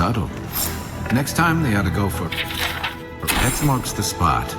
subtle. Next time they ought to go for X marks the spot.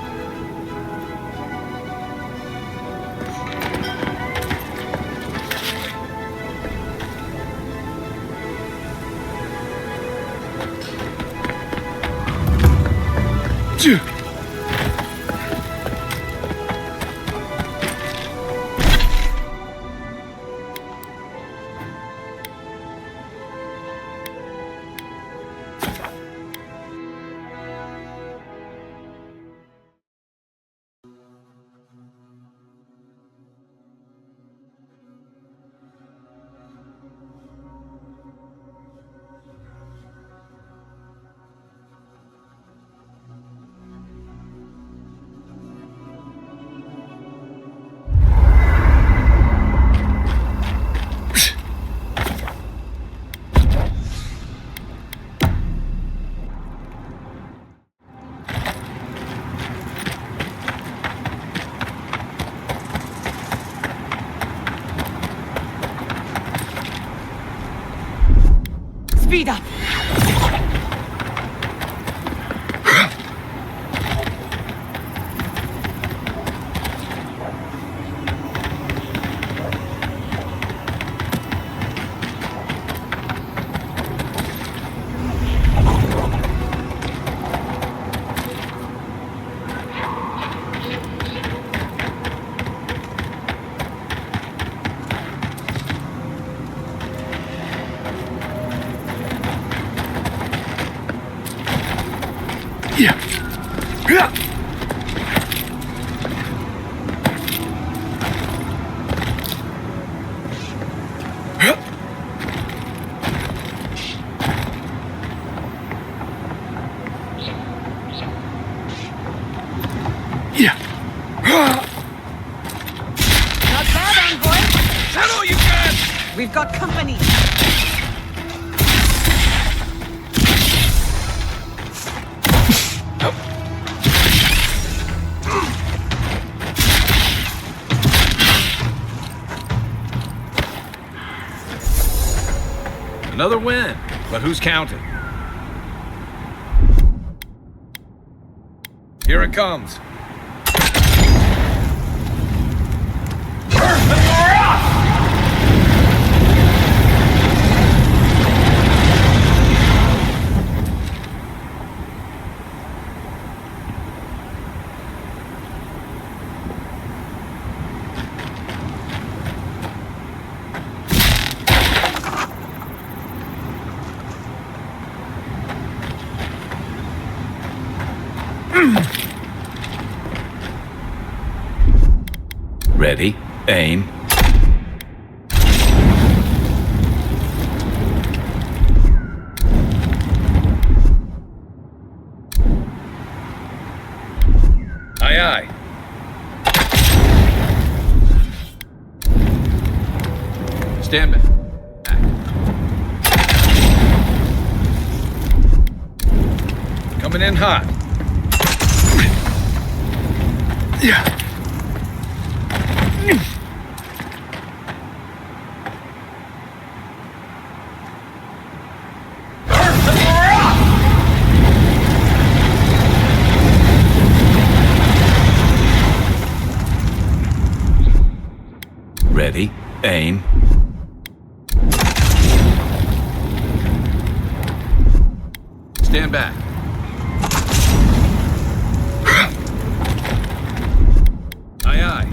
Speed up! Not bad, envoy. Settle, you guys! We've got company. Another win, but who's counting? Here it comes. Ready, aim. Aye, aye. Stand back. Coming in hot. Yeah. Ready, aim. Stand back. Aye, aye.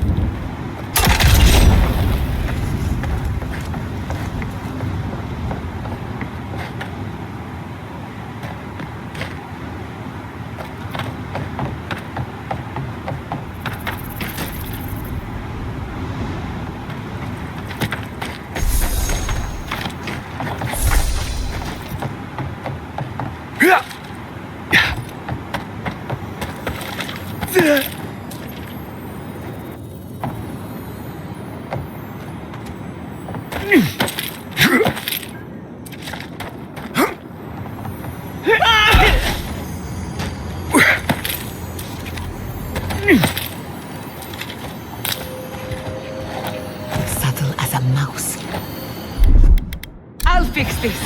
Subtle as a mouse. I'll fix this.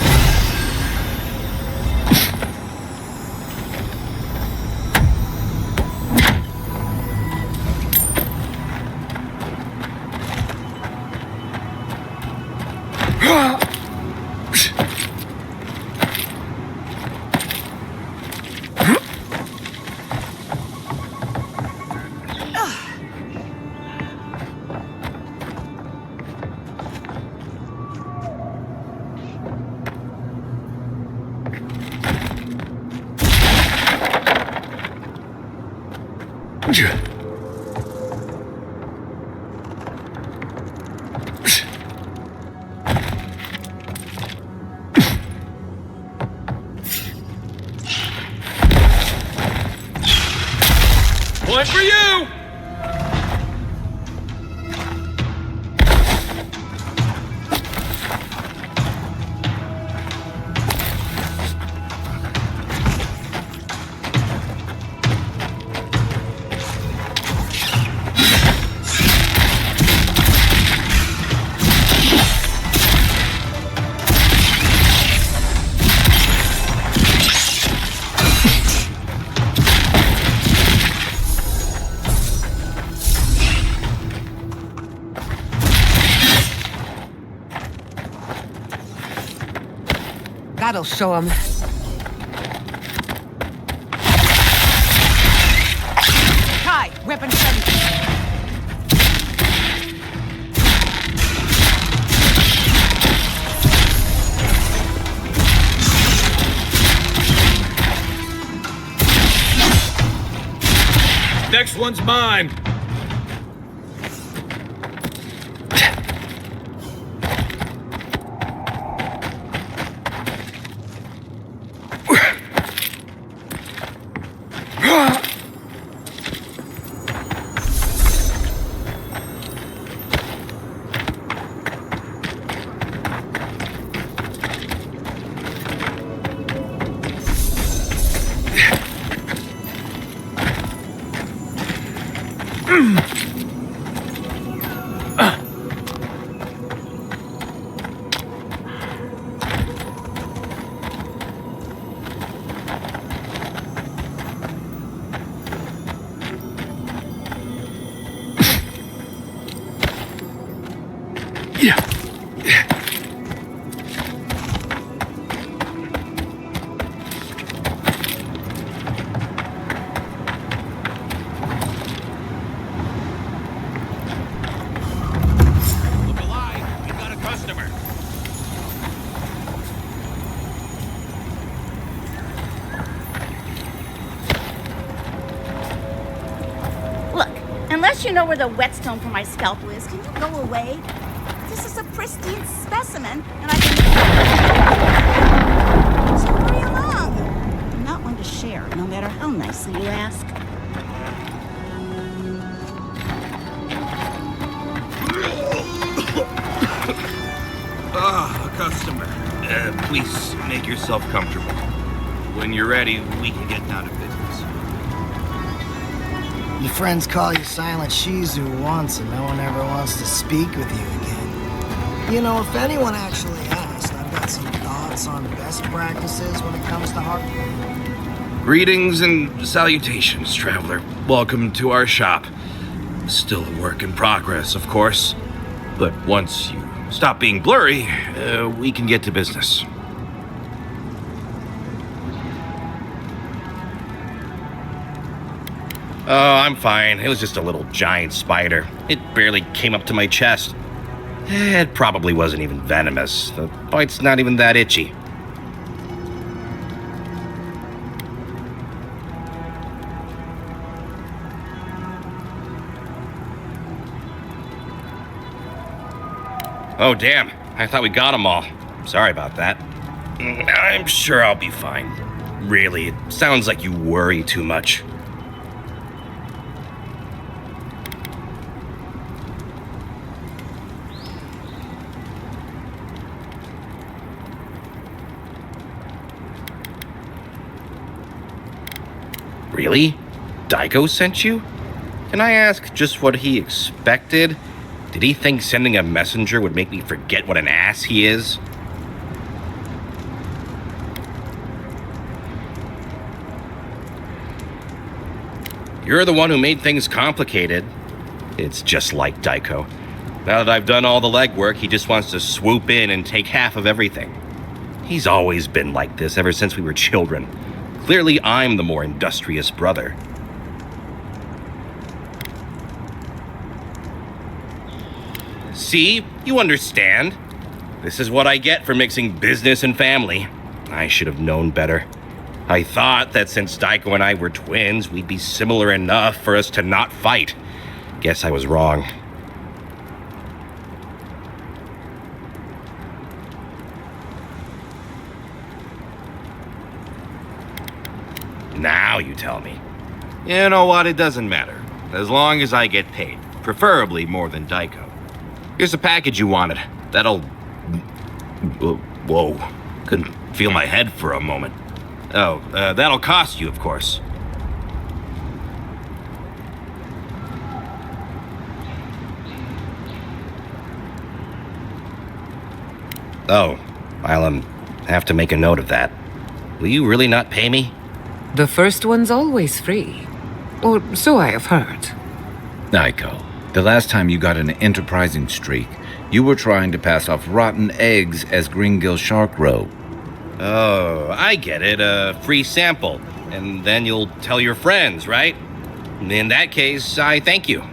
That'll show him. Kai, weapons ready. Next one's mine. Unless you know where the whetstone for my scalpel is, can you go away? This is a pristine specimen, and I can... So hurry along. I'm not one to share, no matter how nicely you ask. A customer. Please make yourself comfortable. When you're ready, we can get down to business. Your friends call you Silent Shizu once and no one ever wants to speak with you again. You know, if anyone actually asked, I've got some thoughts on best practices when it comes to hardware. Greetings and salutations, traveler. Welcome to our shop. Still a work in progress, of course. But once you stop being blurry, we can get to business. Oh, I'm fine. It was just a little giant spider. It barely came up to my chest. It probably wasn't even venomous. The bite's not even that itchy. Oh, damn. I thought we got them all. Sorry about that. I'm sure I'll be fine. Really, it sounds like you worry too much. Really? Daiko sent you? Can I ask just what he expected? Did he think sending a messenger would make me forget what an ass he is? You're the one who made things complicated. It's just like Daiko. Now that I've done all the legwork, he just wants to swoop in and take half of everything. He's always been like this ever since we were children. Clearly, I'm the more industrious brother. See? You understand. This is what I get for mixing business and family. I should have known better. I thought that since Daiko and I were twins, we'd be similar enough for us to not fight. Guess I was wrong. Now you tell me. You know what? It doesn't matter. As long as I get paid. Preferably more than Daiko. Here's the package you wanted. That'll... Whoa. Couldn't feel my head for a moment. Oh, that'll cost you, of course. Oh, I'll have to make a note of that. Will you really not pay me? The first one's always free. Or so I have heard. Daiko, the last time you got an enterprising streak, you were trying to pass off rotten eggs as Greengill Shark Row. Oh, I get it. A free sample. And then you'll tell your friends, right? In that case, I thank you.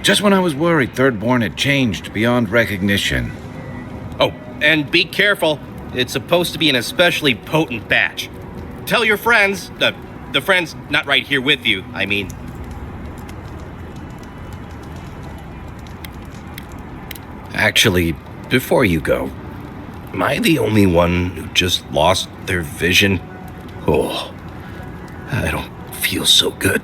Just when I was worried Thirdborn had changed beyond recognition. Oh, and be careful. It's supposed to be an especially potent batch. Tell your friends, the friends not right here with you, I mean. Actually, before you go, am I the only one who just lost their vision? Oh, I don't feel so good.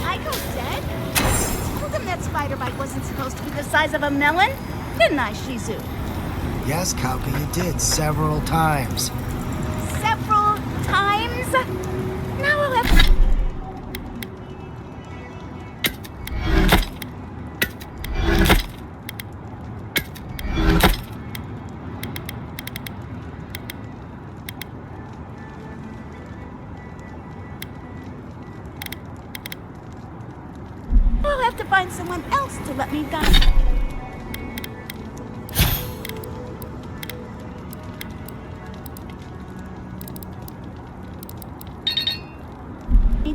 Aiko's dead? I told him that spider bite wasn't supposed to be the size of a melon, didn't I, Shizu? Yes, Kauka, you did several times. Several times? Now I'll have... I'll have to find someone else to let me die.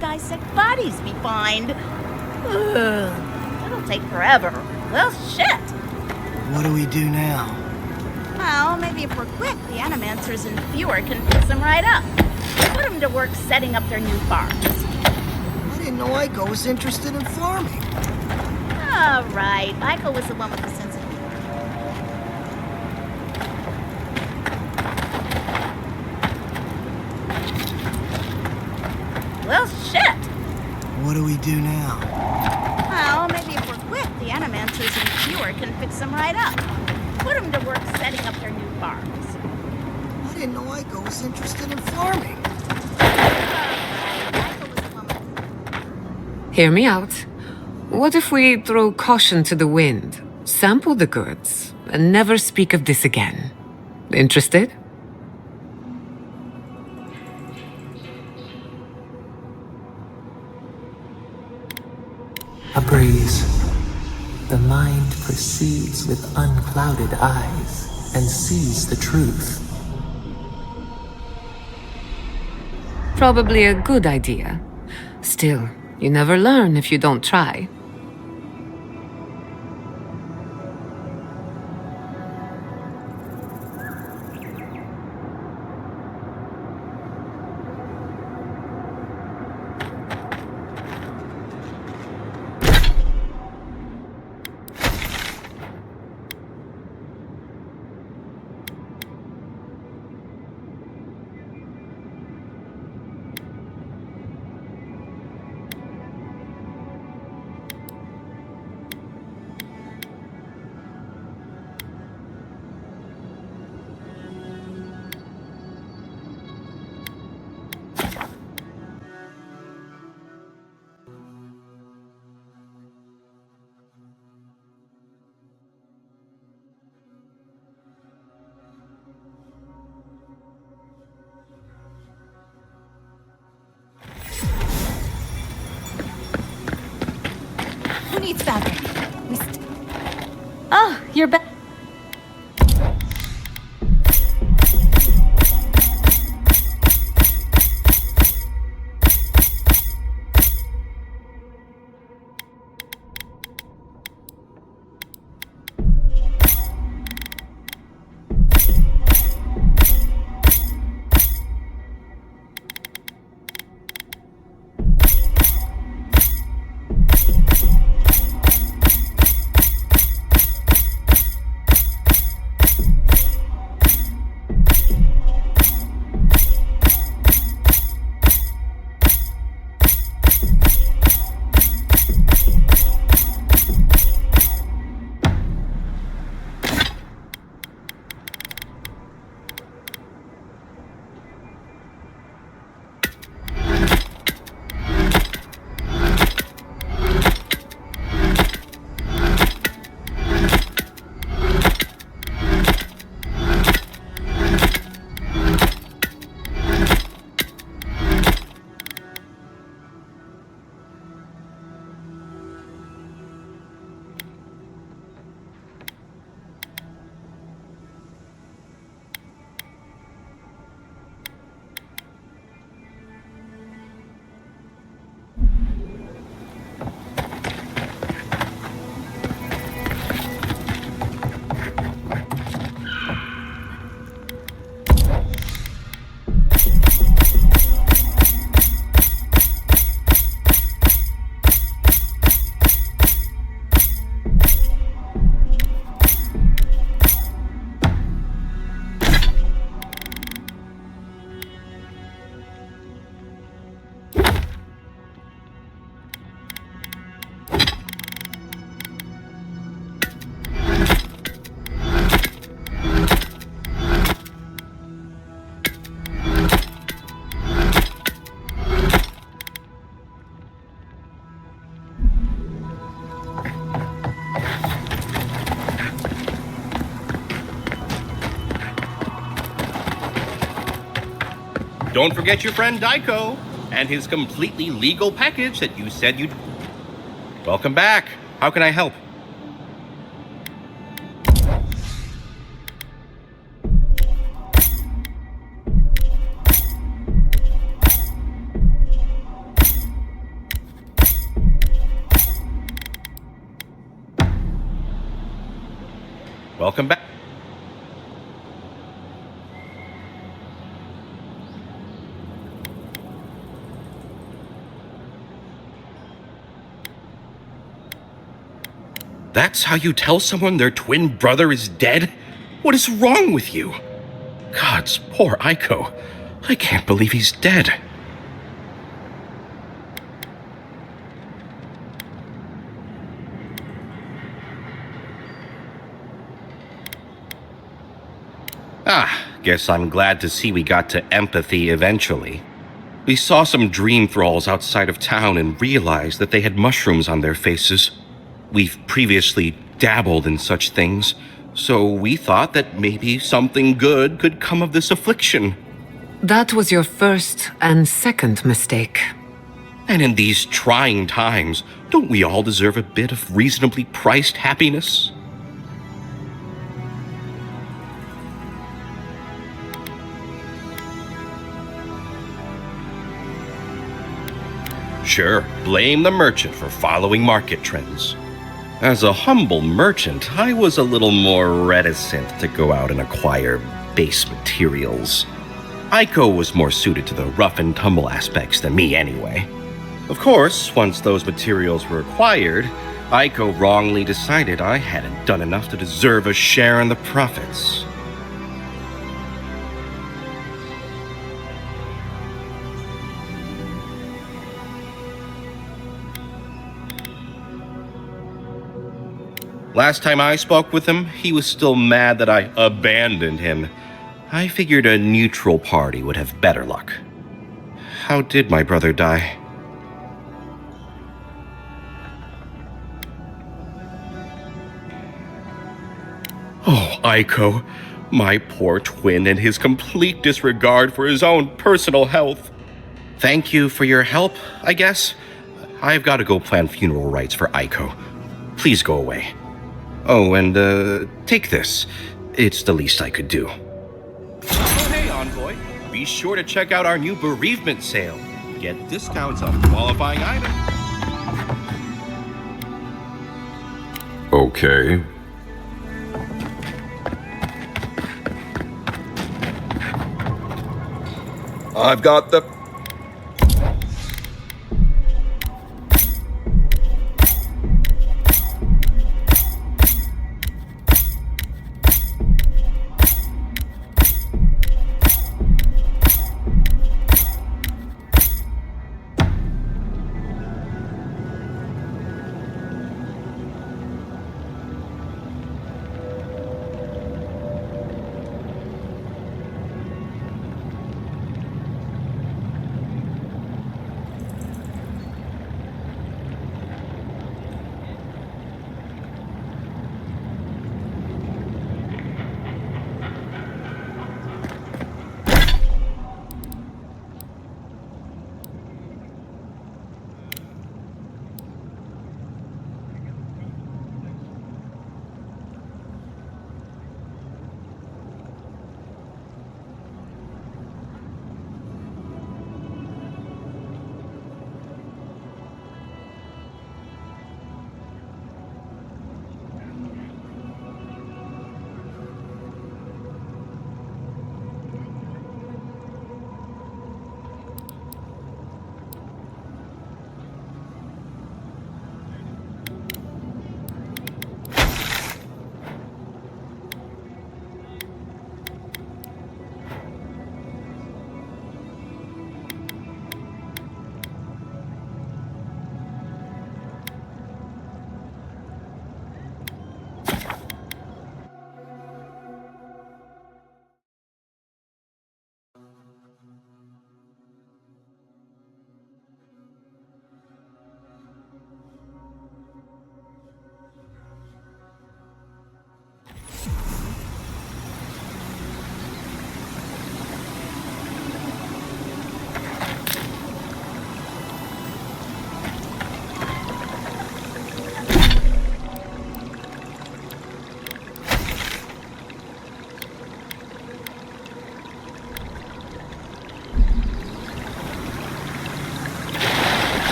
Dissect bodies we find. Ugh, that'll take forever. Well, shit. What do we do now? Well, maybe if we're quick, the animancers and viewer can fix them right up. Put them to work setting up their new farms. I didn't know Aiko was interested in farming. All right, Aiko was the one with the sense of humor. Well, shit. What do we do now? Well, maybe if we're quick, the animancers and viewer can fix them right up. Put them to work setting up their new farms. I didn't know Aiko was interested in farming. Aiko was the one with... Hear me out. What if we throw caution to the wind, sample the goods, and never speak of this again? Interested? A breeze. The mind perceives with unclouded eyes and sees the truth. Probably a good idea. Still, you never learn if you don't try. Who needs backup? Oh, you're back. don't forget your friend Daiko and his completely legal package that you said you'd... Welcome back. How can I help? Welcome back. That's how you tell someone their twin brother is dead? What is wrong with you? Gods, poor Aiko. I can't believe he's dead. Guess I'm glad to see we got to empathy eventually. We saw some dream thralls outside of town and realized that they had mushrooms on their faces. We've previously dabbled in such things, so we thought that maybe something good could come of this affliction. That was your first and second mistake. And in these trying times, don't we all deserve a bit of reasonably priced happiness? Sure, blame the merchant for following market trends. As a humble merchant, I was a little more reticent to go out and acquire base materials. Aiko was more suited to the rough and tumble aspects than me anyway. Of course, once those materials were acquired, Aiko wrongly decided I hadn't done enough to deserve a share in the profits. Last time I spoke with him, he was still mad that I abandoned him. I figured a neutral party would have better luck. How did my brother die? Oh, Aiko, my poor twin and his complete disregard for his own personal health. Thank you for your help, I guess. I've got to go plan funeral rites for Aiko. Please go away. Oh, and, take this. It's the least I could do. Oh, hey, Envoy. Be sure to check out our new bereavement sale. Get discounts on qualifying items. Okay. I've got the...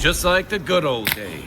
Just like the good old days.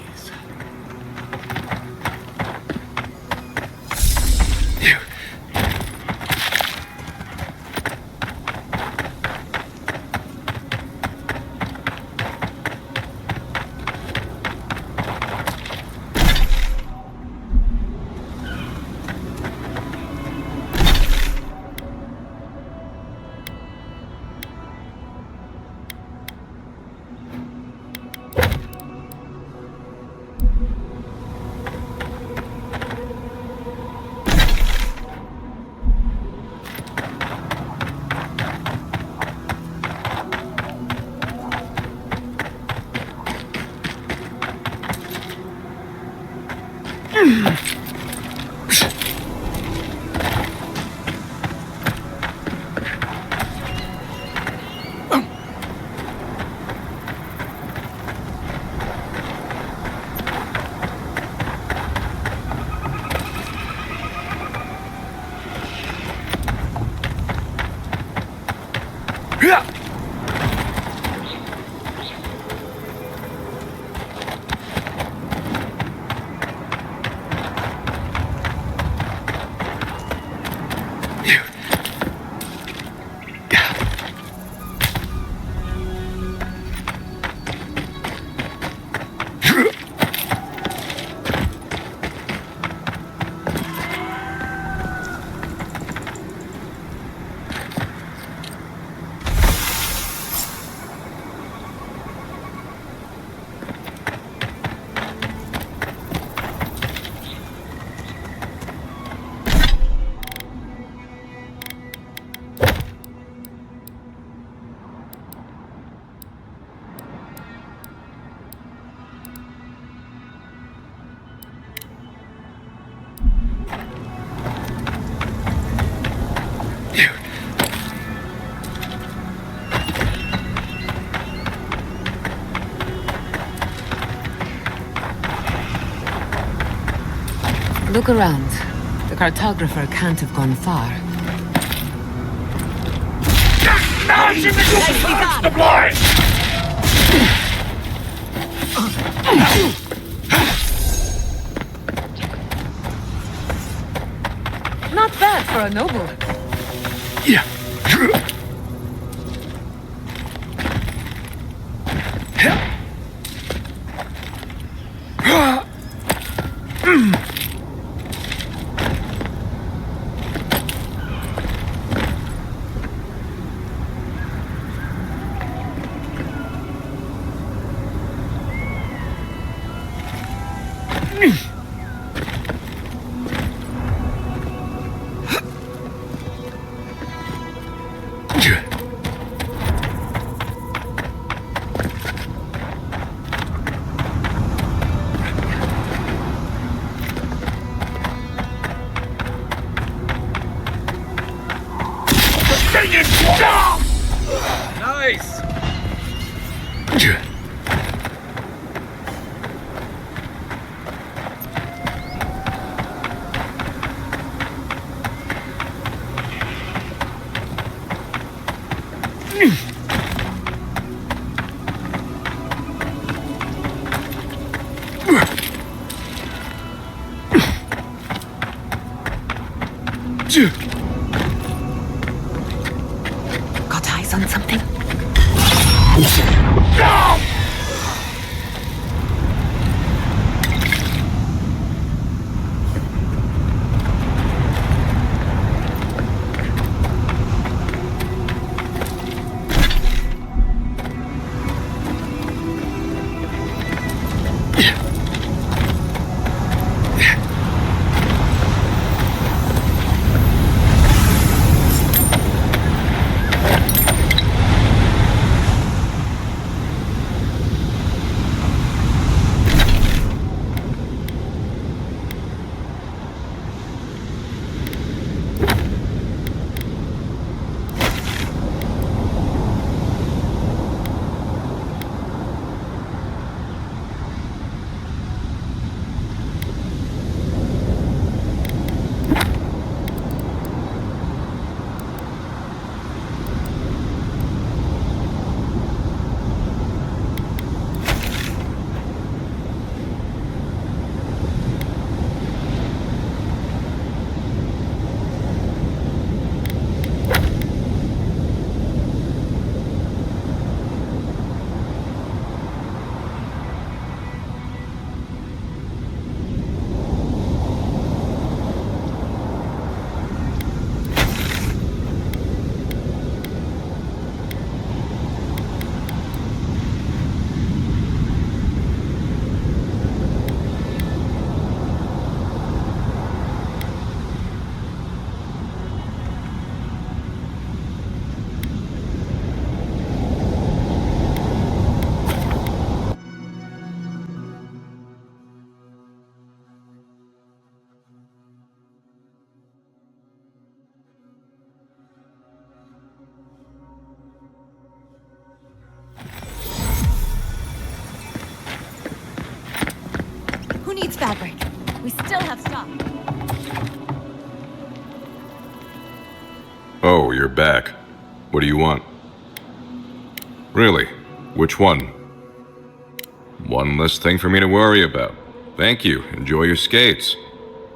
Look around. The cartographer can't have gone far. The blind! Not bad for a noble. Yeah. Nice! Got eyes on something? fabric. We still have stock. Oh, you're back. What do you want? Really? Which one? One less thing for me to worry about. Thank you. Enjoy your skates.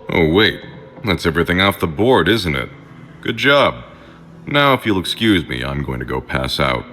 Oh, wait. That's everything off the board, isn't it? Good job. Now, if you'll excuse me, I'm going to go pass out.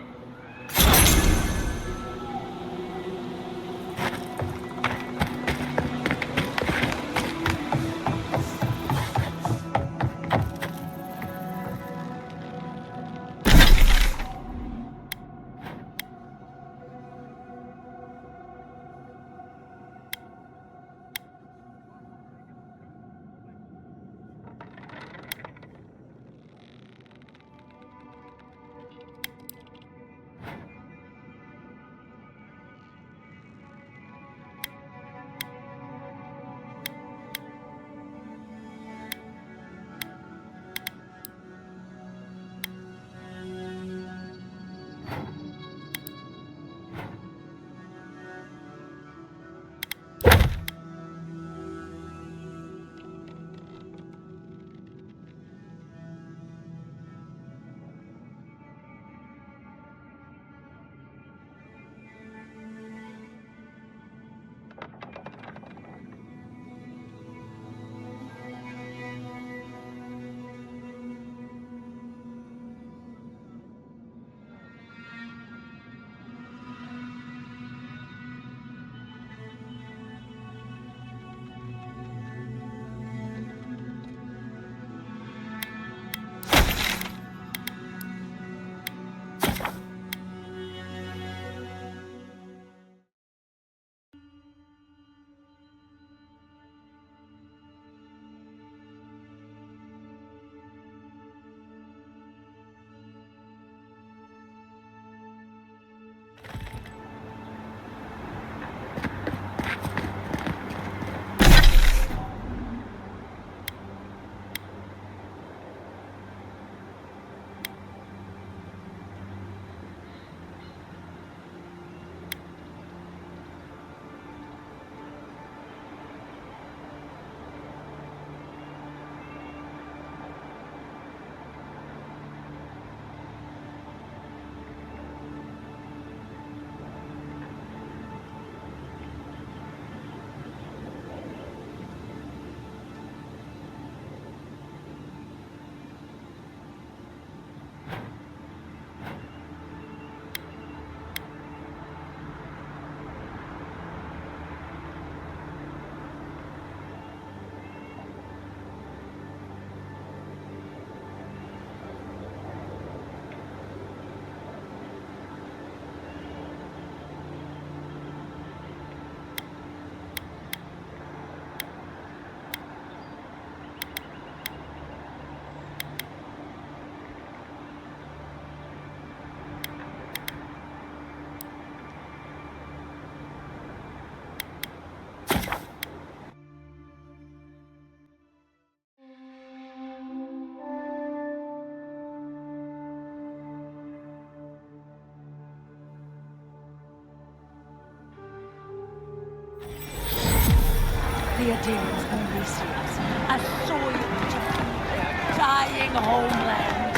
The Adirians only see us as soil to feed their dying homeland.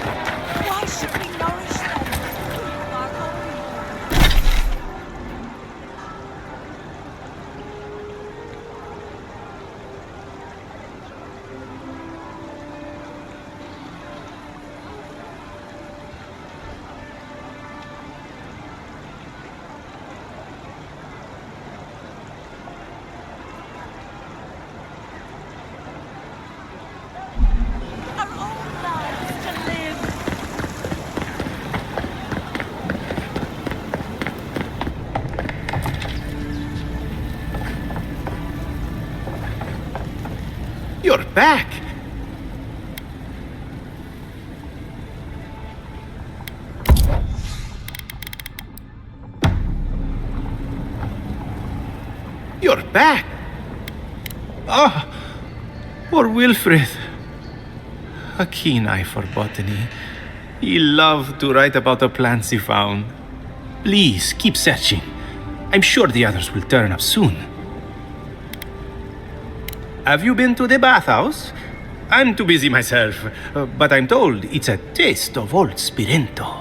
Why should we nourish them? We have our own. Our own lives to live. You're back! You're back! Ah, poor Wilfred. A keen eye for botany. He loved to write about the plants he found. Please, keep searching. I'm sure the others will turn up soon. Have you been to the bathhouse? I'm too busy myself, but I'm told it's a taste of old Spirento.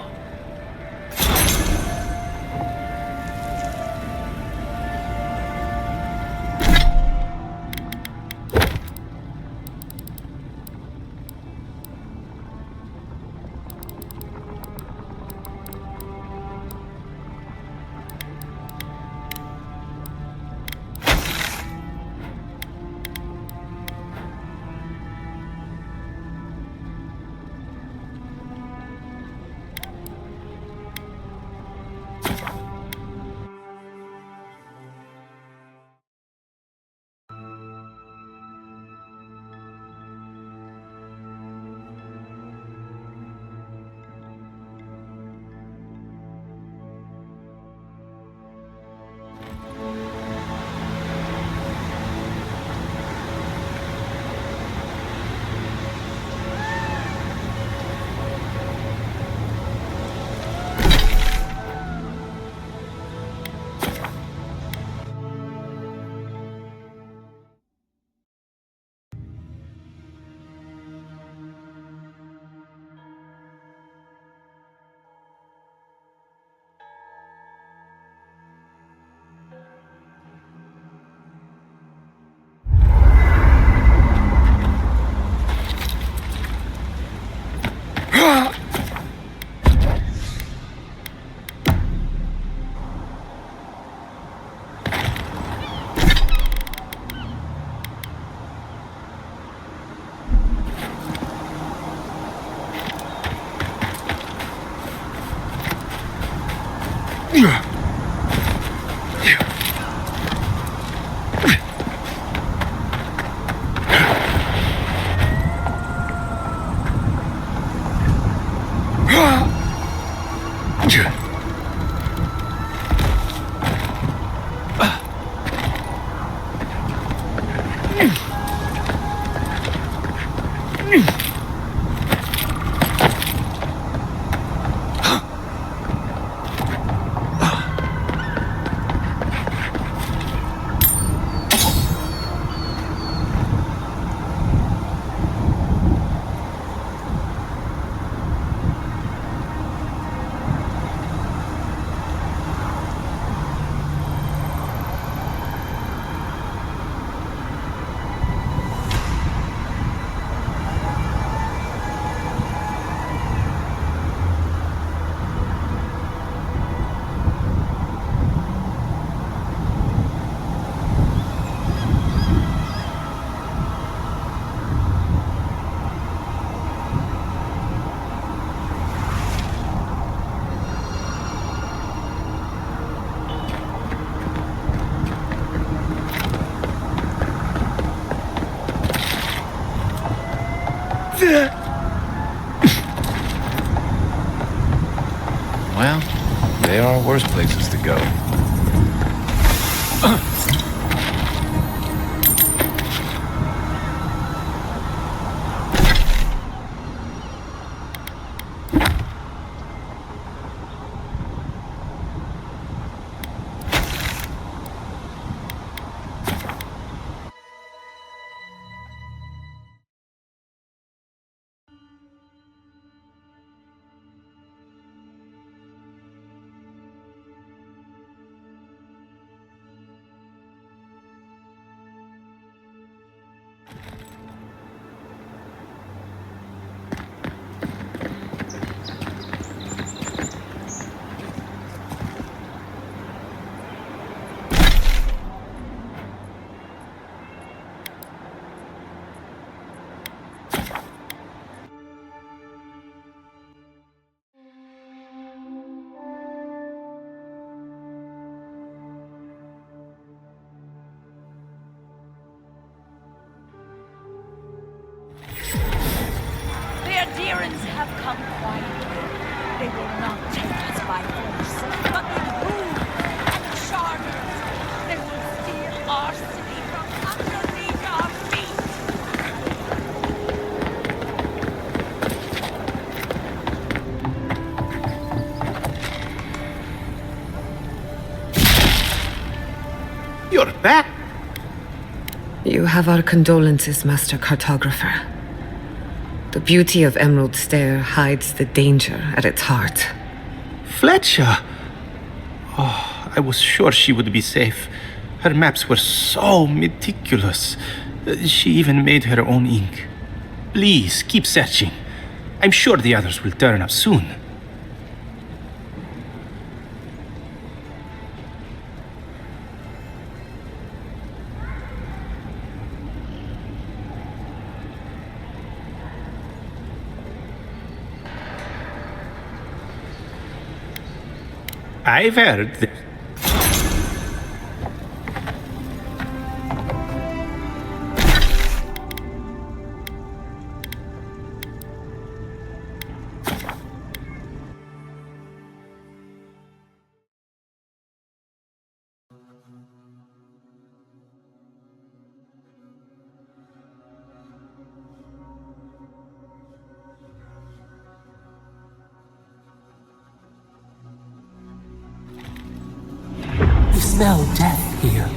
Well, there are worse places to go. The adherents have come quietly. They will not take us by force, but with rules and charters. They will steal our city from underneath our feet. You're back. You You have our condolences, Master Cartographer. The beauty of Emerald Stair hides the danger at its heart. Fletcher! Oh, I was sure she would be safe. Her maps were so meticulous. She even made her own ink. Please, keep searching. I'm sure the others will turn up soon. I've heard that. You smell death here.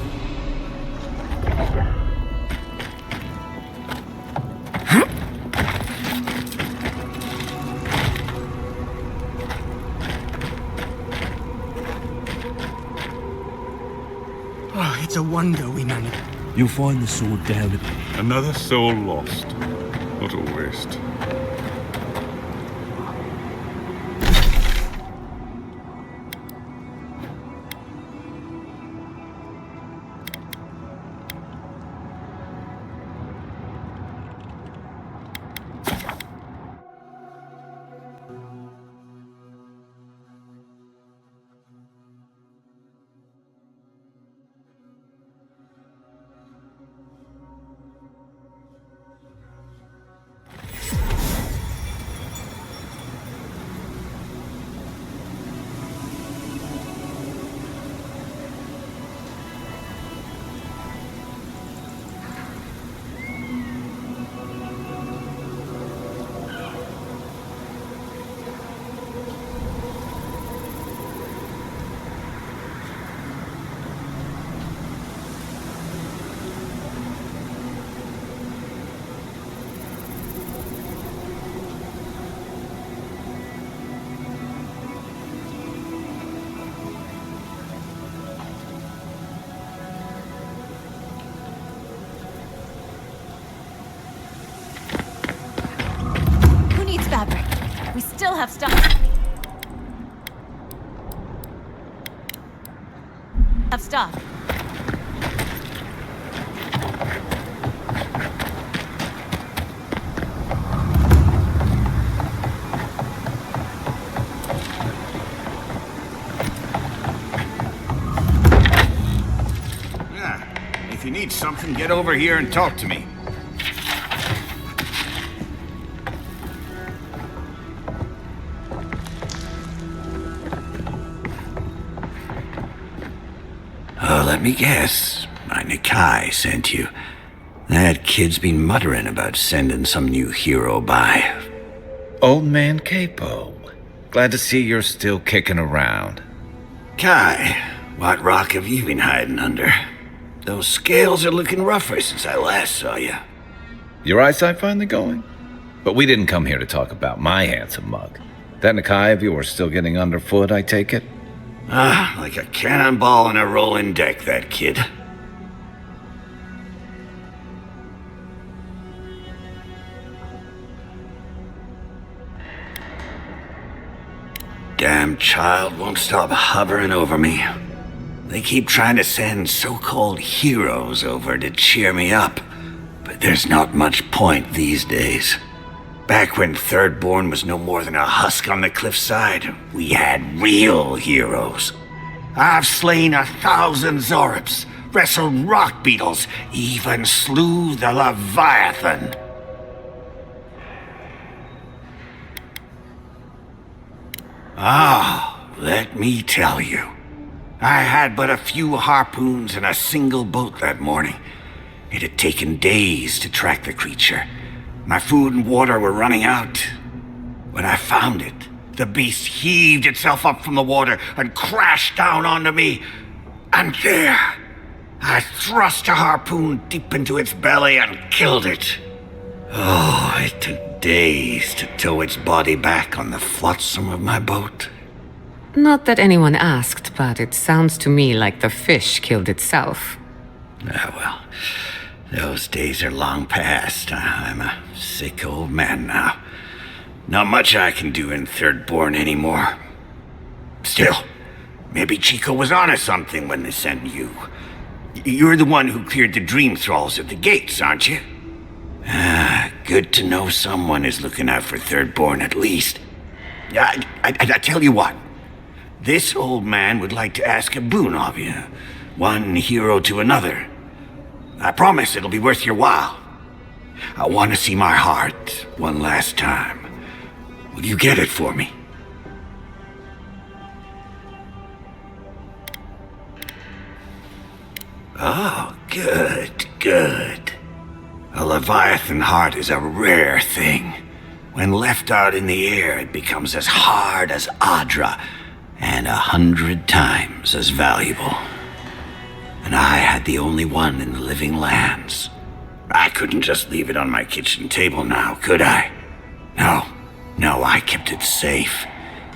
Oh, it's a wonder we managed. You'll find the sword down at... Another soul lost. What a waste. Fabric. We still have stuff. Yeah. If you need something, get over here and talk to me. Let me guess. My Nikai sent you. That kid's been muttering about sending some new hero by. Old man Capo. Glad to see you're still kicking around. Kai, what rock have you been hiding under? Those scales are looking rougher since I last saw you. Your eyesight finally going? But we didn't come here to talk about my handsome mug. That Nikai of yours still getting underfoot, I take it? Ah, like a cannonball on a rolling deck, that kid. Damn child won't stop hovering over me. They keep trying to send so-called heroes over to cheer me up, but there's not much point these days. Back when Thirdborn was no more than a husk on the cliffside, we had real heroes. I've slain 1,000 Zorips, wrestled rock beetles, even slew the Leviathan. Let me tell you. I had but a few harpoons and a single boat that morning. It had taken days to track the creature. My food and water were running out. When I found it, the beast heaved itself up from the water and crashed down onto me. And there, I thrust a harpoon deep into its belly and killed it. Oh, it took days to tow its body back on the flotsam of my boat. Not that anyone asked, but it sounds to me like the fish killed itself. Ah, well, those days are long past. I'm a sick old man now. Not much I can do in Third Born anymore. Still, maybe Chico was onto something when they sent you. You're the one who cleared the dream thralls at the gates, aren't you? Ah, good to know someone is looking out for Third Born at least. I tell you what. This old man would like to ask a boon of you. One hero to another. I promise it'll be worth your while. I want to see my heart one last time. Will you get it for me? Oh, good, good. A Leviathan heart is a rare thing. When left out in the air, it becomes as hard as Adra, and 100 times as valuable. And I had the only one in the living lands. I couldn't just leave it on my kitchen table now, could I? No, I kept it safe,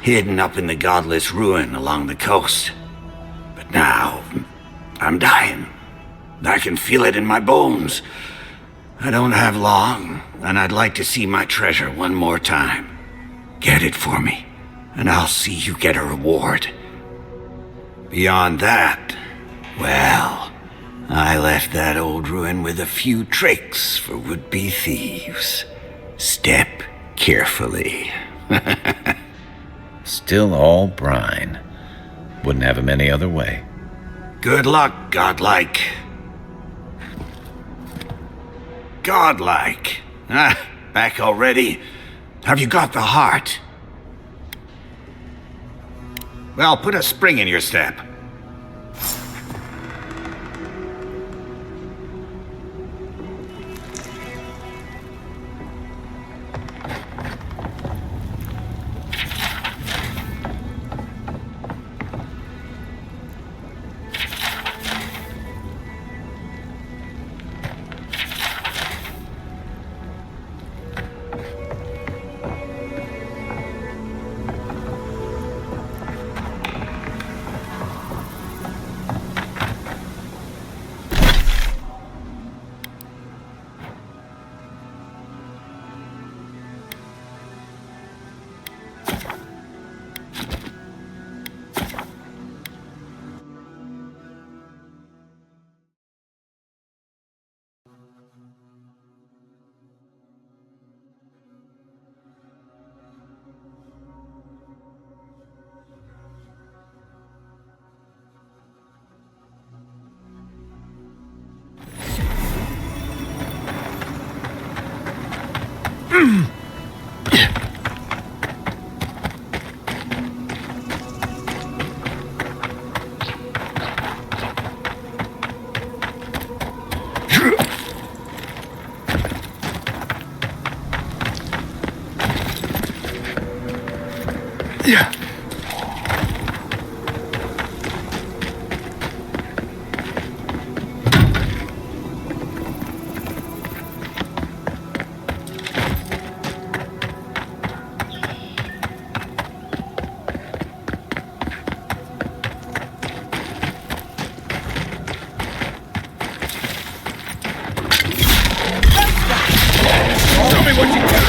hidden up in the godless ruin along the coast. But now, I'm dying. I can feel it in my bones. I don't have long, and I'd like to see my treasure one more time. Get it for me, and I'll see you get a reward. Beyond that, well, I left that old ruin with a few tricks for would-be thieves. Step carefully. Still all brine. Wouldn't have him any other way. Good luck, godlike. Godlike. Ah, back already? Have you got the heart? Well, put a spring in your step. Yeah. Show me what you got.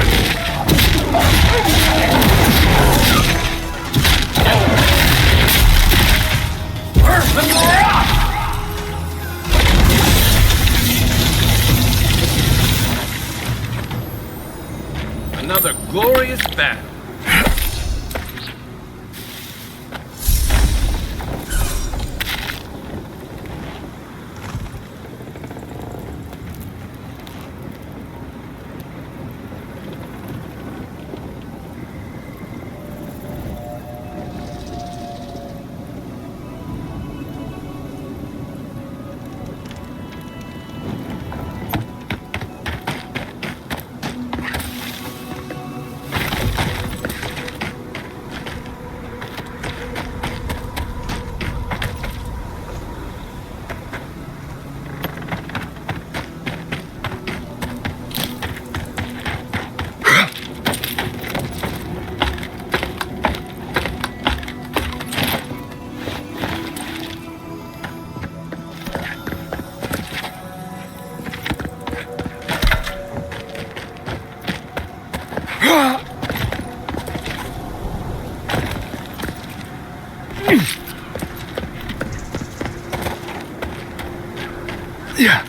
Yeah.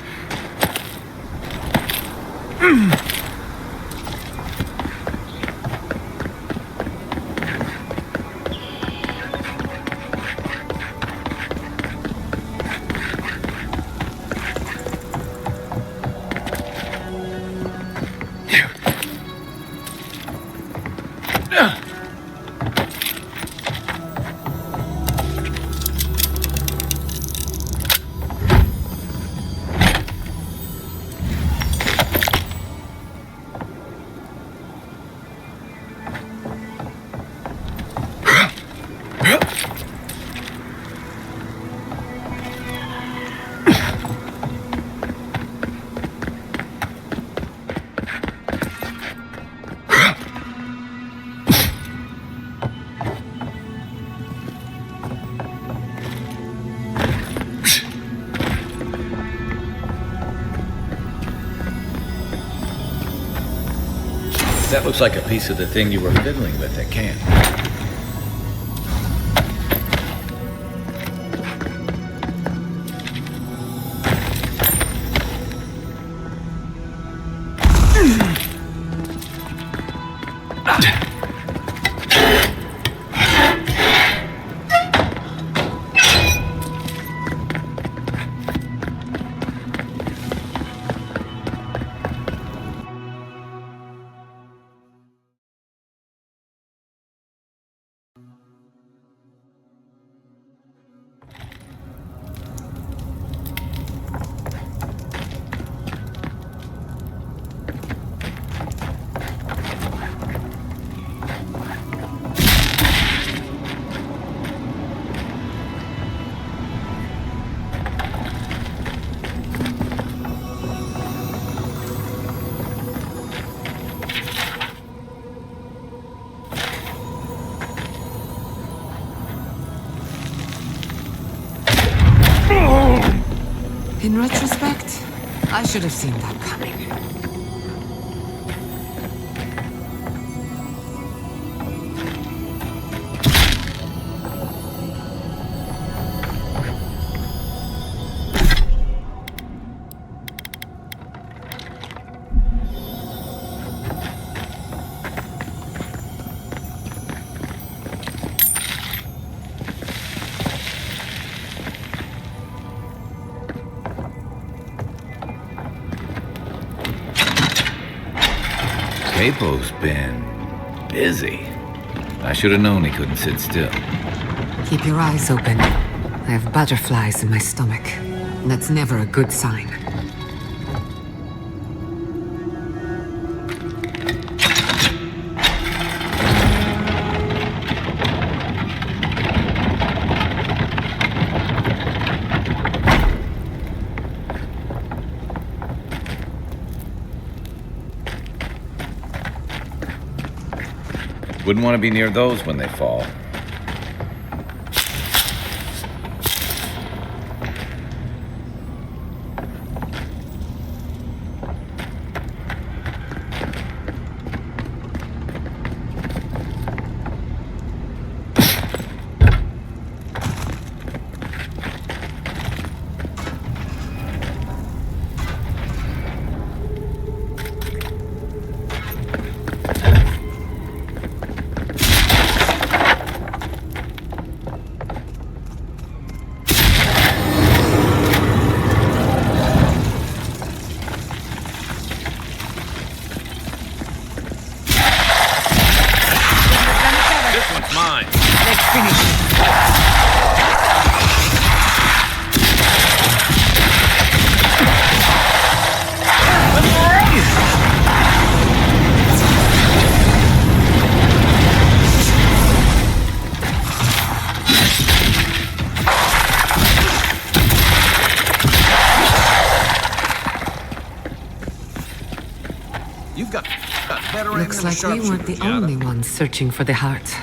That looks like a piece of the thing you were fiddling with at camp. In retrospect, I should have seen that coming. Capo's been busy. I should have known he couldn't sit still. Keep your eyes open. I have butterflies in my stomach. That's never a good sign. Wouldn't want to be near those when they fall. Looks like we weren't the only ones searching for the heart.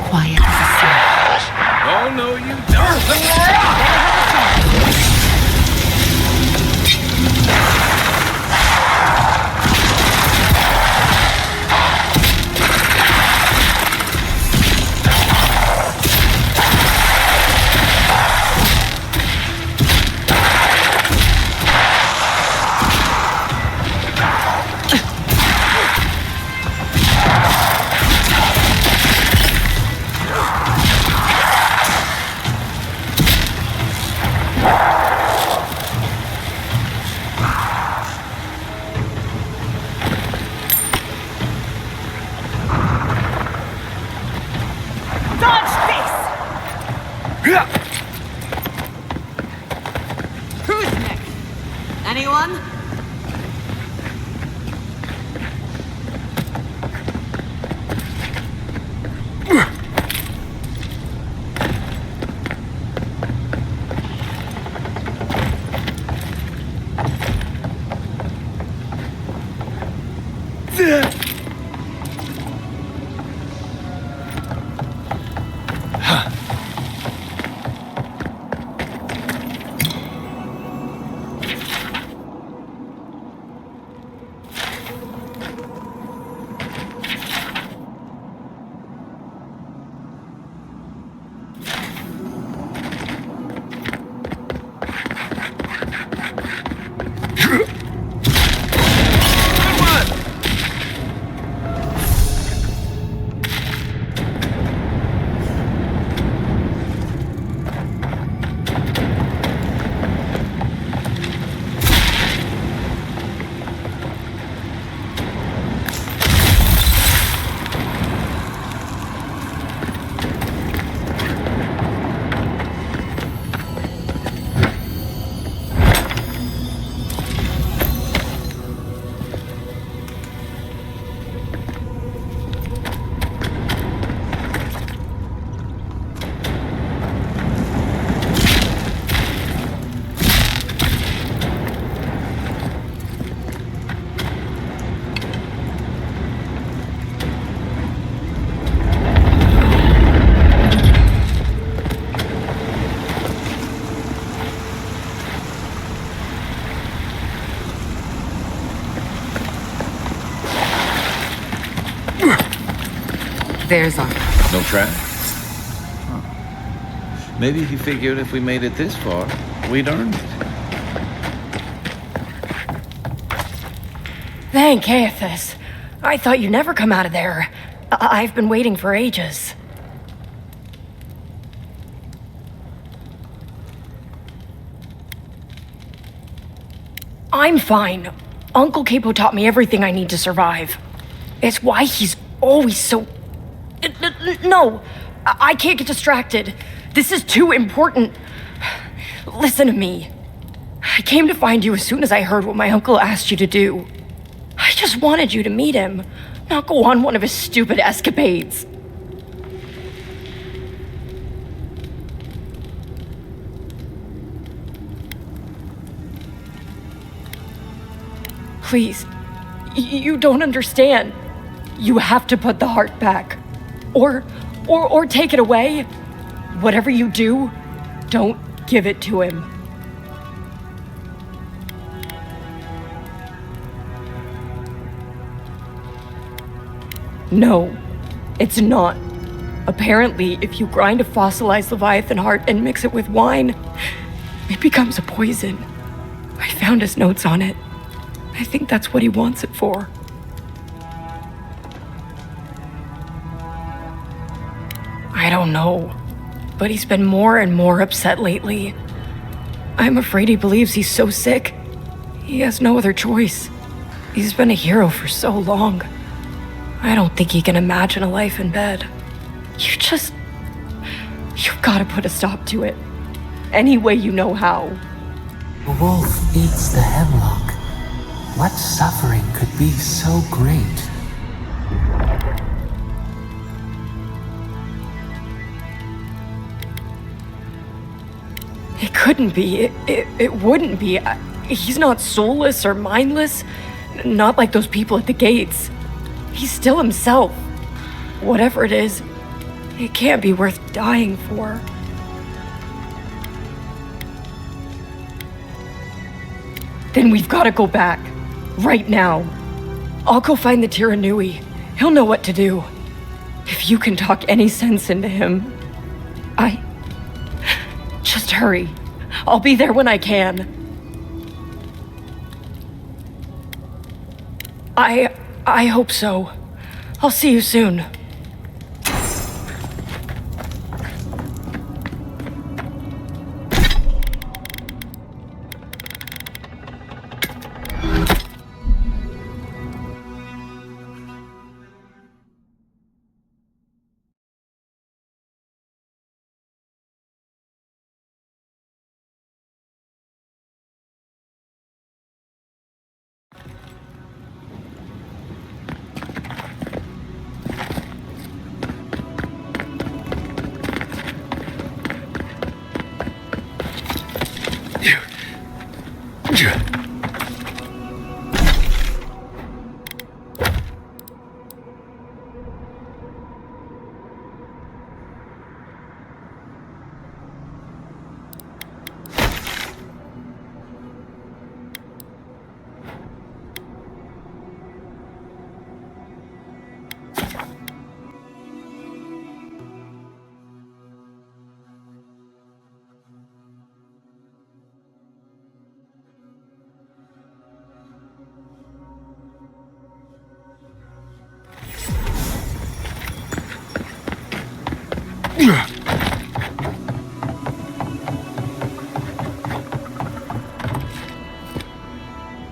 Quiet as a snake. Oh, no, you don't. Who's next? Anyone? There's our... No track? Huh. Maybe he figured if we made it this far, we'd earned it. Thank Aethys. I thought you'd never come out of there. I've been waiting for ages. I'm fine. Uncle Capo taught me everything I need to survive. It's why he's always so... No, I can't get distracted. This is too important. Listen to me. I came to find you as soon as I heard what my uncle asked you to do. I just wanted you to meet him, not go on one of his stupid escapades. Please, you don't understand. You have to put the heart back. Or take it away. Whatever you do, don't give it to him. No, it's not. Apparently, if you grind a fossilized Leviathan heart and mix it with wine, it becomes a poison. I found his notes on it. I think that's what he wants it for. I don't know, but he's been more and more upset lately. I'm afraid he believes he's so sick. He has no other choice. He's been a hero for so long. I don't think he can imagine a life in bed. You've gotta put a stop to it. any way you know how. The wolf eats the hemlock. What suffering could be so great? It couldn't be. It wouldn't be. He's not soulless or mindless. Not like those people at the gates. He's still himself. Whatever it is, it can't be worth dying for. Then we've got to go back. Right now. I'll go find the Tiranui. He'll know what to do. If you can talk any sense into him, Just hurry. I'll be there when I can. I hope so. I'll see you soon.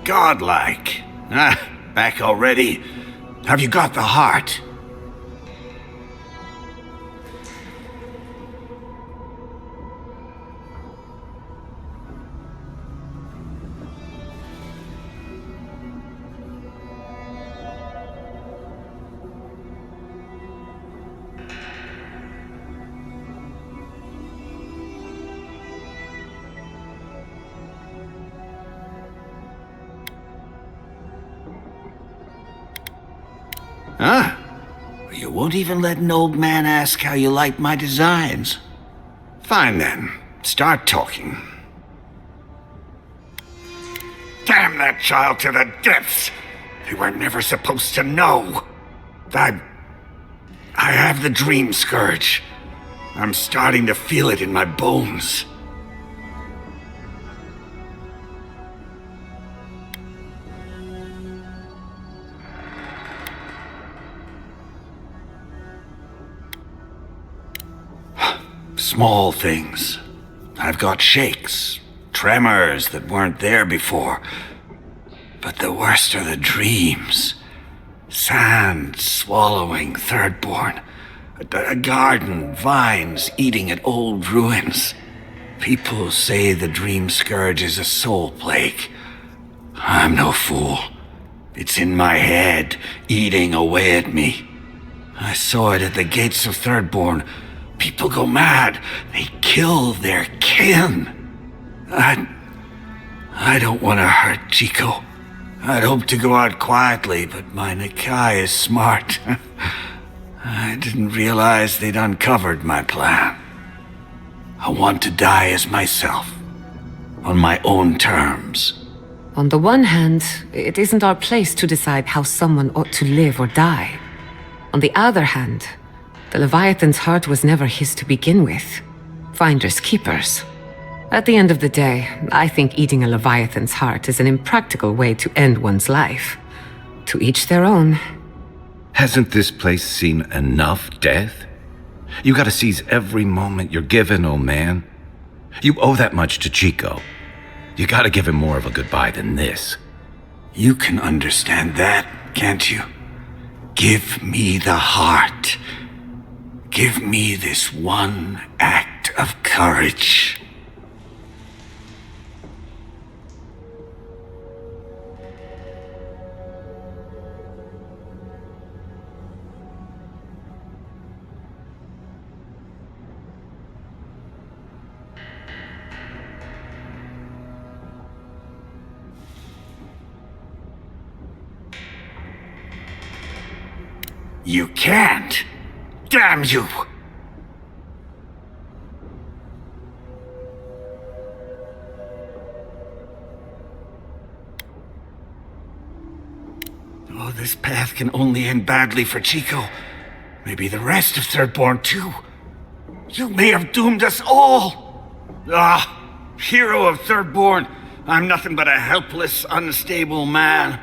Godlike. Back already? Have you got the heart? Huh? You won't even let an old man ask how you like my designs. Fine then. Start talking. Damn that child to the depths! They were never supposed to know. I have the dream scourge. I'm starting to feel it in my bones. Small things. I've got shakes, tremors that weren't there before. But the worst are the dreams. Sand swallowing Thirdborn. A garden, vines eating at old ruins. People say the dream scourge is a soul plague. I'm no fool. It's in my head, eating away at me. I saw it at the gates of Thirdborn. People go mad. They kill their kin. I don't want to hurt Chico. I'd hoped to go out quietly, but my Nikai is smart. I didn't realize they'd uncovered my plan. I want to die as myself, on my own terms. On the one hand, it isn't our place to decide how someone ought to live or die. On the other hand, the Leviathan's heart was never his to begin with. Finders keepers. At the end of the day, I think eating a Leviathan's heart is an impractical way to end one's life. To each their own. Hasn't this place seen enough death? You gotta seize every moment you're given, old man. You owe that much to Chico. You gotta give him more of a goodbye than this. You can understand that, can't you? Give me the heart. Give me this one act of courage. You can't! Damn you! Oh, this path can only end badly for Chico. Maybe the rest of Thirdborn too. You may have doomed us all! Hero of Thirdborn, I'm nothing but a helpless, unstable man.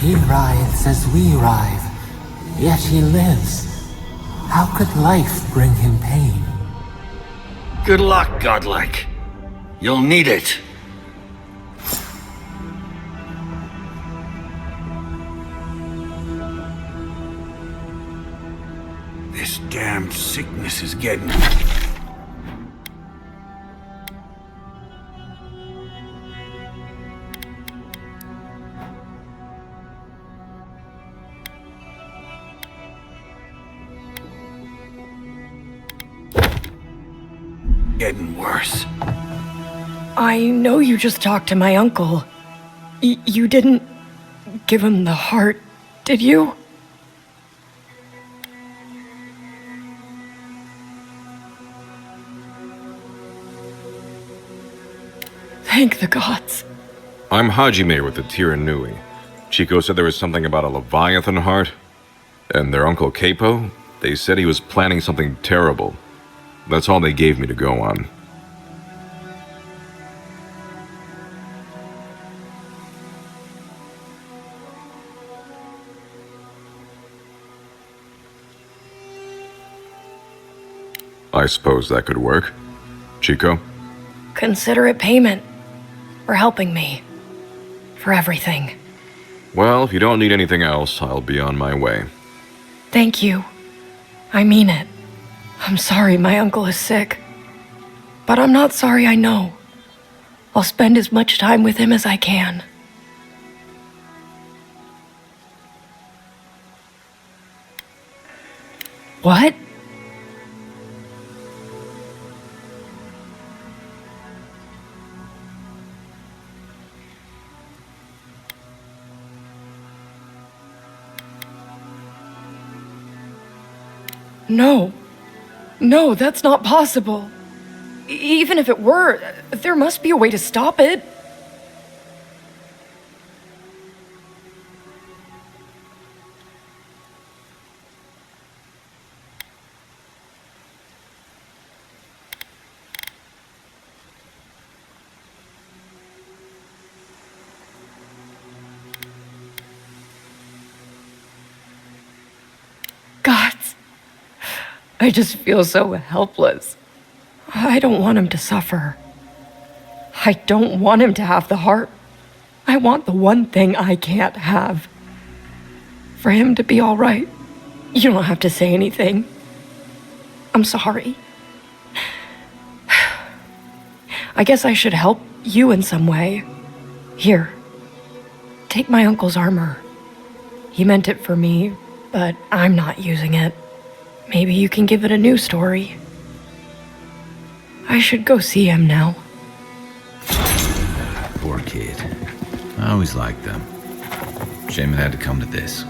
He writhes as we writhe, yet he lives. How could life bring him pain? Good luck, godlike. You'll need it. This damned sickness is getting... getting worse. I know you just talked to my uncle. You didn't give him the heart, did you? Thank the gods. I'm Hajime with the Tiranui. Chico said there was something about a Leviathan heart. And their uncle Capo, they said he was planning something terrible. That's all they gave me to go on. I suppose that could work. Chico? Consider it payment for helping me. For everything. Well, if you don't need anything else, I'll be on my way. Thank you. I mean it. I'm sorry my uncle is sick. But I'm not sorry, I know. I'll spend as much time with him as I can. What? No. No, that's not possible. Even if it were, there must be a way to stop it. Gods. I just feel so helpless. I don't want him to suffer. I don't want him to have the heart. I want the one thing I can't have. For him to be all right. You don't have to say anything. I'm sorry. I guess I should help you in some way. Here. Take my uncle's armor. He meant it for me, but I'm not using it. Maybe you can give it a new story. I should go see him now. Poor kid. I always liked them. Shame it had to come to this.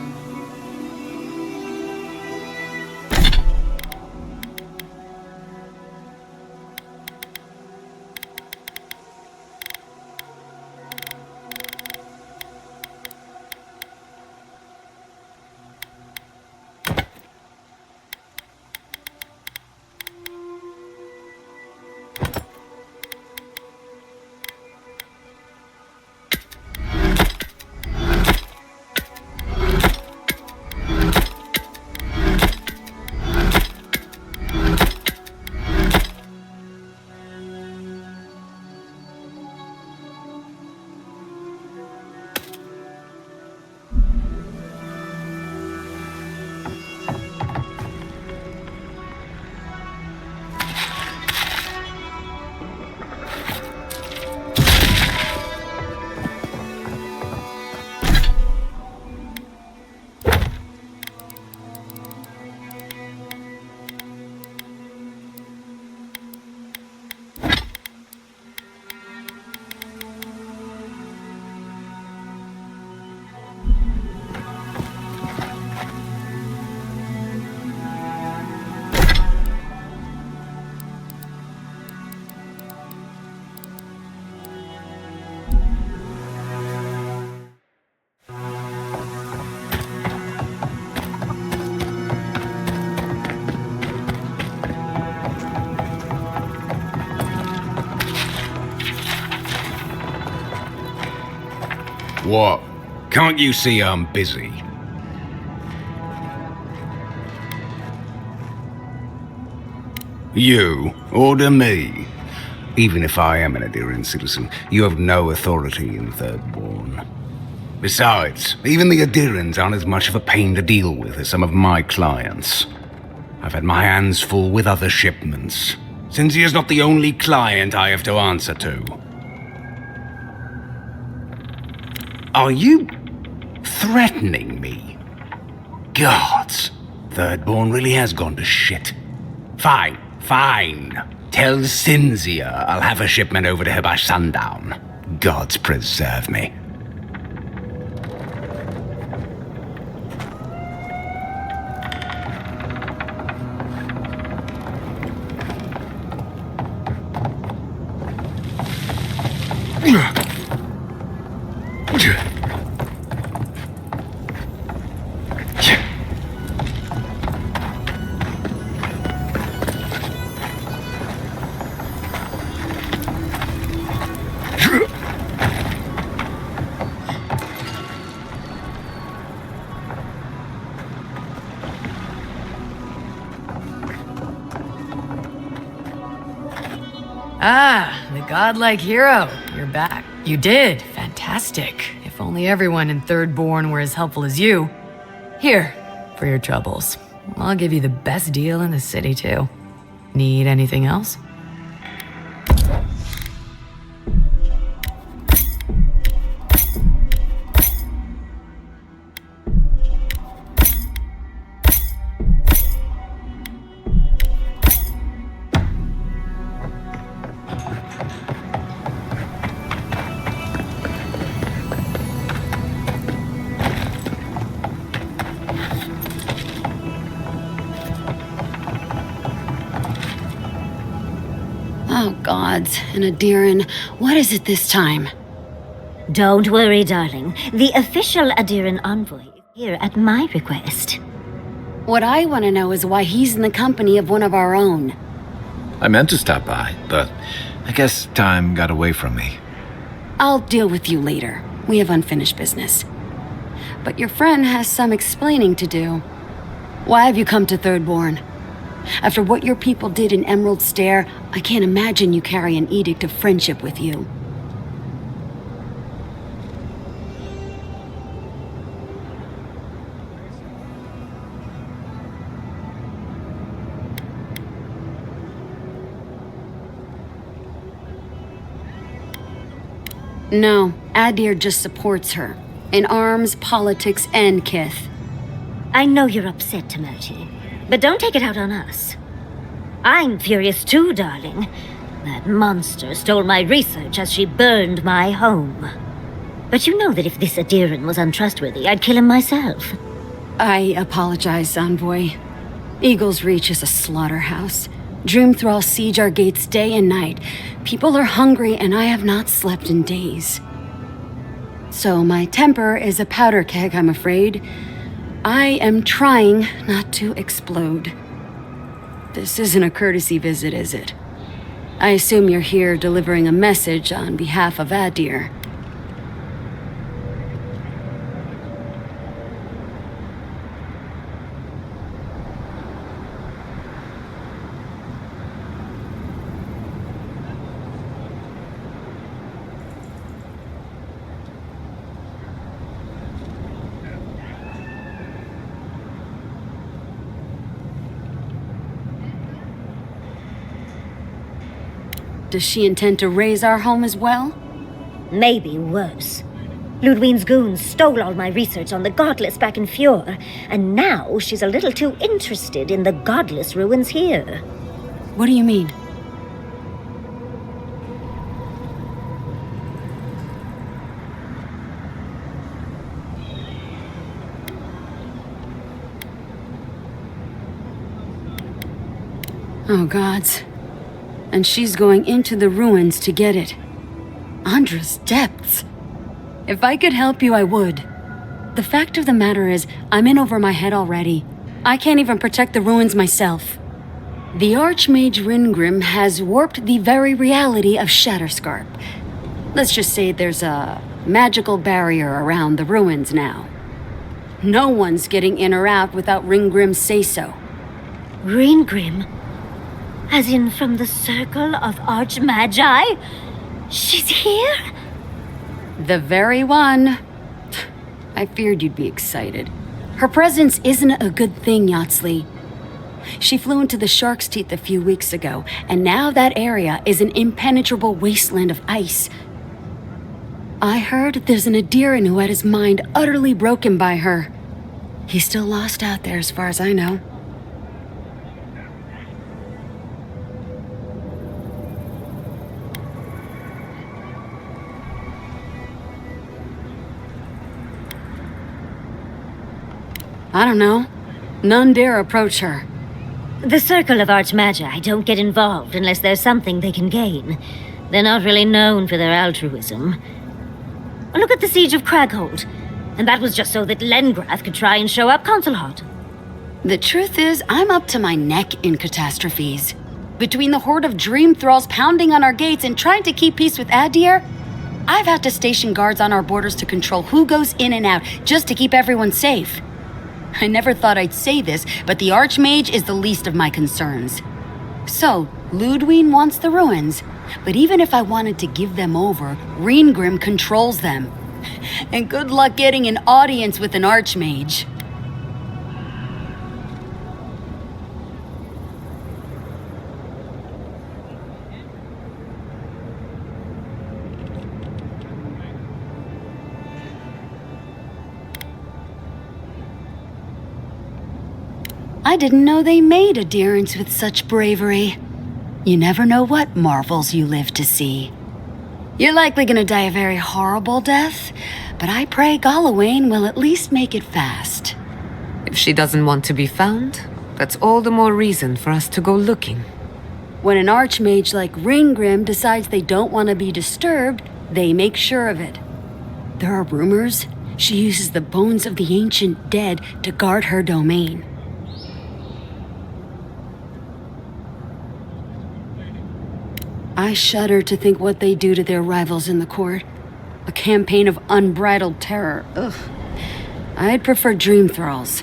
What? Can't you see I'm busy? You order me. Even if I am an Adirian citizen, you have no authority in Thirdborn. Besides, even the Adirians aren't as much of a pain to deal with as some of my clients. I've had my hands full with other shipments. Sinzi is not the only client I have to answer to. Are you threatening me? Gods, Thirdborn really has gone to shit. Fine. Tell Cynthia I'll have a shipment over to her by sundown. Gods preserve me. Ah, the godlike hero. You're back. You did. Fantastic. If only everyone in Thirdborn were as helpful as you. Here, for your troubles. I'll give you the best deal in the city, too. Need anything else? Oh, gods, and Adiran, what is it this time? Don't worry, darling. The official Adiran envoy is here at my request. What I want to know is why he's in the company of one of our own. I meant to stop by, but I guess time got away from me. I'll deal with you later. We have unfinished business. But your friend has some explaining to do. Why have you come to Thirdborn? After what your people did in Emerald Stair, I can't imagine you carry an edict of friendship with you. No, Adir just supports her. In arms, politics, and kith. I know you're upset, Tamerji, but don't take it out on us. I'm furious too, darling. That monster stole my research as she burned my home. But you know that if this Adiran was untrustworthy, I'd kill him myself. I apologize, Envoy. Eagle's Reach is a slaughterhouse. Dreamthrall siege our gates day and night. People are hungry, and I have not slept in days. So my temper is a powder keg, I'm afraid. I am trying not to explode. This isn't a courtesy visit, is it? I assume you're here delivering a message on behalf of Adir. Does she intend to raise our home as well? Maybe worse. Ludwine's goons stole all my research on the Godless back in Fjord, and now she's a little too interested in the Godless ruins here. What do you mean? Oh, gods. And she's going into the ruins to get it. Andra's depths. If I could help you, I would. The fact of the matter is, I'm in over my head already. I can't even protect the ruins myself. The Archmage Ringrim has warped the very reality of Shatterscarp. Let's just say there's a magical barrier around the ruins now. No one's getting in or out without Ringgrim's say-so. Ringgrim? As in from the Circle of Archmagi? She's here? The very one. I feared you'd be excited. Her presence isn't a good thing, Yatsley. She flew into the Shark's Teeth a few weeks ago, and now that area is an impenetrable wasteland of ice. I heard there's an Adiran who had his mind utterly broken by her. He's still lost out there as far as I know. I don't know. None dare approach her. The Circle of Archmagi don't get involved unless there's something they can gain. They're not really known for their altruism. Look at the Siege of Craghold. And that was just so that Lengrath could try and show up Consulhot. The truth is, I'm up to my neck in catastrophes. Between the horde of dream thralls pounding on our gates and trying to keep peace with Adir, I've had to station guards on our borders to control who goes in and out, just to keep everyone safe. I never thought I'd say this, but the Archmage is the least of my concerns. So, Ludwine wants the ruins, but even if I wanted to give them over, Ringgrim controls them. And good luck getting an audience with an Archmage. I didn't know they made adherents with such bravery. You never know what marvels you live to see. You're likely gonna die a very horrible death, but I pray Galawain will at least make it fast. If she doesn't want to be found, that's all the more reason for us to go looking. When an Archmage like Ringgrim decides they don't want to be disturbed, they make sure of it. There are rumors she uses the bones of the ancient dead to guard her domain. I shudder to think what they do to their rivals in the court. A campaign of unbridled terror. Ugh. I'd prefer dream thralls.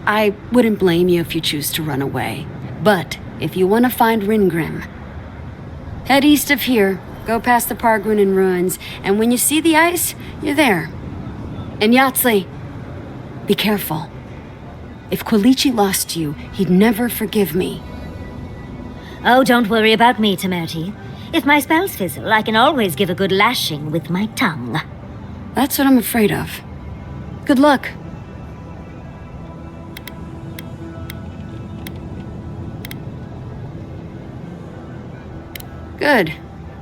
I wouldn't blame you if you choose to run away. But if you want to find Ringgrim, head east of here, go past the Pargrunin ruins, and when you see the ice, you're there. And Yatsley, be careful. If Quilichi lost you, he'd never forgive me. Oh, don't worry about me, Temerity. If my spells fizzle, I can always give a good lashing with my tongue. That's what I'm afraid of. Good luck. Good.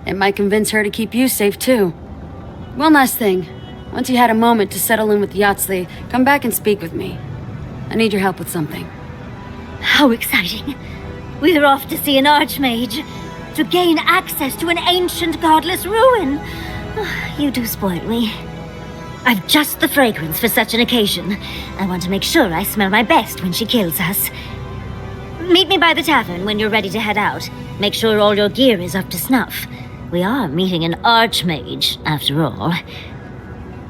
It might convince her to keep you safe, too. One last thing. Once you had a moment to settle in with Yatsley, come back and speak with me. I need your help with something. How exciting. We're off to see an Archmage, to gain access to an ancient godless ruin. You do spoil me. I've just the fragrance for such an occasion. I want to make sure I smell my best when she kills us. Meet me by the tavern when you're ready to head out. Make sure all your gear is up to snuff. We are meeting an Archmage, after all.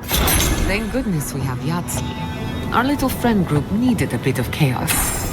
Thank goodness we have Yahtzee. Our little friend group needed a bit of chaos.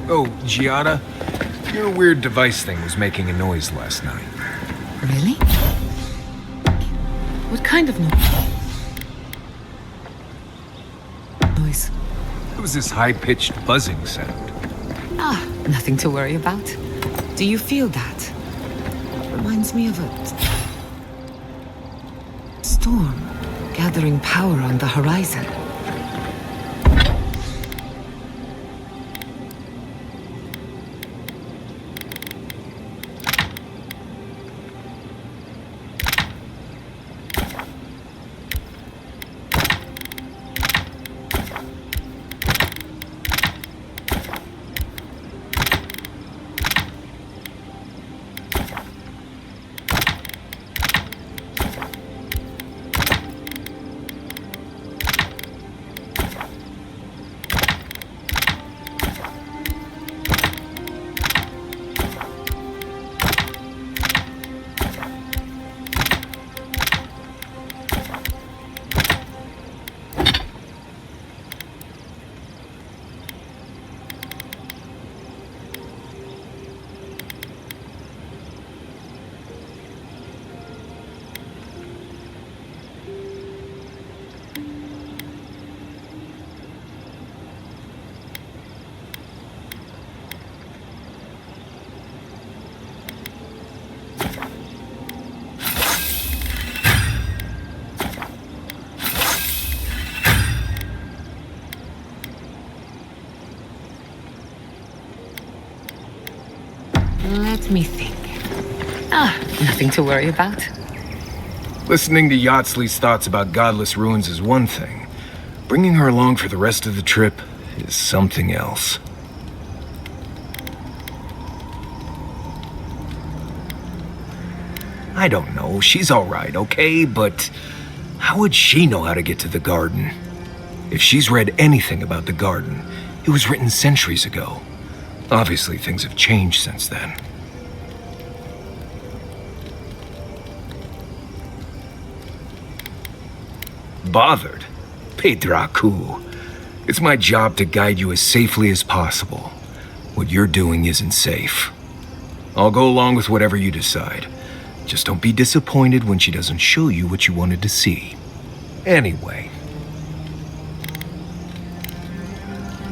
Oh, Giada, your weird device thing was making a noise last night. Really? What kind of noise? noise? It was this high-pitched buzzing sound. Ah, nothing to worry about. Do you feel that? Reminds me of a storm gathering power on the horizon. Let me think. Ah, nothing to worry about. Listening to Yardsley's thoughts about godless ruins is one thing. Bringing her along for the rest of the trip is something else. I don't know, she's alright, okay? But how would she know how to get to the garden? If she's read anything about the garden, it was written centuries ago. Obviously, things have changed since then. Bothered? Pedraku. It's my job to guide you as safely as possible. What you're doing isn't safe. I'll go along with whatever you decide. Just don't be disappointed when she doesn't show you what you wanted to see. Anyway.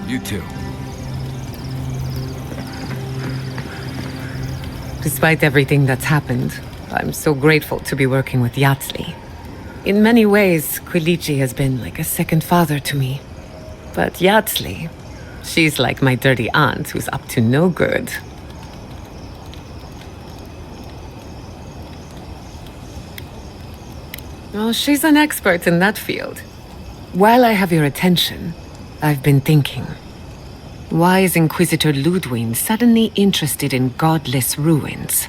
You too. Despite everything that's happened, I'm so grateful to be working with Yardsley. In many ways, Quilici has been like a second father to me. But Yardsley, she's like my dirty aunt who's up to no good. Oh, she's an expert in that field. While I have your attention, I've been thinking. Why is Inquisitor Ludwig suddenly interested in godless ruins?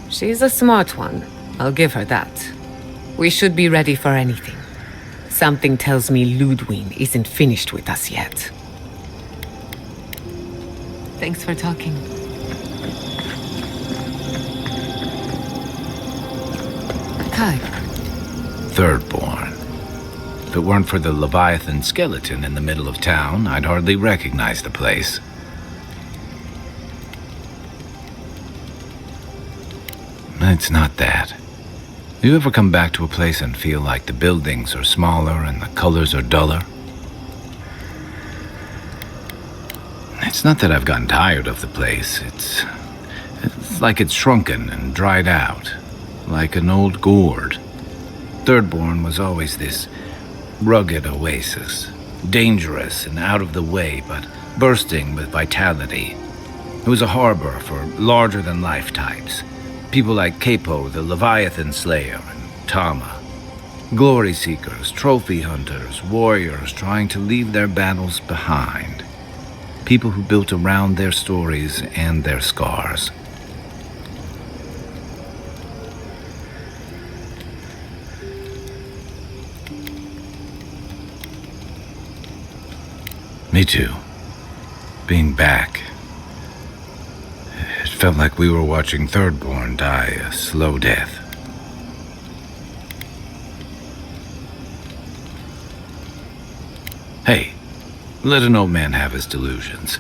She's a smart one. I'll give her that. We should be ready for anything. Something tells me Ludwig isn't finished with us yet. Thanks for talking. Kai. Thirdborn. If it weren't for the Leviathan skeleton in the middle of town, I'd hardly recognize the place. It's not that. You ever come back to a place and feel like the buildings are smaller and the colors are duller? It's not that I've gotten tired of the place. It's like it's shrunken and dried out, like an old gourd. Thirdborn was always this rugged oasis, dangerous and out of the way, but bursting with vitality. It was a harbor for larger-than-life types. People like Capo, the Leviathan Slayer, and Tama. Glory seekers, trophy hunters, warriors trying to leave their battles behind. People who built around their stories and their scars. Me too. Being back. It felt like we were watching Thirdborn die a slow death. Hey, let an old man have his delusions.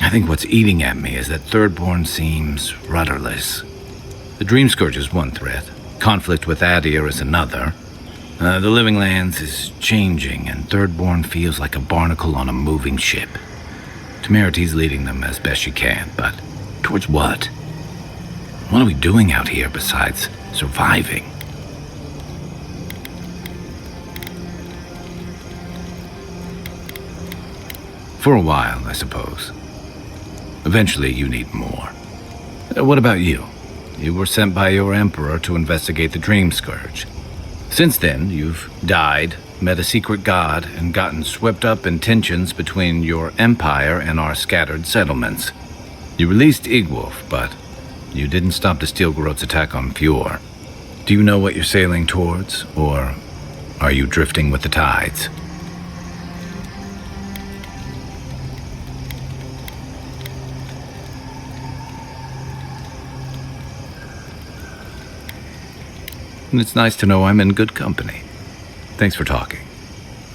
I think what's eating at me is that Thirdborn seems rudderless. The Dream Scourge is one threat. Conflict with Adir is another. The Living Lands is changing, and Thirdborn feels like a barnacle on a moving ship. Temerity's leading them as best she can, but towards what? What are we doing out here besides surviving? For a while, I suppose. Eventually, you need more. What about you? You were sent by your Emperor to investigate the Dream Scourge. Since then, you've died, met a secret god, and gotten swept up in tensions between your empire and our scattered settlements. You released Igwolf, but you didn't stop the Steel-Garot's attack on Fjord. Do you know what you're sailing towards, or are you drifting with the tides? And it's nice to know I'm in good company. Thanks for talking.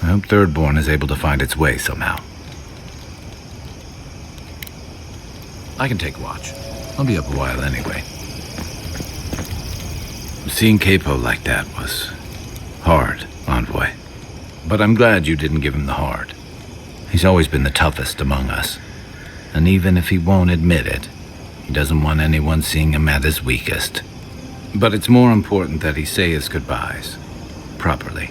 I hope Thirdborn is able to find its way somehow. I can take watch. I'll be up a while anyway. Seeing Capo like that was hard, Envoy. But I'm glad you didn't give him the hard. He's always been the toughest among us. And even if he won't admit it, he doesn't want anyone seeing him at his weakest. But it's more important that he say his goodbyes properly.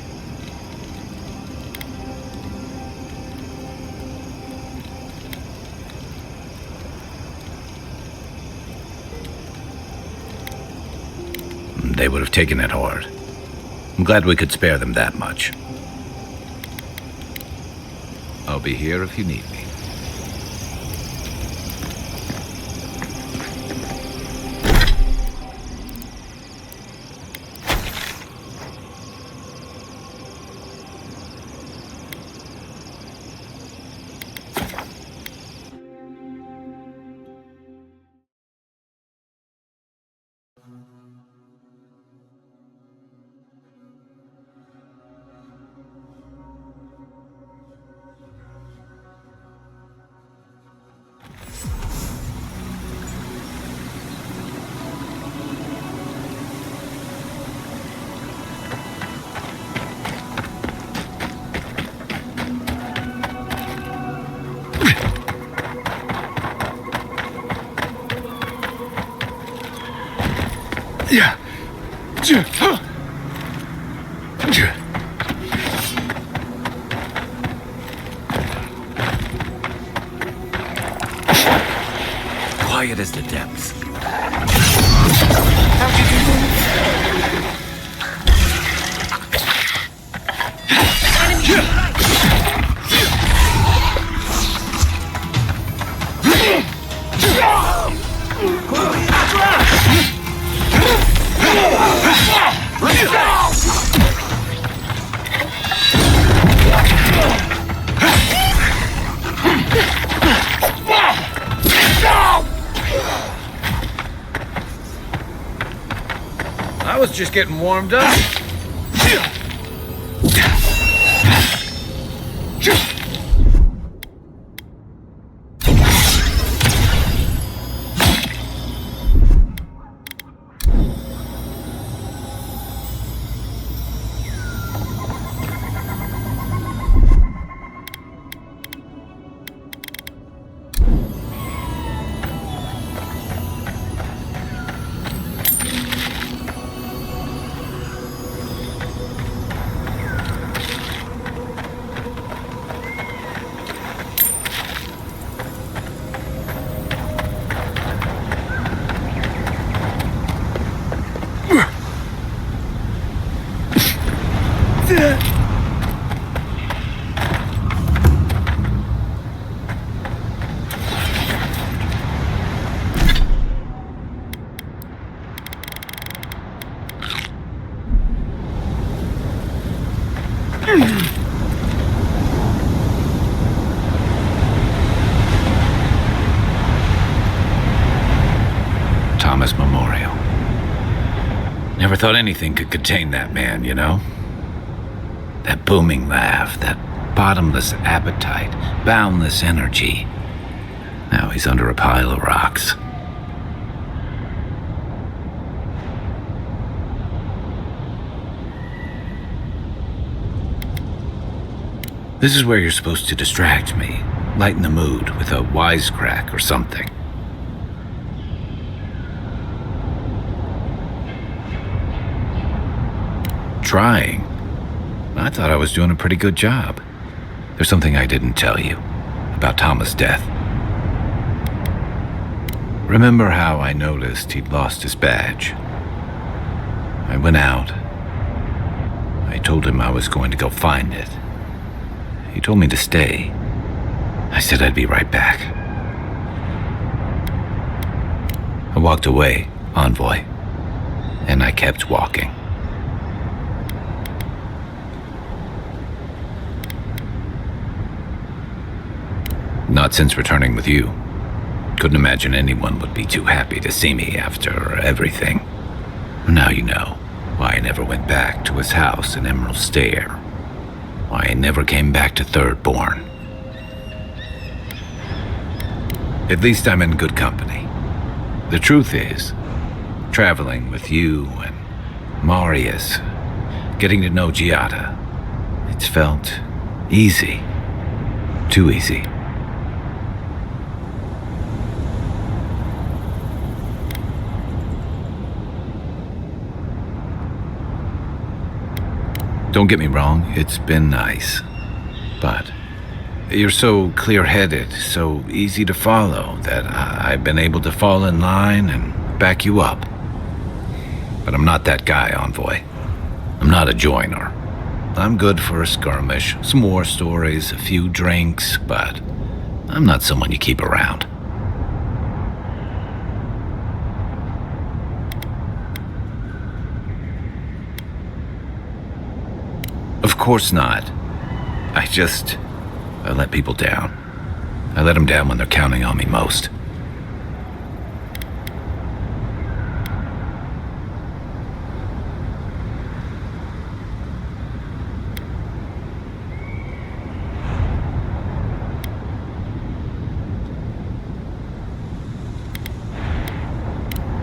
They would have taken it hard. I'm glad we could spare them that much. I'll be here if you need me. Quiet as the depths. How'd you do? I was just getting warmed up. Thomas Memorial. Never thought anything could contain that man, you know? That booming laugh, that bottomless appetite, boundless energy. Now he's under a pile of rocks. This is where you're supposed to distract me, lighten the mood with a wisecrack or something. Trying? I thought I was doing a pretty good job. There's something I didn't tell you about Thomas' death. Remember how I noticed he'd lost his badge? I went out. I told him I was going to go find it. He told me to stay. I said I'd be right back. I walked away, Envoy, and I kept walking. Not since returning with you. Couldn't imagine anyone would be too happy to see me after everything. Now you know why I never went back to his house in Emerald Stair. Why I never came back to Thirdborn. At least I'm in good company. The truth is, traveling with you and Marius, getting to know Giada, it's felt easy. Too easy. Don't get me wrong, it's been nice. But you're so clear-headed, so easy to follow, that I've been able to fall in line and back you up. But I'm not that guy, Envoy. I'm not a joiner. I'm good for a skirmish, some war stories, a few drinks, but I'm not someone you keep around. Of course not. I let people down. I let them down when they're counting on me most.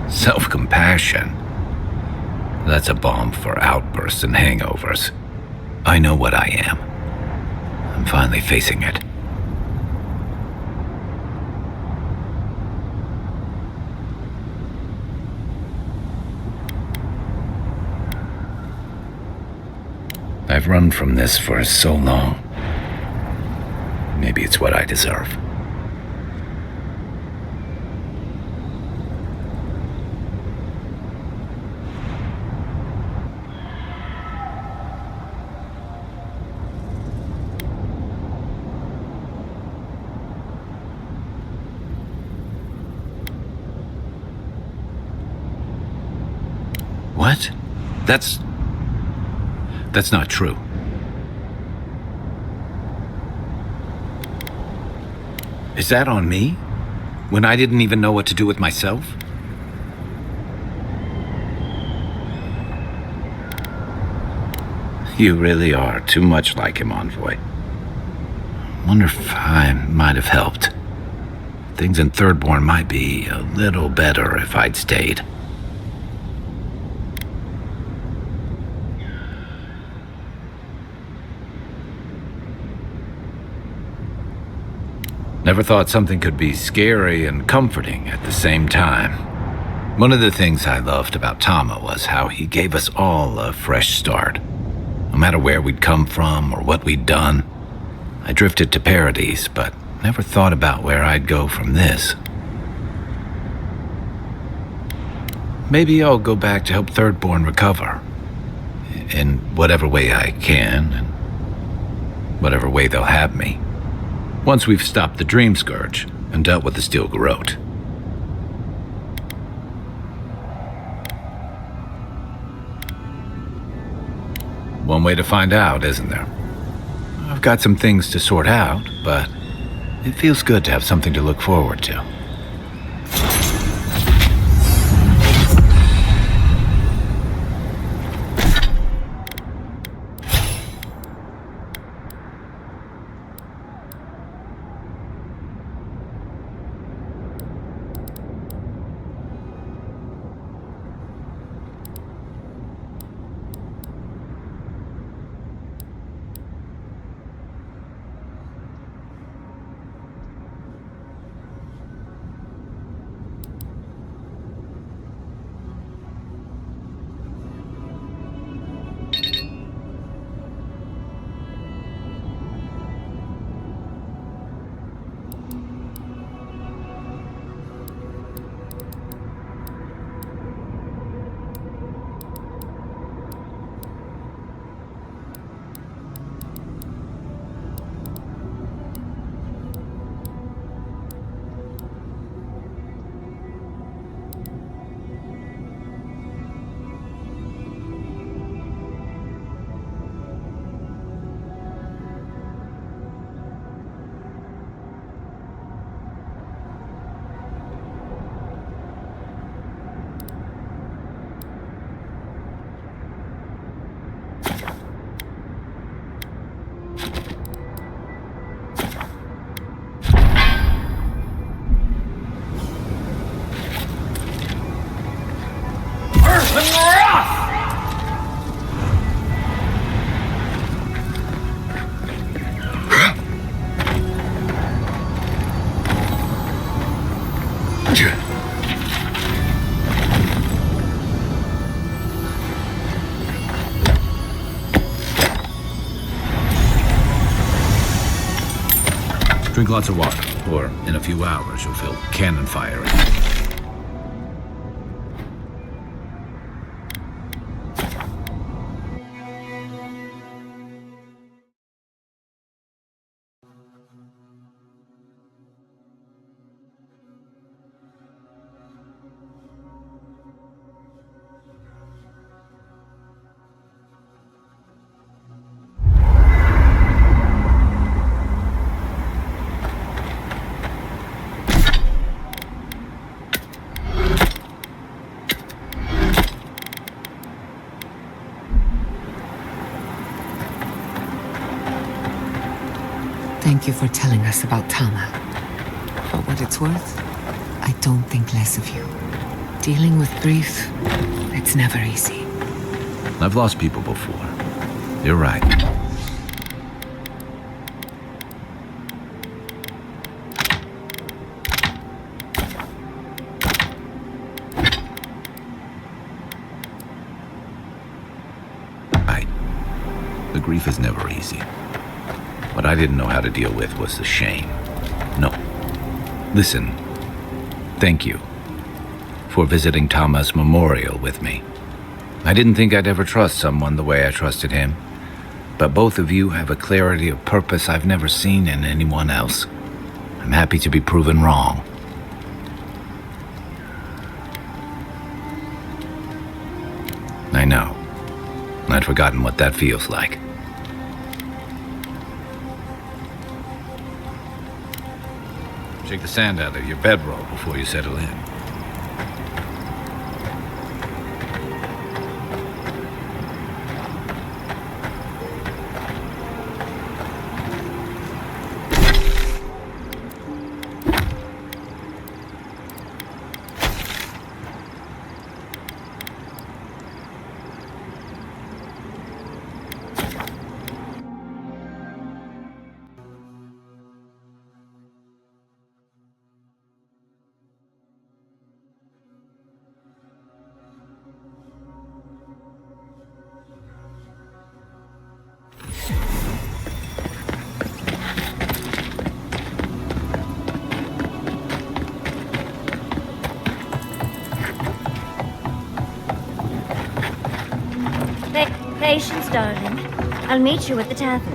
Self-compassion. That's a balm for outbursts and hangovers. I know what I am. I'm finally facing it. I've run from this for so long. Maybe it's what I deserve. What? That's not true. Is that on me? When I didn't even know what to do with myself? You really are too much like him, Envoy. Wonder if I might have helped. Things in Thirdborn might be a little better if I'd stayed. Never thought something could be scary and comforting at the same time. One of the things I loved about Tama was how he gave us all a fresh start. No matter where we'd come from or what we'd done. I drifted to Paradise, but never thought about where I'd go from this. Maybe I'll go back to help Thirdborn recover. In whatever way I can, and whatever way they'll have me. Once we've stopped the Dream Scourge and dealt with the Steel Garrote. One way to find out, isn't there? I've got some things to sort out, but it feels good to have something to look forward to. Drink lots of water, or in a few hours you'll feel cannon fire again. Thank you for telling us about Tama. For what it's worth, I don't think less of you. Dealing with grief, it's never easy. I've lost people before. You're right. Right. The grief is never easy. What I didn't know how to deal with was the shame. No. Listen. Thank you for visiting Tama's memorial with me. I didn't think I'd ever trust someone the way I trusted him, but both of you have a clarity of purpose I've never seen in anyone else. I'm happy to be proven wrong. I know. I'd forgotten what that feels like. Shake the sand out of your bedroll before you settle in. Patience, darling. I'll meet you at the tavern.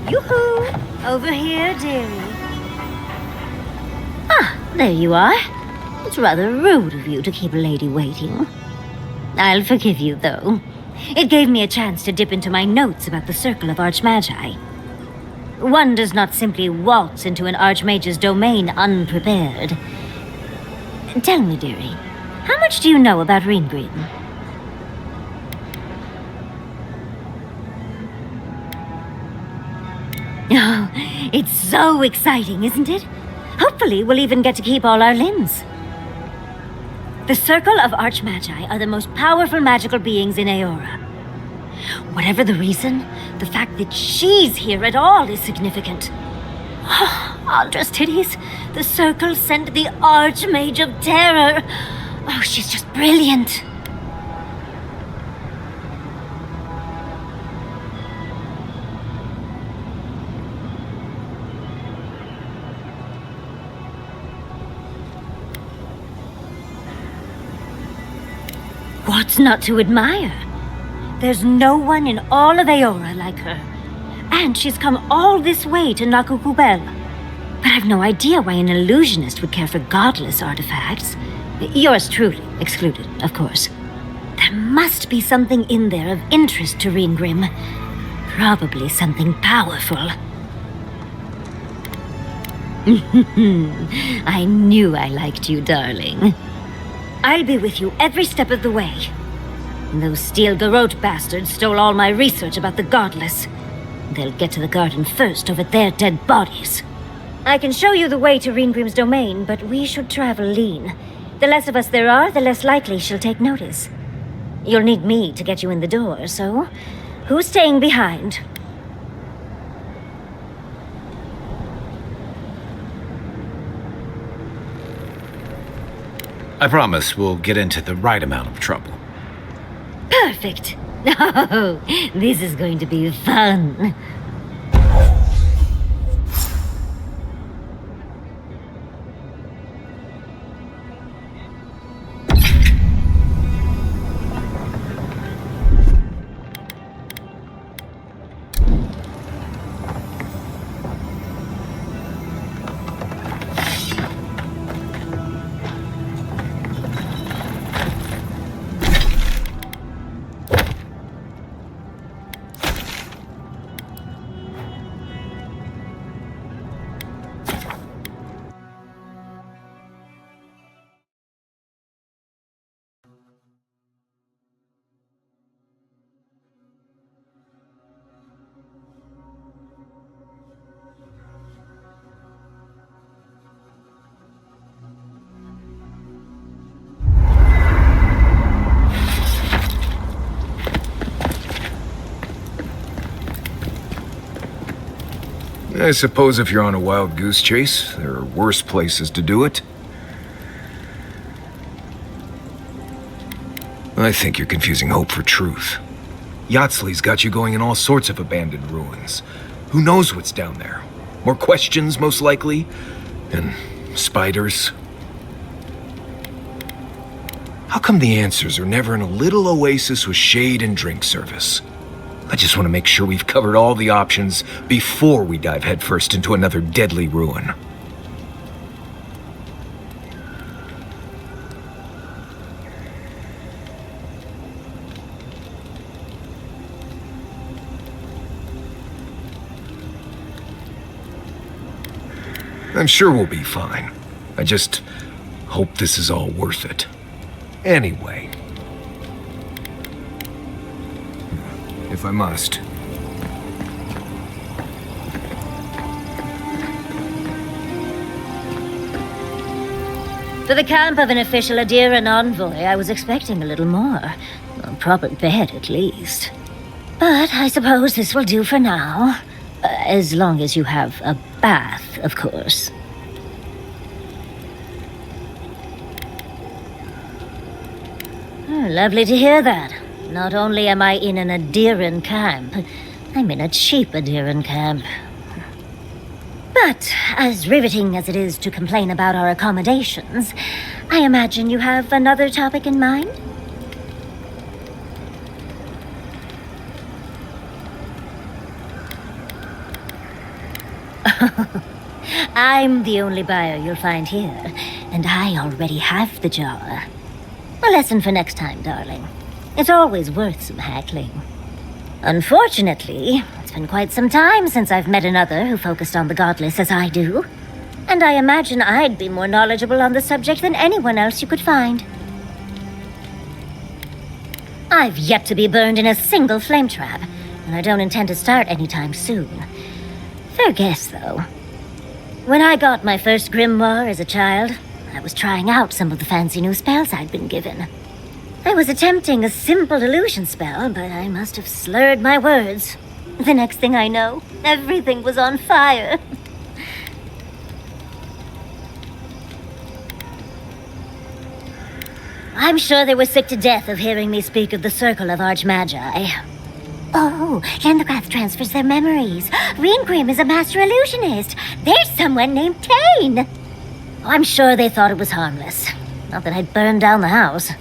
Yoo-hoo! Over here, dearie. Ah, there you are. It's rather rude of you to keep a lady waiting. I'll forgive you, though. It gave me a chance to dip into my notes about the Circle of Archmagi. One does not simply waltz into an Archmage's domain unprepared. Tell me, dearie, how much do you know about Ringgreen? Oh, it's so exciting, isn't it? Hopefully, we'll even get to keep all our limbs. The Circle of Archmagi are the most powerful magical beings in Aora. Whatever the reason, the fact that she's here at all is significant. Aldra's titties, the Circle sent the Archmage of Terror. Oh, she's just brilliant. What's not to admire? There's no one in all of Aora like her. And she's come all this way to Nakukubel. But I've no idea why an illusionist would care for godless artifacts. Yours truly excluded, of course. There must be something in there of interest to Reengrim. Probably something powerful. I knew I liked you, darling. I'll be with you every step of the way. Those Steel Garrote bastards stole all my research about the Godless. They'll get to the garden first over their dead bodies. I can show you the way to Reengrim's domain, but we should travel lean. The less of us there are, the less likely she'll take notice. You'll need me to get you in the door, so who's staying behind? I promise we'll get into the right amount of trouble. Perfect. Oh, this is going to be fun. I suppose if you're on a wild goose chase, there are worse places to do it. I think you're confusing hope for truth. Yatsley's got you going in all sorts of abandoned ruins. Who knows what's down there? More questions, most likely? And spiders? How come the answers are never in a little oasis with shade and drink service? I just want to make sure we've covered all the options before we dive headfirst into another deadly ruin. I'm sure we'll be fine. I just hope this is all worth it. Anyway. If I must. For the camp of an official Adiran envoy, I was expecting a little more. A proper bed, at least. But I suppose this will do for now. As long as you have a bath, of course. Oh, lovely to hear that. Not only am I in an Adiran camp, I'm in a cheap Adiran camp. But, as riveting as it is to complain about our accommodations, I imagine you have another topic in mind? I'm the only buyer you'll find here, and I already have the jar. A lesson for next time, darling. It's always worth some haggling. Unfortunately, it's been quite some time since I've met another who focused on the godless as I do. And I imagine I'd be more knowledgeable on the subject than anyone else you could find. I've yet to be burned in a single flame trap, and I don't intend to start anytime soon. Fair guess, though. When I got my first grimoire as a child, I was trying out some of the fancy new spells I'd been given. I was attempting a simple illusion spell, but I must have slurred my words. The next thing I know, everything was on fire. I'm sure they were sick to death of hearing me speak of the Circle of Archmagi. Oh, Lendergrath transfers their memories. Reengrim is a master illusionist. There's someone named Tane. I'm sure they thought it was harmless. Not that I'd burned down the house.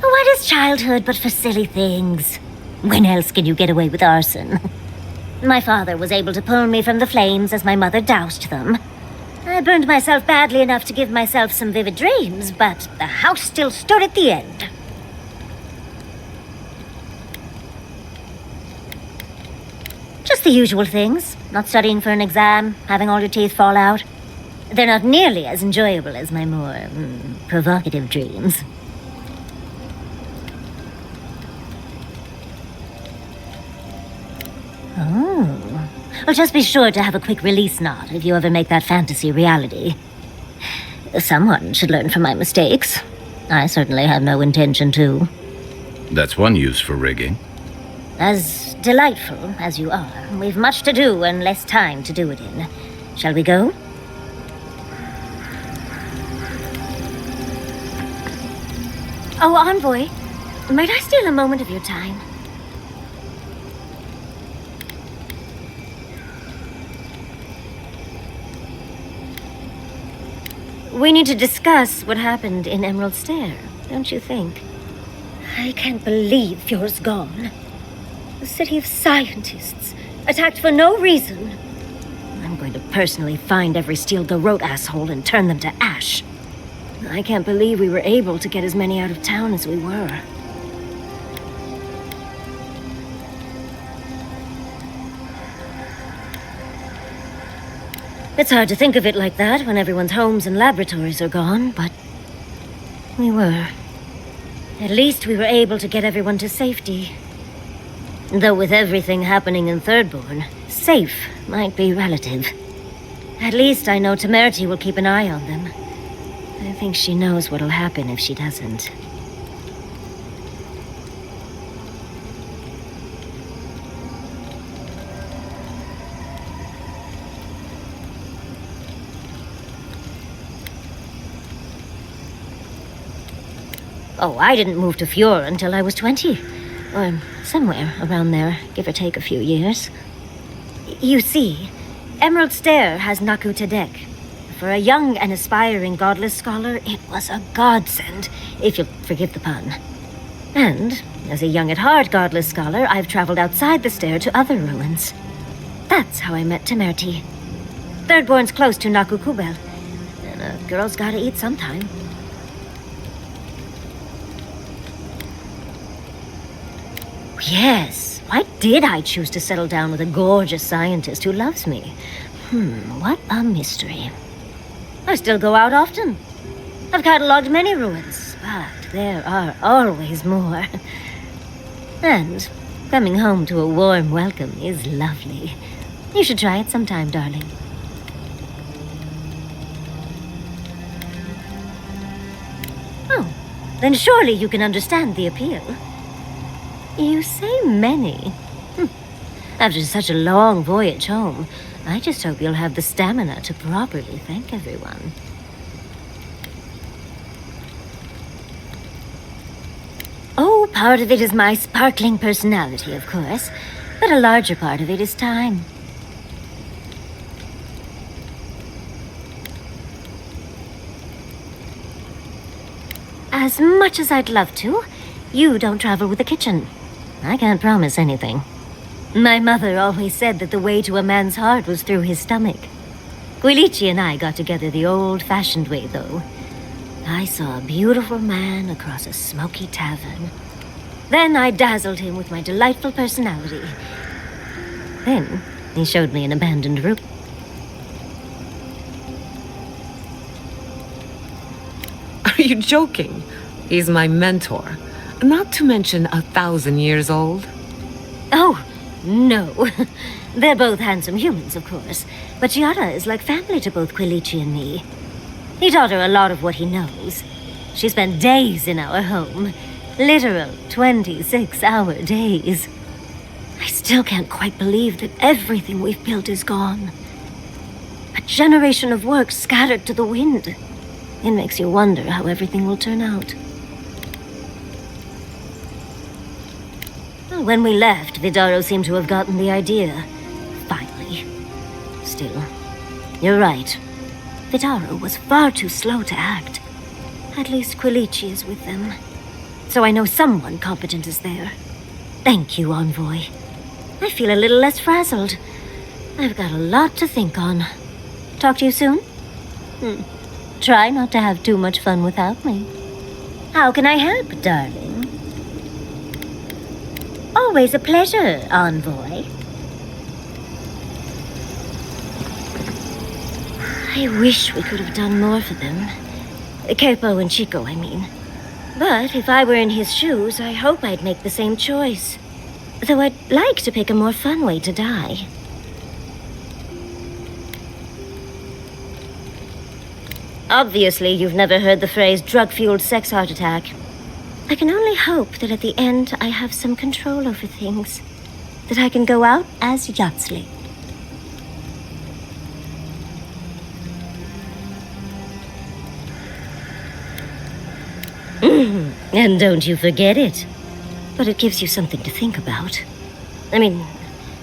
What is childhood but for silly things? When else can you get away with arson? My father was able to pull me from the flames as my mother doused them. I burned myself badly enough to give myself some vivid dreams, but the house still stood at the end. Just the usual things. Not studying for an exam, having all your teeth fall out. They're not nearly as enjoyable as my more provocative dreams. Oh. Well, just be sure to have a quick release knot if you ever make that fantasy reality. Someone should learn from my mistakes. I certainly have no intention to. That's one use for rigging. As delightful as you are, we've much to do and less time to do it in. Shall we go? Oh, Envoy, might I steal a moment of your time? We need to discuss what happened in Emerald Stair, don't you think? I can't believe Fjord's gone. A city of scientists, attacked for no reason. I'm going to personally find every Steel Garrote asshole and turn them to ash. I can't believe we were able to get as many out of town as we were. It's hard to think of it like that when everyone's homes and laboratories are gone, but we were. At least we were able to get everyone to safety. Though with everything happening in Thirdborn, safe might be relative. At least I know Temerity will keep an eye on them. I think she knows what'll happen if she doesn't. Oh, I didn't move to Fjord until I was 20. Or somewhere around there, give or take a few years. You see, Emerald Stair has Naku Tedek. For a young and aspiring godless scholar, it was a godsend, if you'll forgive the pun. And, as a young at heart godless scholar, I've traveled outside the stair to other ruins. That's how I met Temerity. Thirdborn's close to Naku Kubel, and a girl's gotta eat sometime. Yes, why did I choose to settle down with a gorgeous scientist who loves me? What a mystery. I still go out often. I've catalogued many ruins, but there are always more. And coming home to a warm welcome is lovely. You should try it sometime, darling. Oh, then surely you can understand the appeal. You say many. After such a long voyage home, I just hope you'll have the stamina to properly thank everyone. Oh, part of it is my sparkling personality, of course, but a larger part of it is time. As much as I'd love to, you don't travel with the kitchen. I can't promise anything. My mother always said that the way to a man's heart was through his stomach. Quilici and I got together the old-fashioned way, though. I saw a beautiful man across a smoky tavern. Then I dazzled him with my delightful personality. Then he showed me an abandoned room. Are you joking? He's my mentor. Not to mention 1,000 years old. Oh, no. They're both handsome humans, of course. But Giada is like family to both Quilici and me. He taught her a lot of what he knows. She spent days in our home. Literal 26-hour days. I still can't quite believe that everything we've built is gone. A generation of work scattered to the wind. It makes you wonder how everything will turn out. When we left, Vidaro seemed to have gotten the idea. Finally. Still, you're right. Vidaro was far too slow to act. At least Quilici is with them. So I know someone competent is there. Thank you, Envoy. I feel a little less frazzled. I've got a lot to think on. Talk to you soon? Try not to have too much fun without me. How can I help, darling? Always a pleasure, Envoy. I wish we could have done more for them. Capo and Chico, I mean. But if I were in his shoes, I hope I'd make the same choice. Though I'd like to pick a more fun way to die. Obviously, you've never heard the phrase drug-fueled sex heart attack. I can only hope that at the end I have some control over things. That I can go out as Yatsley. And don't you forget it. But it gives you something to think about. I mean,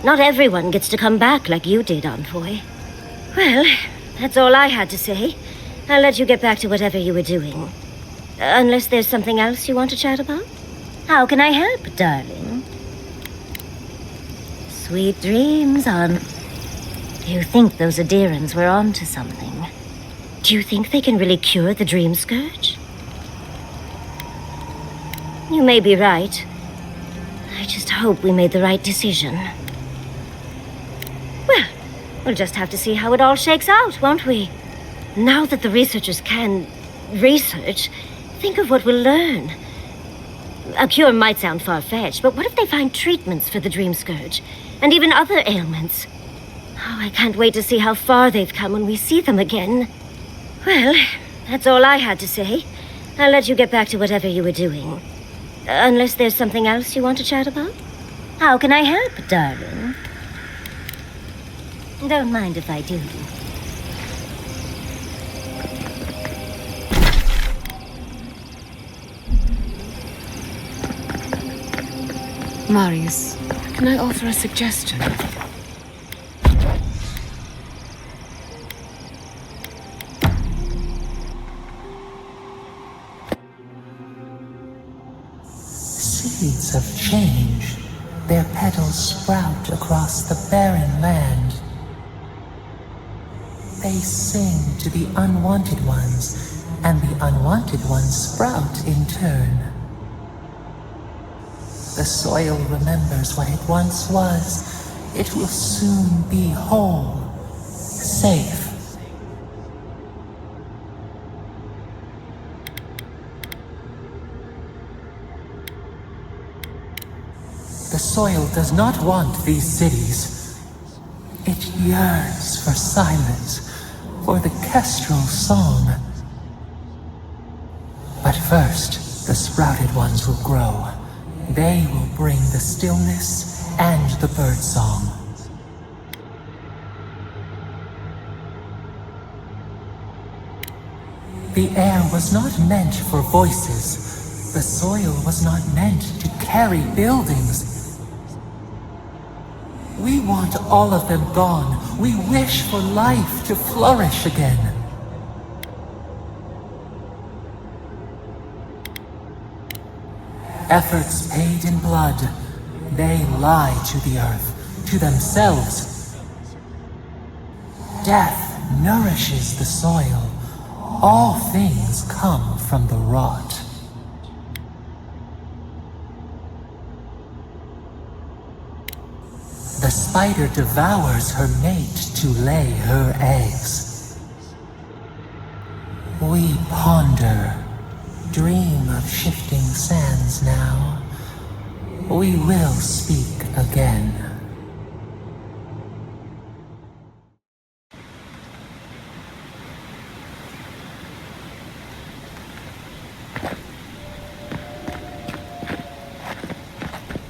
not everyone gets to come back like you did, Envoy. Well, that's all I had to say. I'll let you get back to whatever you were doing. Unless there's something else you want to chat about? How can I help, darling? Sweet dreams, Do you think those Adirans were onto something? Do you think they can really cure the Dream Scourge? You may be right. I just hope we made the right decision. Well, we'll just have to see how it all shakes out, won't we? Now that the researchers can research, think of what we'll learn. A cure might sound far-fetched, but what if they find treatments for the Dream Scourge? And even other ailments? Oh, I can't wait to see how far they've come when we see them again. Well, that's all I had to say. I'll let you get back to whatever you were doing. Unless there's something else you want to chat about? How can I help, darling? Don't mind if I do. Marius, can I offer a suggestion? Seeds of change, their petals sprout across the barren land. They sing to the unwanted ones, and the unwanted ones sprout in turn. The soil remembers what it once was. It will soon be whole, safe. The soil does not want these cities. It yearns for silence, for the kestrel song. But first, the sprouted ones will grow. They will bring the stillness and the birdsong. The air was not meant for voices. The soil was not meant to carry buildings. We want all of them gone. We wish for life to flourish again. Efforts paid in blood, they lie to the earth, to themselves. Death nourishes the soil. All things come from the rot. The spider devours her mate to lay her eggs. We ponder, dream of shifting sands now. We will speak again.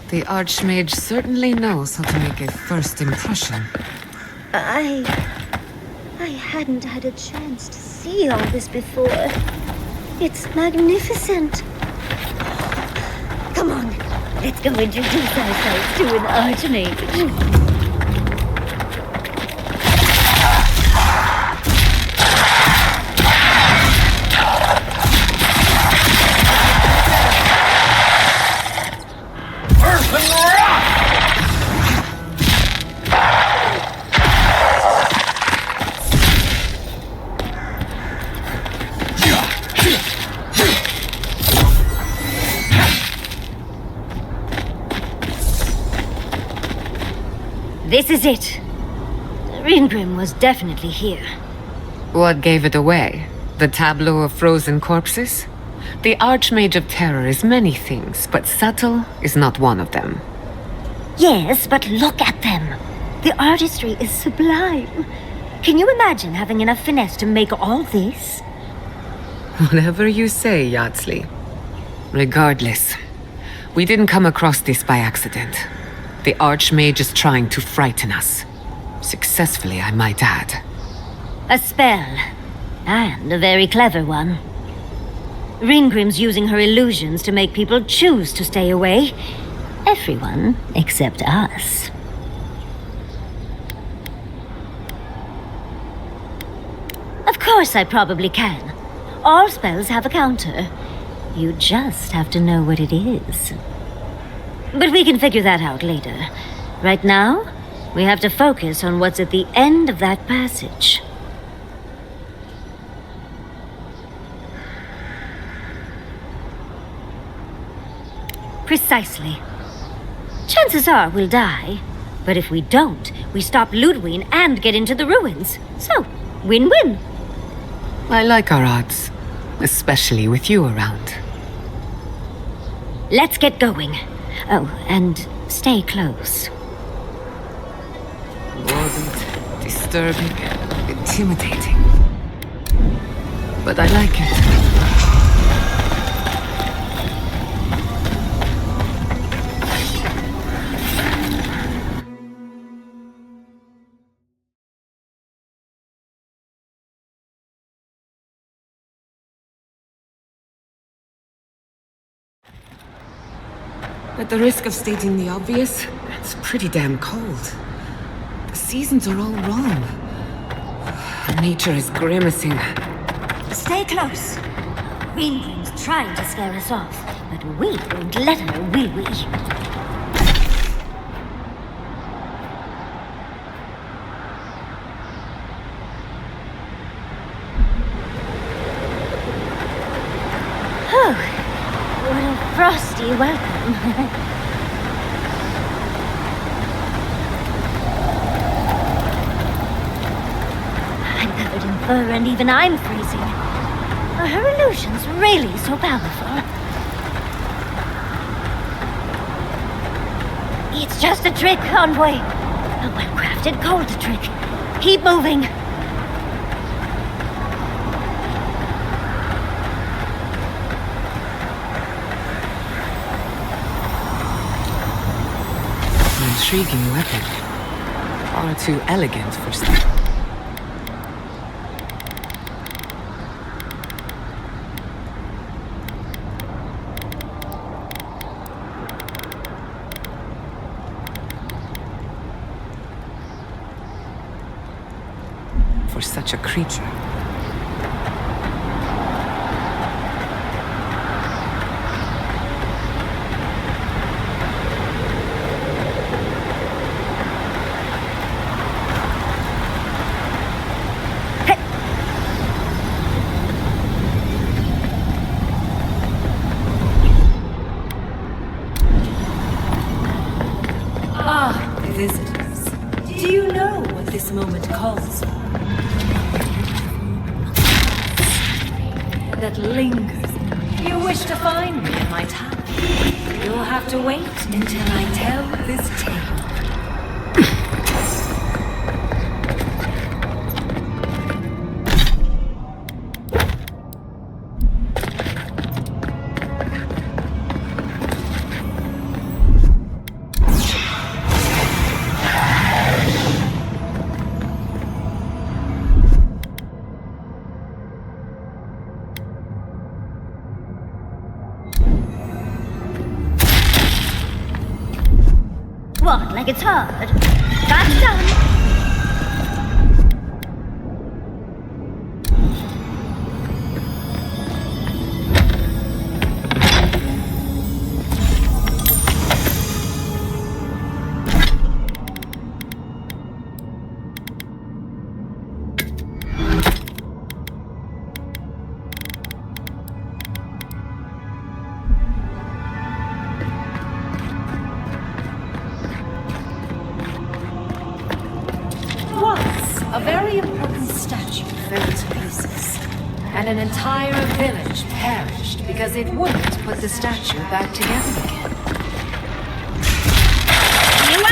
The Archmage certainly knows how to make a first impression. I hadn't had a chance to see all this before. It's magnificent. Come on, let's go introduce ourselves to an Archmage. First and This is it. Ringrim was definitely here. What gave it away? The tableau of frozen corpses? The Archmage of Terror is many things, but subtle is not one of them. Yes, but look at them. The artistry is sublime. Can you imagine having enough finesse to make all this? Whatever you say, Yardsley. Regardless, we didn't come across this by accident. The Archmage is trying to frighten us. Successfully, I might add. A spell. And a very clever one. Ringgrim's using her illusions to make people choose to stay away. Everyone except us. Of course I probably can. All spells have a counter. You just have to know what it is. But we can figure that out later. Right now, we have to focus on what's at the end of that passage. Precisely. Chances are we'll die. But if we don't, we stop Ludwig and get into the ruins. So, win-win. I like our odds, especially with you around. Let's get going. Oh, and stay close. Morbid, disturbing, intimidating. But I like it. At the risk of stating the obvious, it's pretty damn cold. The seasons are all wrong. Nature is grimacing. Stay close. Ringrim's trying to scare us off, but we won't let her, will we? What a frosty welcome. I'm covered in fur and even I'm freezing. Are her illusions really so powerful? It's just a trick, Envoy. A well-crafted cold trick. Keep moving. Intriguing weapon. Far too elegant for stuff. For such a creature. Visitors, do you know what this moment calls for? That lingers. You wish to find me in my tower? You'll have to wait until I tell this tale. What, like it's hard? That's done. and an entire village perished because it wouldn't put the statue back together again. You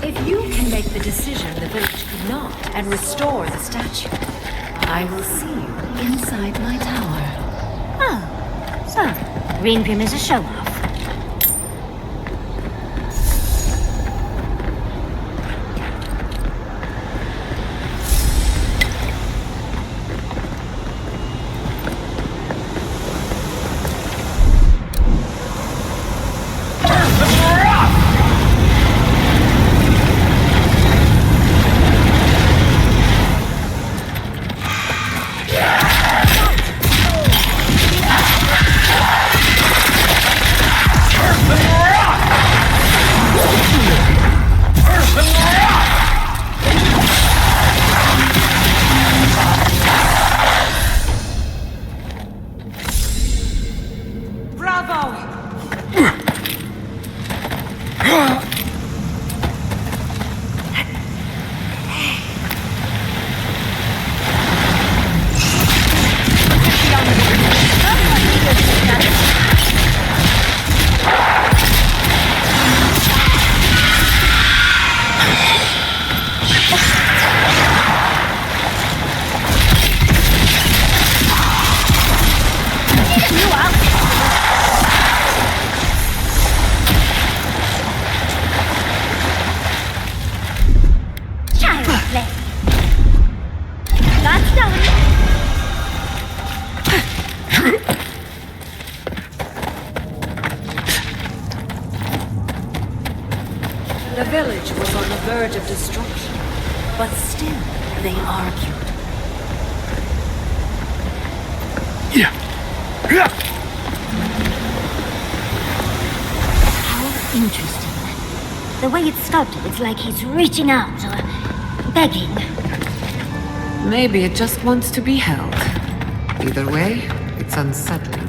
If you can make the decision the village could not and restore the statue, I will see you inside my tower. Oh, so Green Grim is a show-off. The village was on the verge of destruction, but still they argued. How interesting. The way it's sculpted, it's like he's reaching out or begging. Maybe it just wants to be held. Either way, it's unsettling.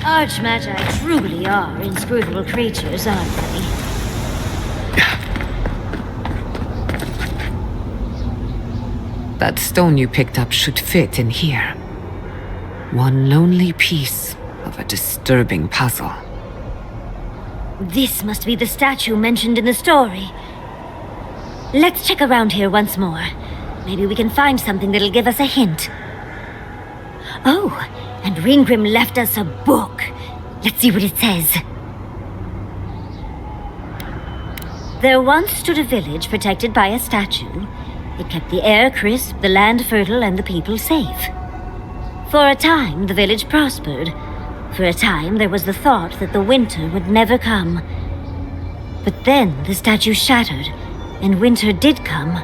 Archmagi truly are inscrutable creatures, aren't they? That stone you picked up should fit in here. One lonely piece of a disturbing puzzle. This must be the statue mentioned in the story. Let's check around here once more. Maybe we can find something that'll give us a hint. Oh, and Ringgrim left us a book. Let's see what it says. There once stood a village protected by a statue. It kept the air crisp, the land fertile, and the people safe. For a time, the village prospered. For a time, there was the thought that the winter would never come. But then the statue shattered, and winter did come,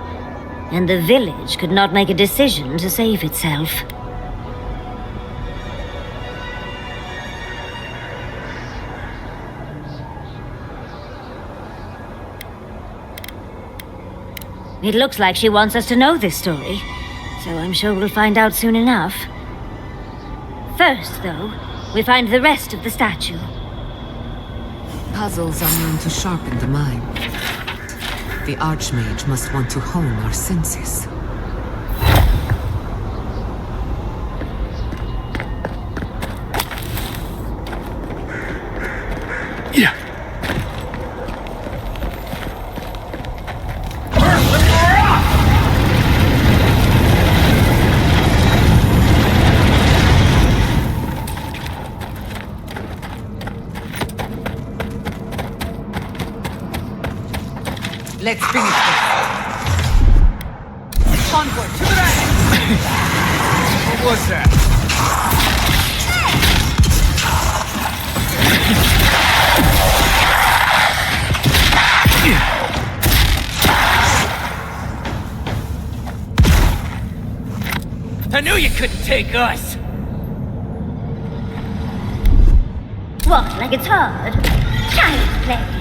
and the village could not make a decision to save itself. It looks like she wants us to know this story, so I'm sure we'll find out soon enough. First, though, we find the rest of the statue. Puzzles are known to sharpen the mind. The Archmage must want to hone our senses. Let's finish this. Onward to the right! What was that? I knew you couldn't take us! What, like it's hard? Child's play.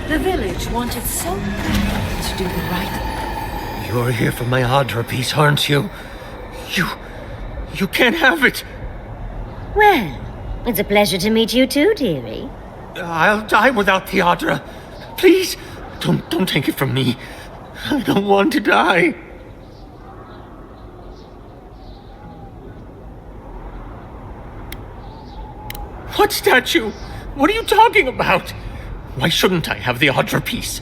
The village wanted so badly to do the right thing. You're here for my Adra piece, aren't you? You can't have it! Well, it's a pleasure to meet you too, dearie. I'll die without the Adra. Please, don't take it from me. I don't want to die. What statue? What are you talking about? Why shouldn't I have the Adra piece?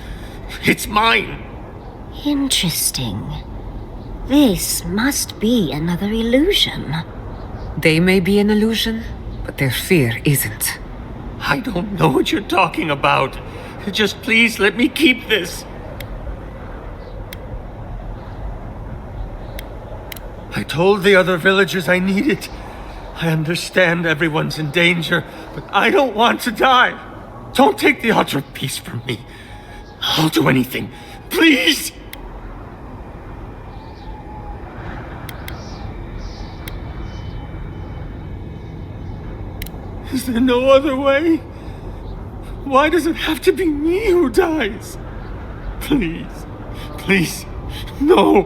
It's mine. Interesting. This must be another illusion. They may be an illusion, but their fear isn't. I don't know what you're talking about. Just please let me keep this. I told the other villagers I need it. I understand everyone's in danger, but I don't want to die. Don't take the Adra piece from me. I'll do anything. Please! Is there no other way? Why does it have to be me who dies? Please, please, no.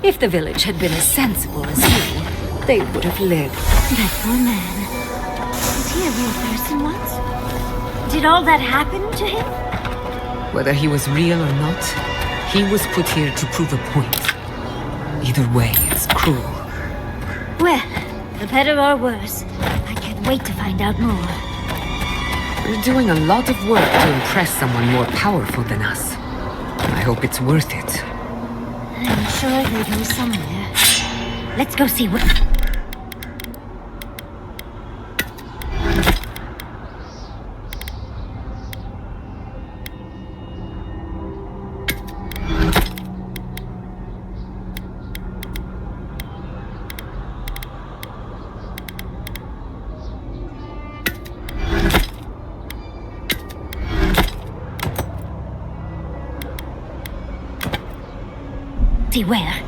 If the village had been as sensible as you, they would have lived. That poor man. Was he a real person once? Did all that happen to him? Whether he was real or not, he was put here to prove a point. Either way, it's cruel. Well, for better or worse, I can't wait to find out more. We're doing a lot of work to impress someone more powerful than us. I hope it's worth it. I'm sure they go somewhere. Let's go see what... See where?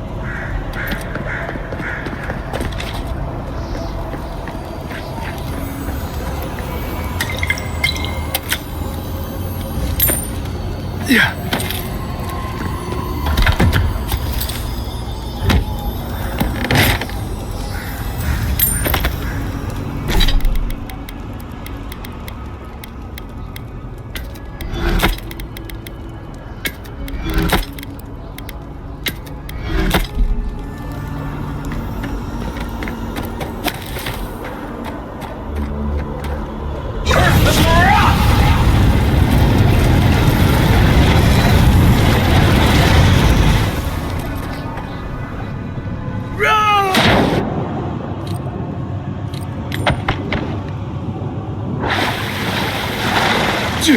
We've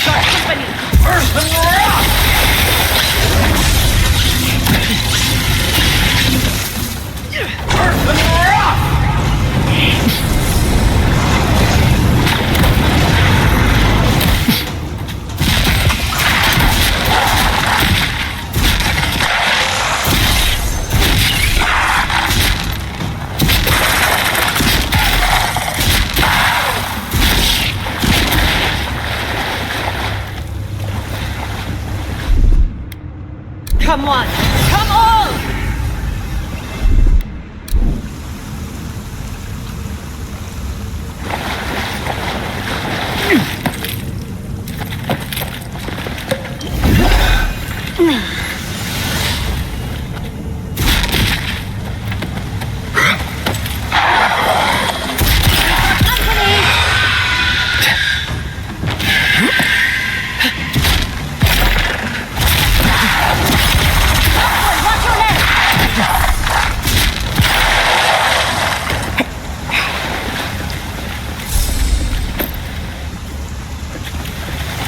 got company! Earth and rock! Earth and rock! Come on! Come on!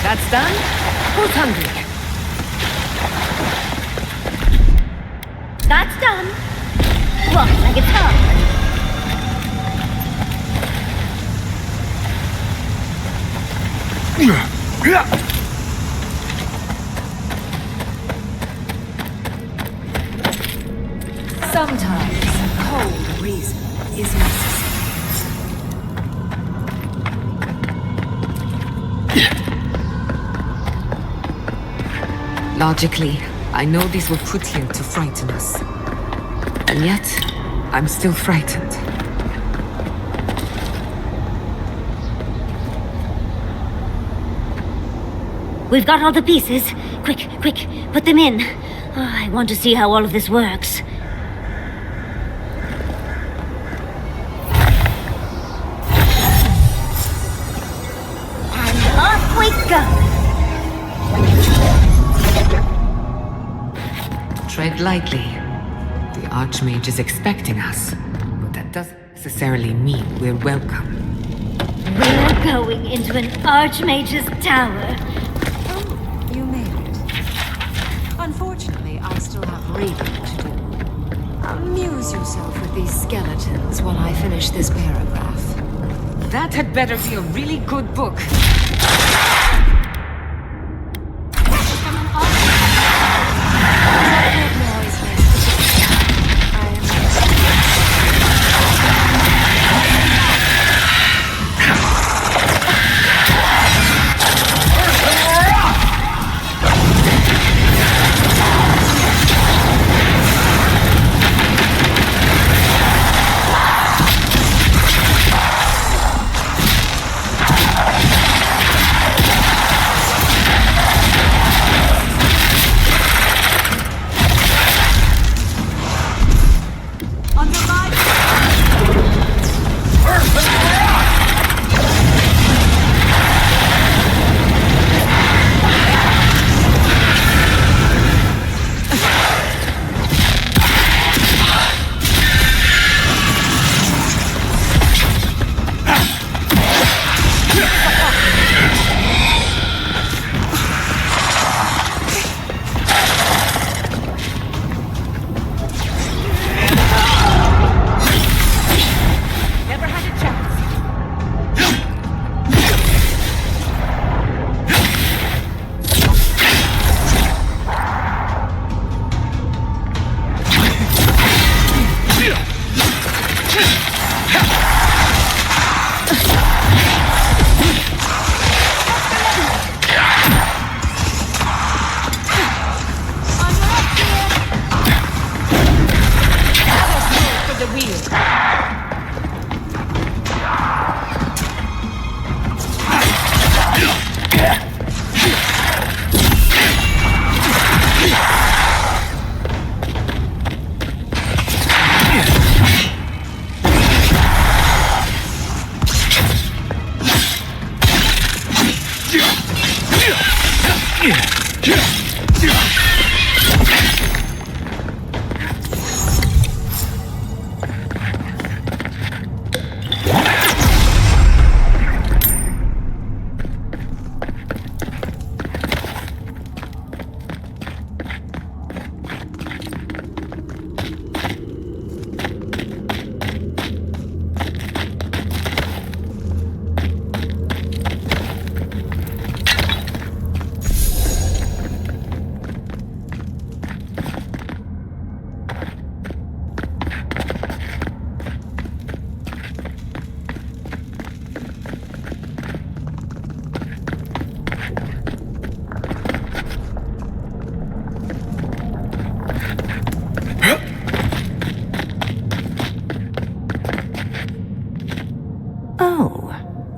That's done? Who's hungry? That's done. Walk like it's hard. Sometimes cold reason is necessary. Logically, I know these were put here to frighten us. And yet, I'm still frightened. We've got all the pieces. Quick, quick, put them in. Oh, I want to see how all of this works. And off we go! Tread lightly. The Archmage is expecting us, but that doesn't necessarily mean we're welcome. We're going into an Archmage's tower. Oh, you made it. Unfortunately, I still have reading to do. Amuse yourself with these skeletons while I finish this paragraph. That had better be a really good book.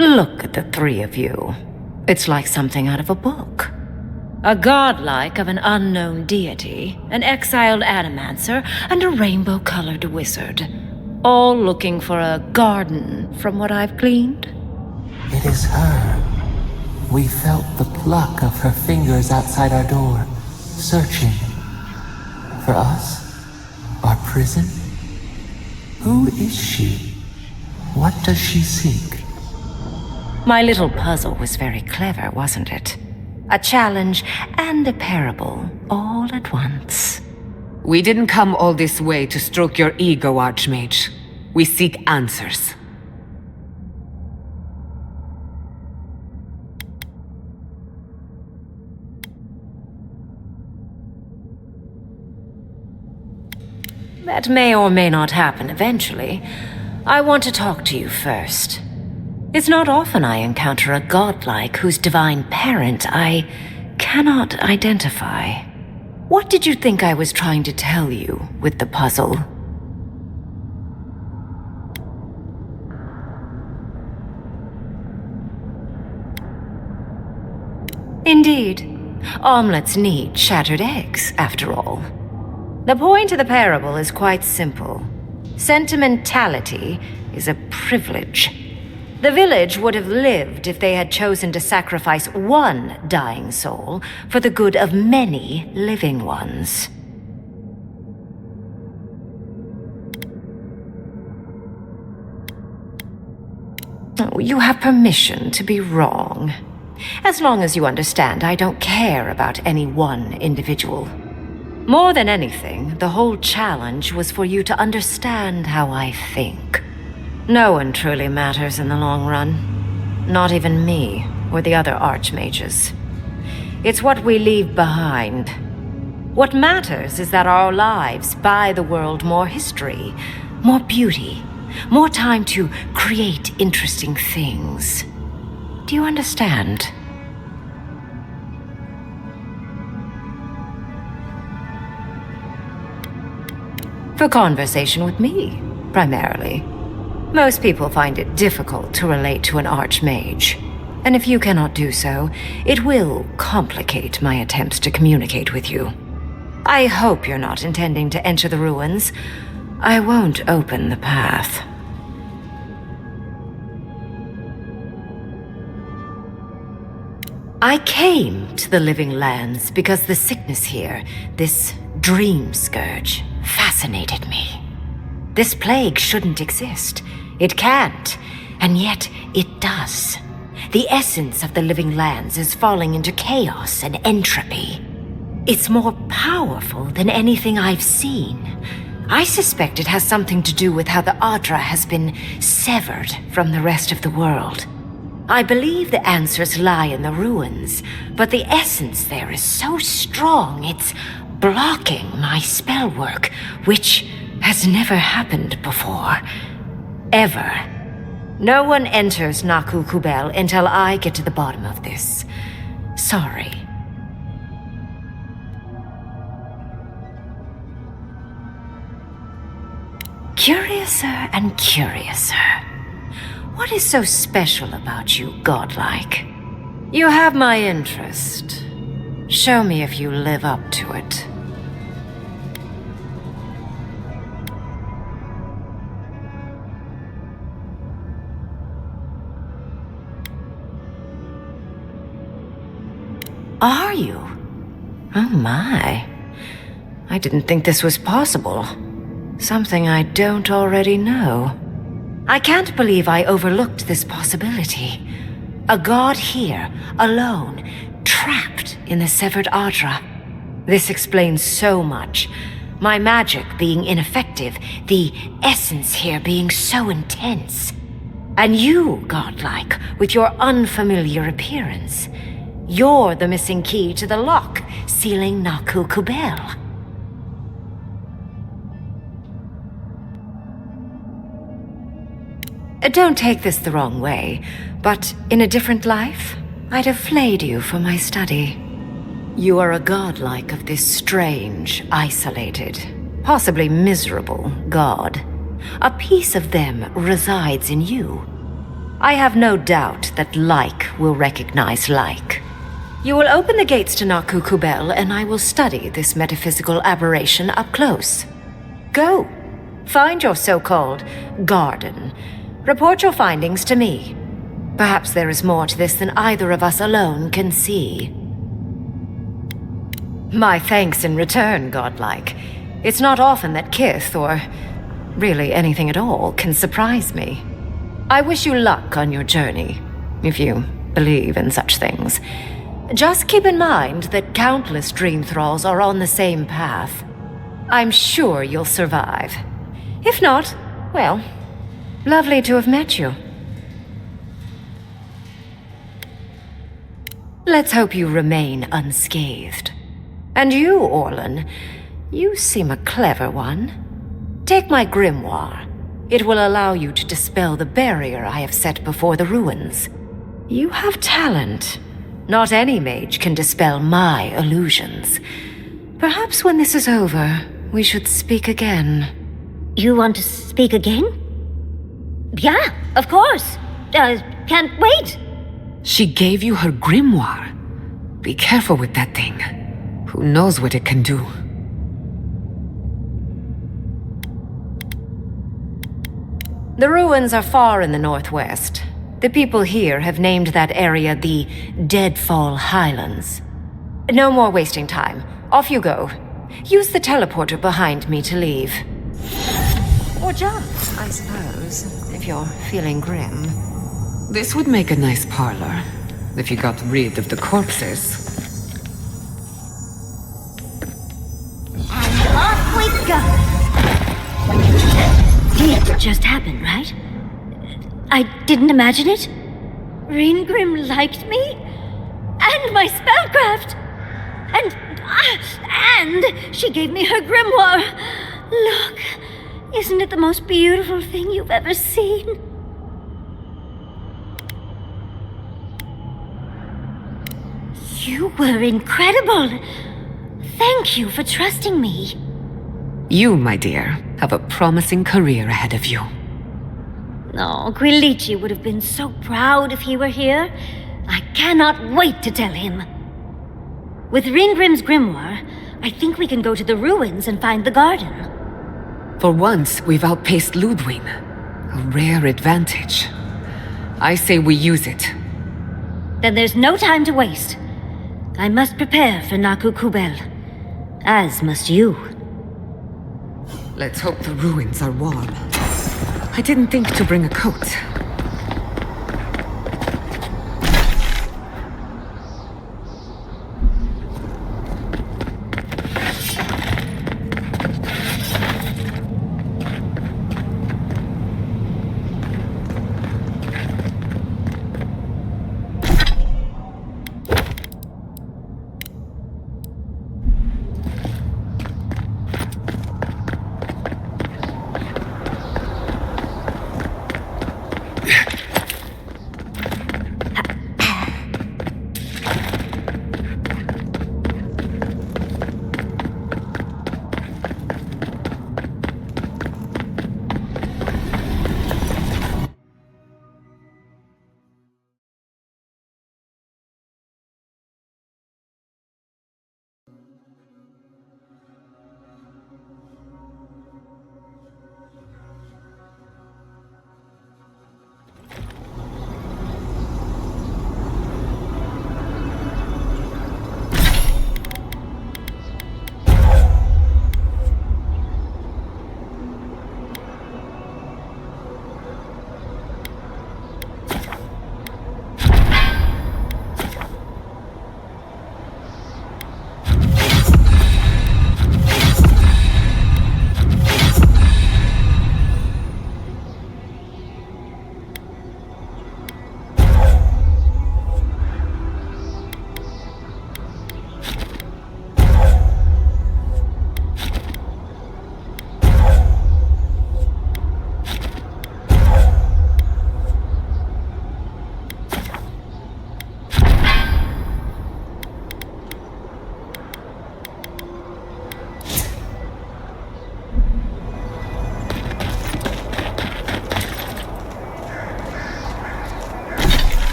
Look at the three of you. It's like something out of a book. A godlike of an unknown deity, an exiled animancer, and a rainbow-colored wizard. All looking for a garden, from what I've gleaned. It is her. We felt the pluck of her fingers outside our door, searching. For us? Our prison? Who is she? What does she seek? My little puzzle was very clever, wasn't it? A challenge and a parable, all at once. We didn't come all this way to stroke your ego, Archmage. We seek answers. That may or may not happen eventually. I want to talk to you first. It's not often I encounter a godlike whose divine parent I cannot identify. What did you think I was trying to tell you with the puzzle? Indeed. Omelets need shattered eggs, after all. The point of the parable is quite simple. Sentimentality is a privilege. The village would have lived if they had chosen to sacrifice one dying soul for the good of many living ones. You have permission to be wrong. As long as you understand, I don't care about any one individual. More than anything, the whole challenge was for you to understand how I think. No one truly matters in the long run. Not even me, or the other archmages. It's what we leave behind. What matters is that our lives buy the world more history, more beauty, more time to create interesting things. Do you understand? For conversation with me, primarily. Most people find it difficult to relate to an archmage. And if you cannot do so, it will complicate my attempts to communicate with you. I hope you're not intending to enter the ruins. I won't open the path. I came to the Living Lands because the sickness here, this dream scourge, fascinated me. This plague shouldn't exist. It can't, and yet it does. The essence of the Living Lands is falling into chaos and entropy. It's more powerful than anything I've seen. I suspect it has something to do with how the Adra has been severed from the rest of the world. I believe the answers lie in the ruins, but the essence there is so strong it's blocking my spell work, which has never happened before. Ever. No one enters Naku Kubel until I get to the bottom of this. Sorry. Curiouser and curiouser. What is so special about you, godlike? You have my interest. Show me if you live up to it. are you? Oh my. I didn't think this was possible. Something I don't already know. I can't believe I overlooked this possibility. A god here, alone, trapped in the severed Adra. This explains so much. My magic being ineffective, the essence here being so intense. And you, godlike, with your unfamiliar appearance. You're the missing key to the lock, sealing Naku Kubel. Don't take this the wrong way, but in a different life, I'd have flayed you for my study. You are a godlike of this strange, isolated, possibly miserable god. A piece of them resides in you. I have no doubt that like will recognize like. You will open the gates to Naku Kubel, and I will study this metaphysical aberration up close. Go. Find your so-called garden. Report your findings to me. Perhaps there is more to this than either of us alone can see. My thanks in return, godlike. It's not often that Kith, or really anything at all, can surprise me. I wish you luck on your journey, if you believe in such things. Just keep in mind that countless dream thralls are on the same path. I'm sure you'll survive. If not, well, lovely to have met you. Let's hope you remain unscathed. And you, Orlan, you seem a clever one. Take my grimoire. It will allow you to dispel the barrier I have set before the ruins. You have talent. Not any mage can dispel my illusions. Perhaps when this is over, we should speak again. You want to speak again? Yeah, of course. Can't wait. She gave you her grimoire. Be careful with that thing. Who knows what it can do? The ruins are far in the northwest. The people here have named that area the Deadfall Highlands. No more wasting time. Off you go. Use the teleporter behind me to leave. Or jump, I suppose, if you're feeling grim. This would make a nice parlor, if you got rid of the corpses. And off we go! It just happened, right? I didn't imagine it. Reingrim liked me? And my spellcraft! And she gave me her grimoire! Look, isn't it the most beautiful thing you've ever seen? You were incredible! Thank you for trusting me. You, my dear, have a promising career ahead of you. Oh, Quilici would have been so proud if he were here. I cannot wait to tell him. With Ringrim's grimoire, I think we can go to the ruins and find the garden. For once, we've outpaced Ludwig. A rare advantage. I say we use it. Then there's no time to waste. I must prepare for Naku Kubel. As must you. Let's hope the ruins are warm. I didn't think to bring a coat.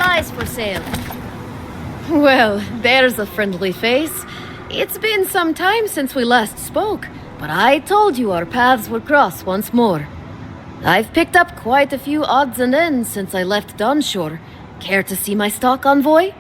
supplies for sale. Well, there's a friendly face. It's been some time since we last spoke, but I told you our paths would cross once more. I've picked up quite a few odds and ends since I left Dawnshore. Care to see my stock, envoy?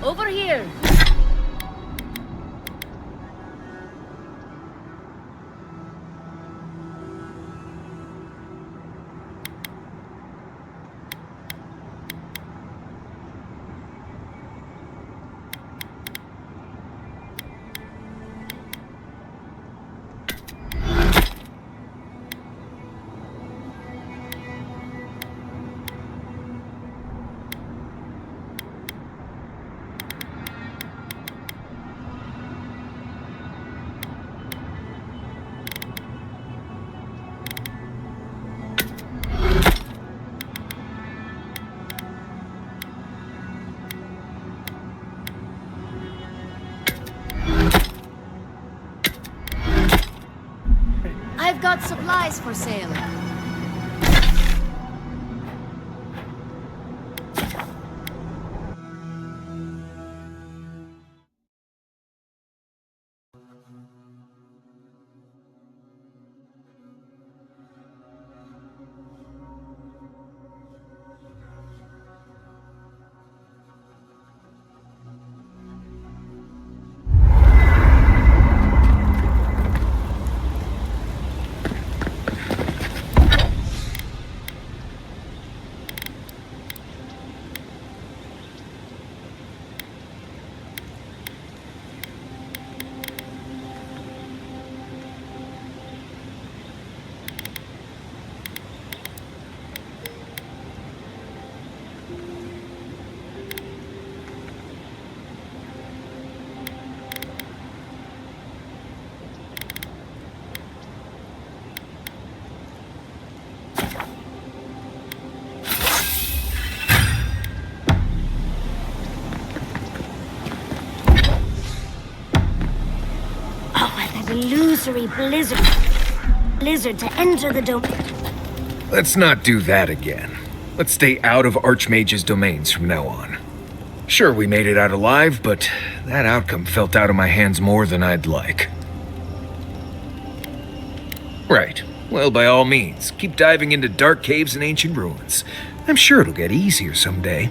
Over here! I've got supplies for sale. Illusory blizzard to enter the domain. Let's not do that again. Let's stay out of Archmage's domains from now on. Sure, we made it out alive, but that outcome felt out of my hands more than I'd like. Right. Well, by all means, keep diving into dark caves and ancient ruins. I'm sure it'll get easier someday.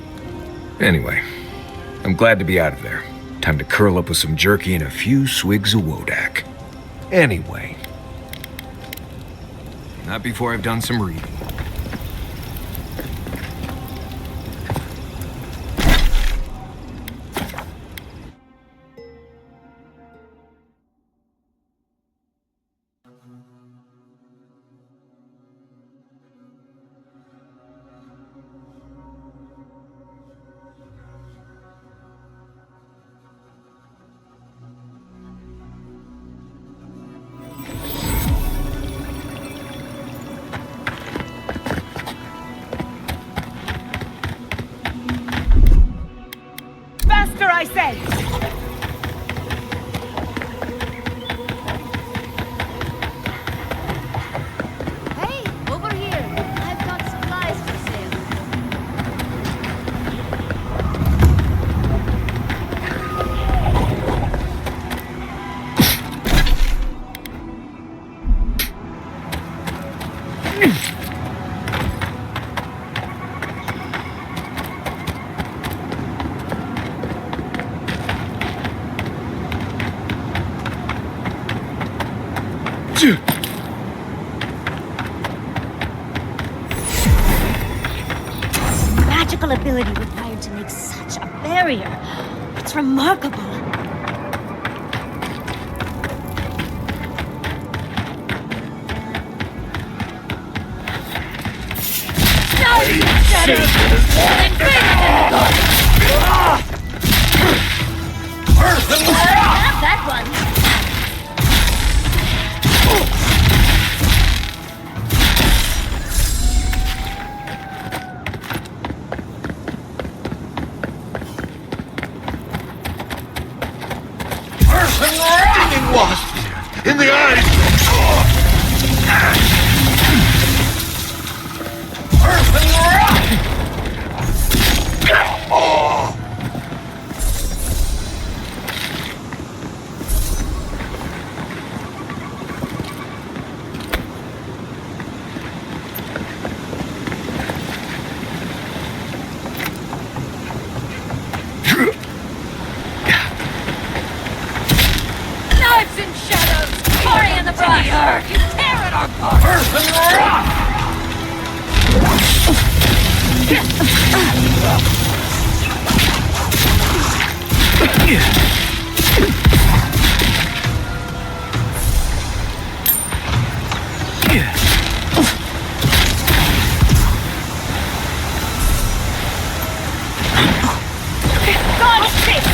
Anyway, I'm glad to be out of there. Time to curl up with some jerky and a few swigs of Wodak. Anyway. Not before I've done some reading. I say! Hey, over here. I've got supplies for sale. Magical ability required to make such a barrier. It's remarkable. wasp! In the eyes! Earth and rock! Oh! Knives and shadows! Party in the brush! You tear it apart! Earth and rock! God save!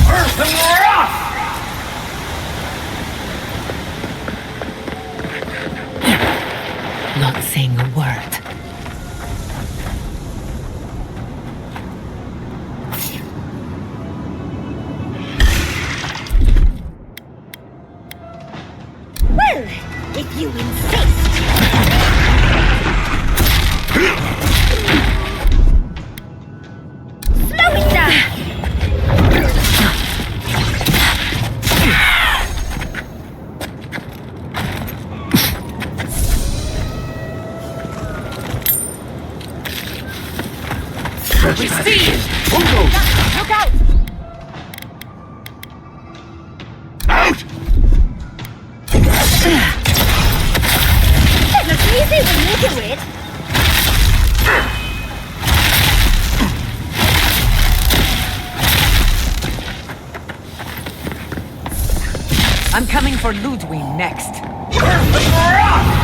Earth and rock! Not saying a word. Well, if you insist. Slow it down! We see you! Look out! Out! It looks easy when you do it. I'm coming for Ludwig next. Earth and rock!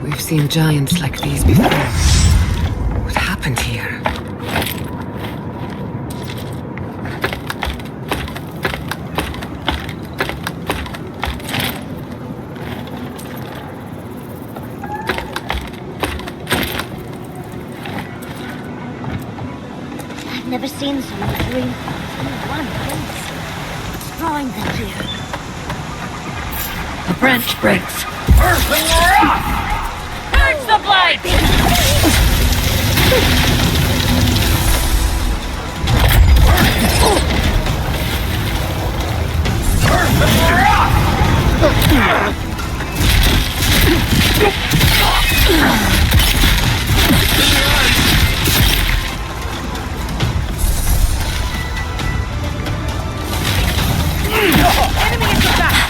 We've seen giants like these before. What happened here? I've never seen so many green things in one place. What's drawing them here? A branch breaks. Earth and rock! Purge the blight! Earth and rock! Enemy in the back!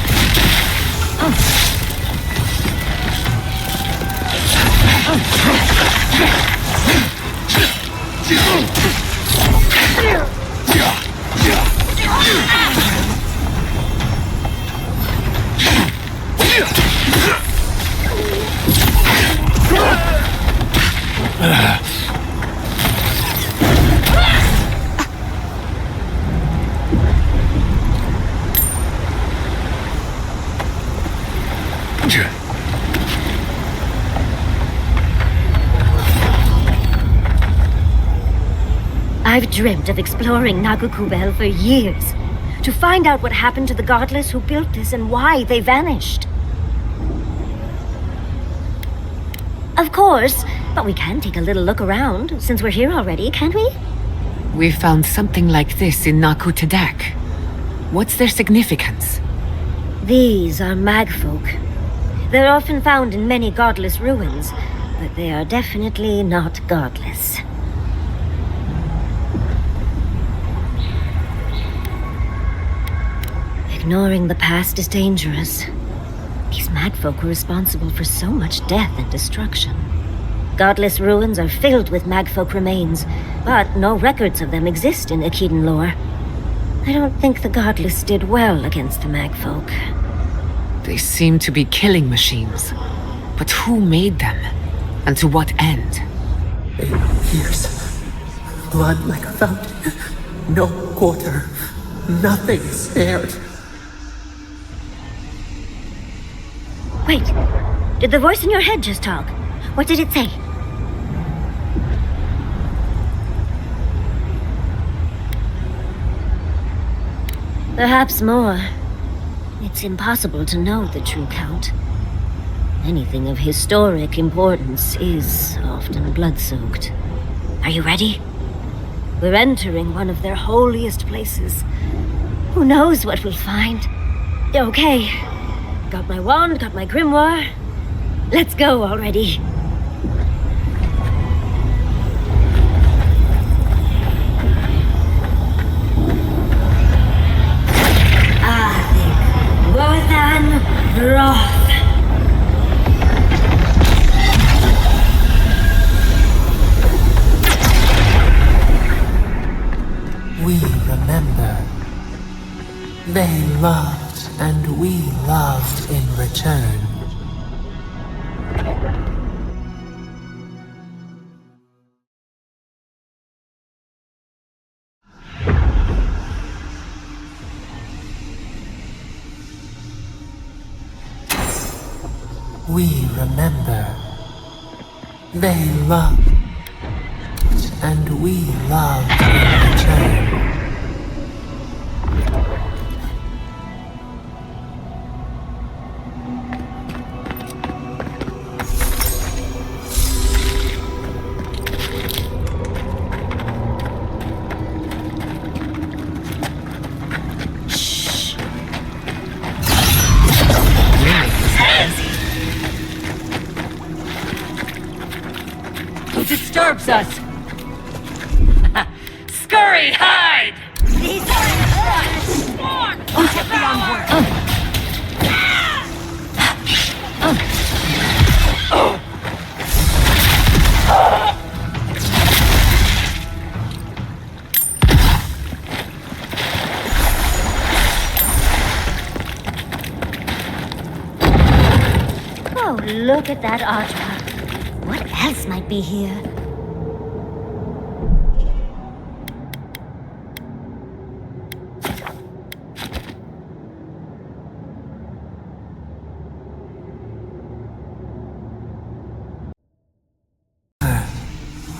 I've dreamt of exploring Nagukubel for years, to find out what happened to the godless who built this and why they vanished. Of course, but we can take a little look around, since we're here already, can't we? We found something like this in Nakutedak. What's their significance? These are magfolk. They're often found in many godless ruins, but they are definitely not godless. Ignoring the past is dangerous. These magfolk were responsible for so much death and destruction. Godless ruins are filled with magfolk remains, but no records of them exist in Akedan lore. I don't think the Godless did well against the magfolk. They seem to be killing machines. But who made them? And to what end? Years. Blood like a fountain. No quarter. Nothing spared. Wait. Did the voice in your head just talk? What did it say? Perhaps more. It's impossible to know the true count. Anything of historic importance is often blood-soaked. Are you ready? We're entering one of their holiest places. Who knows what we'll find? Okay. Got my wand, got my grimoire. Let's go already. Vothan Roth. We remember. They loved, and we loved in return. We remember. They loved, and we loved in return. Who disturbs us? Scurry, hide! Get me on board. Oh, look at that artwork. What else might be here?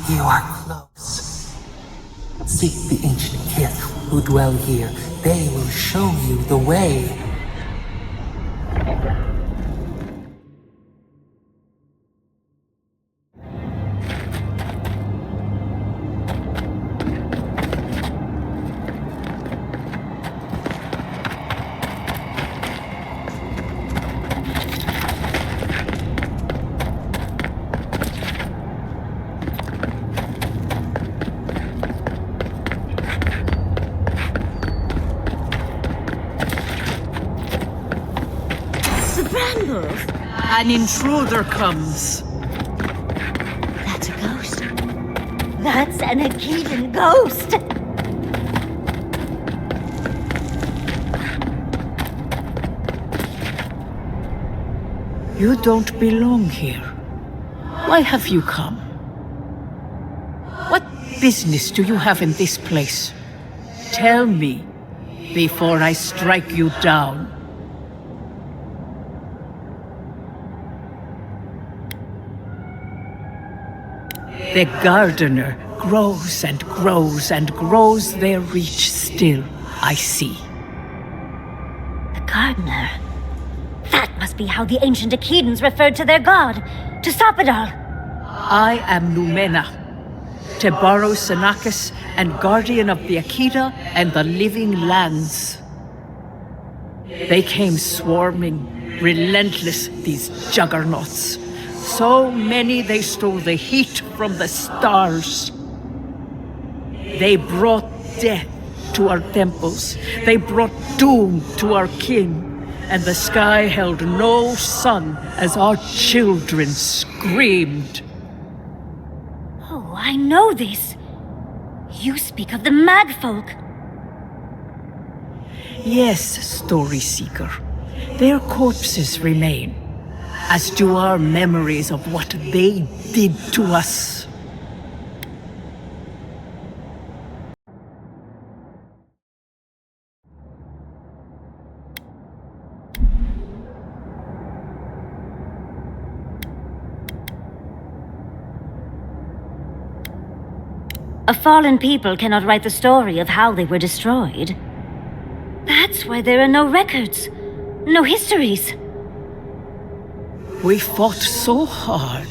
You are close. Seek the ancient kith who dwell here. They will show you the way. An intruder comes. That's a ghost. That's an Akedan ghost. You don't belong here. Why have you come? What business do you have in this place? Tell me before I strike you down. The gardener grows and grows and grows their reach still, I see. The gardener? That must be how the ancient Akedans referred to their god, to stop it all. I am Numena, Tebaro Senakis, and guardian of the Akeda and the living lands. They came swarming, relentless, these juggernauts. So many they stole the heat from the stars. They brought death to our temples. They brought doom to our king. And the sky held no sun as our children screamed. I know this. You speak of the Magfolk. Yes, Story Seeker. Their corpses remain, as do our memories of what they did to us. A fallen people cannot write the story of how they were destroyed. That's why there are no records, no histories. We fought so hard,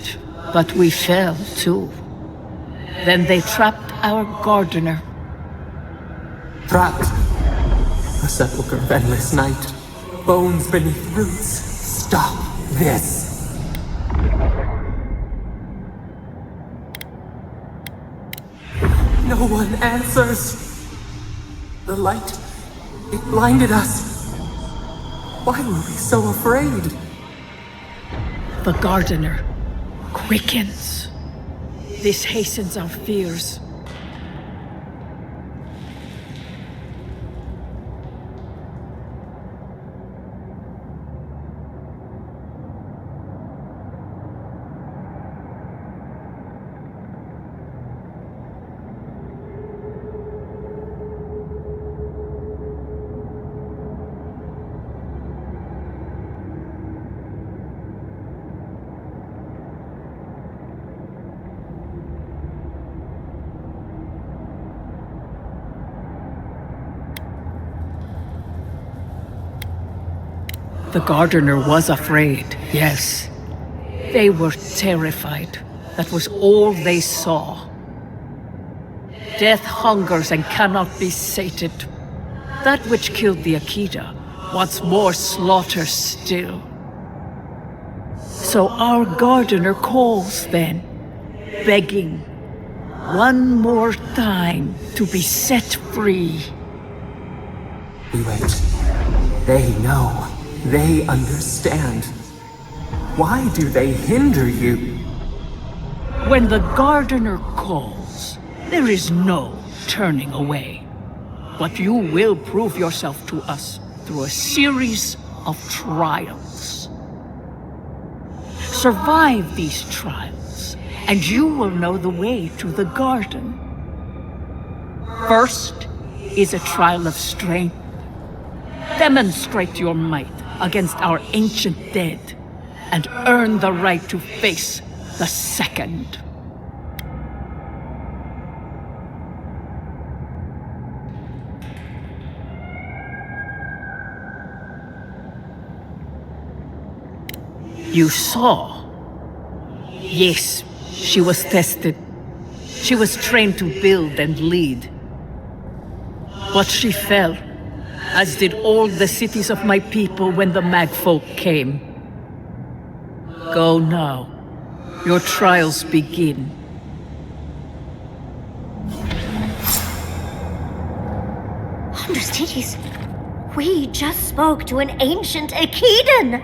but we fell too. Then they trapped our gardener. Trapped. A sepulchre of endless night. Bones beneath roots. Stop this. No one answers. The light, it blinded us. Why were we so afraid? The gardener quickens. This hastens our fears. The gardener was afraid, yes. They were terrified. That was all they saw. Death hungers and cannot be sated. That which killed the Akita wants more slaughter still. So our gardener calls then, begging one more time to be set free. We wait. They know. They understand. Why do they hinder you? When the gardener calls, there is no turning away. But you will prove yourself to us through a series of trials. Survive these trials, and you will know the way to the garden. First is a trial of strength. Demonstrate your might against our ancient dead, and earn the right to face the second. You saw. Yes, she was tested. She was trained to build and lead. But she fell, as did all the cities of my people when the Magfolk came. Go now. Your trials begin. Undercities, we just spoke to an ancient Akedan!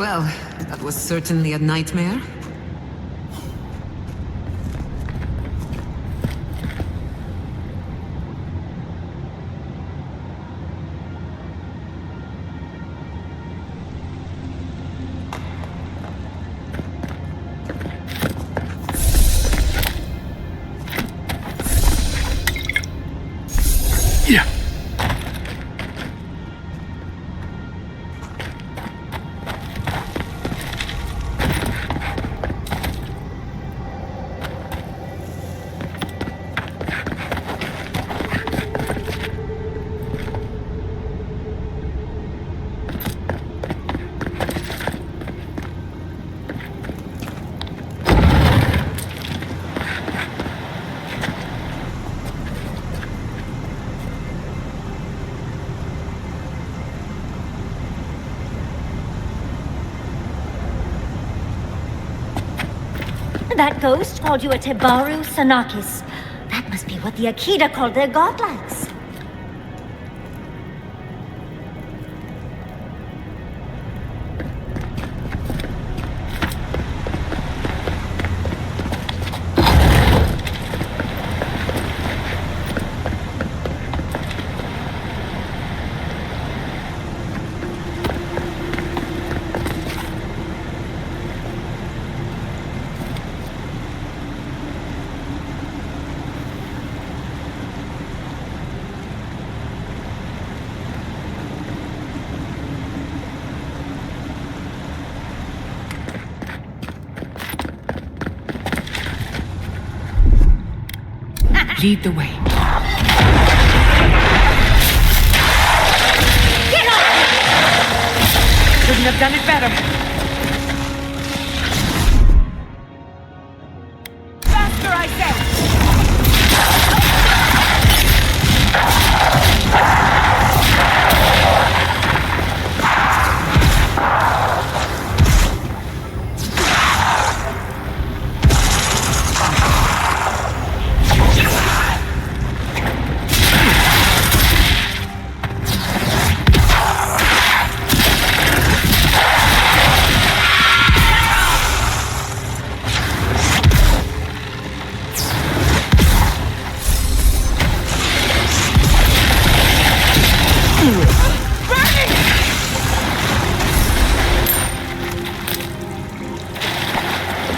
Well, that was certainly a nightmare. Yeah. That ghost called you a Tebaru Sanakis. That must be what the Akita called their godlikes. Lead the way. Get off! Couldn't have done it better. Faster, I said!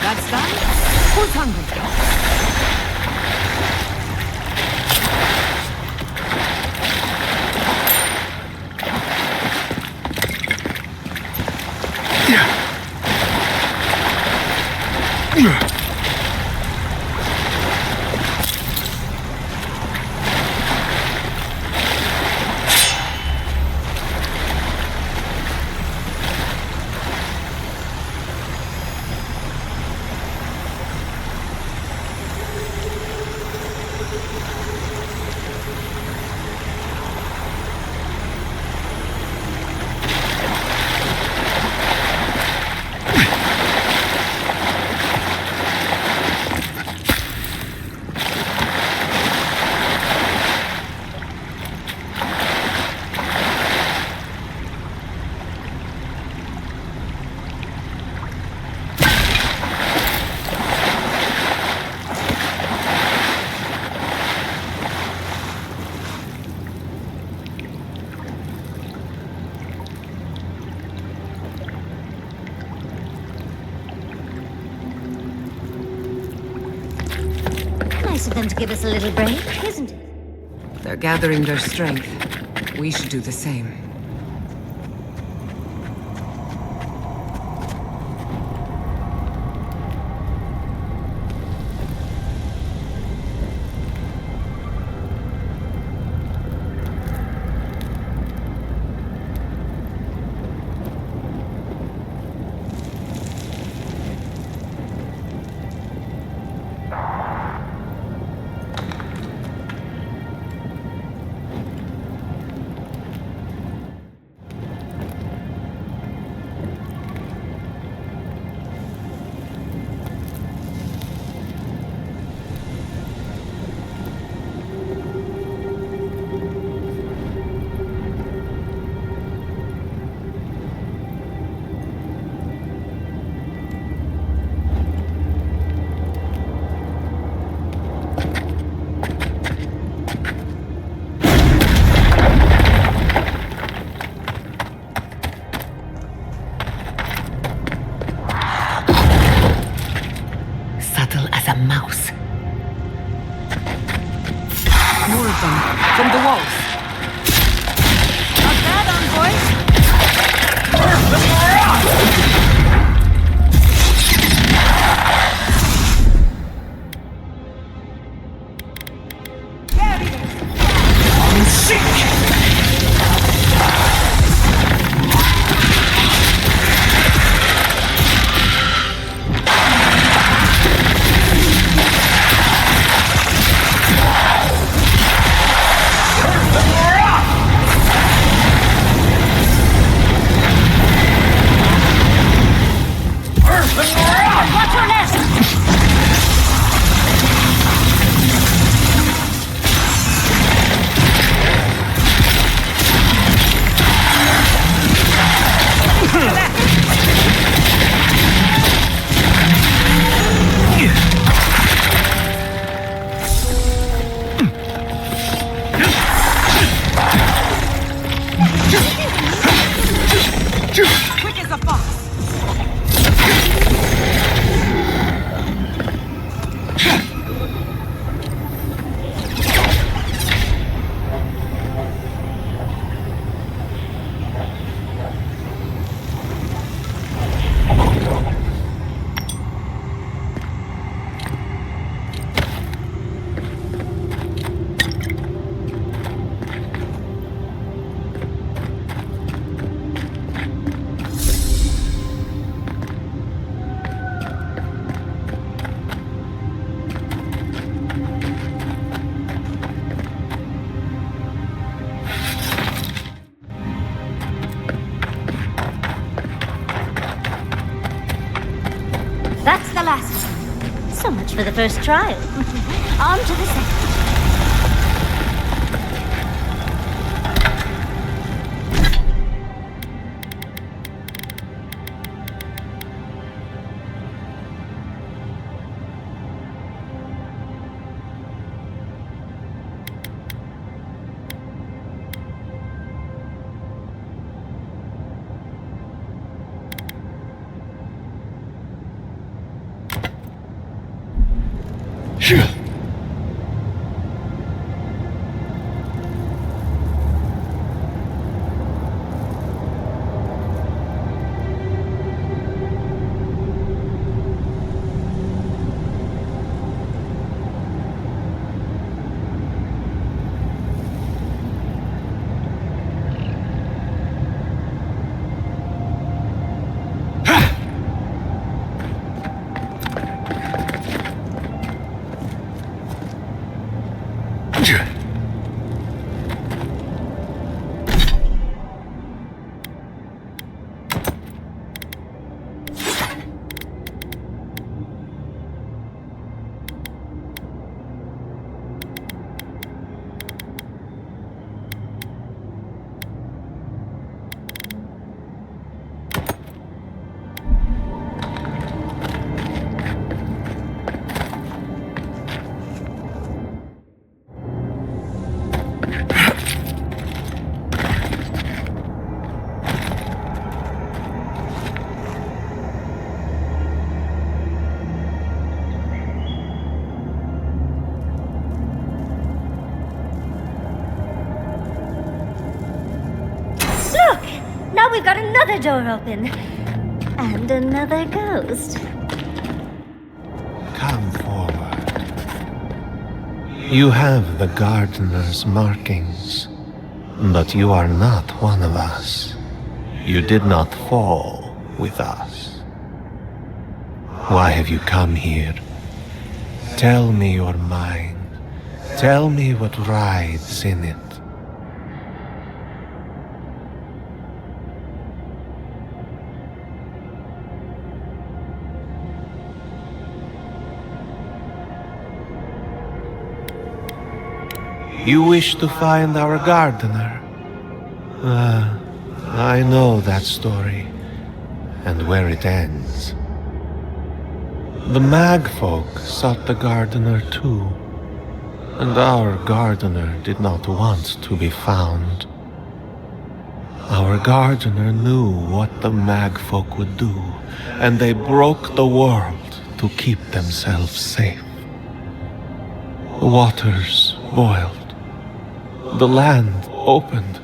That's done. Who's hungry? Nice of them to give us a little break, isn't it? They're gathering their strength. We should do the same. So much for the first trial. On to the second. Now we've got another door open. And another ghost. Come forward. You have the gardener's markings, but you are not one of us. You did not fall with us. Why have you come here? Tell me your mind. Tell me what rides in it. You wish to find our gardener? I know that story, and where it ends. The Magfolk sought the gardener too, and our gardener did not want to be found. Our gardener knew what the Magfolk would do, and they broke the world to keep themselves safe. The waters boiled. The land opened,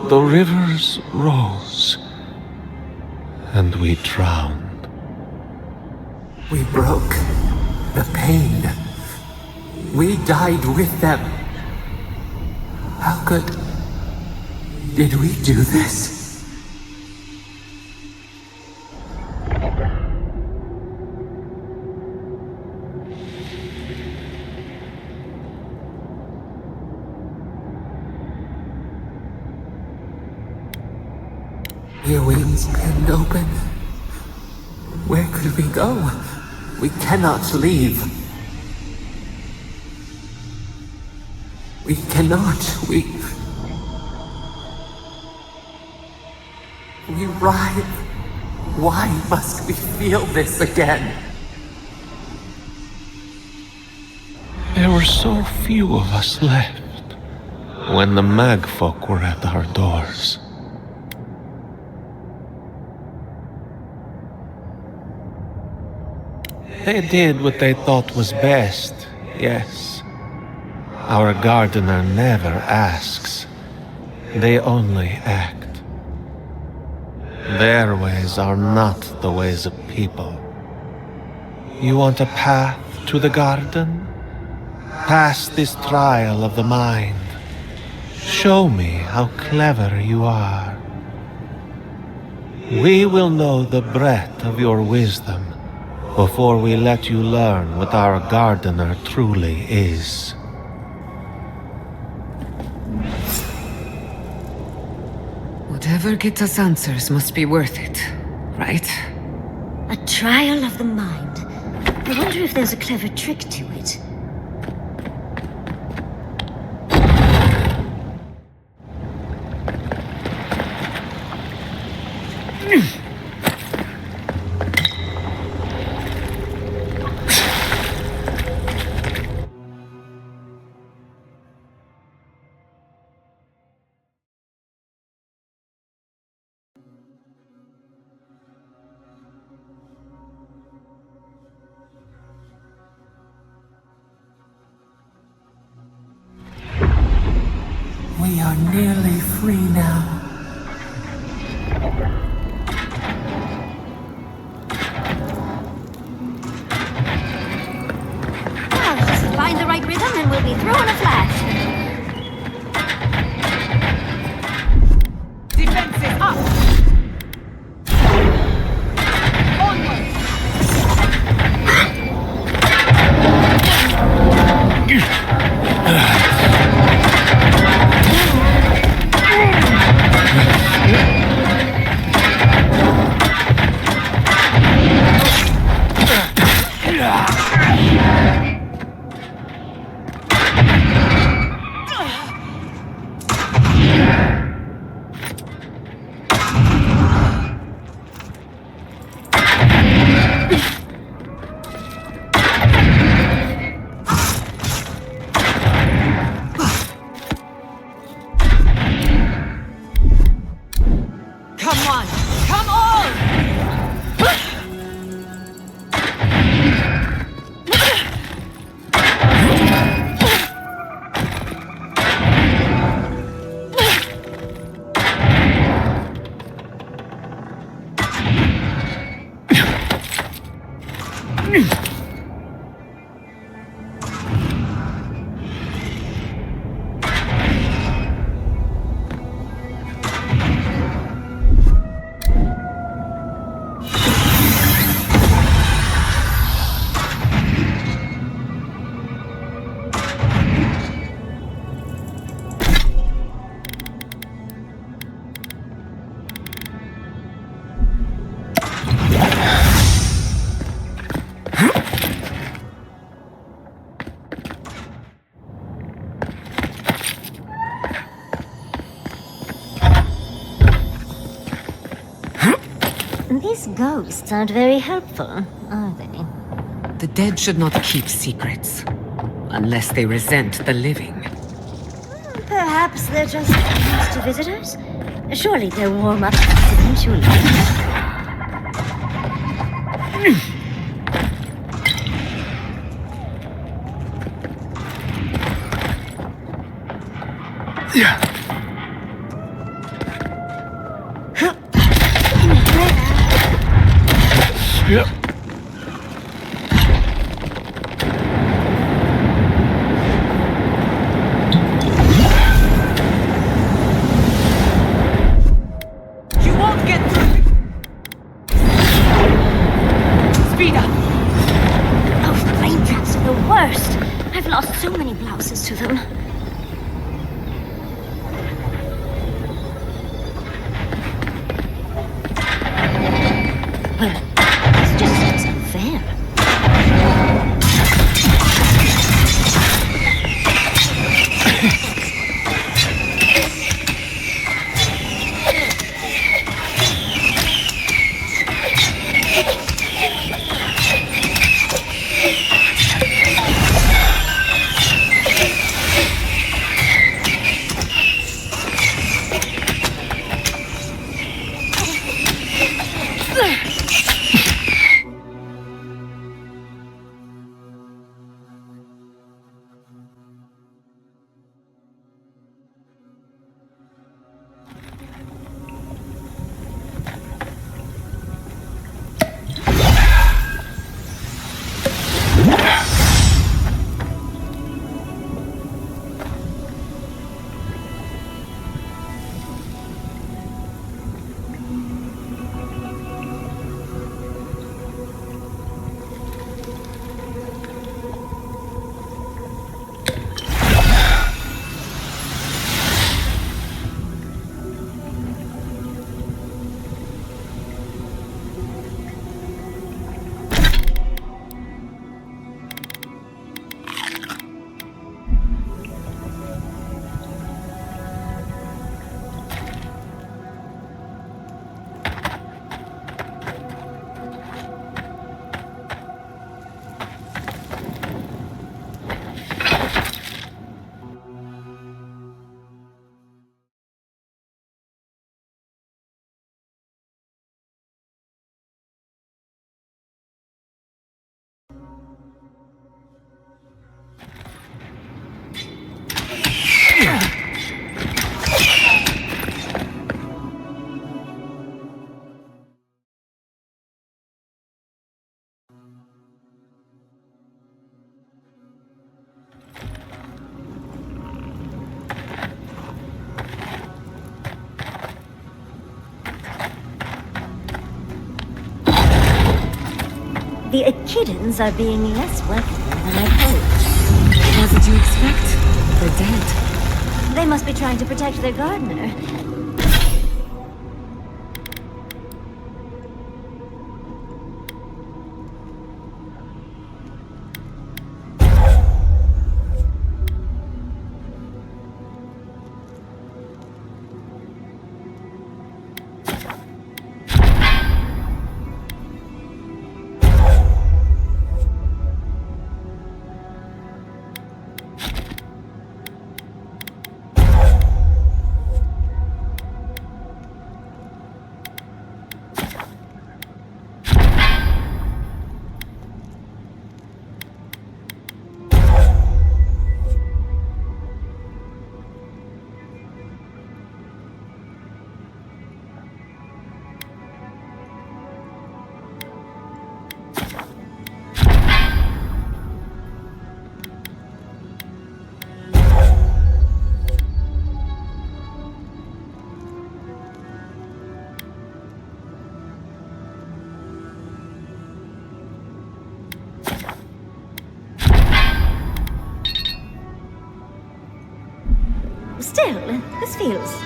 the rivers rose, and we drowned. We broke the pain. We died with them. How did we do this? Your wings pinned open. Where could we go? We cannot leave. We cannot. We writhe. Why must we feel this again? There were so few of us left when the Magfolk were at our doors. They did what they thought was best, yes. Our gardener never asks. They only act. Their ways are not the ways of people. You want a path to the garden? Pass this trial of the mind. Show me how clever you are. We will know the breadth of your wisdom before we let you learn what our gardener truly is. Whatever gets us answers must be worth it, right? A trial of the mind. I wonder if there's a clever trick to it. We are nearly free now. Well, just find the right rhythm and we'll be through in a flash. Defenses up! Onward! Come on! Come on! These ghosts aren't very helpful, are they? The dead should not keep secrets. Unless they resent the living. Perhaps they're just used to visitors? Surely they'll warm up eventually. Yeah. Yep. You won't get through! Speed up! Oh, raindrops are the worst! I've lost so many blouses to them. Well, this just seems unfair. The Echidns are being less welcoming than I'd hoped. What did you expect? They're dead. They must be trying to protect their gardener. Still, this feels...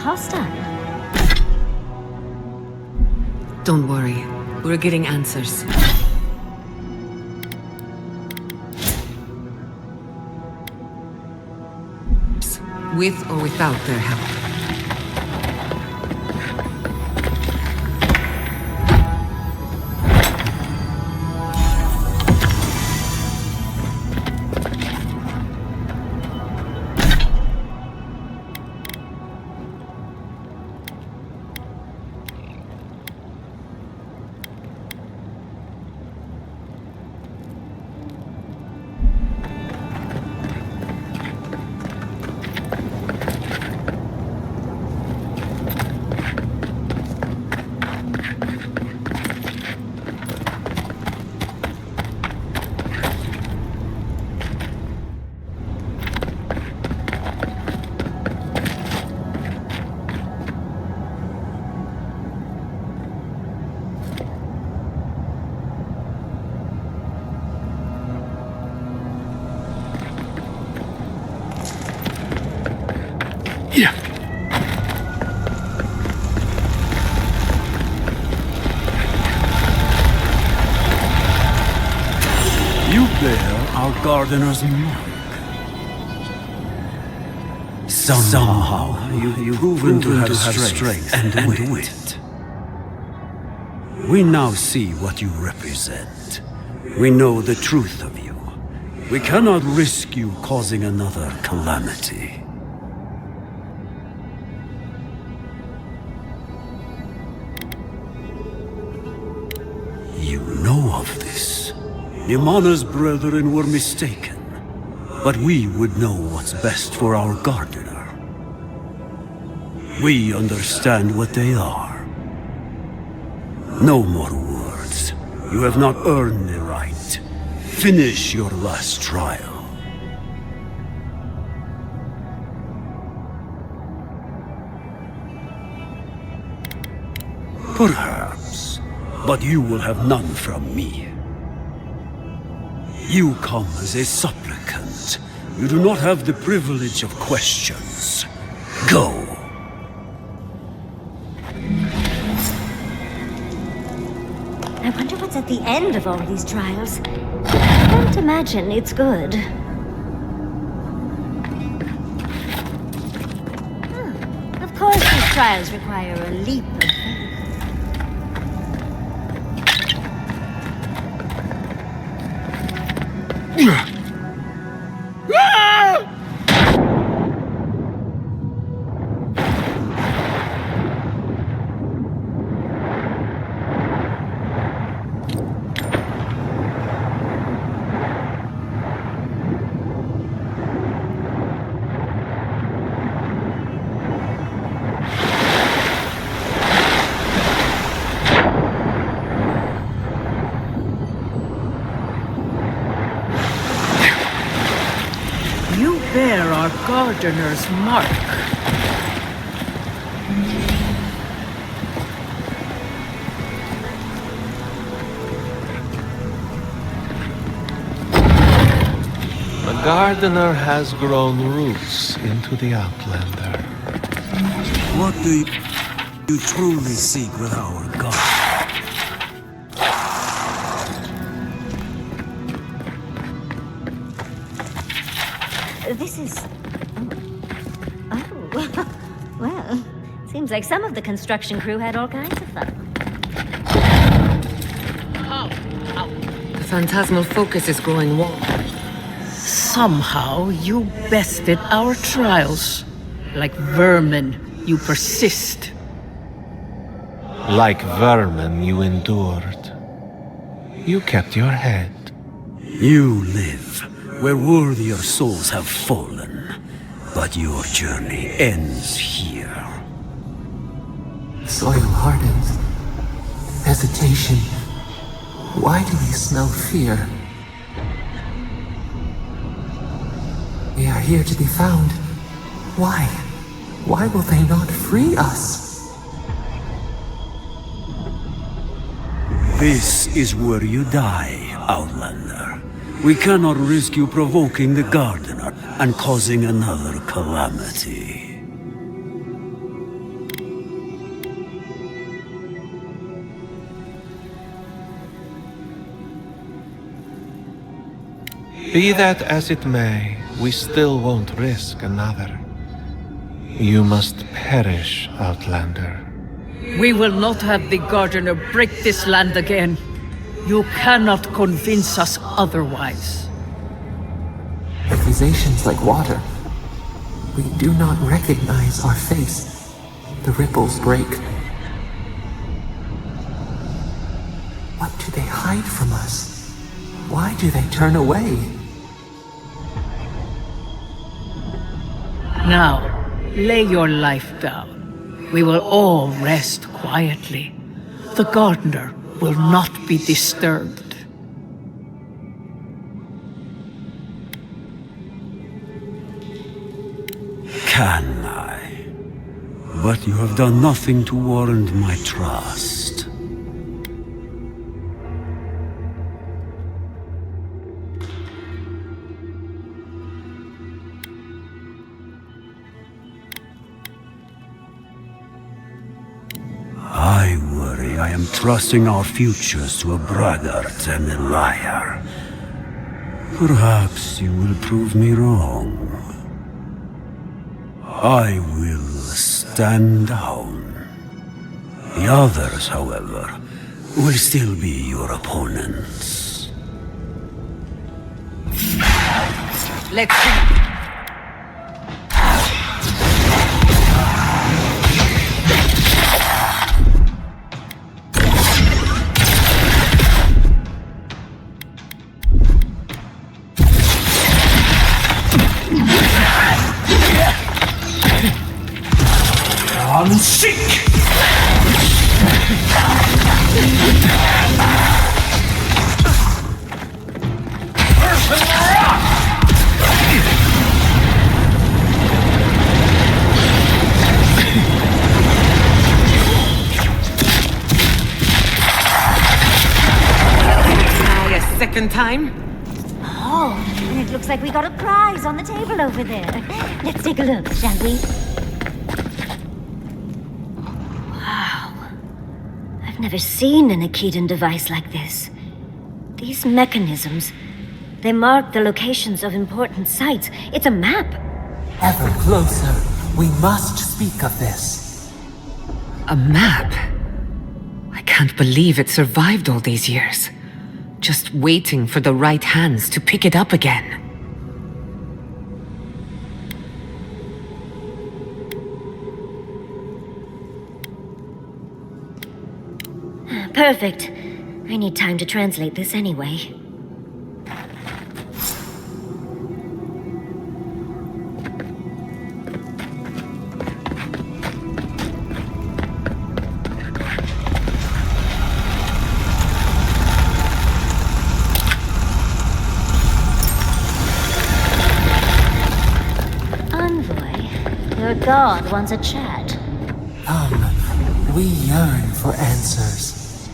hostile. Don't worry. We're getting answers. With or without their help. You bear our gardener's mark. Somehow you've proven to have strength and wit. We now see what you represent. We know the truth of you. We cannot risk you causing another calamity. You know of this. Nimana's brethren were mistaken, but we would know what's best for our gardener. We understand what they are. No more words. You have not earned the right. Finish your last trial. Perhaps, but you will have none from me. You come as a supplicant. You do not have the privilege of questions. Go. I wonder what's at the end of all these trials. I don't imagine it's good. Of course, these trials require a leap of faith. Gardener's mark. The gardener has grown roots into the Outlander. What do you truly seek with our God? This is... Oh. Well, seems like some of the construction crew had all kinds of fun. The phantasmal focus is growing warm. Somehow you bested our trials. Like vermin, you persist. Like vermin, you endured. You kept your head. You live where worthier souls have fallen, but your journey ends here. Soil hardens. Hesitation. Why do we smell fear? We are here to be found. Why? Why will they not free us? This is where you die, Outlander. We cannot risk you provoking the Gardener and causing another calamity. Be that as it may, we still won't risk another. You must perish, Outlander. We will not have the Gardener break this land again. You cannot convince us otherwise. Accusations like water. We do not recognize our face. The ripples break. What do they hide from us? Why do they turn away? Now, lay your life down. We will all rest quietly. The Gardener will not be disturbed. Can I? But you have done nothing to warrant my trust. I worry I am trusting our futures to a braggart and a liar. Perhaps you will prove me wrong. I will stand down. The others, however, will still be your opponents. Let's see. I'm sick! Try a second time? Oh, and it looks like we got a prize on the table over there. Let's take a look, shall we? I've never seen an Akedan device like this. These mechanisms, they mark the locations of important sites. It's a map. Ever closer. We must speak of this. A map? I can't believe it survived all these years. Just waiting for the right hands to pick it up again. Perfect. I need time to translate this anyway. god wants a chat. Come, we yearn for answers.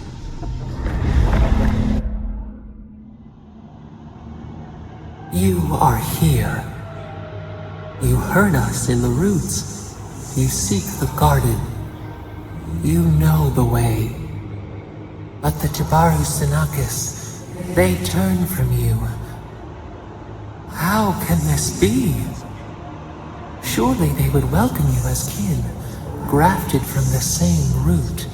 You are here. You heard us in the roots. You seek the garden. You know the way. But the Jabaru Sinakis, they turn from you. How can this be? Surely they would welcome you as kin, grafted from the same root.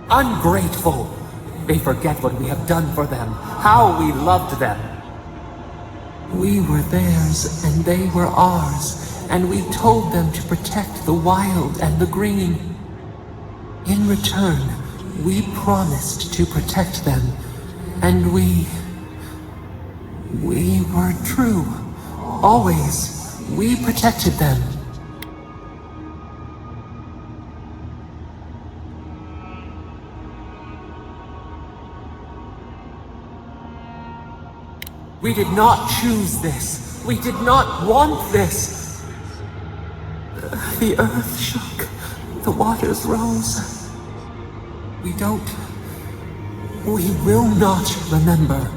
Ungrateful! They forget what we have done for them, how we loved them. We were theirs, and they were ours, and we told them to protect the wild and the green. In return, we promised to protect them, and we were true. Always, we protected them. We did not choose this. We did not want this. The earth shook. The waters rose. We will not remember.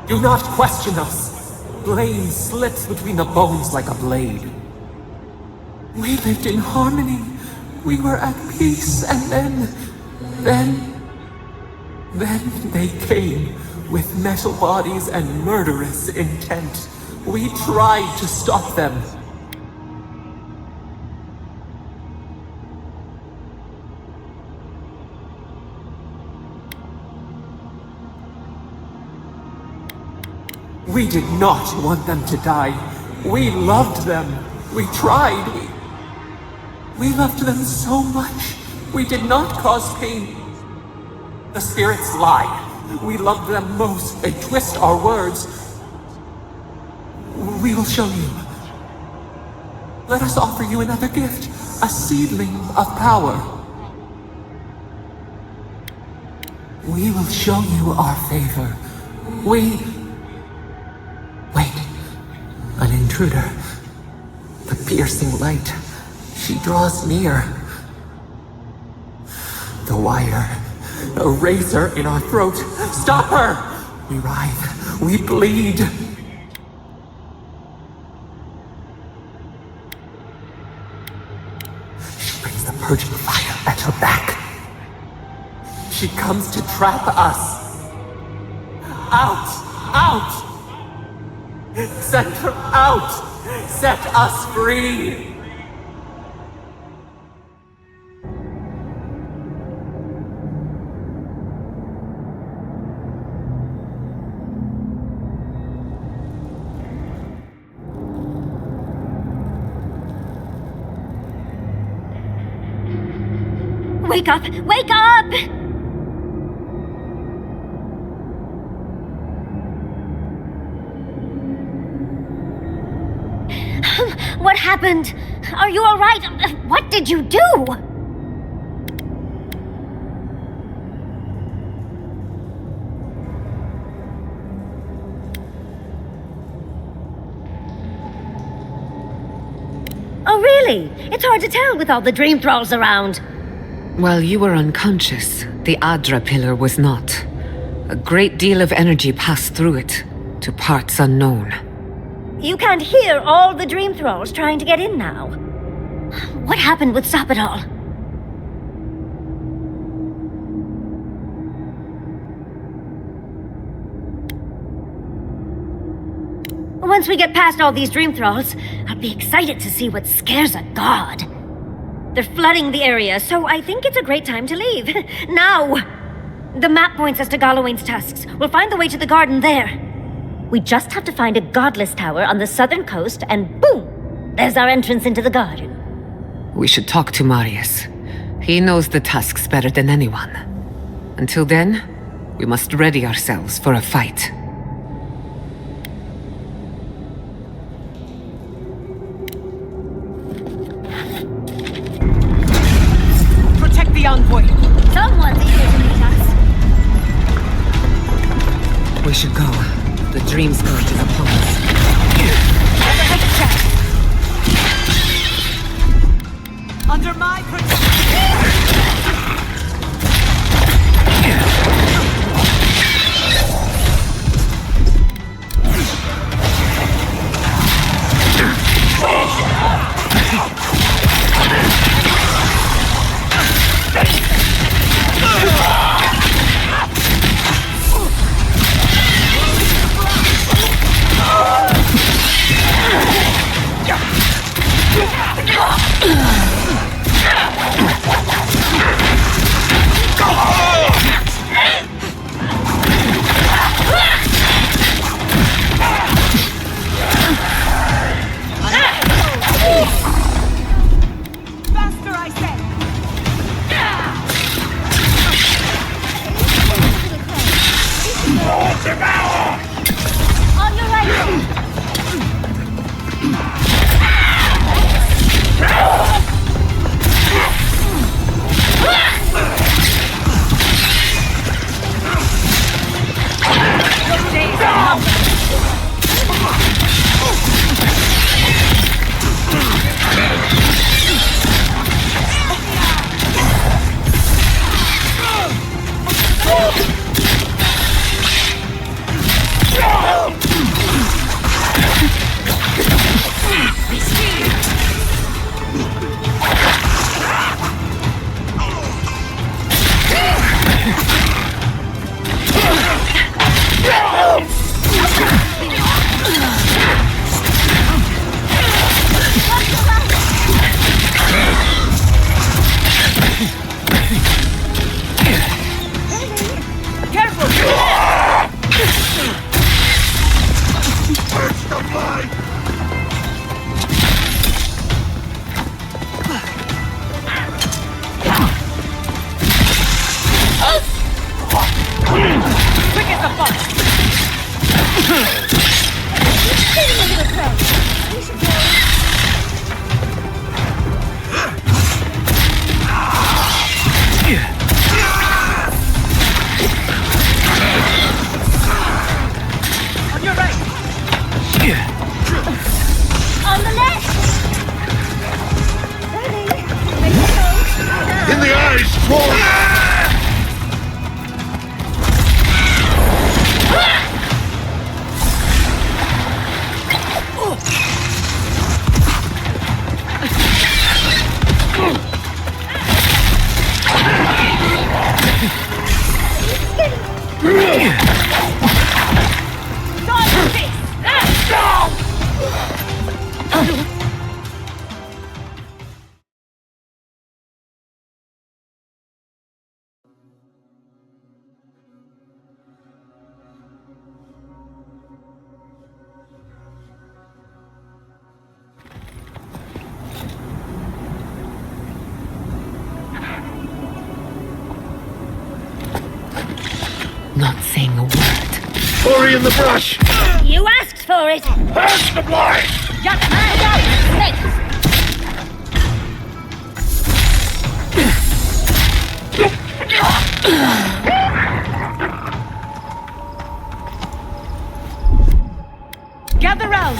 Do not question us. Blame slips between the bones like a blade. We lived in harmony. We were at peace, and then they came with metal bodies and murderous intent. We tried to stop them. We did not want them to die. We loved them. We tried. We loved them so much. We did not cause pain. The spirits lie. We loved them most. They twist our words. We will show you. Let us offer you another gift. A seedling of power. We will show you our favor. Wait. An intruder. The piercing light. She draws near. The wire. A razor in our throat. Stop her! We writhe. We bleed. She brings the purging fire at her back. She comes to trap us. Out! Send her out! Set us free! Wake up! Wake up! What happened? Are you all right? What did you do? Oh, really? It's hard to tell with all the dream thralls around. While you were unconscious, the Adra pillar was not. A great deal of energy passed through it, to parts unknown. You can't hear all the dream thralls trying to get in now. What happened with Stop It All? Once we get past all these dream thralls, I'll be excited to see what scares a god. They're flooding the area, so I think it's a great time to leave. Now! The map points us to Gallowayne's tusks. We'll find the way to the garden there. We just have to find a godless tower on the southern coast, and boom! There's our entrance into the garden. We should talk to Marius. He knows the tusks better than anyone. Until then, we must ready ourselves for a fight. Protect the envoy! Someone's eager to meet us. We should go. The dream scourge is upon us. Under my protection! Not saying a word. Hurry in the brush! You asked for it! Pass the blind! Just man down! Gather round!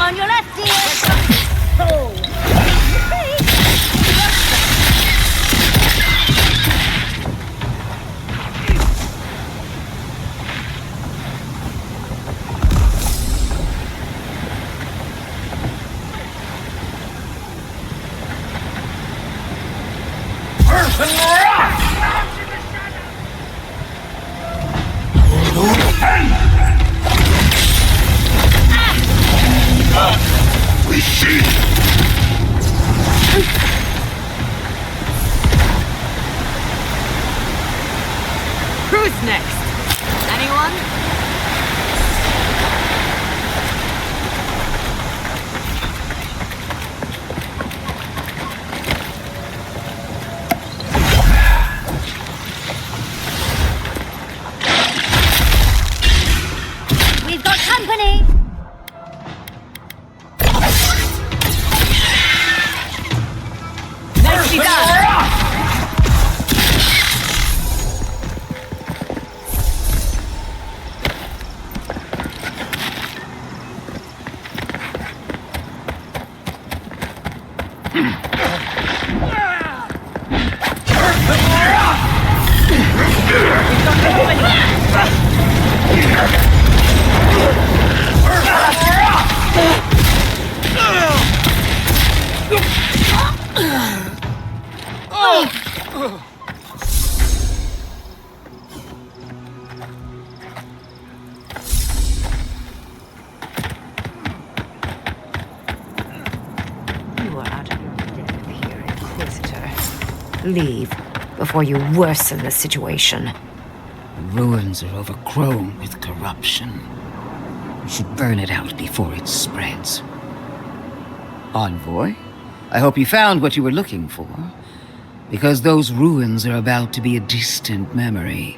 On your left, dear! Oh! We see. Who's next? Anyone? We've got company! Nicely done! You are out of your depth here, Inquisitor. Leave before you worsen the situation. The ruins are overgrown with corruption. We should burn it out before it spreads. Envoy, I hope you found what you were looking for, because those ruins are about to be a distant memory.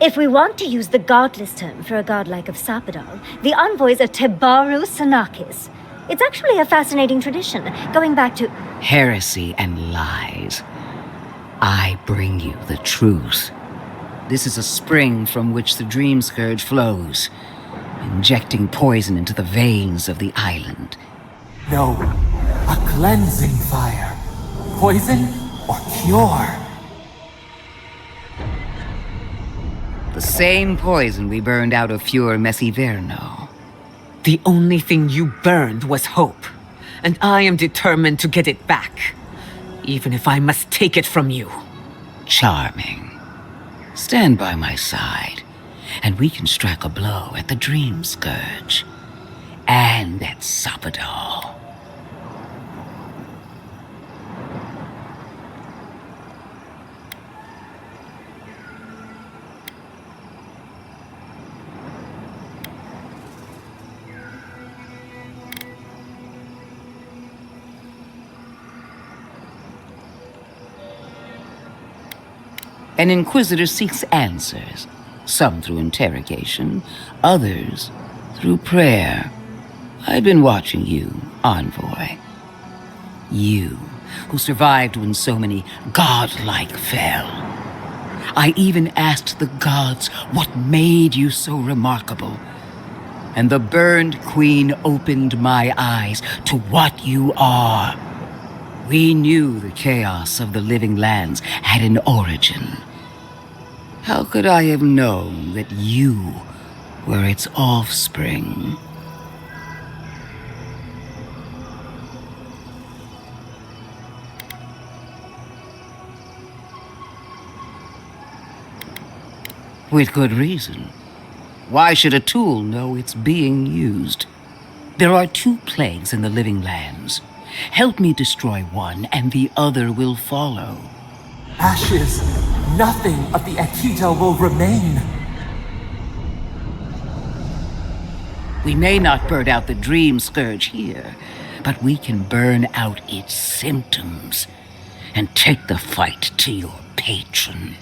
If we want to use the godless term for a godlike of Sapadal, the envoys are Tebaru Sanakis. It's actually a fascinating tradition, going back to... Heresy and lies. I bring you the truth. This is a spring from which the Dream Scourge flows, injecting poison into the veins of the island. No, a cleansing fire. Poison or cure? The same poison we burned out of Fior Messiverno. The only thing you burned was hope, and I am determined to get it back, even if I must take it from you. Charming. Stand by my side, and we can strike a blow at the Dream Scourge. And at Sapadal. An Inquisitor seeks answers, some through interrogation, others through prayer. I've been watching you, Envoy. You, who survived when so many godlike fell. I even asked the gods what made you so remarkable. And the Burned Queen opened my eyes to what you are. We knew the chaos of the living lands had an origin. How could I have known that you were its offspring? With good reason. Why should a tool know it's being used? There are 2 plagues in the living lands. Help me destroy one, and the other will follow. Ashes. Nothing of the Akita will remain. We may not burn out the Dream Scourge here, but we can burn out its symptoms and take the fight to your patron.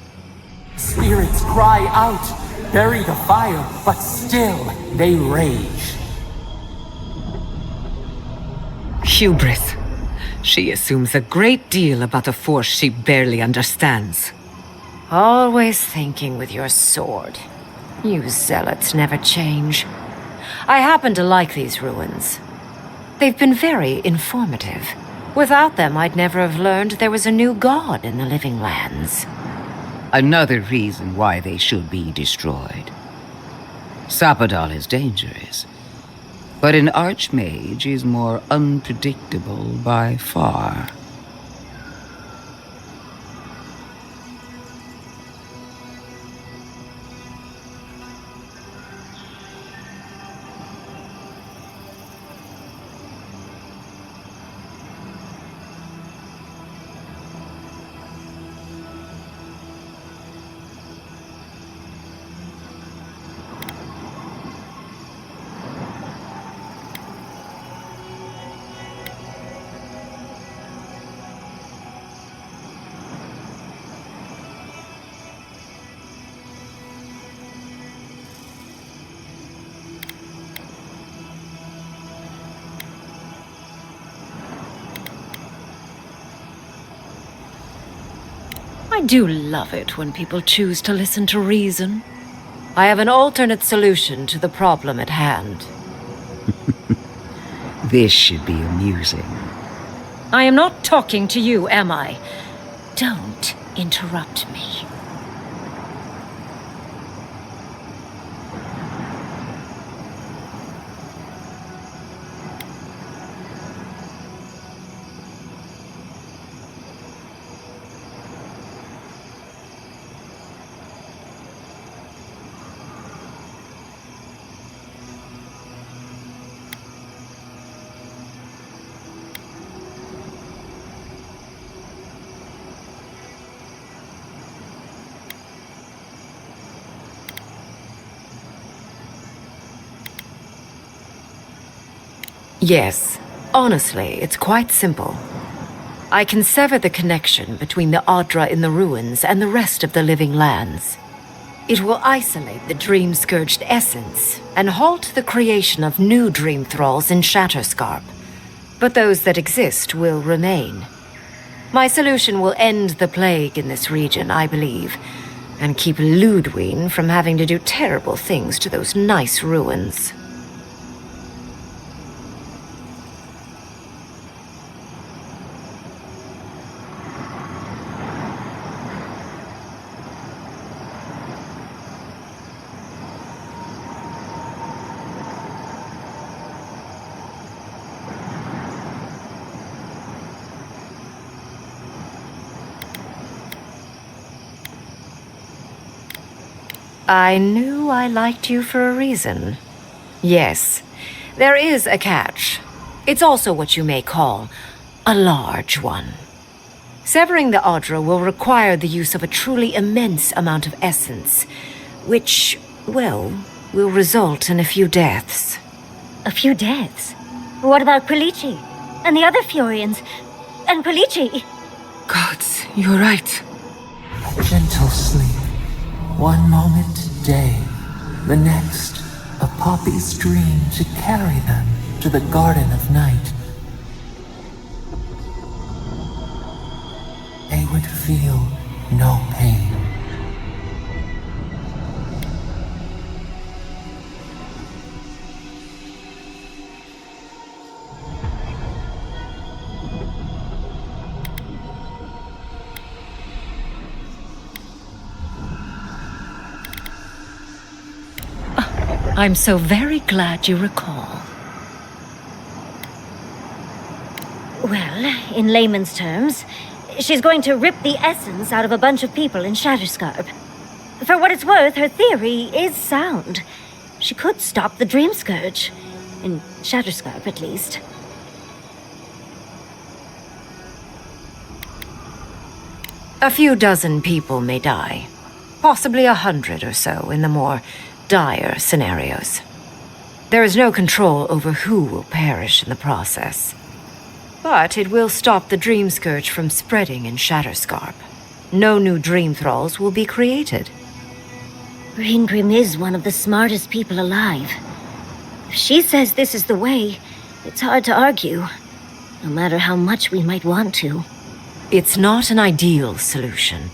Spirits cry out, bury the fire, but still they rage. Hubris. She assumes a great deal about a force she barely understands. Always thinking with your sword. You zealots never change. I happen to like these ruins. They've been very informative. Without them, I'd never have learned there was a new god in the Living Lands. Another reason why they should be destroyed. Sapadal is dangerous, but an archmage is more unpredictable by far. I do love it when people choose to listen to reason. I have an alternate solution to the problem at hand. This should be amusing. I am not talking to you, am I? Don't interrupt me. Yes, honestly, it's quite simple. I can sever the connection between the Adra in the ruins and the rest of the Living Lands. It will isolate the dream-scourged essence and halt the creation of new dream thralls in Shatterscarp. But those that exist will remain. My solution will end the plague in this region, I believe, and keep Ludwine from having to do terrible things to those nice ruins. I knew I liked you for a reason. Yes, there is a catch. It's also what you may call a large one. Severing the Adra will require the use of a truly immense amount of essence, which, well, will result in a few deaths. A few deaths? What about Quilici? And the other Furians? And Quilici? Gods, you're right. A gentle sleep. One moment day, the next, a poppy's dream to carry them to the Garden of Night. They would feel no pain. I'm so very glad you recall. Well, in layman's terms, she's going to rip the essence out of a bunch of people in Shatterscarp. For what it's worth, her theory is sound. She could stop the Dream Scourge. In Shatterscarp, at least. A few dozen people may die. Possibly 100 or so in the more dire scenarios. There is no control over who will perish in the process. But it will stop the Dream Scourge from spreading in Shatterscarp. No new Dream Thralls will be created. Reingrim is one of the smartest people alive. If she says this is the way, it's hard to argue. no matter how much we might want to. It's not an ideal solution.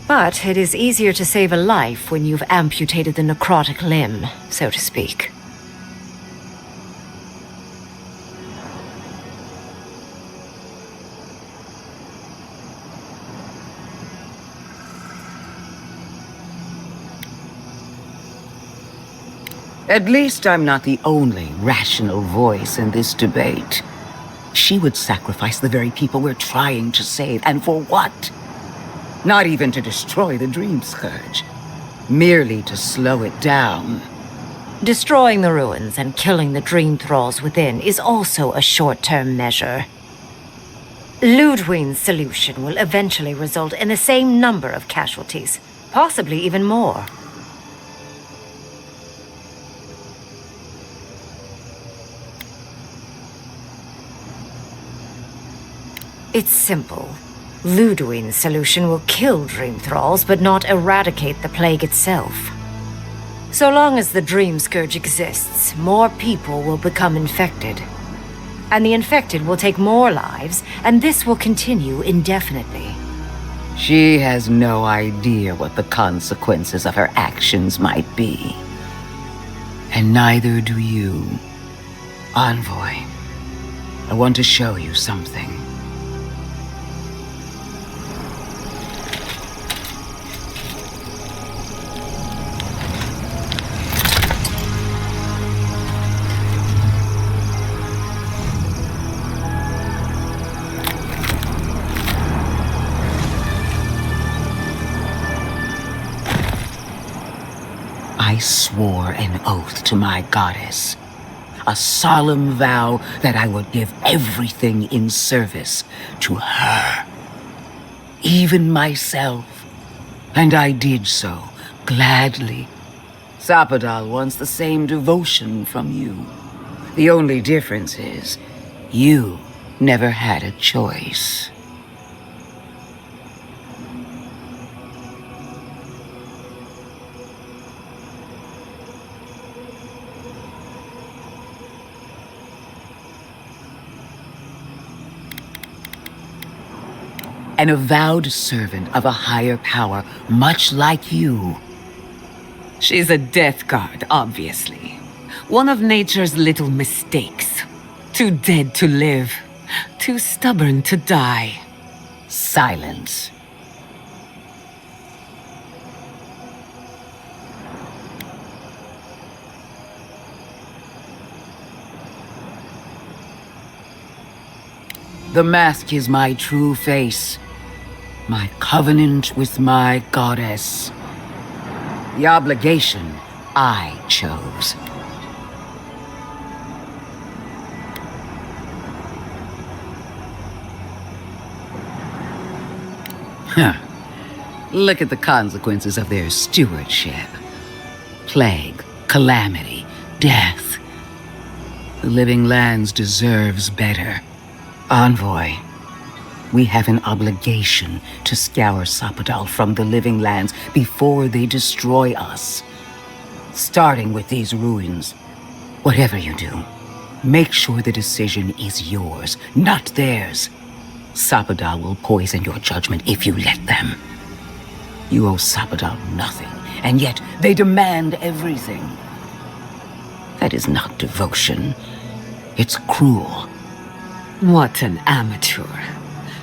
But it is easier to save a life when you've amputated the necrotic limb, so to speak. At least I'm not the only rational voice in this debate. She would sacrifice the very people we're trying to save, and for what? Not even to destroy the Dream Scourge. Merely to slow it down. Destroying the ruins and killing the dream thralls within is also a short-term measure. Ludwine's solution will eventually result in the same number of casualties, possibly even more. It's simple. Ludwine's solution will kill dream thralls, but not eradicate the plague itself. So long as the Dream Scourge exists, more people will become infected. And the infected will take more lives, and this will continue indefinitely. She has no idea what the consequences of her actions might be. And neither do you. Envoy, I want to show you something. I swore an oath to my goddess. A solemn vow that I would give everything in service to her. Even myself. And I did so, gladly. Sapadal wants the same devotion from you. The only difference is, you never had a choice. An avowed servant of a higher power, much like you. She's a death guard, obviously. One of nature's little mistakes. Too dead to live. Too stubborn to die. Silence. The mask is my true face. My covenant with my goddess. The obligation I chose. Huh. Look at the consequences of their stewardship. Plague, calamity, death. The Living Lands deserves better. Envoy, we have an obligation to scour Sapadal from the Living Lands before they destroy us. Starting with these ruins. Whatever you do, make sure the decision is yours, not theirs. Sapadal will poison your judgment if you let them. You owe Sapadal nothing, and yet they demand everything. That is not devotion. It's cruel. What an amateur.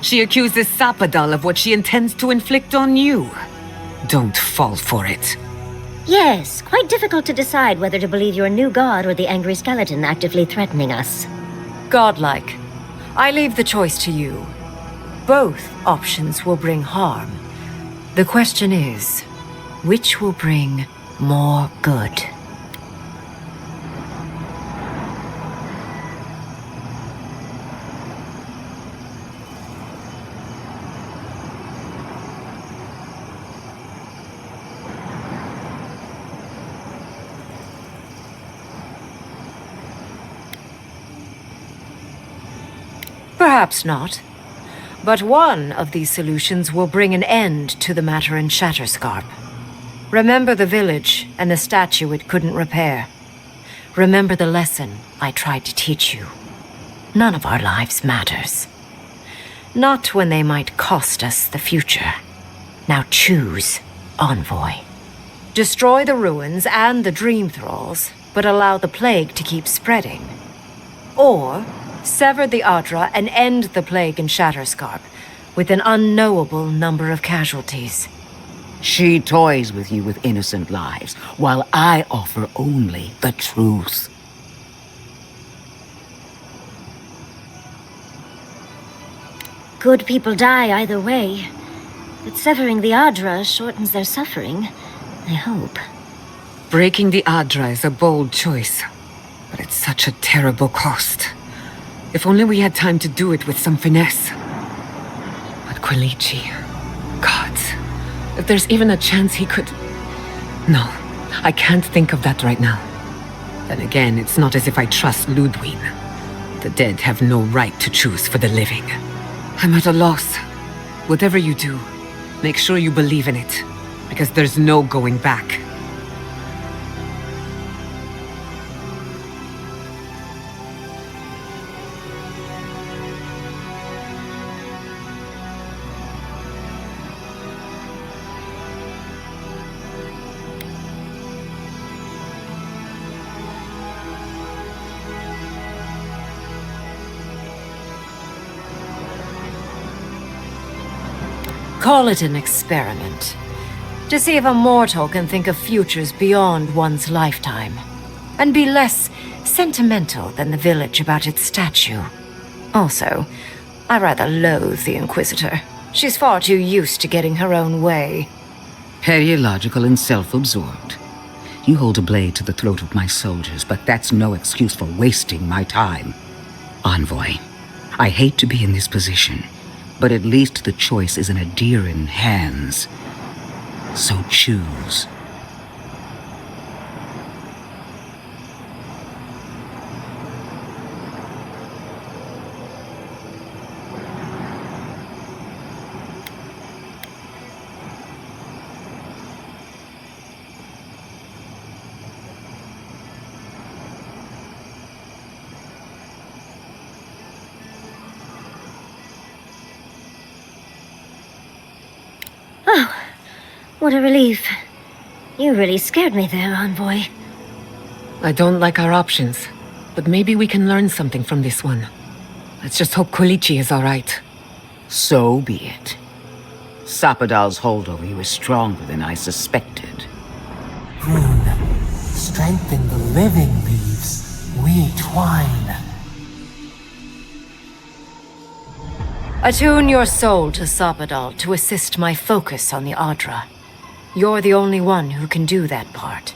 She accuses Sapadal of what she intends to inflict on you. Don't fall for it. Yes, quite difficult to decide whether to believe your new god or the angry skeleton actively threatening us. Godlike. I leave the choice to you. Both options will bring harm. The question is, which will bring more good? Perhaps not. But one of these solutions will bring an end to the matter in Shatterscarp. Remember the village and the statue it couldn't repair. Remember the lesson I tried to teach you. none of our lives matters. Not when they might cost us the future. Now choose, Envoy. Destroy the ruins and the Dream Thralls, but allow the plague to keep spreading. Or sever the Adra and end the plague in Shatterscarp, with an unknowable number of casualties. She toys with you with innocent lives, while I offer only the truth. Good people die either way. But severing the Adra shortens their suffering, I hope. Breaking the Adra is a bold choice, but it's such a terrible cost. If only we had time to do it with some finesse. But Quilici... Gods... If there's even a chance he could... No, I can't think of that right now. Then again, it's not as if I trust Ludwig. The dead have no right to choose for the living. I'm at a loss. Whatever you do, make sure you believe in it, because there's no going back. Call it an experiment. To see if a mortal can think of futures beyond one's lifetime. And be less sentimental than the village about its statue. Also, I rather loathe the Inquisitor. She's far too used to getting her own way. Perilogical and self-absorbed. You hold a blade to the throat of my soldiers, but that's no excuse for wasting my time. Envoy, I hate to be in this position, but at least the choice is in Adiran hands. So choose. Oh, what a relief. You really scared me there, Envoy. I don't like our options, but maybe we can learn something from this one. Let's just hope Quilici is all right. So be it. Sapadal's hold over you is stronger than I suspected. Rune, strengthen the living leaves. We twine. Attune your soul to Sapadal to assist my focus on the Adra. You're the only one who can do that part.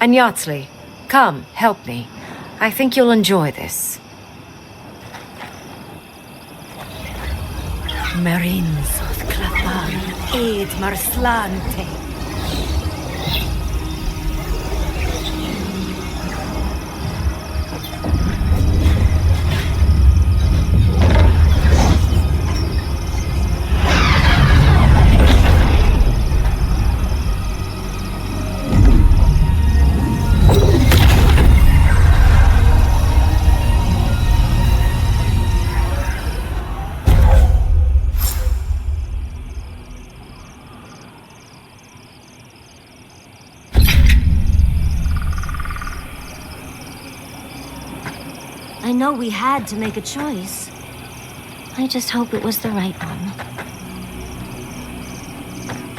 And Yatsley, come, help me. I think you'll enjoy this. Marinsoth Klafar, Ed Marslante. I know we had to make a choice. I just hope it was the right one.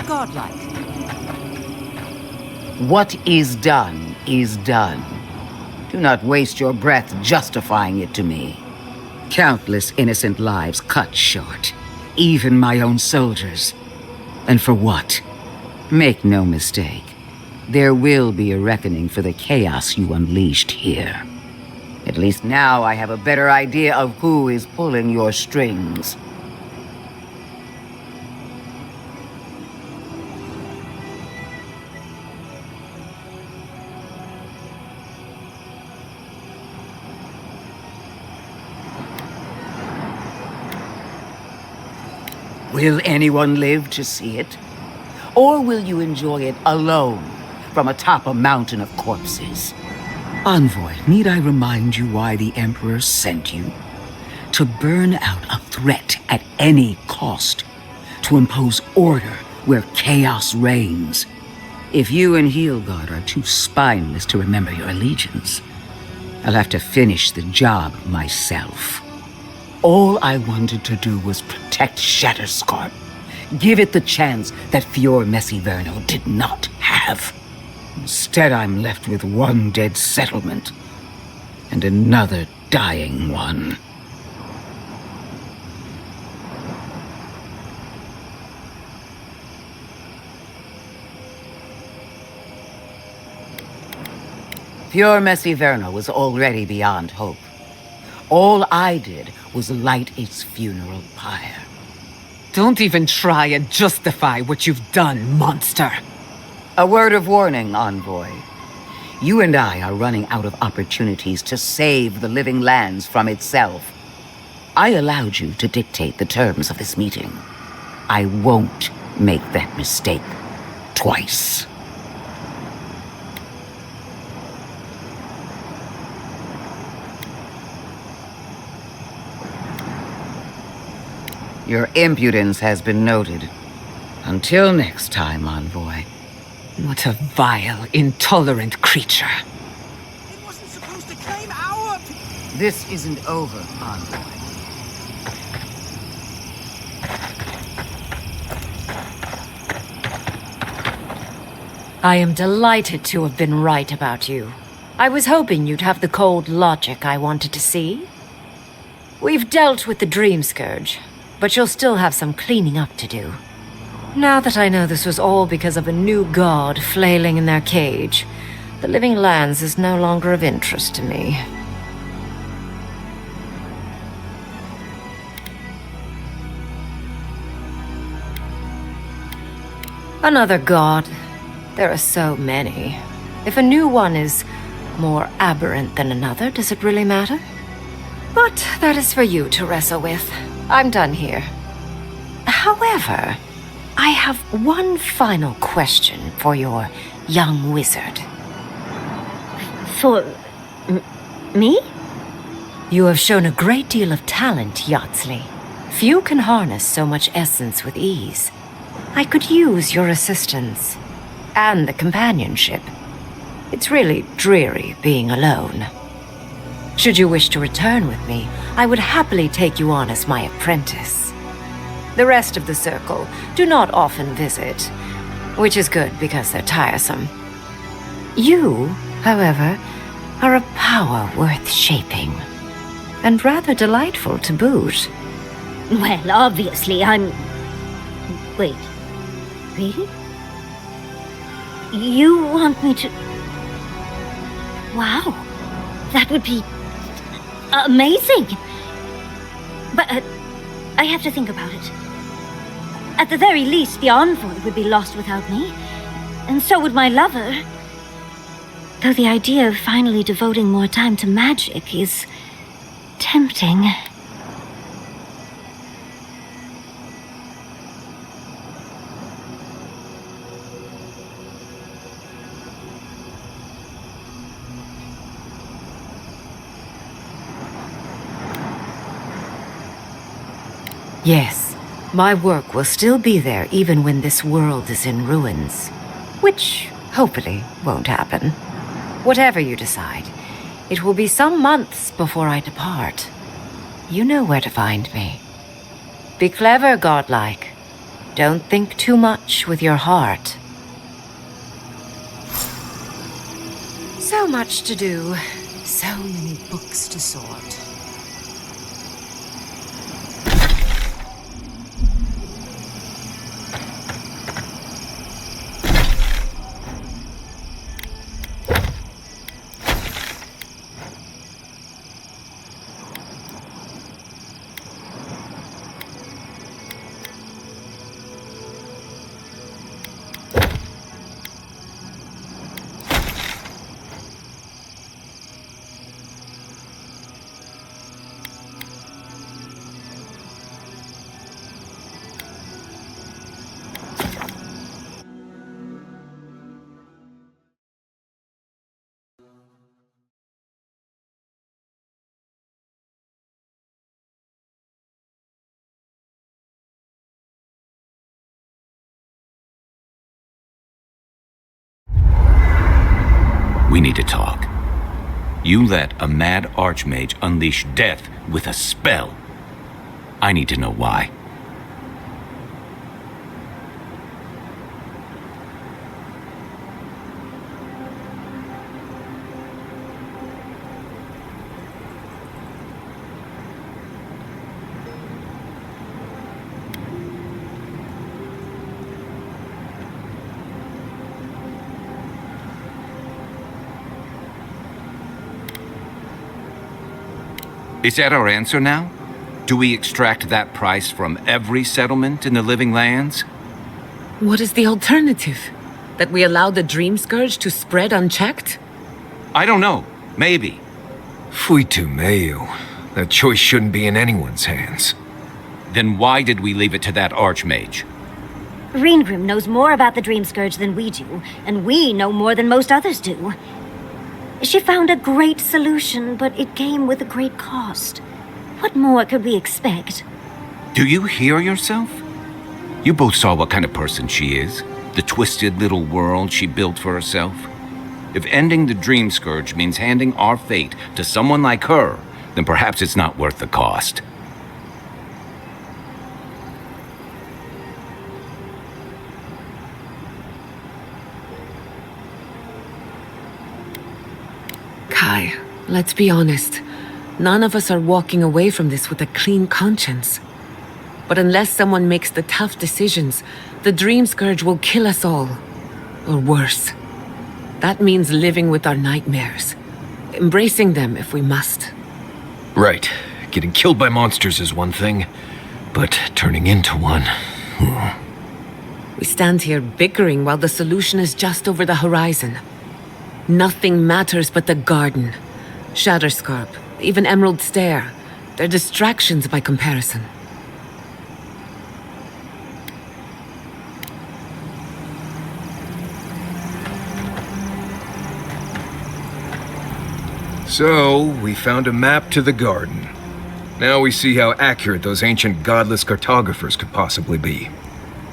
Godlike. What is done is done. Do not waste your breath justifying it to me. Countless innocent lives cut short, even my own soldiers. And for what? Make no mistake, there will be a reckoning for the chaos you unleashed here. At least now I have a better idea of who is pulling your strings. Will anyone live to see it? Or will you enjoy it alone from atop a mountain of corpses? Envoy, need I remind you why the Emperor sent you? To burn out a threat at any cost. To impose order where chaos reigns. If you and Heelgard are too spineless to remember your allegiance, I'll have to finish the job myself. All I wanted to do was protect Shatterscarp. Give it the chance that Fior Messiverno did not have. Instead, I'm left with one dead settlement and another dying one. Fior Messiverno was already beyond hope. All I did was light its funeral pyre. Don't even try and justify what you've done, monster. A word of warning, Envoy. You and I are running out of opportunities to save the living lands from itself. I allowed you to dictate the terms of this meeting. I won't make that mistake twice. Your impudence has been noted. Until next time, Envoy. What a vile, intolerant creature. It wasn't supposed to claim our... This isn't over, Envoy. I am delighted to have been right about you. I was hoping you'd have the cold logic I wanted to see. We've dealt with the Dream Scourge, but you'll still have some cleaning up to do. Now that I know this was all because of a new god flailing in their cage, the Living Lands is no longer of interest to me. Another god. There are so many. If a new one is more aberrant than another, does it really matter? But that is for you to wrestle with. I'm done here. However, I have one final question for your young wizard. For... me? You have shown a great deal of talent, Yardsley. Few can harness so much essence with ease. I could use your assistance. And the companionship. It's really dreary being alone. Should you wish to return with me, I would happily take you on as my apprentice. The rest of the circle do not often visit, which is good because they're tiresome. You, however, are a power worth shaping, and rather delightful to boot. Well, obviously I'm... Wait. Really? You want me to... Wow. That would be... amazing! But, I have to think about it. At the very least, the Envoy would be lost without me. And so would my lover. Though the idea of finally devoting more time to magic is... tempting. Yes, my work will still be there even when this world is in ruins. Which, hopefully, won't happen. Whatever you decide, it will be some months before I depart. You know where to find me. Be clever, godlike. Don't think too much with your heart. So much to do. So many books to sort. We need to talk. You let a mad archmage unleash death with a spell. I need to know why. Is that our answer now? Do we extract that price from every settlement in the Living Lands? What is the alternative? That we allow the Dream Scourge to spread unchecked? I don't know. Maybe. Fuitu Mayu. That choice shouldn't be in anyone's hands. Then why did we leave it to that Archmage? Reengrim knows more about the Dream Scourge than we do, and we know more than most others do. She found a great solution, but it came with a great cost. What more could we expect? Do you hear yourself? You both saw what kind of person she is. The twisted little world she built for herself. If ending the Dream Scourge means handing our fate to someone like her, then perhaps it's not worth the cost. Kai, let's be honest. None of us are walking away from this with a clean conscience. But unless someone makes the tough decisions, the Dream Scourge will kill us all. Or worse. That means living with our nightmares. Embracing them if we must. Right. Getting killed by monsters is one thing, but turning into one... We stand here bickering while the solution is just over the horizon. Nothing matters but the garden. Shatterscarp, even Emerald Stair. They're distractions by comparison. So, we found a map to the garden. Now we see how accurate those ancient godless cartographers could possibly be.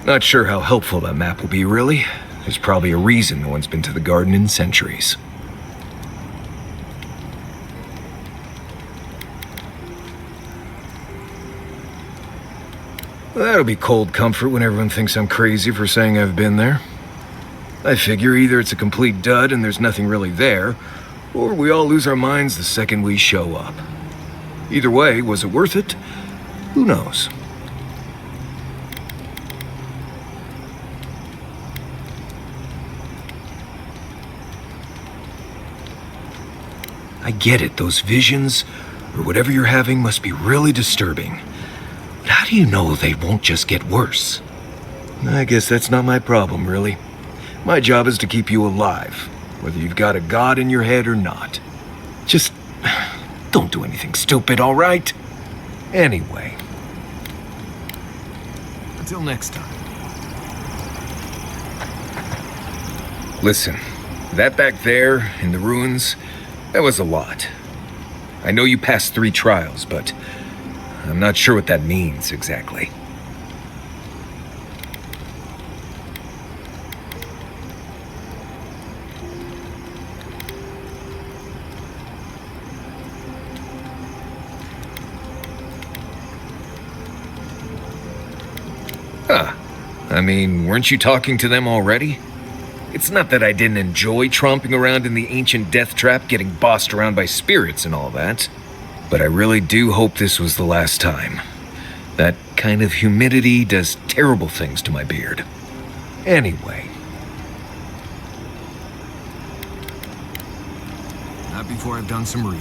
Not sure how helpful that map will be, really. There's probably a reason no one's been to the garden in centuries. That'll be cold comfort when everyone thinks I'm crazy for saying I've been there. I figure either it's a complete dud and there's nothing really there, or we all lose our minds the second we show up. Either way, was it worth it? Who knows? I get it, those visions, or whatever you're having, must be really disturbing. But how do you know they won't just get worse? I guess that's not my problem, really. My job is to keep you alive, whether you've got a god in your head or not. Just don't do anything stupid, all right? Anyway. Until next time. Listen, that back there, in the ruins, that was a lot. I know you passed 3 trials, but I'm not sure what that means exactly. Huh. I mean, weren't you talking to them already? It's not that I didn't enjoy tromping around in the ancient death trap, getting bossed around by spirits and all that. But I really do hope this was the last time. That kind of humidity does terrible things to my beard. Anyway. Not before I've done some reading.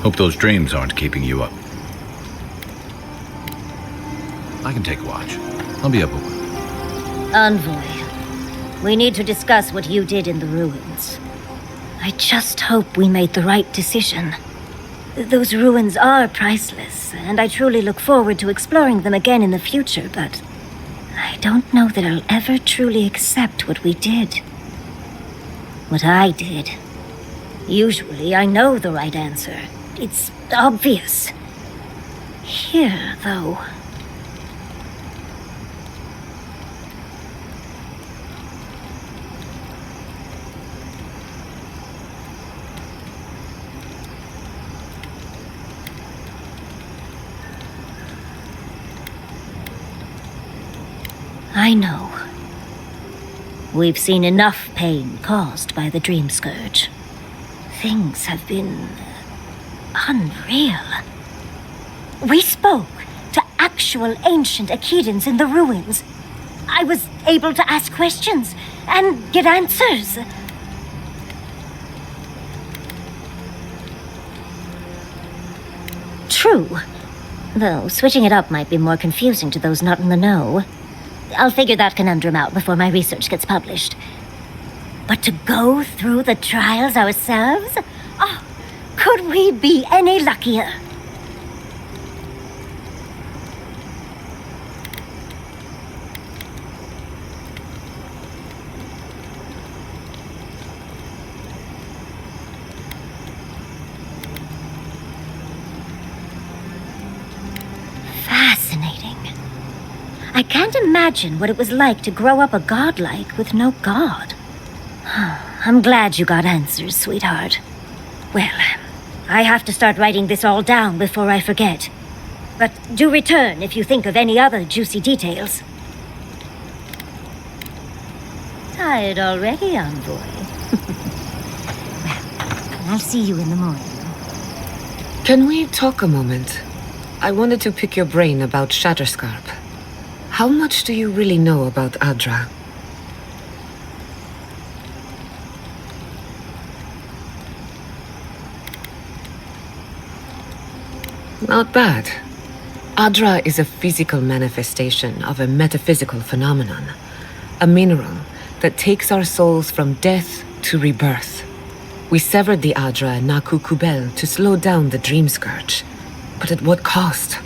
Hope those dreams aren't keeping you up. I can take a watch. I'll be up over. Envoy, we need to discuss what you did in the ruins. I just hope we made the right decision. Those ruins are priceless, and I truly look forward to exploring them again in the future, but I don't know that I'll ever truly accept what we did. What I did. Usually I know the right answer. It's obvious. Here, though... I know. We've seen enough pain caused by the Dream Scourge. Things have been unreal. We spoke to actual ancient Akedans in the ruins. I was able to ask questions and get answers. True. Though switching it up might be more confusing to those not in the know. I'll figure that conundrum out before my research gets published. But to go through the trials ourselves? Oh, could we be any luckier? Fascinating. I can't imagine what it was like to grow up a godlike with no god. I'm glad you got answers, sweetheart. Well, I have to start writing this all down before I forget. But do return if you think of any other juicy details. Tired already, envoy? Well, I'll see you in the morning. Can we talk a moment? I wanted to pick your brain about Shatterscarp. How much do you really know about Adra? Not bad. Adra is a physical manifestation of a metaphysical phenomenon. A mineral that takes our souls from death to rebirth. We severed the Adra and Naku Kubel to slow down the Dream Scourge. But at what cost?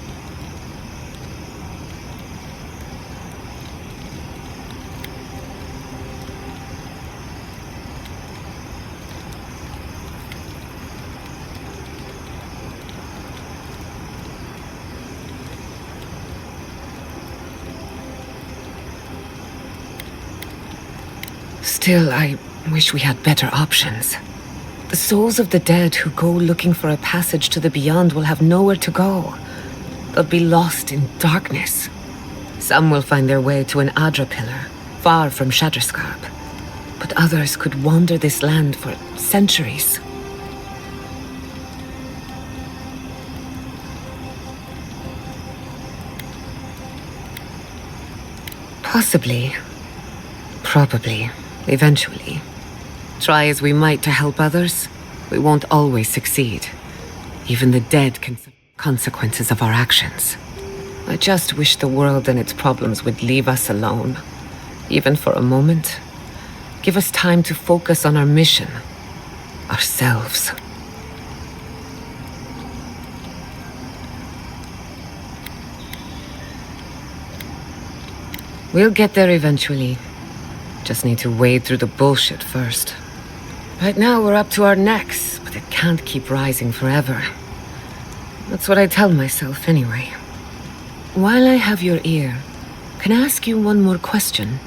Still, I wish we had better options. The souls of the dead who go looking for a passage to the beyond will have nowhere to go. They'll be lost in darkness. Some will find their way to an Adra pillar, far from Shatterscarp. But others could wander this land for centuries. Possibly. Probably. Eventually. Try as we might to help others, we won't always succeed. Even the dead can suffer consequences of our actions. I just wish the world and its problems would leave us alone. Even for a moment. Give us time to focus on our mission. Ourselves. We'll get there eventually. Just need to wade through the bullshit first. Right now we're up to our necks, but it can't keep rising forever. That's what I tell myself anyway. While I have your ear, can I ask you one more question?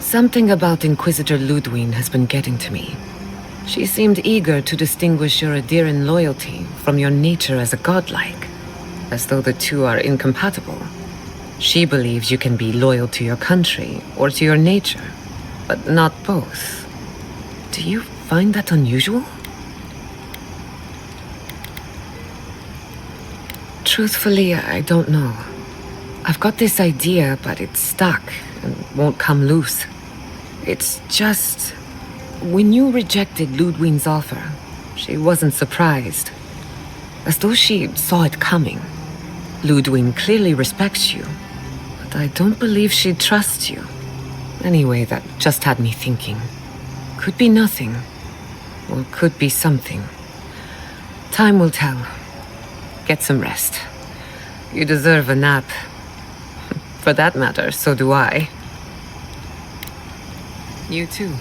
Something about Inquisitor Ludwig has been getting to me. She seemed eager to distinguish your Adiran loyalty from your nature as a godlike, as though the two are incompatible. She believes you can be loyal to your country or to your nature, but not both. Do you find that unusual? Truthfully, I don't know. I've got this idea, but it's stuck and won't come loose. It's just... when you rejected Ludwig's offer, she wasn't surprised. As though she saw it coming. Ludwig clearly respects you, but I don't believe she trusts you. Anyway, that just had me thinking. Could be nothing, or could be something. Time will tell. Get some rest. You deserve a nap. For that matter, so do I. You too.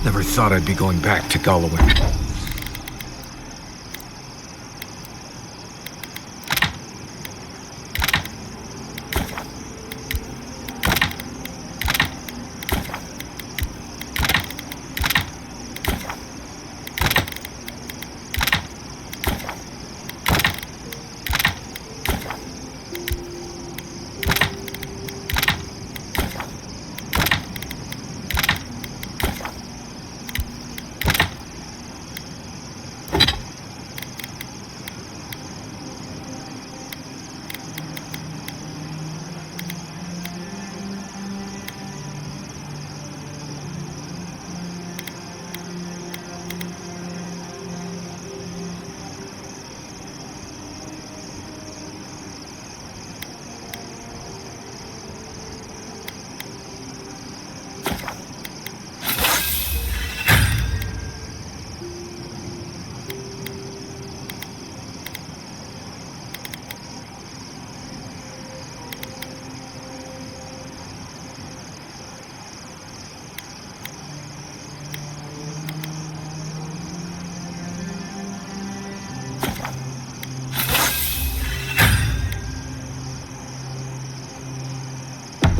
Never thought I'd be going back to Galloway.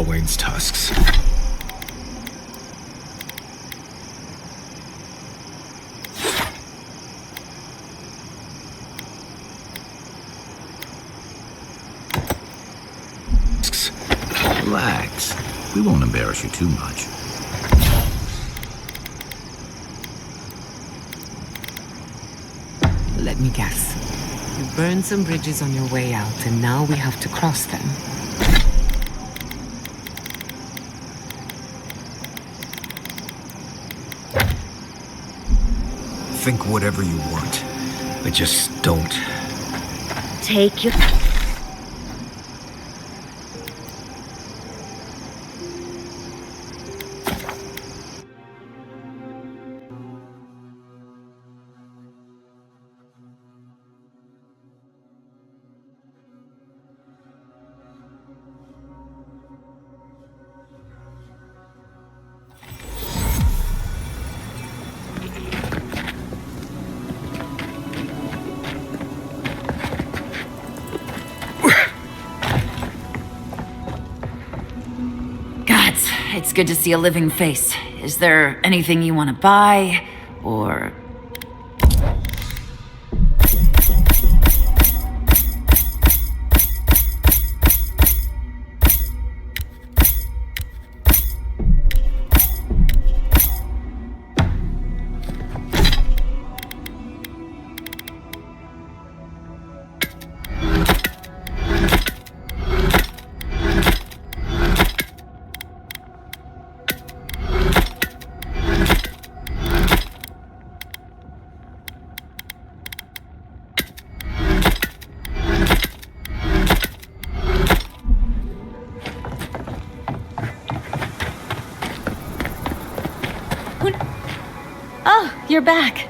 Wayne's tusks. Relax. We won't embarrass you too much. Let me guess. You burned some bridges on your way out, and now we have to cross them. Think whatever you want. I just don't. Take your... It's good to see a living face. Is there anything you want to buy, or... Oh, you're back.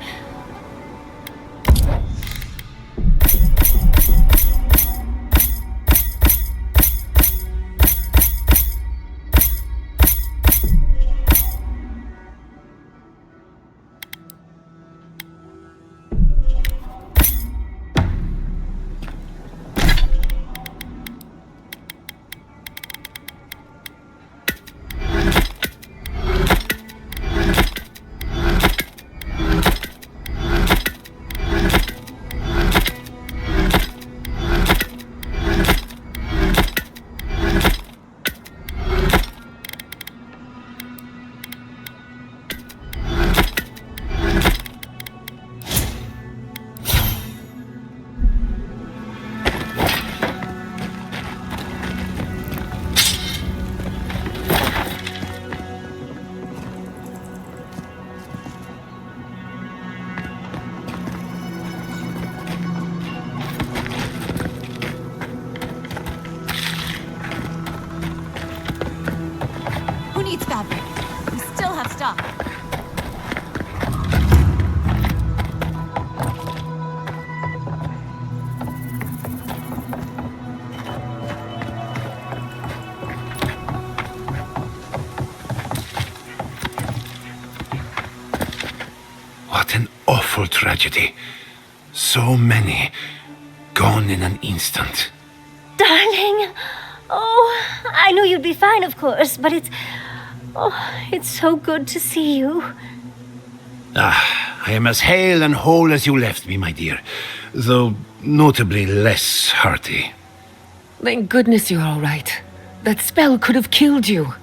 What an awful tragedy. So many gone in an instant. Darling! Oh, I knew you'd be fine, of course, but it's... Oh, it's so good to see you. I am as hale and whole as you left me, my dear, though notably less hearty. Thank goodness you're all right. That spell could have killed you.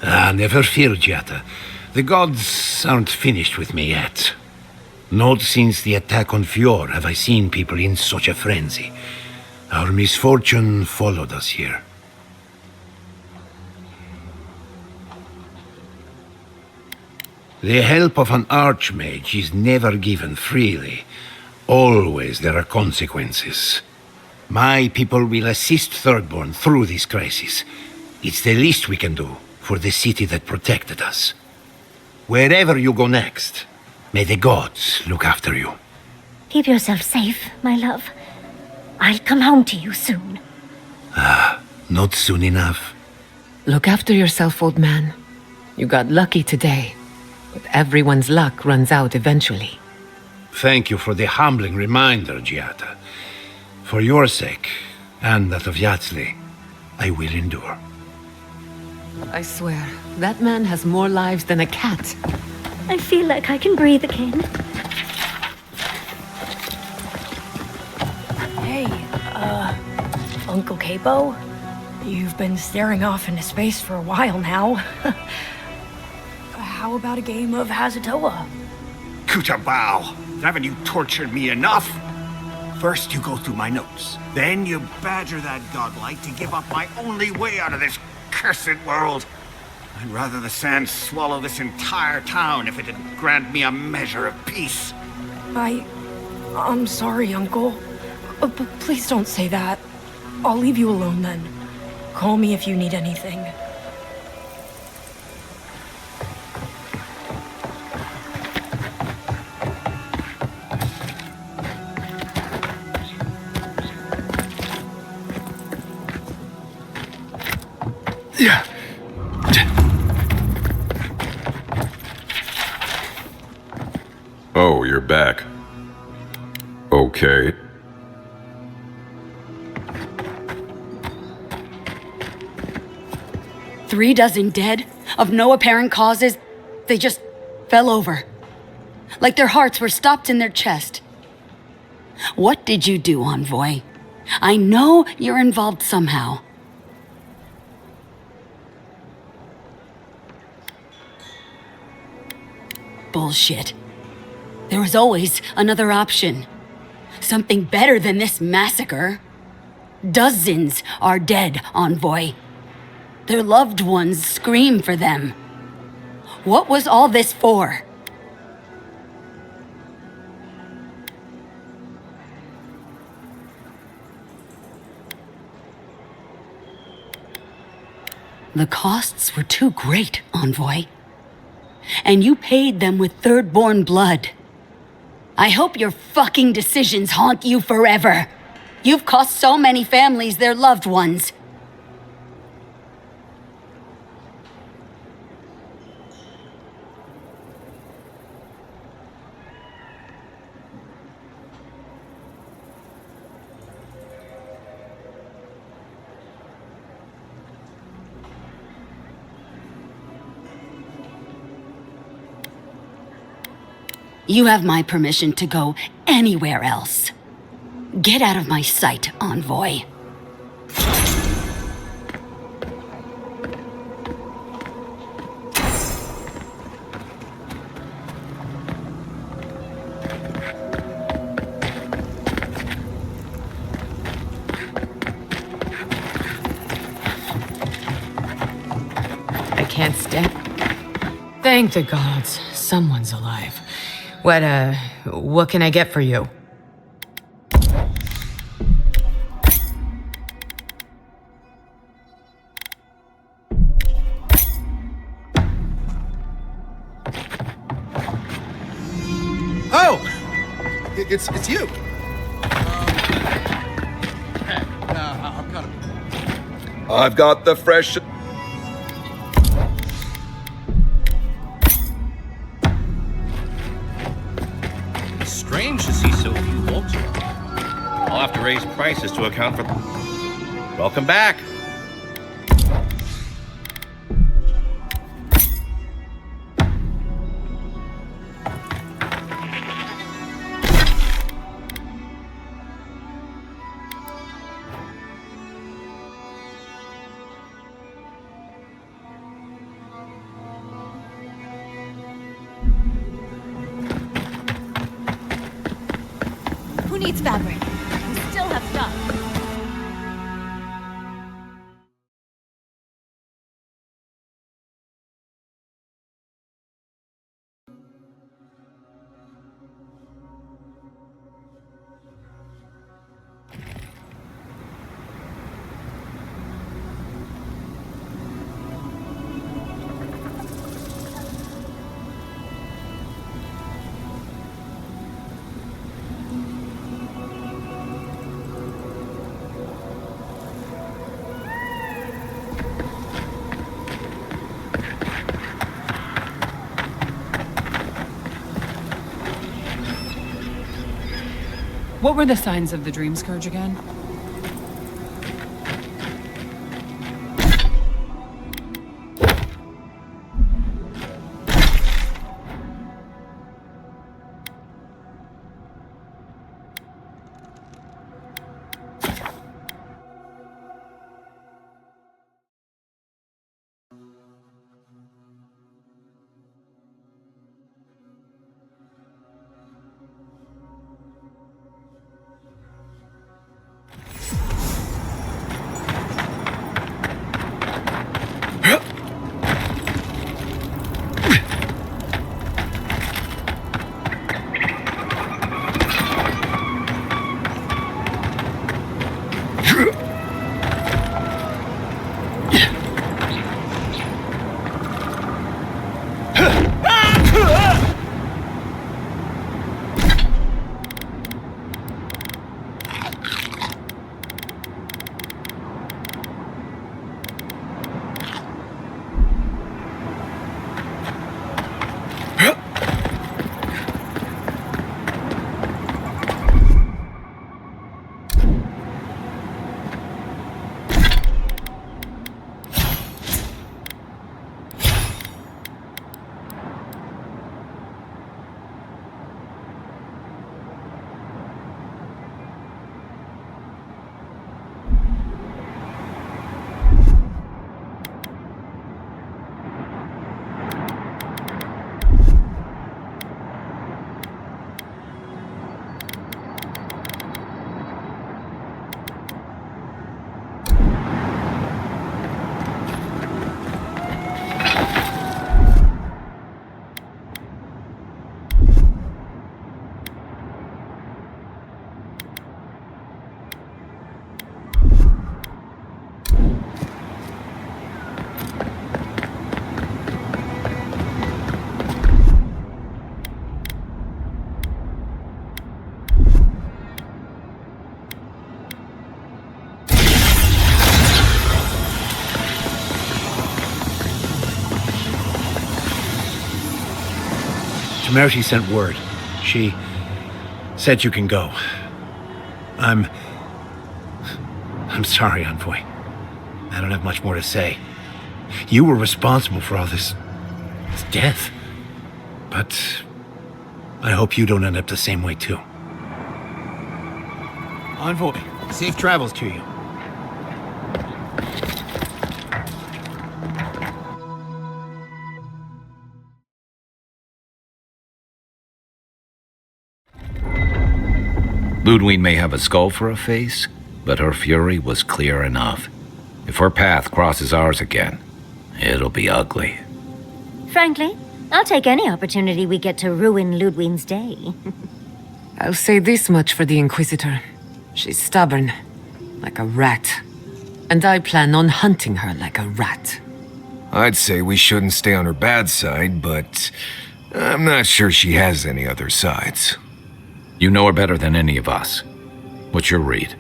Never fear, Giata. The gods aren't finished with me yet. Not since the attack on Fjord have I seen people in such a frenzy. Our misfortune followed us here. The help of an archmage is never given freely. Always there are consequences. My people will assist Thirdborn through this crisis. It's the least we can do for the city that protected us. Wherever you go next, may the gods look after you. Keep yourself safe, my love. I'll come home to you soon. Not soon enough. Look after yourself, old man. You got lucky today, but everyone's luck runs out eventually. Thank you for the humbling reminder, Giata. For your sake, and that of Yatzli, I will endure. I swear, that man has more lives than a cat. I feel like I can breathe again. Hey, Uncle Capo? You've been staring off into space for a while now. How about a game of Hazatoa? Kutabao, haven't you tortured me enough? First you go through my notes, then you badger that godlike to give up my only way out of this cursed world. I'd rather the sand swallow this entire town if it didn't grant me a measure of peace. I'm sorry, Uncle. But please don't say that. I'll leave you alone then. Call me if you need anything. Yeah. Oh, you're back. Okay. Three dozen dead, of no apparent causes. They just fell over. Like their hearts were stopped in their chest. What did you do, Envoy? I know you're involved somehow. Bullshit. There was always another option. Something better than this massacre. Dozens are dead, Envoy. Their loved ones scream for them. What was all this for? The costs were too great, Envoy. And you paid them with Thirdborn blood. I hope your fucking decisions haunt you forever. You've cost so many families their loved ones. You have my permission to go anywhere else. Get out of my sight, Envoy. I can't stand... Thank the gods, someone's alive. What can I get for you? Oh! It's you! I'll cut him. I've got the fresh... to raise prices to account for... Welcome back. Who needs fabric? We still have stuff. What were the signs of the dream scourge again? Temerity sent word. She said you can go. I'm sorry, Envoy. I don't have much more to say. You were responsible for all this death. But I hope you don't end up the same way, too. Envoy, safe travels to you. Ludwig may have a skull for a face, but her fury was clear enough. If her path crosses ours again, it'll be ugly. Frankly, I'll take any opportunity we get to ruin Ludwig's day. I'll say this much for the Inquisitor. She's stubborn, like a rat. And I plan on hunting her like a rat. I'd say we shouldn't stay on her bad side, but I'm not sure she has any other sides. You know her better than any of us. What's your read?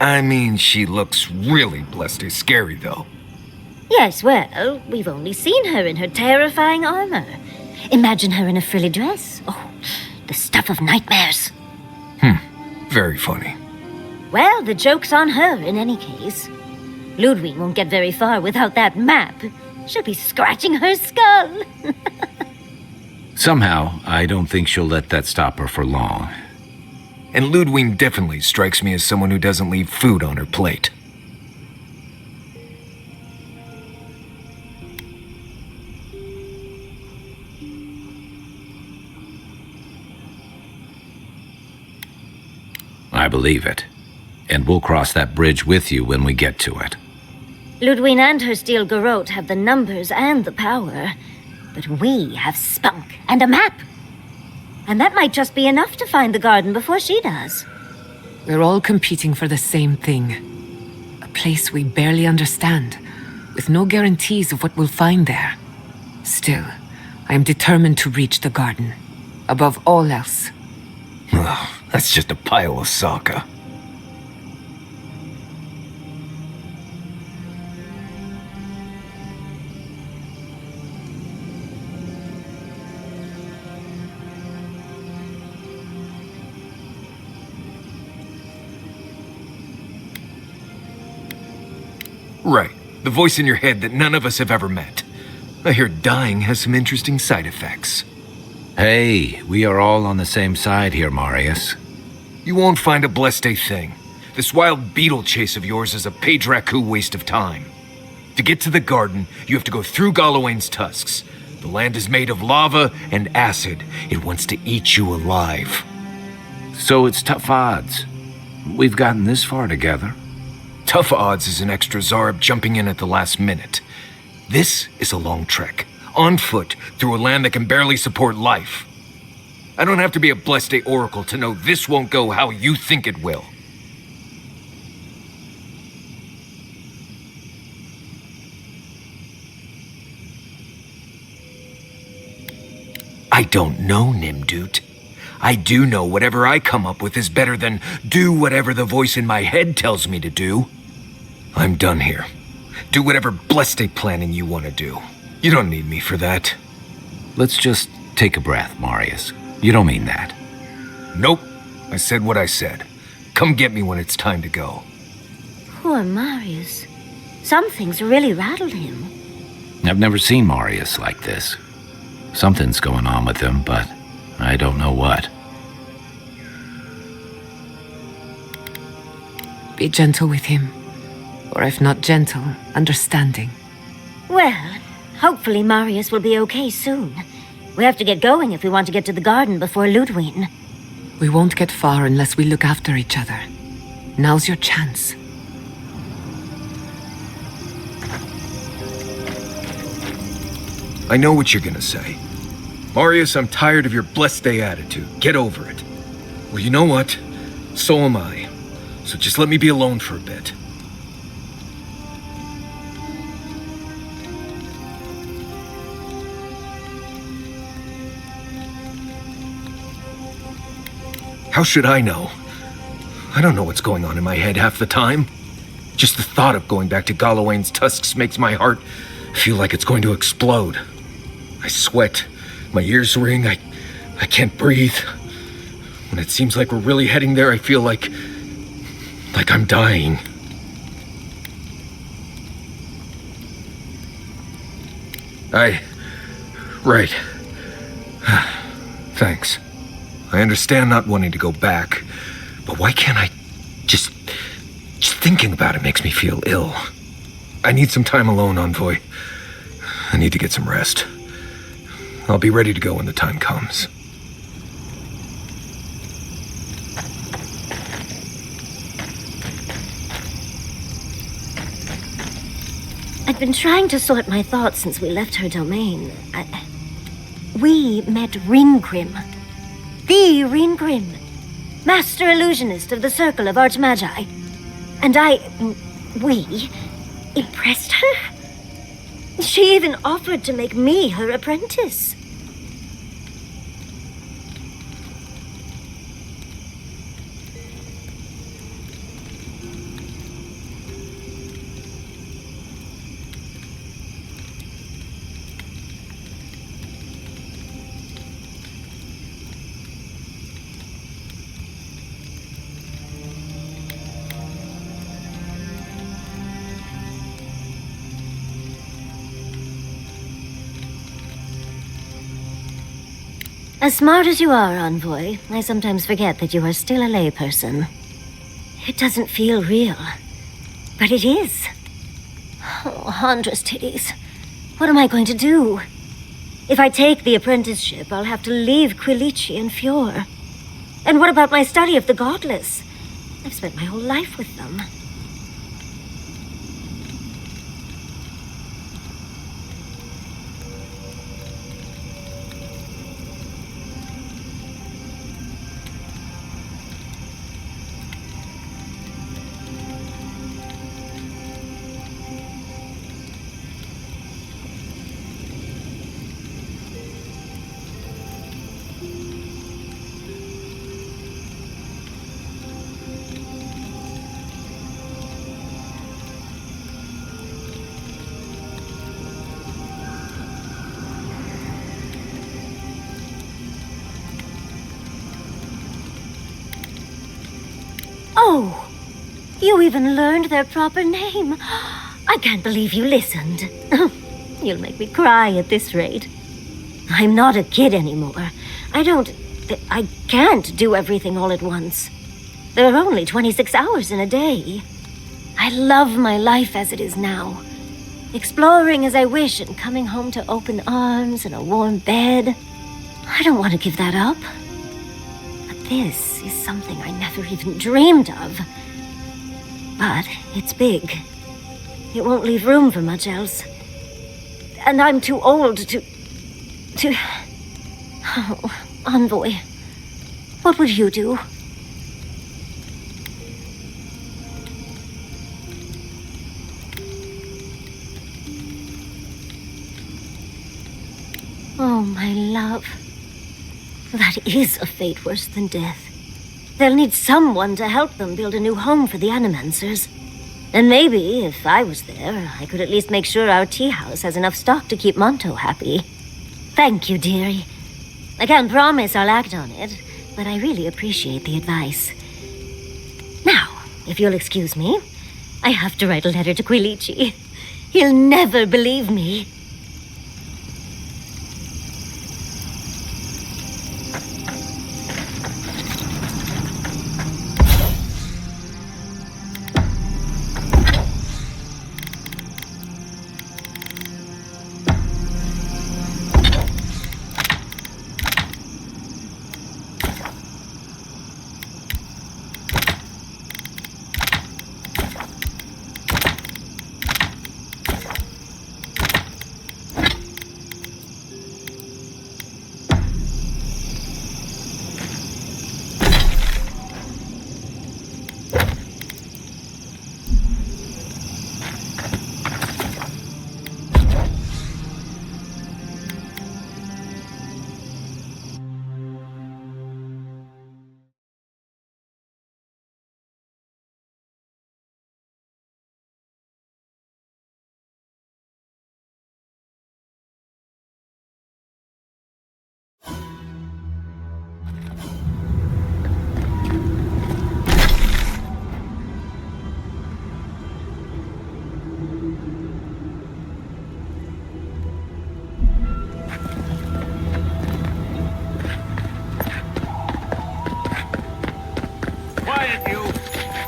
I mean, she looks really blessed scary, though. Yes, well, we've only seen her in her terrifying armor. Imagine her in a frilly dress. Oh, the stuff of nightmares. Very funny. Well, the joke's on her in any case. Ludwig won't get very far without that map. She'll be scratching her skull. Somehow, I don't think she'll let that stop her for long. And Ludwig definitely strikes me as someone who doesn't leave food on her plate. I believe it. And we'll cross that bridge with you when we get to it. Ludwig and her steel garrote have the numbers and the power. But we have spunk and a map. And that might just be enough to find the garden before she does. We're all competing for the same thing. A place we barely understand, with no guarantees of what we'll find there. Still, I am determined to reach the garden. Above all else. Ugh, that's just a pile of Sokka. Right. The voice in your head that none of us have ever met. I hear dying has some interesting side effects. Hey, we are all on the same side here, Marius. You won't find a blessed thing. This wild beetle chase of yours is a Paydracu waste of time. To get to the garden, you have to go through Galawain's tusks. The land is made of lava and acid. It wants to eat you alive. So it's tough odds. We've gotten this far together. Tough odds is an extra Zarb jumping in at the last minute. This is a long trek, on foot, through a land that can barely support life. I don't have to be a Blessed Oracle to know this won't go how you think it will. I don't know, Nimdut. I do know whatever I come up with is better than do whatever the voice in my head tells me to do. I'm done here. Do whatever blessed planning you want to do. You don't need me for that. Let's just take a breath, Marius. You don't mean that. Nope. I said what I said. Come get me when it's time to go. Poor Marius. Some things really rattled him. I've never seen Marius like this. Something's going on with him, but I don't know what. Be gentle with him. Or if not gentle, understanding. Well, hopefully Marius will be okay soon. We have to get going if we want to get to the garden before Ludwig. We won't get far unless we look after each other. Now's your chance. I know what you're gonna say. Marius, I'm tired of your blessed day attitude. Get over it. Well, you know what? So am I. So just let me be alone for a bit. How should I know? I don't know what's going on in my head half the time. Just the thought of going back to Galawain's tusks makes my heart feel like it's going to explode. I sweat. My ears ring. I can't breathe. When it seems like we're really heading there, I feel like I'm dying. Right. Thanks. I understand not wanting to go back, but why can't I just thinking about it makes me feel ill. I need some time alone, Envoy. I need to get some rest. I'll be ready to go when the time comes. I've been trying to sort my thoughts since we left her domain. We met Ringkrim. The Ringkrim. Master illusionist of the Circle of Archmagi. And we impressed her? She even offered to make me her apprentice. As smart as you are, Envoy, I sometimes forget that you are still a layperson. It doesn't feel real, but it is. Oh, Huntress titties. What am I going to do? If I take the apprenticeship, I'll have to leave Quilici and Fior. And what about my study of the Godless? I've spent my whole life with them. Oh, you even learned their proper name. I can't believe you listened. You'll make me cry at this rate. I'm not a kid anymore. I can't do everything all at once. There are only 26 hours in a day. I love my life as it is now. Exploring as I wish and coming home to open arms and a warm bed. I don't want to give that up. This is something I never even dreamed of. But it's big. It won't leave room for much else. And I'm too old to... Oh, Envoy. What would you do? Oh, my love. That is a fate worse than death. They'll need someone to help them build a new home for the Animancers. And maybe, if I was there, I could at least make sure our tea house has enough stock to keep Monto happy. Thank you, dearie. I can't promise I'll act on it, but I really appreciate the advice. Now, if you'll excuse me, I have to write a letter to Quilici. He'll never believe me.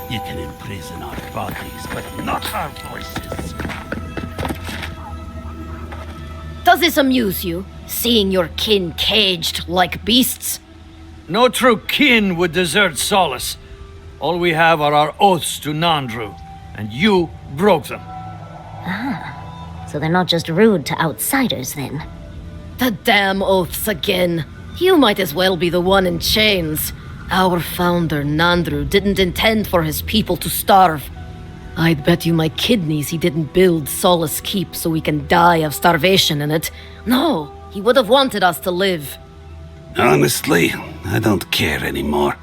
You can imprison our bodies, but not our voices. Does this amuse you, seeing your kin caged like beasts? No true kin would desert Solace. All we have are our oaths to Nandru, and you broke them. Ah, so they're not just rude to outsiders, then. The damn oaths again. You might as well be the one in chains. Our founder, Nandru, didn't intend for his people to starve. I'd bet you my kidneys he didn't build Solace Keep so we can die of starvation in it. No, he would have wanted us to live. Honestly, I don't care anymore.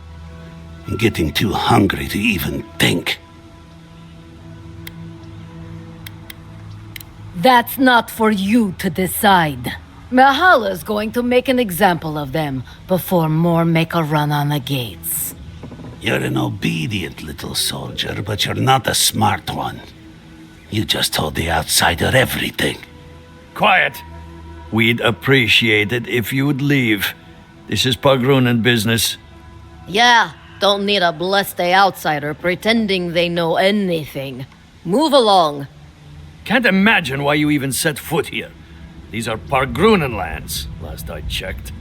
I'm getting too hungry to even think. That's not for you to decide. Mahala's going to make an example of them before more make a run on the gates. You're an obedient little soldier, but you're not a smart one. You just told the outsider everything. Quiet. We'd appreciate it if you'd leave. This is Pagrunan business. Yeah, don't need a blessed outsider pretending they know anything. Move along. Can't imagine why you even set foot here. These are Pargrunan lands, last I checked.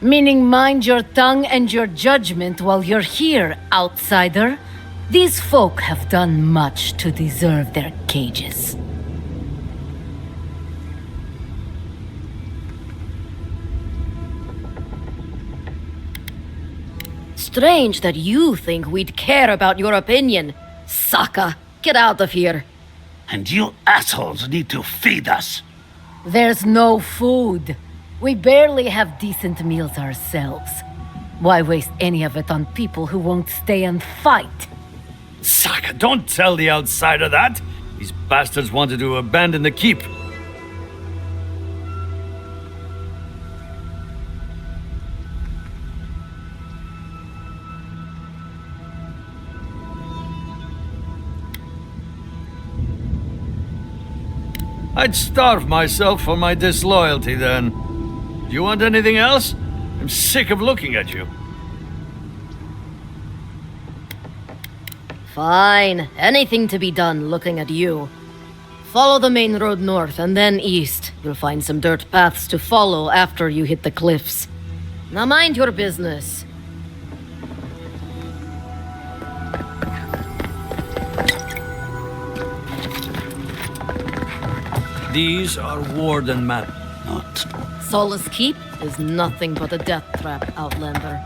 Meaning mind your tongue and your judgment while you're here, outsider. These folk have done much to deserve their cages. Strange that you think we'd care about your opinion. Saka, get out of here. And you assholes need to feed us. There's no food. We barely have decent meals ourselves. Why waste any of it on people who won't stay and fight? Saka, don't tell the outsider that! These bastards wanted to abandon the keep. I'd starve myself for my disloyalty then. Do you want anything else? I'm sick of looking at you. Fine. Anything to be done looking at you. Follow the main road north and then east. You'll find some dirt paths to follow after you hit the cliffs. Now mind your business. These are warden matters. Solace Keep is nothing but a death trap, Outlander.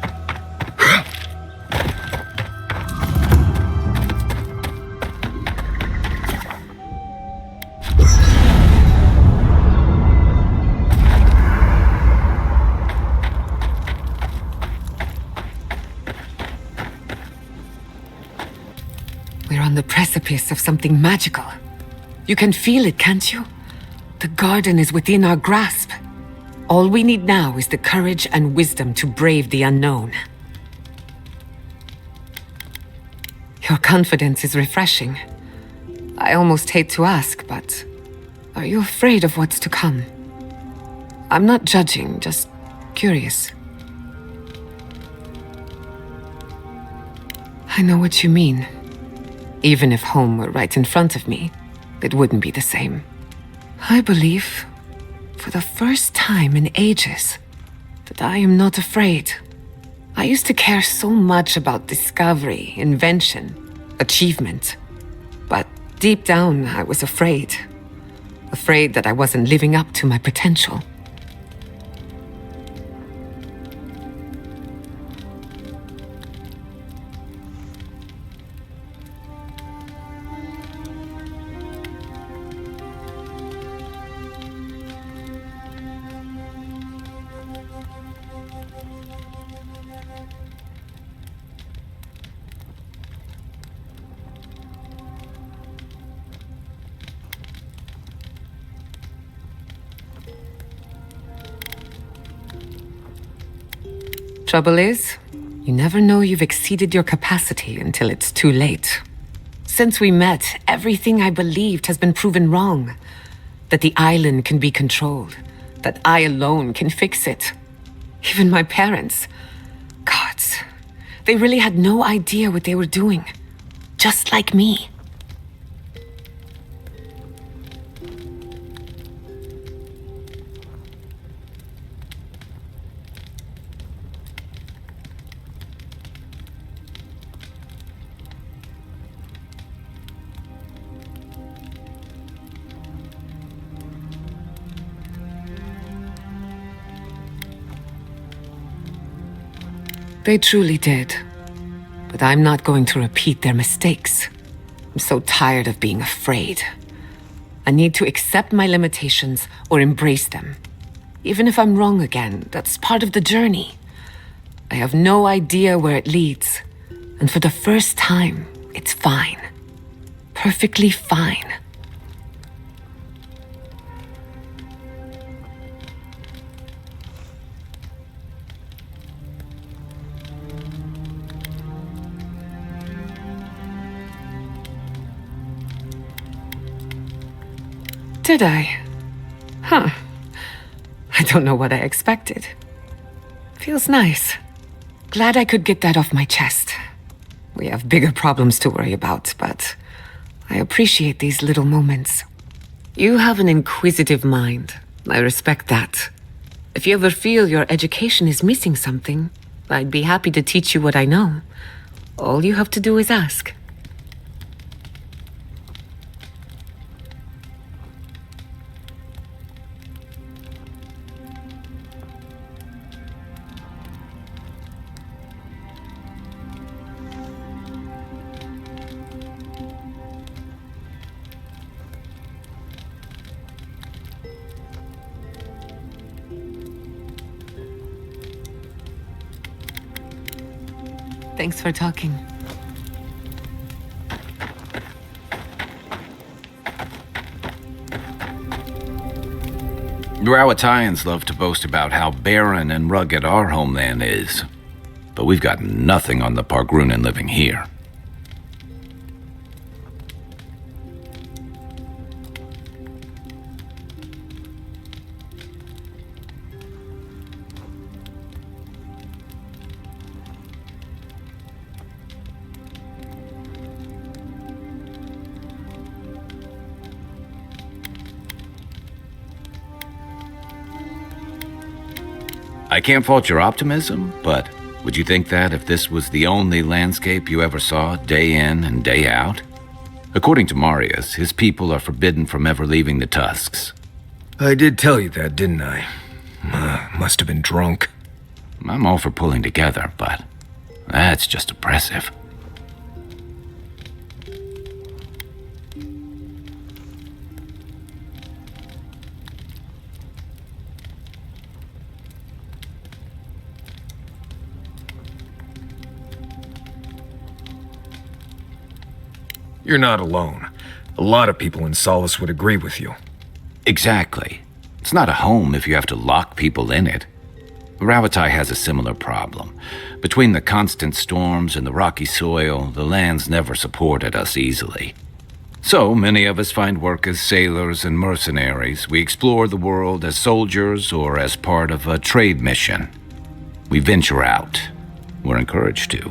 We're on the precipice of something magical. You can feel it, can't you? The garden is within our grasp. All we need now is the courage and wisdom to brave the unknown. Your confidence is refreshing. I almost hate to ask, but are you afraid of what's to come? I'm not judging, just curious. I know what you mean. Even if home were right in front of me, it wouldn't be the same. I believe, for the first time in ages, that I am not afraid. I used to care so much about discovery, invention, achievement. But deep down, I was afraid. Afraid that I wasn't living up to my potential. Trouble is, you never know you've exceeded your capacity until it's too late. Since we met, everything I believed has been proven wrong. That the island can be controlled. That I alone can fix it. Even my parents. Gods, they really had no idea what they were doing. Just like me. They truly did. But I'm not going to repeat their mistakes. I'm so tired of being afraid. I need to accept my limitations or embrace them. Even if I'm wrong again, that's part of the journey. I have no idea where it leads. And for the first time, it's fine. Perfectly fine. Did I? Huh. I don't know what I expected. Feels nice. Glad I could get that off my chest. We have bigger problems to worry about, but I appreciate these little moments. You have an inquisitive mind. I respect that. If you ever feel your education is missing something, I'd be happy to teach you what I know. All you have to do is ask. Thanks for talking. Rawatayans love to boast about how barren and rugged our homeland is. But we've got nothing on the Pargrunan living here. I can't fault your optimism, but would you think that if this was the only landscape you ever saw day in and day out? According to Marius, his people are forbidden from ever leaving the Tusks. I did tell you that, didn't I? Must have been drunk. I'm all for pulling together, but that's just oppressive. You're not alone. A lot of people in Solace would agree with you. Exactly. It's not a home if you have to lock people in it. Ravatai has a similar problem. Between the constant storms and the rocky soil, the lands never supported us easily. So many of us find work as sailors and mercenaries. We explore the world as soldiers or as part of a trade mission. We venture out. We're encouraged to.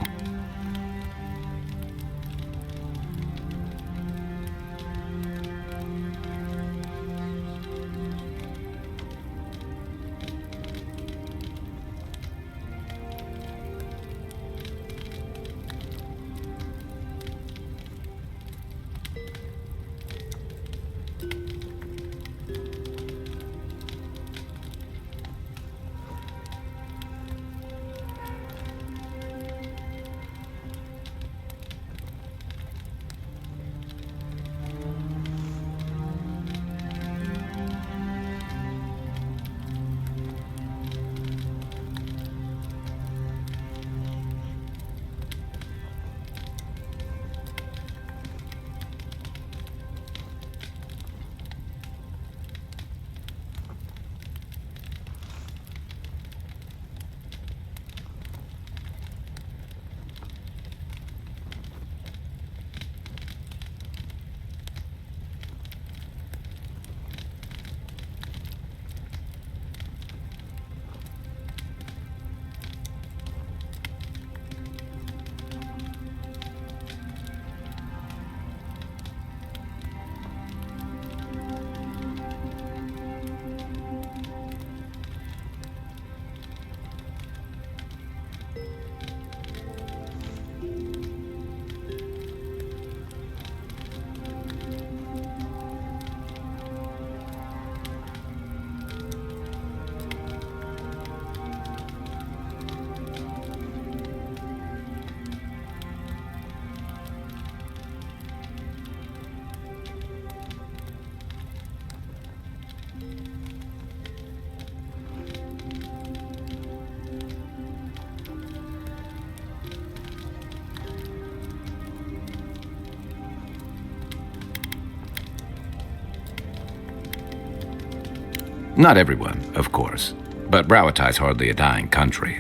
Not everyone, of course, but Rawatai's hardly a dying country.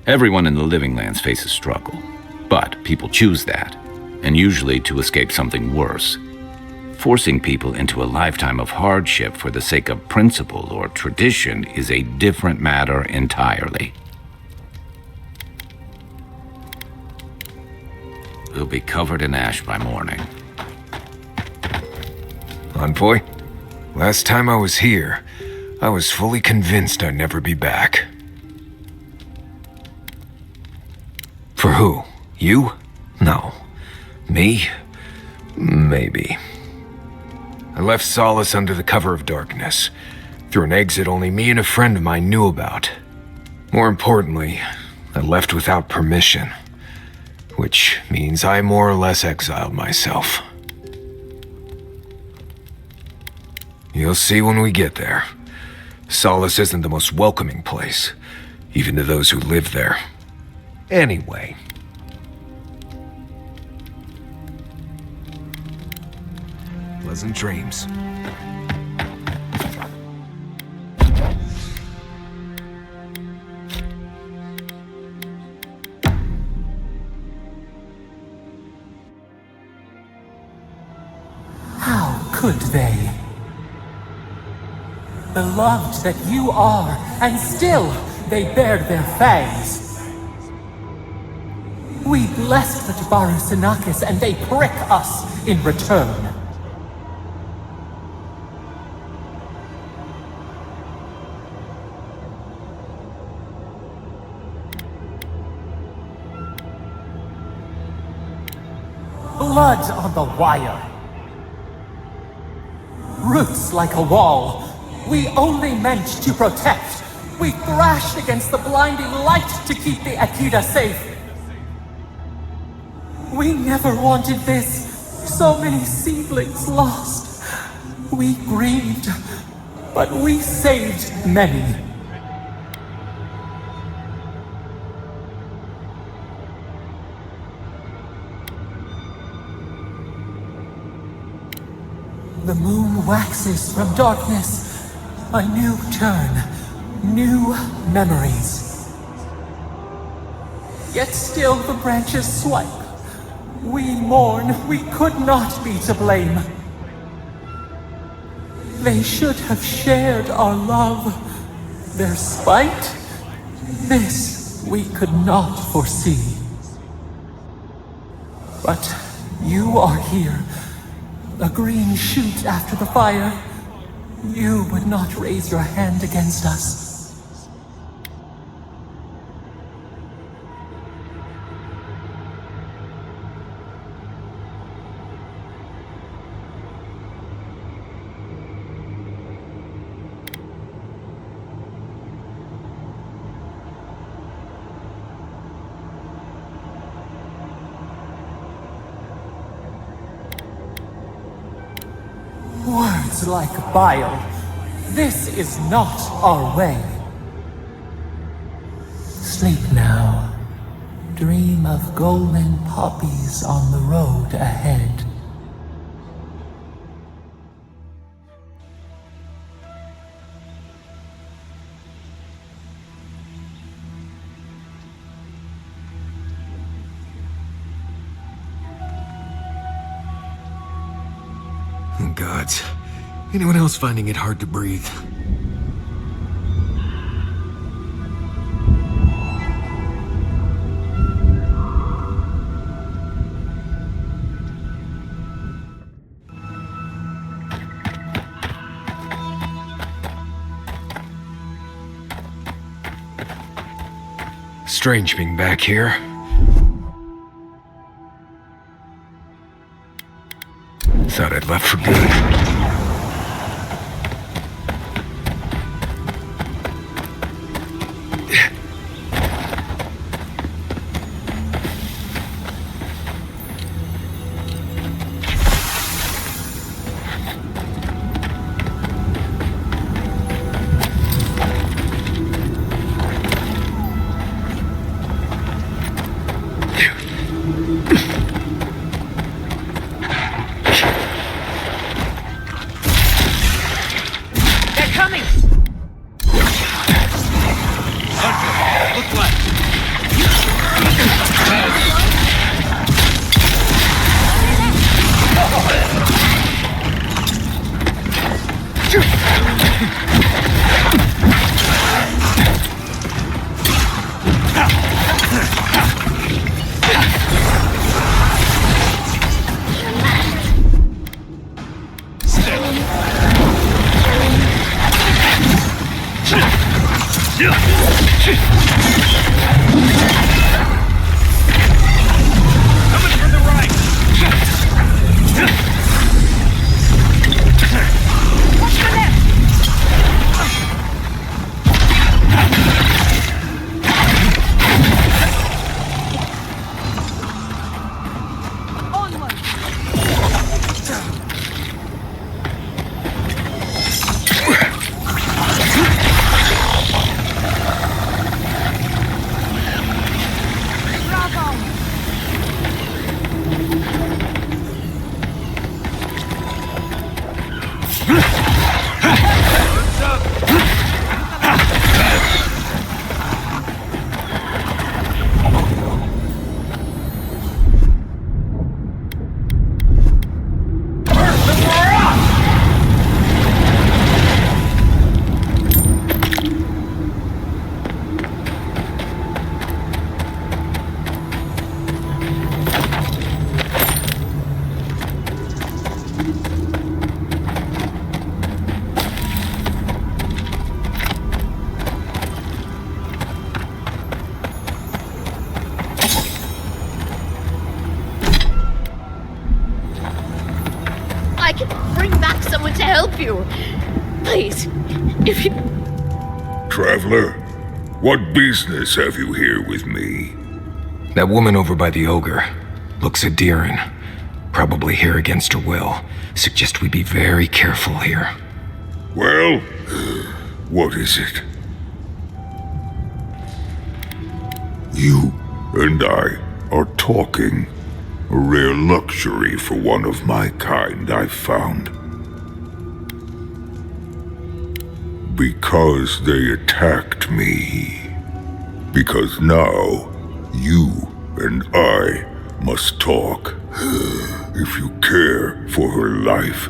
Everyone in the Living Lands faces struggle, but people choose that, and usually to escape something worse. Forcing people into a lifetime of hardship for the sake of principle or tradition is a different matter entirely. We'll be covered in ash by morning. Envoy, last time I was here, I was fully convinced I'd never be back. For who? You? No. Me? Maybe. I left Solace under the cover of darkness, through an exit only me and a friend of mine knew about. More importantly, I left without permission, which means I more or less exiled myself. You'll see when we get there. Solace isn't the most welcoming place, even to those who live there. Anyway. Pleasant dreams. How could they? Beloved that you are, and still they bared their fangs. We blessed the Tabaru Sinakis, and they prick us in return. Blood on the wire. Roots like a wall. We only meant to protect. We thrashed against the blinding light to keep the Akita safe. We never wanted this. So many seedlings lost. We grieved, but we saved many. The moon waxes from darkness. A new turn, new memories. Yet still the branches swipe. We mourn, we could not be to blame. They should have shared our love. Their spite, this we could not foresee. But you are here, a green shoot after the fire. You would not raise your hand against us. Words like bile. This is not our way. Sleep now. Dream of golden poppies on the road ahead. Gods. Anyone else finding it hard to breathe? Strange being back here. Thought I'd left for good. Coming from the right! Watch the left! I can bring back someone to help you. Please, if you... Traveler, what business have you here with me? That woman over by the ogre looks Adiran. Probably here against her will. Suggest we be very careful here. Well, what is it? You and I are talking. A rare luxury for one of my kind, I've found. Because they attacked me. Because now, you and I must talk. If you care for her life,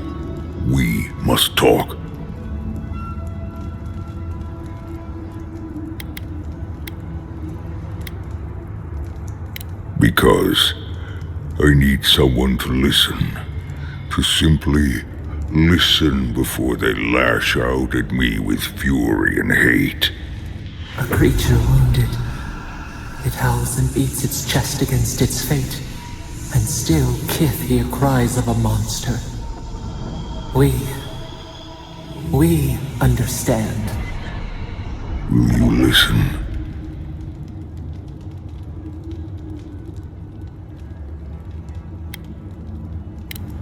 we must talk. Because I need someone to listen. To simply listen before they lash out at me with fury and hate. A creature wounded. It howls and beats its chest against its fate, and still kith hear cries of a monster. We understand. Will you listen?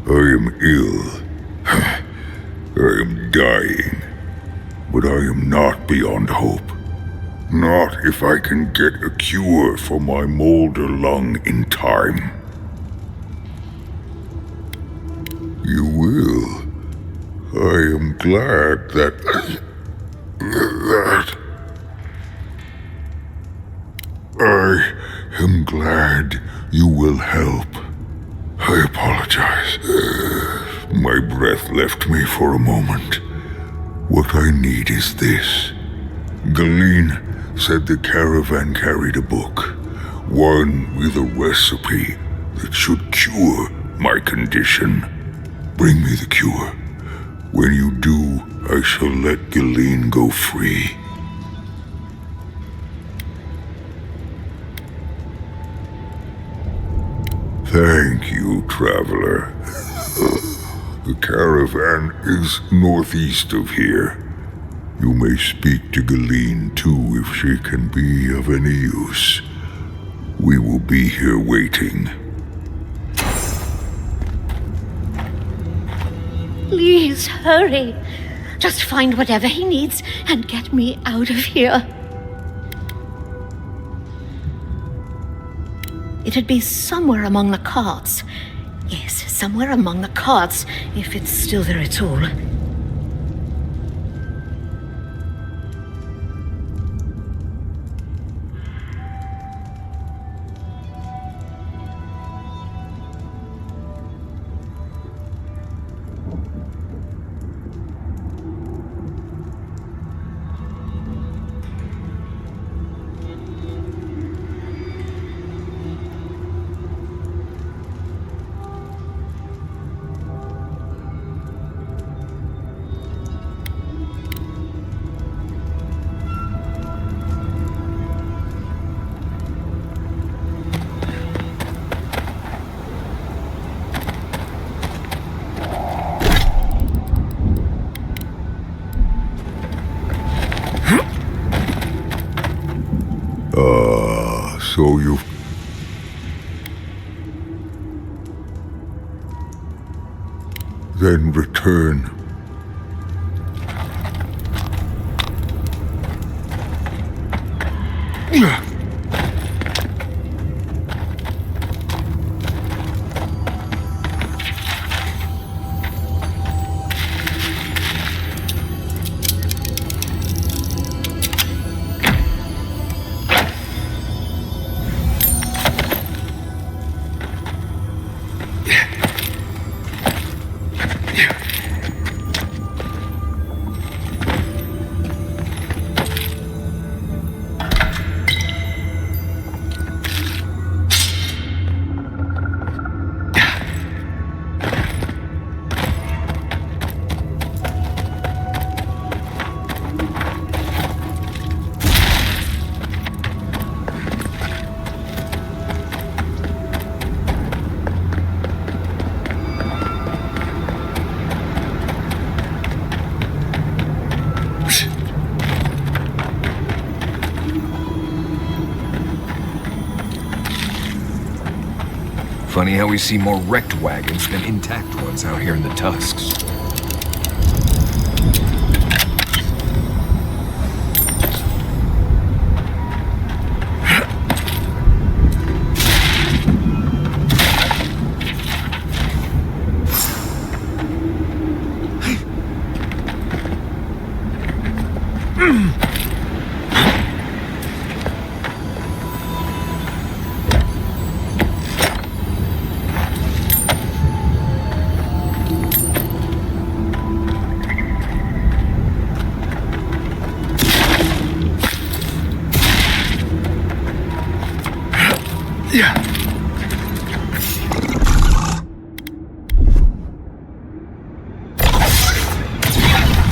I am ill. I am dying. But I am not beyond hope. Not if I can get a cure for my molder lung in time. You will. I am glad that... I am glad you will help. I apologize. My breath left me for a moment. What I need is this. Galeen said the caravan carried a book. One with a recipe that should cure my condition. Bring me the cure. When you do, I shall let Galeen go free. Thank you, traveler. The caravan is northeast of here. You may speak to Galeen too if she can be of any use. We will be here waiting. Please, hurry. Just find whatever he needs and get me out of here. It'd be somewhere among the carts. Yes, somewhere among the carts, if it's still there at all. So you... Then return. Funny how we see more wrecked wagons than intact ones out here in the Tusks.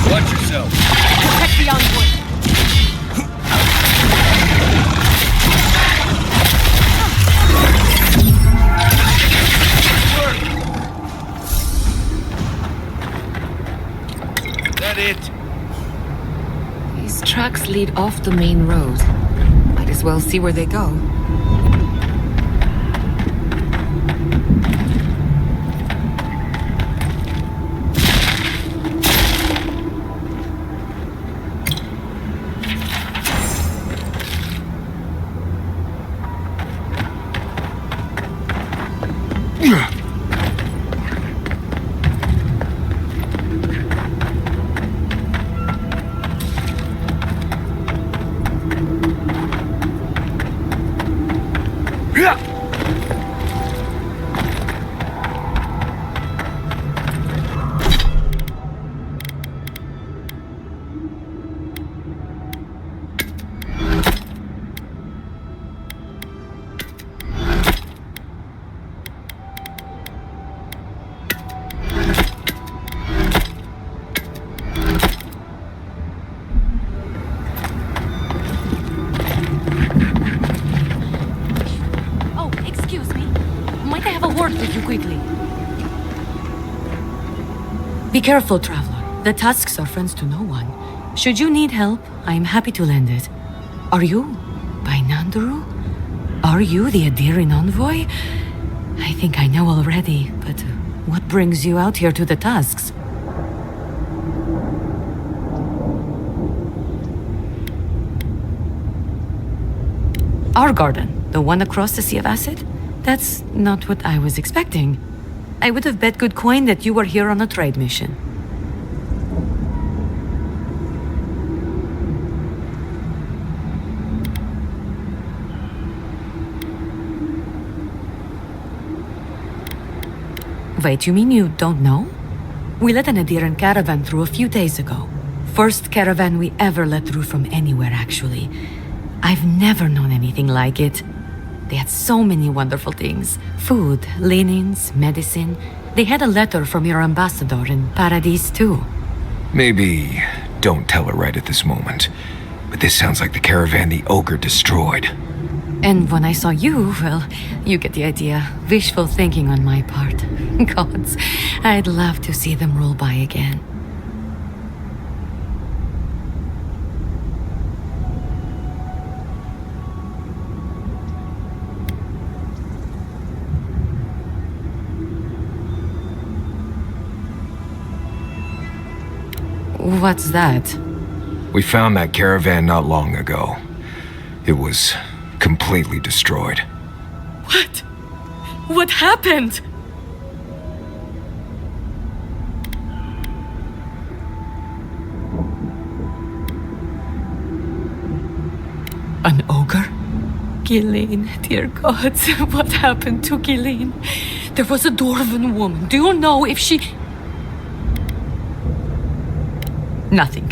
Watch yourself. Protect the envoy. That it? These tracks lead off the main road. Might as well see where they go. Be careful, traveler. The Tusks are friends to no one. Should you need help, I am happy to lend it. Are you by Nandru? Are you the Adiran envoy? I think I know already, but what brings you out here to the Tusks? Our garden, the one across the Sea of Acid? That's not what I was expecting. I would have bet good coin that you were here on a trade mission. Wait, you mean you don't know? We let an Adiran caravan through a few days ago. First caravan we ever let through from anywhere, actually. I've never known anything like it. They had so many wonderful things. Food, linens, medicine. They had a letter from your ambassador in Paradise, too. Maybe don't tell her right at this moment. But this sounds like the caravan the ogre destroyed. And when I saw you, well, you get the idea. Wishful thinking on my part. Gods, I'd love to see them roll by again. What's that? We found that caravan not long ago. It was completely destroyed. What? What happened? An ogre? Ghislaine, dear gods, what happened to Ghislaine? There was a dwarven woman. Do you know if she... Nothing.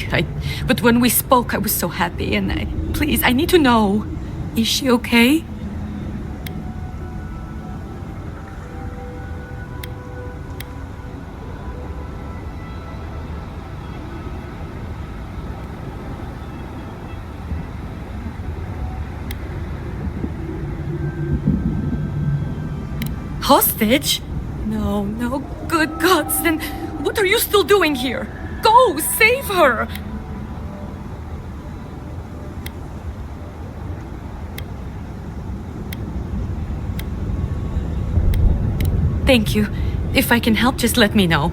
But when we spoke, I was so happy, and please, I need to know. Is she okay? Hostage? No, good gods, then what are you still doing here? Go, save her! Thank you. If I can help, just let me know.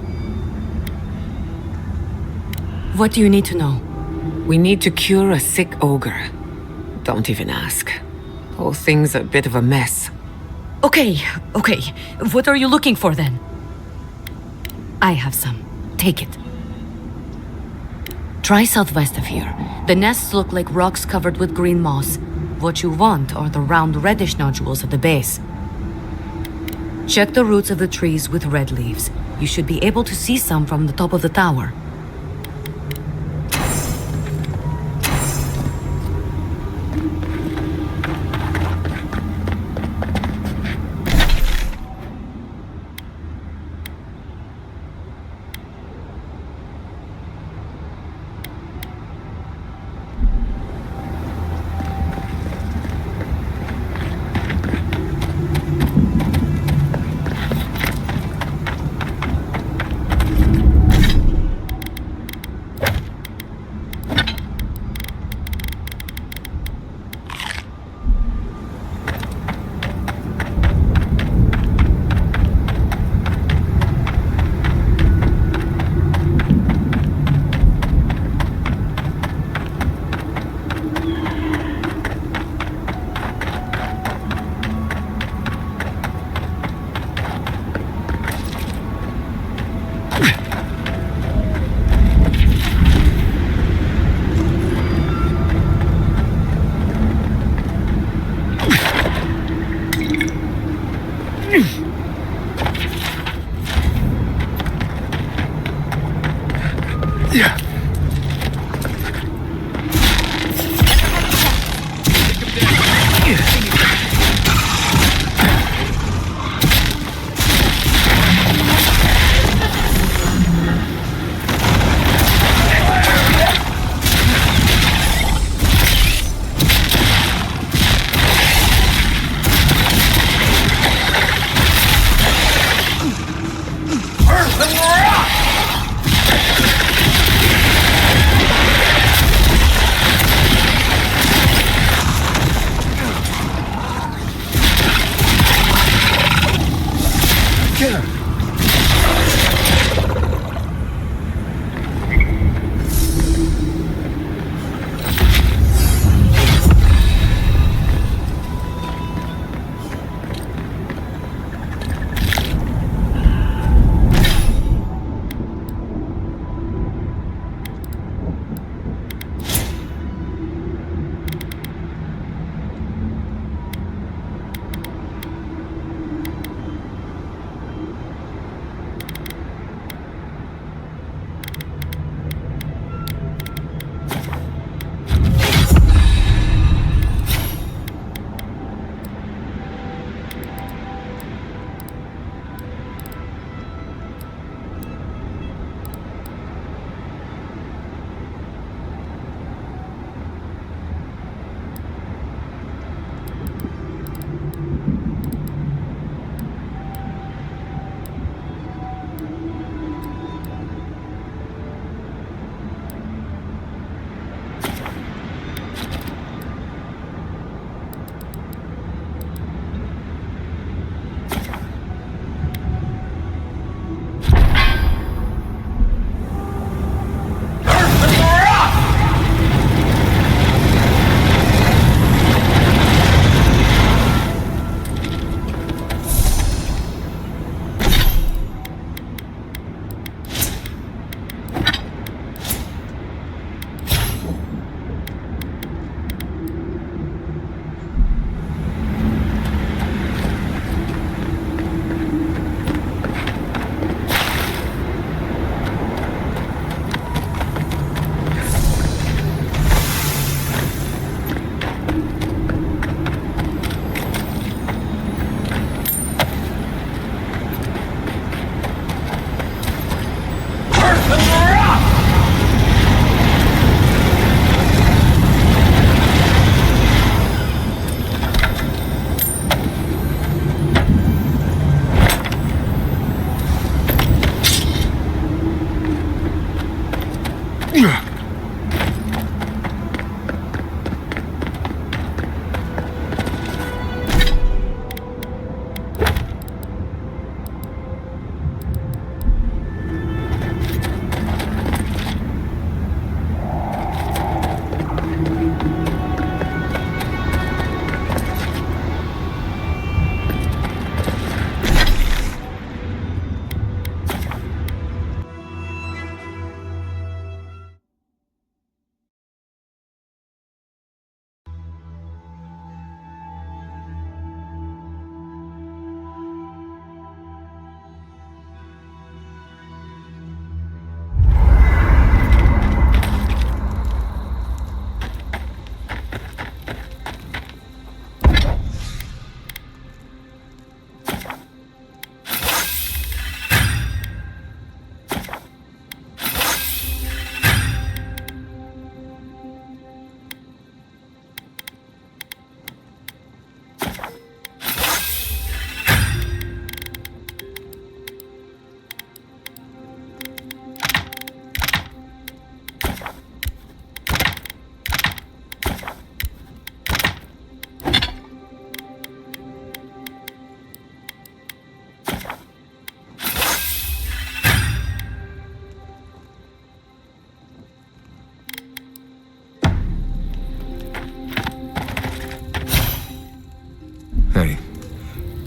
What do you need to know? We need to cure a sick ogre. Don't even ask. Whole thing's a bit of a mess. Okay. What are you looking for then? I have some. Take it. Try southwest of here. The nests look like rocks covered with green moss. What you want are the round reddish nodules at the base. Check the roots of the trees with red leaves. You should be able to see some from the top of the tower.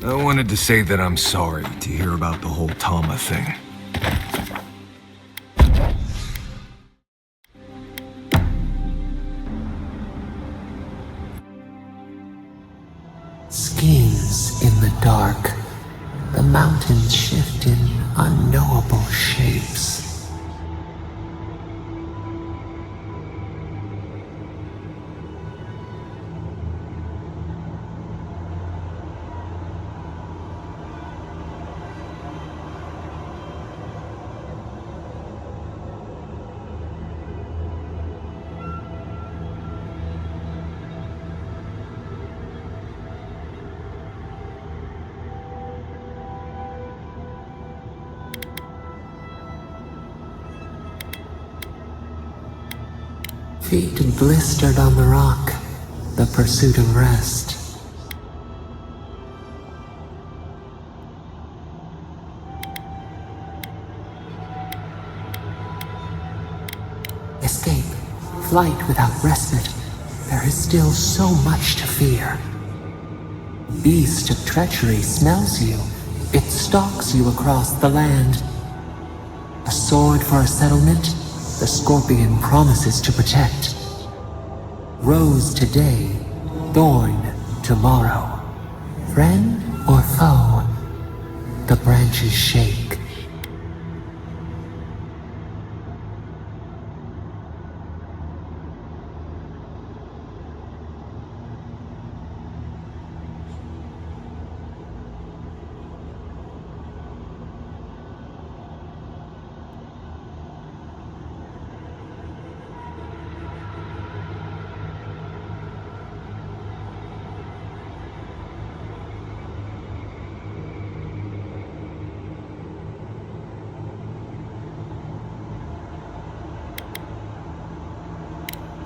I wanted to say that I'm sorry to hear about the whole Tama thing. Schemes in the dark. The mountains shift in unknowable shapes. Feet blistered on the rock, the pursuit of rest. Escape, flight without respite. There is still so much to fear. Beast of treachery smells you. It stalks you across the land. A sword for a settlement? The scorpion promises to protect. Rose today, thorn tomorrow. Friend or foe, the branches shake.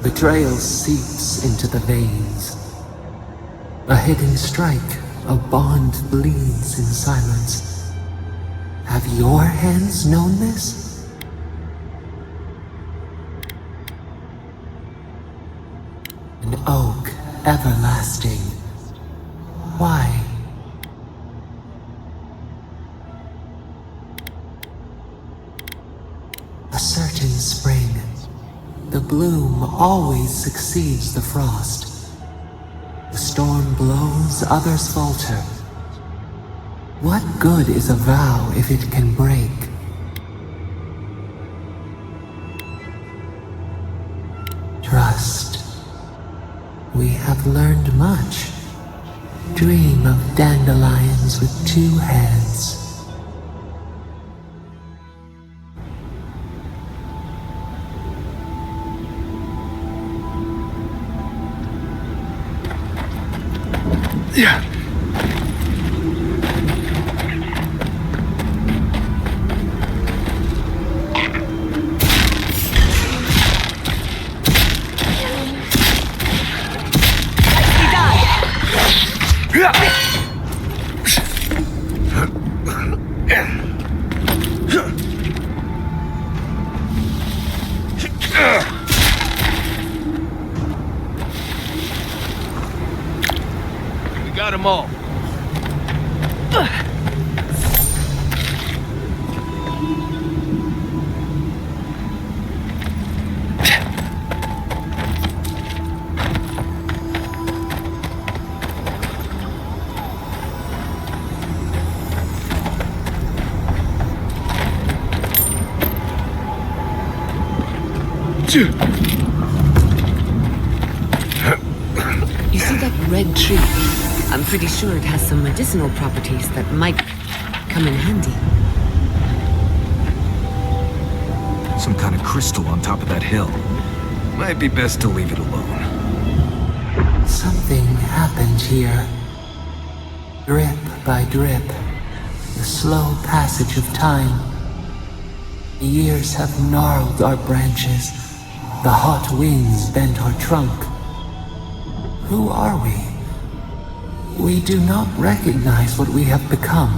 Betrayal seeps into the veins. A hidden strike, a bond bleeds in silence. Have your hands known this? An oak everlasting. Why? A certain spring. The bloom always succeeds the frost. The storm blows, others falter. What good is a vow if it can break? Trust. We have learned much. Dream of dandelions with two heads. Yeah. Got them all. You see that red tree? I'm pretty sure it has some medicinal properties that might come in handy. Some kind of crystal on top of that hill. Might be best to leave it alone. Something happened here. Drip by drip. The slow passage of time. Years have gnarled our branches. The hot winds bent our trunk. Who are we? We do not recognize what we have become.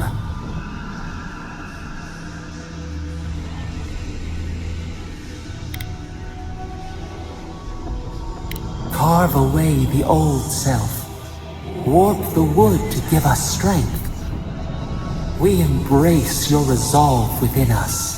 Carve away the old self. Warp the wood to give us strength. We embrace your resolve within us.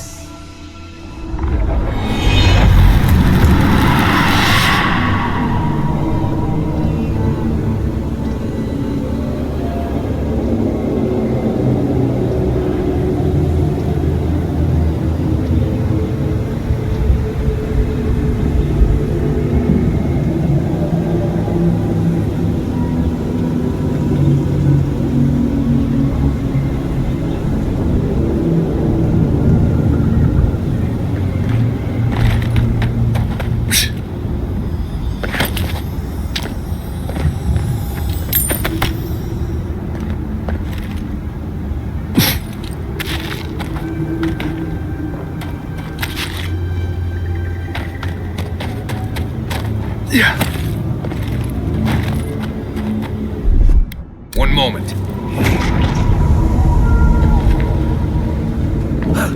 One moment.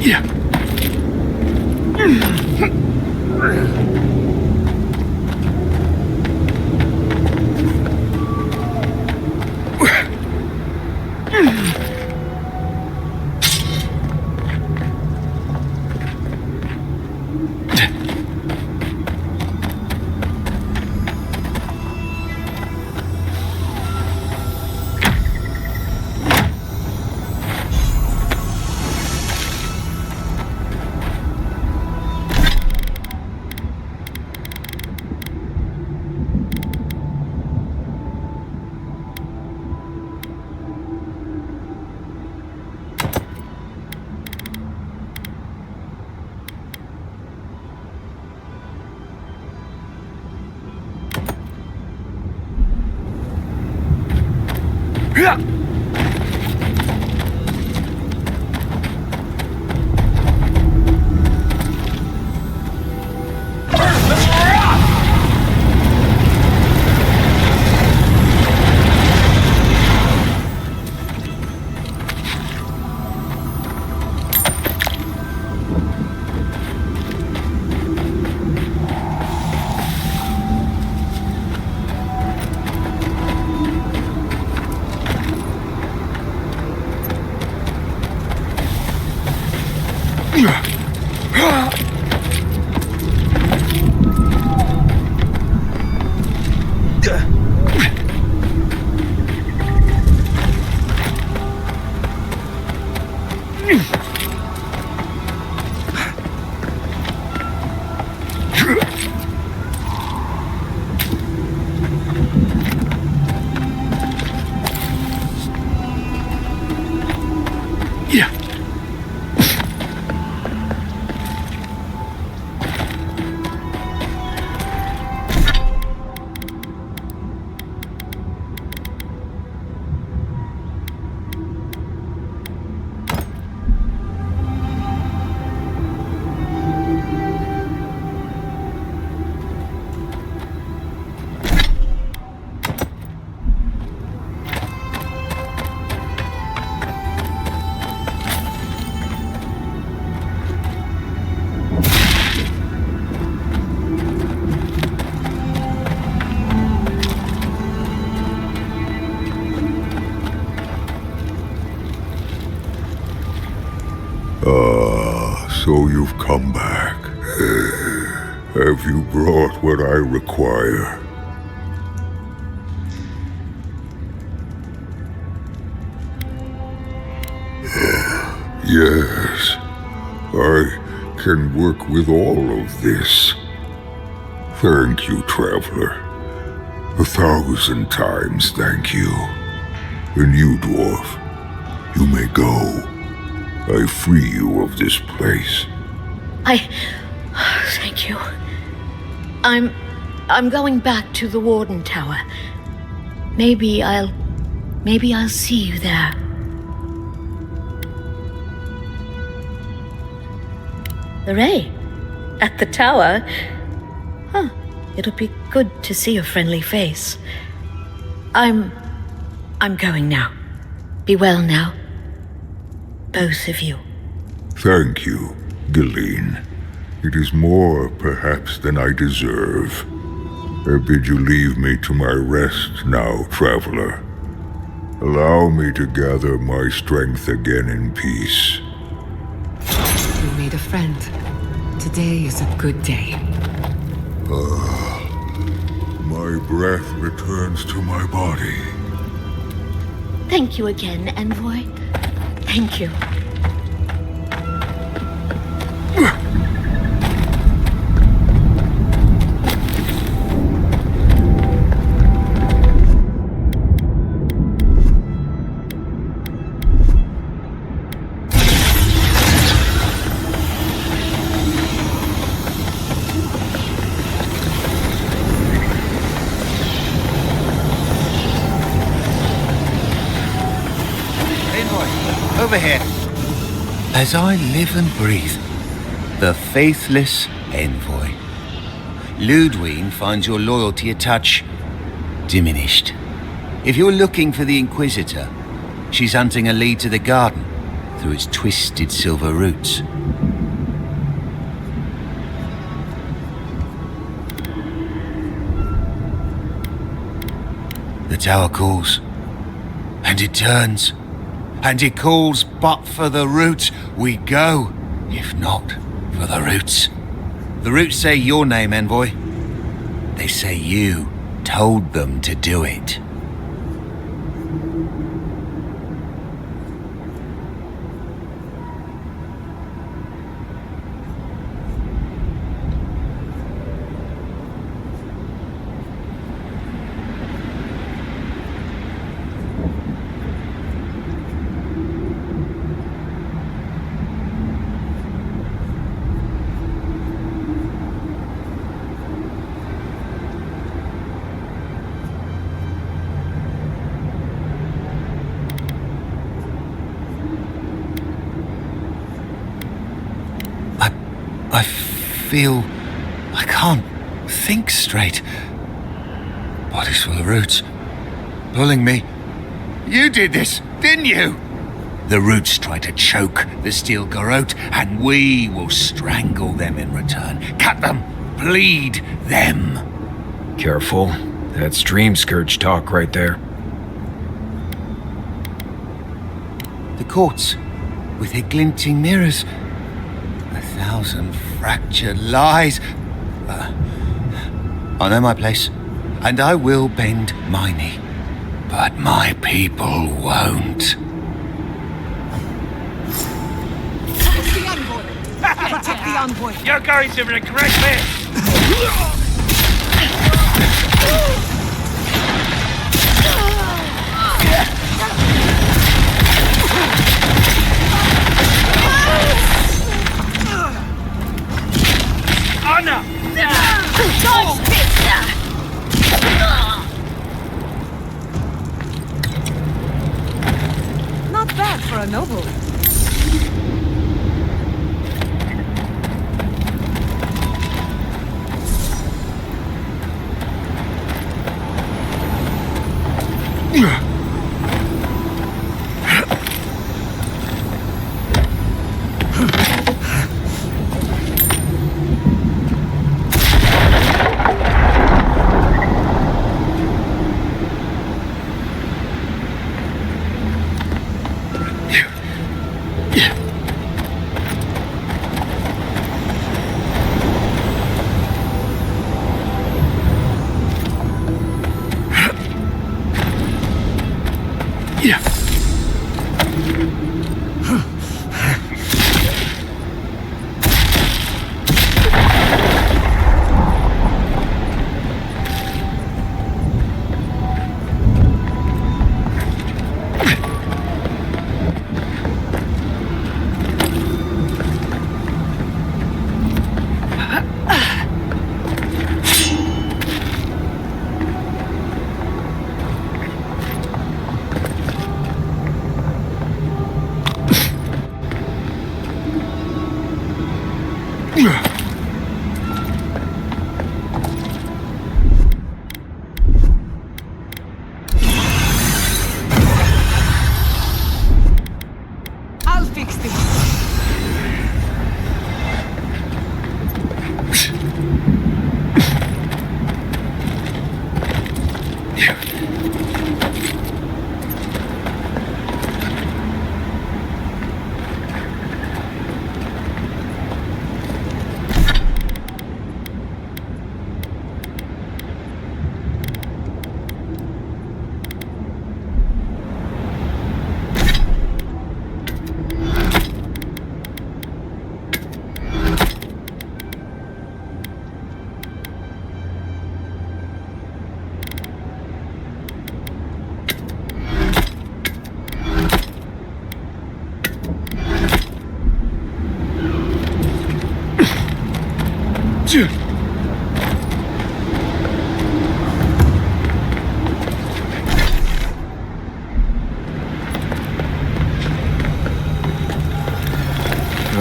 Yeah. So you've come back. Have you brought what I require? Yes, I can work with all of this. Thank you, traveler. 1,000 times thank you. And you, dwarf, you may go. I free you of this place. Thank you. I'm going back to the Warden Tower. Maybe I'll see you there. The Ray? At the tower? Huh. It'll be good to see a friendly face. I'm going now. Be well now. Both of you. Thank you, Galeen. It is more, perhaps, than I deserve. I bid you leave me to my rest now, traveler. Allow me to gather my strength again in peace. You made a friend. Today is a good day. My breath returns to my body. Thank you again, Envoy. Thank you. Over here. As I live and breathe, the faithless envoy. Ludwine finds your loyalty a touch diminished. If you're looking for the Inquisitor, she's hunting a lead to the garden through its twisted silver roots. The tower calls, and it turns. And it calls, but for the roots we go, if not for the roots. The roots say your name, Envoy. They say you told them to do it. I feel I can't think straight. Body's full of roots, pulling me. You did this, didn't you? The roots try to choke the steel garrote, and we will strangle them in return. Cut them, bleed them. Careful. That's Dream Scourge talk right there. The courts, with their glinting mirrors. 1,000 fractured lies. I know my place, and I will bend my knee. But my people won't. It's the envoy! Protect the envoy! You're going to regret this! Anna! Not bad for a noble. I'll fix this.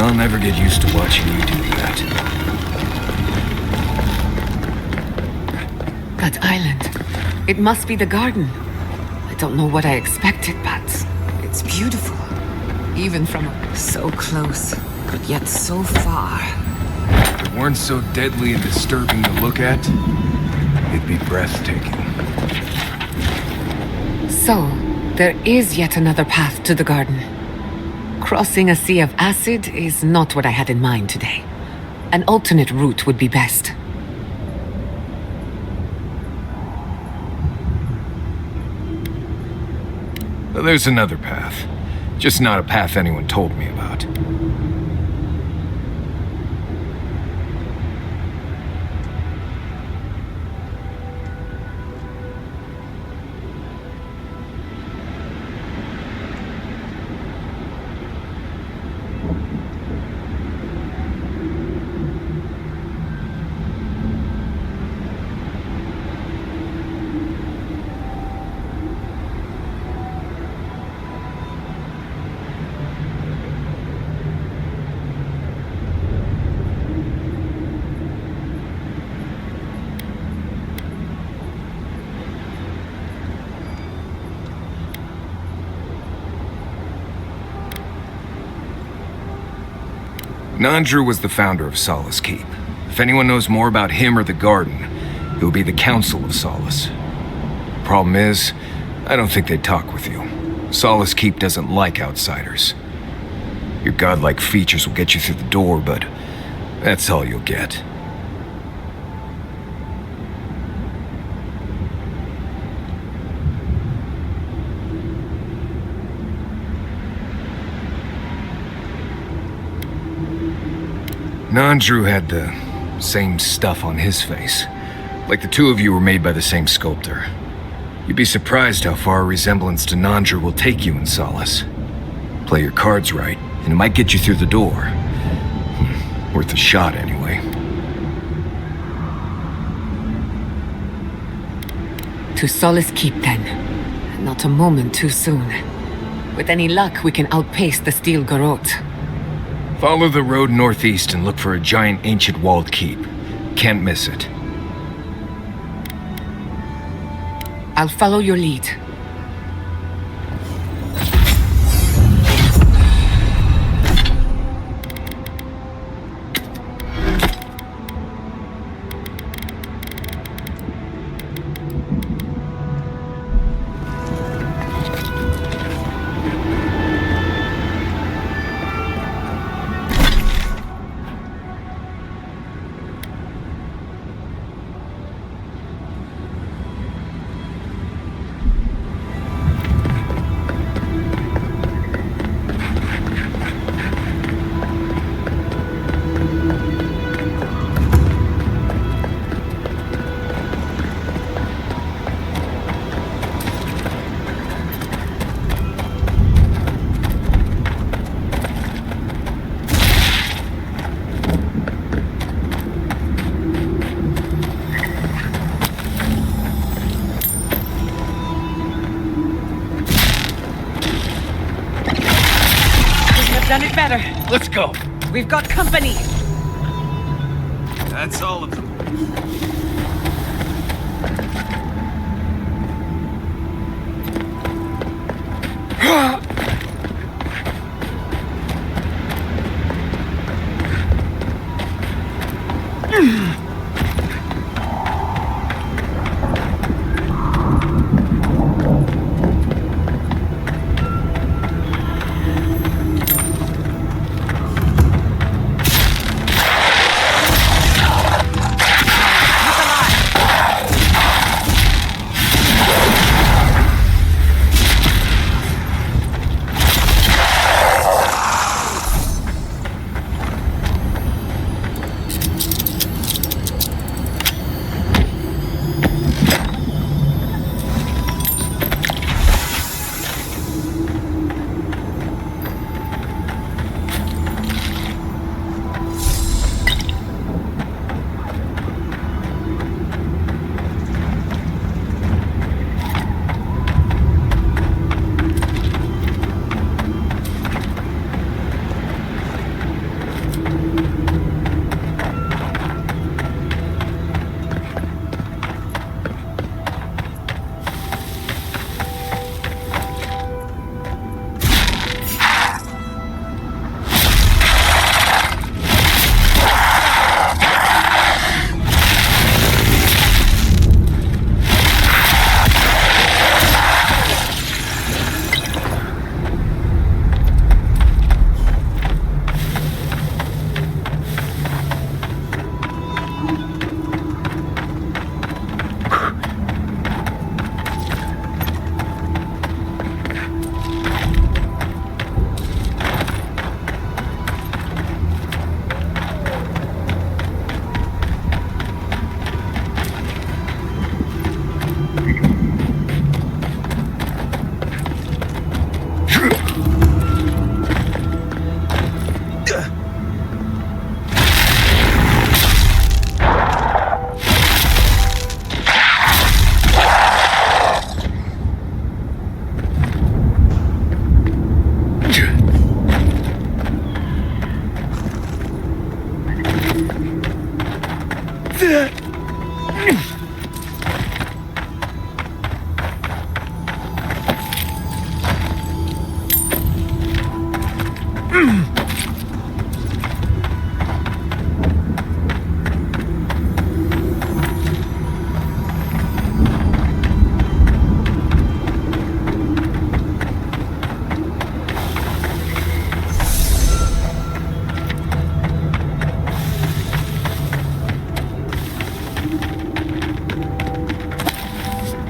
I'll never get used to watching you do that. That island. It must be the garden. I don't know what I expected, but it's beautiful. Even from so close, but yet so far. If it weren't so deadly and disturbing to look at, it'd be breathtaking. So, there is yet another path to the garden. Crossing a sea of acid is not what I had in mind today. An alternate route would be best. Well, there's another path. Just not a path anyone told me about. Nandru was the founder of Solace Keep. If anyone knows more about him or the Garden, it would be the Council of Solace. Problem is, I don't think they'd talk with you. Solace Keep doesn't like outsiders. Your godlike features will get you through the door, but that's all you'll get. Nandru had the same stuff on his face. Like the two of you were made by the same sculptor. You'd be surprised how far a resemblance to Nandru will take you in Solace. Play your cards right, and it might get you through the door. Worth a shot, anyway. To Solace Keep, then. Not a moment too soon. With any luck, we can outpace the Steel Garrote. Follow the road northeast and look for a giant ancient walled keep. Can't miss it. I'll follow your lead. Done it better. Let's go. We've got company. That's all of them.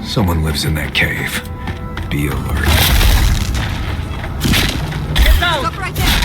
Someone lives in that cave. Be alert. Get down! Stop right there!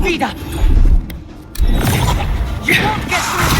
Speed up! You won't get through!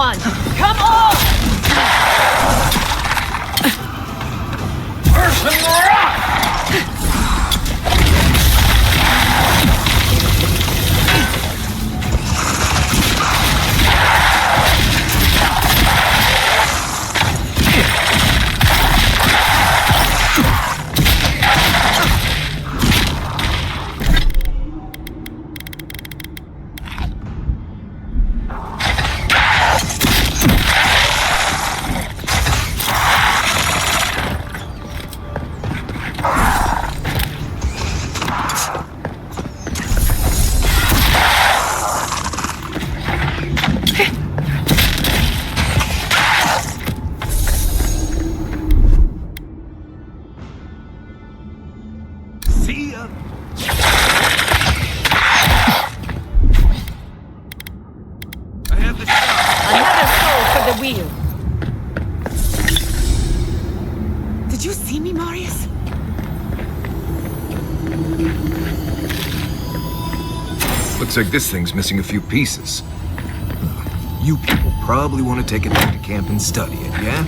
on! Come on! Earth and rock! See ya. I have the shot. Another soul for the wheel. Did you see me, Marius? Looks like this thing's missing a few pieces. You people probably want to take it back to camp and study it, yeah?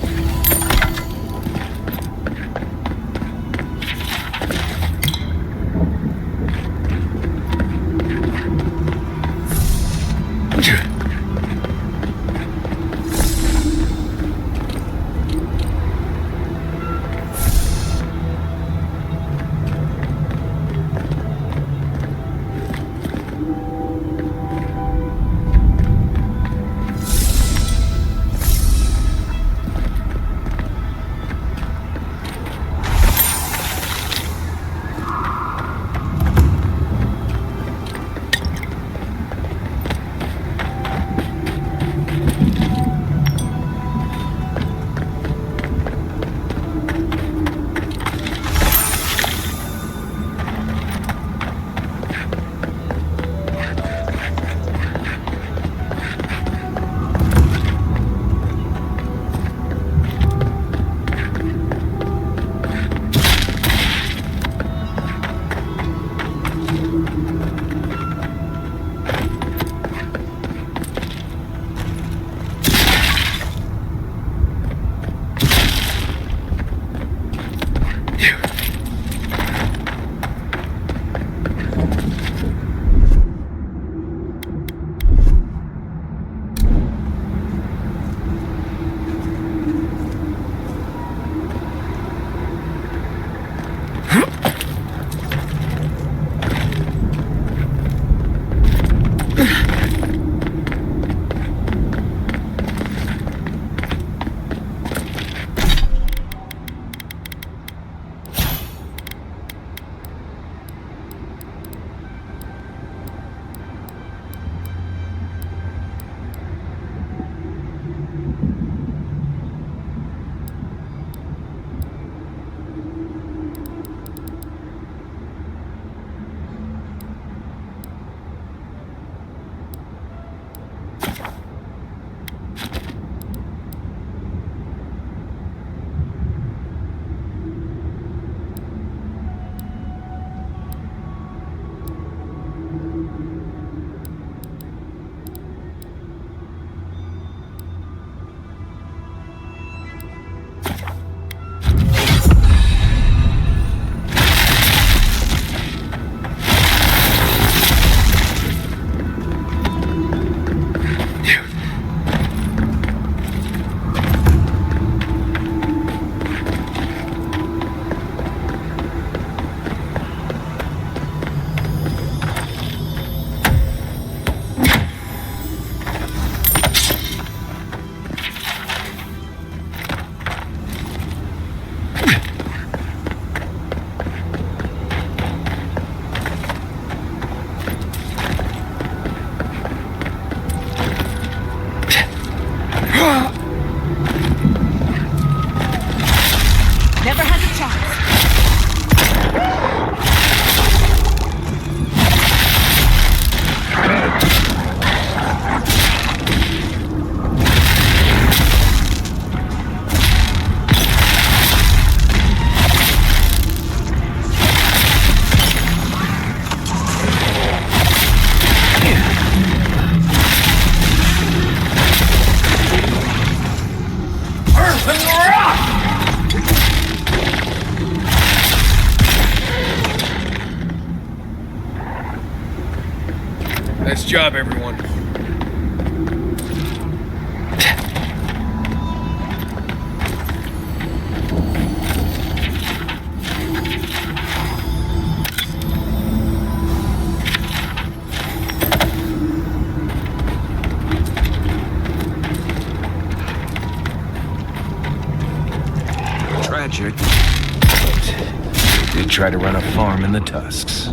Nice job, everyone. Tragic, but did try to run a farm in the Tusks.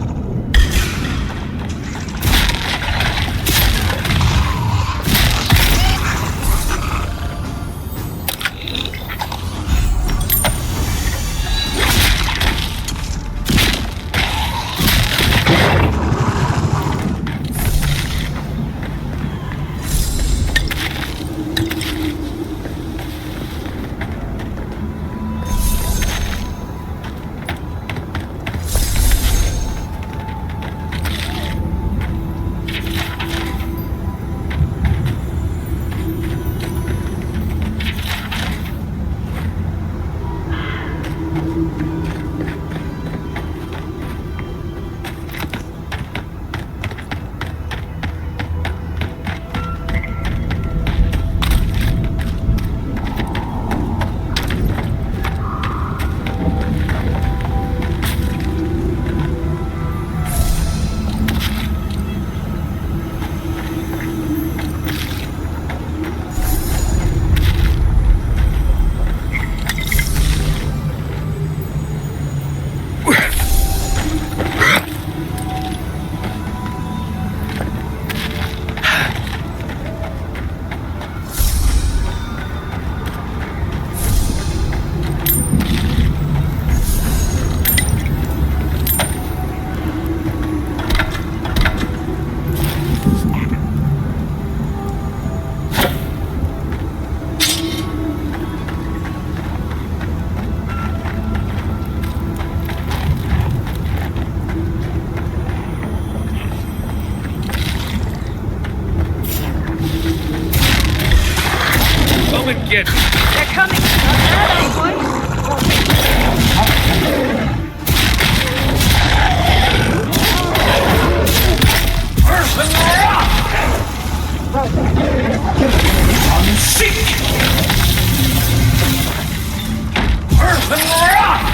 Get me. They're coming. I'm sick. Earthen rock.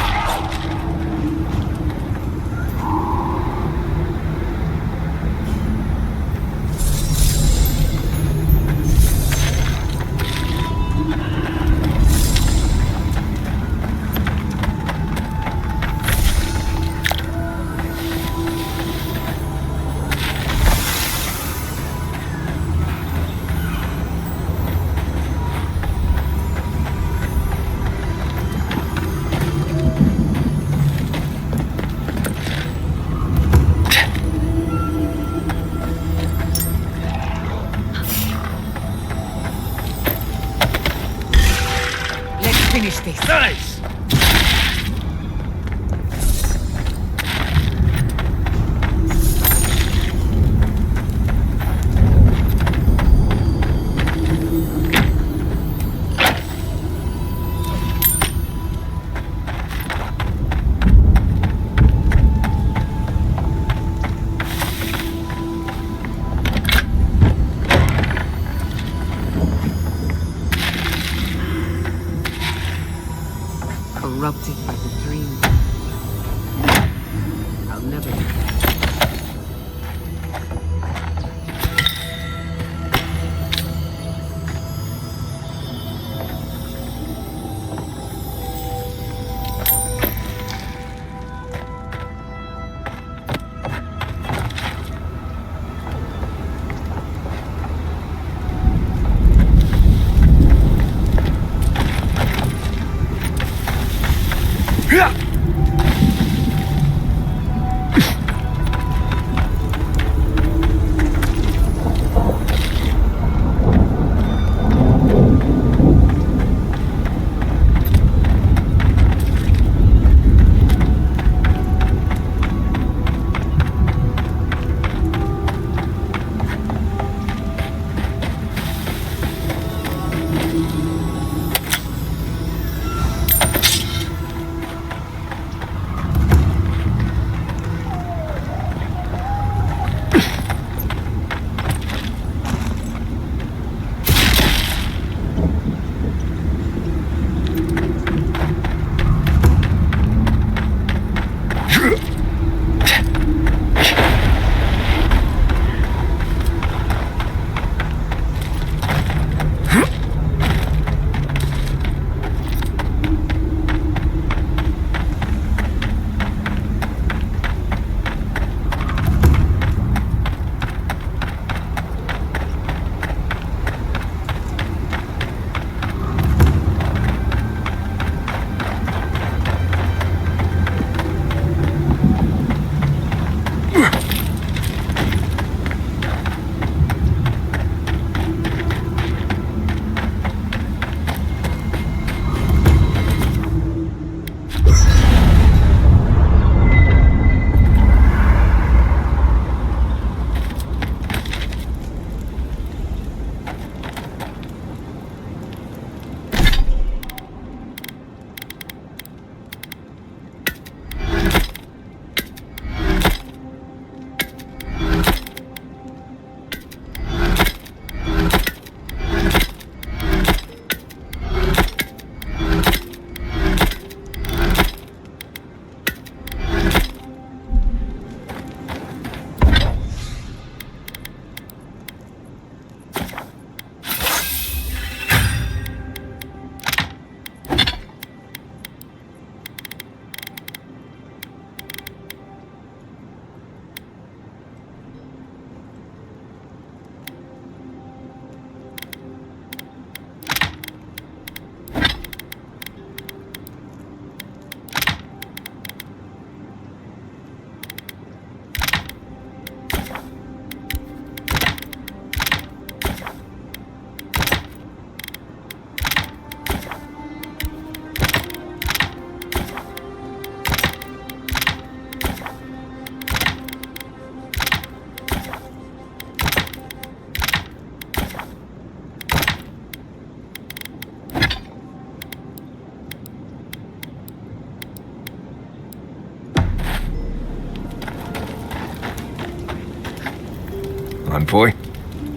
Envoy.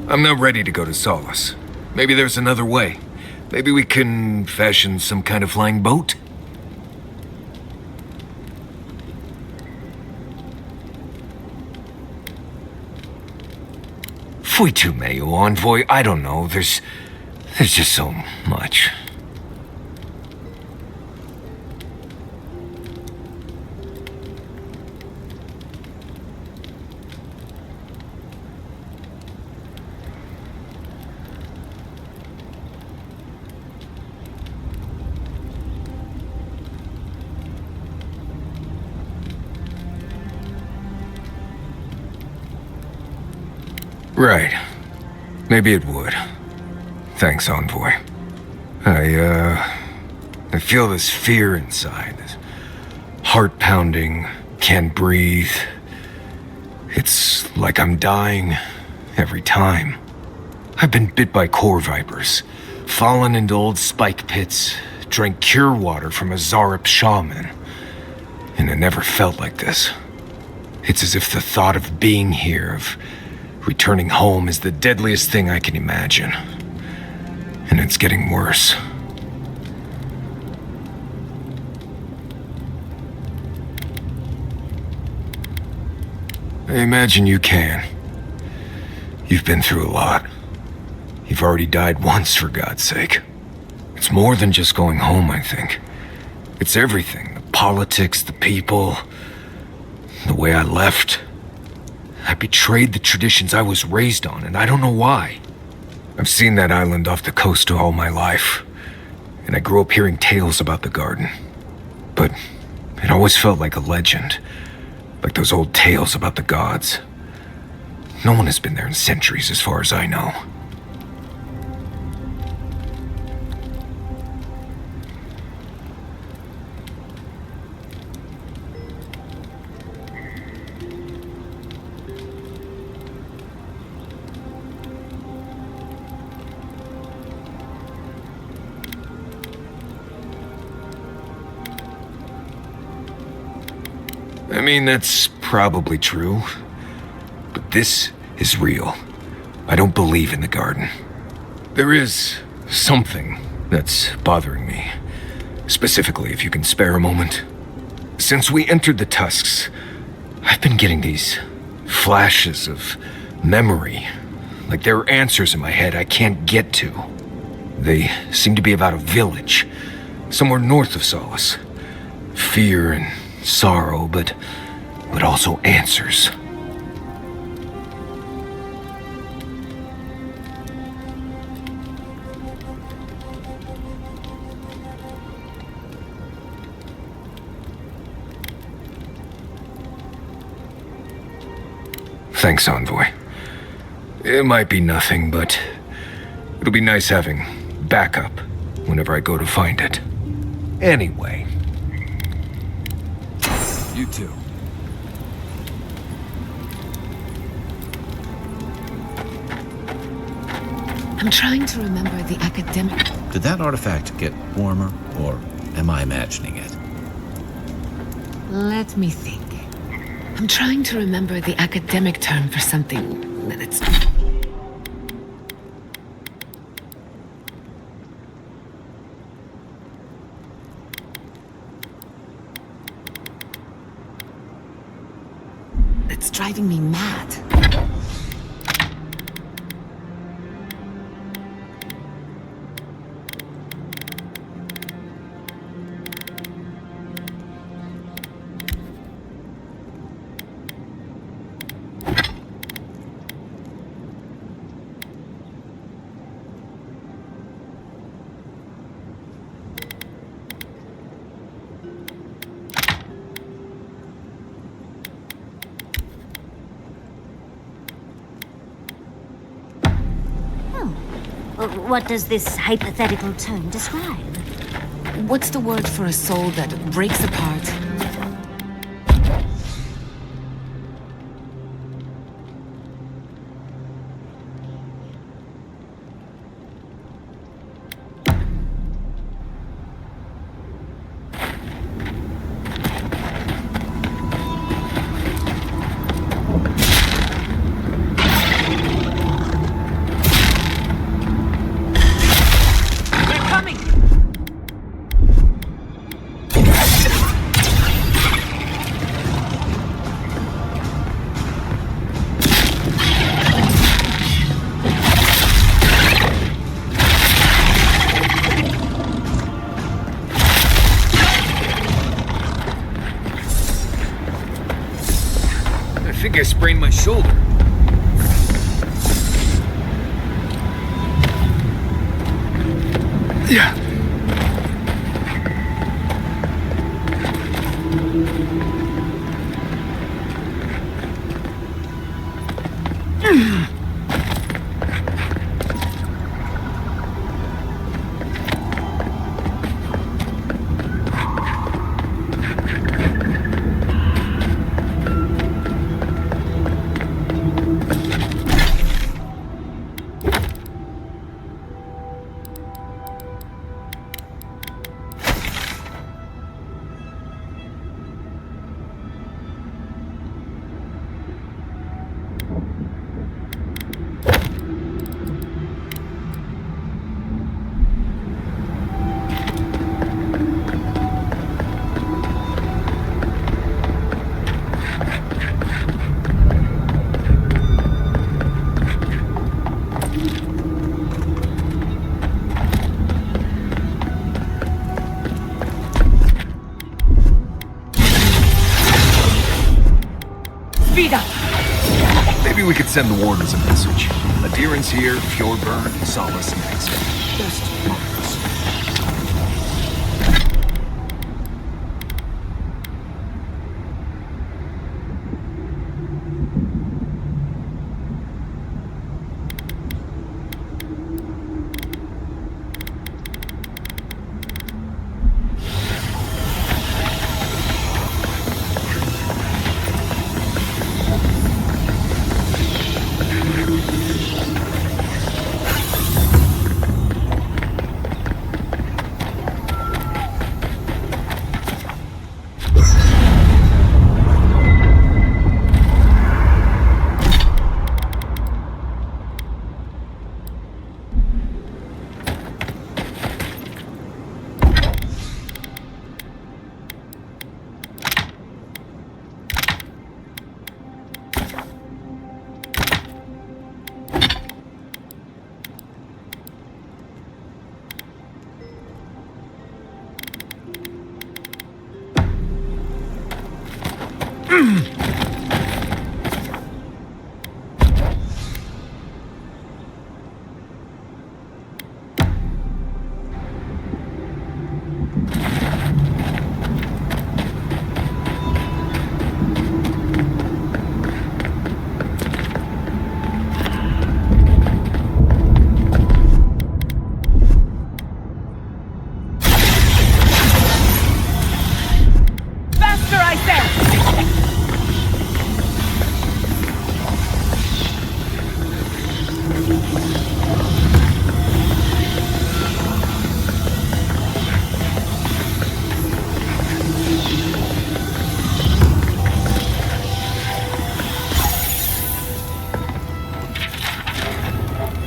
I'm not ready to go to Solace. Maybe there's another way. Maybe we can fashion some kind of flying boat? Fui tu meio, Envoy. I don't know. There's just so much. Right. Maybe it would. Thanks, Envoy. I feel this fear inside. This heart pounding, can't breathe. It's like I'm dying every time. I've been bit by core vipers, fallen into old spike pits, drank cure water from a Zarep shaman. And it never felt like this. It's as if the thought of being here, of returning home, is the deadliest thing I can imagine. And it's getting worse. I imagine you can. You've been through a lot. You've already died once, for God's sake. It's more than just going home, I think. It's everything. The politics, the people, the way I left. I betrayed the traditions I was raised on, and I don't know why. I've seen that island off the coast all my life, and I grew up hearing tales about the garden. But it always felt like a legend, like those old tales about the gods. No one has been there in centuries, as far as I know. I mean, that's probably true. But this is real. I don't believe in the garden. There is something that's bothering me. Specifically, if you can spare a moment. Since we entered the Tusks, I've been getting these flashes of memory. Like there are answers in my head I can't get to. They seem to be about a village, somewhere north of Solace. Fear and sorrow, but also answers. Thanks, Envoy. It might be nothing, but it'll be nice having backup whenever I go to find it. Anyway. You too. I'm trying to remember the academic... Did that artifact get warmer, or am I imagining it? Let me think. I'm trying to remember the academic term for something that's... It's driving me mad. What does this hypothetical term describe? What's the word for a soul that breaks apart? think I sprained my shoulder. Yeah. Maybe we could send the wardens a message. Adherence here, Fjord burn, Solace next. Best marks.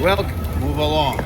Well, move along.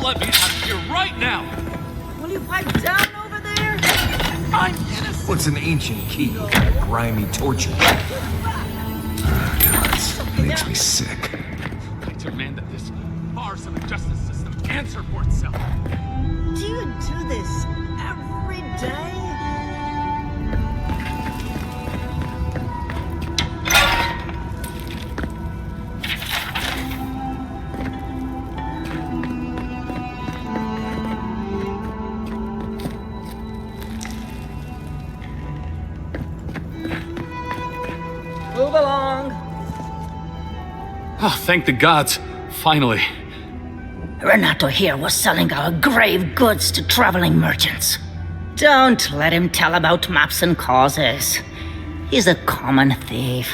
Let me out of here right now! Will you pipe down over there? I'm innocent! What's an ancient key? Grimy torture. God, makes me sick. I demand that this farce of a justice system answer for itself. Do you do this every day? Move along. Oh, thank the gods. Finally. Renato here was selling our grave goods to traveling merchants. Don't let him tell about maps and causes. He's a common thief.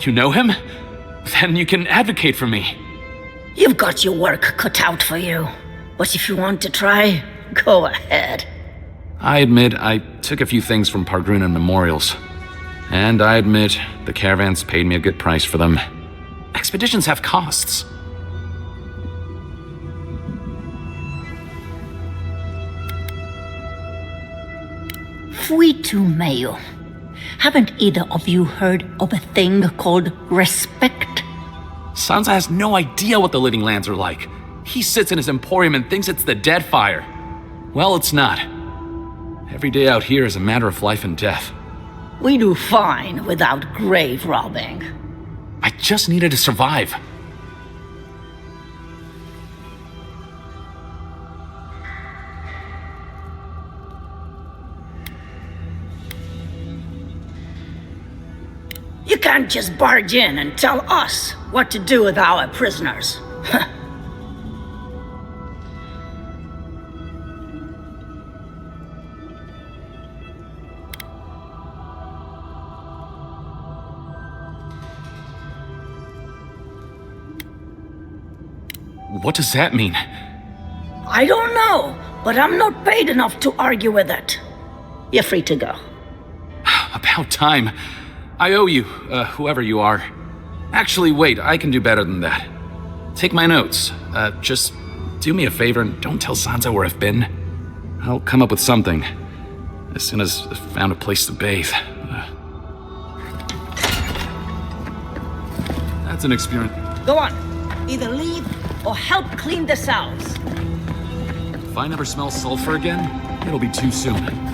You know him? Then you can advocate for me. You've got your work cut out for you. But if you want to try, go ahead. I admit I took a few things from Pargrunan memorials. And I admit the caravans paid me a good price for them. Expeditions have costs. Fuitu Mayo. Haven't either of you heard of a thing called respect? Sansa has no idea what the Living Lands are like. He sits in his emporium and thinks it's the Deadfire. Well, it's not. Every day out here is a matter of life and death. We do fine without grave robbing. I just needed to survive. You can't just barge in and tell us what to do with our prisoners. What does that mean? I don't know, but I'm not paid enough to argue with it. You're free to go. About time. I owe you, whoever you are. Actually, wait, I can do better than that. Take my notes. Just do me a favor and don't tell Sansa where I've been. I'll come up with something. As soon as I've found a place to bathe. That's an experience. Go on. Either leave or help clean the cells. If I never smell sulfur again, it'll be too soon.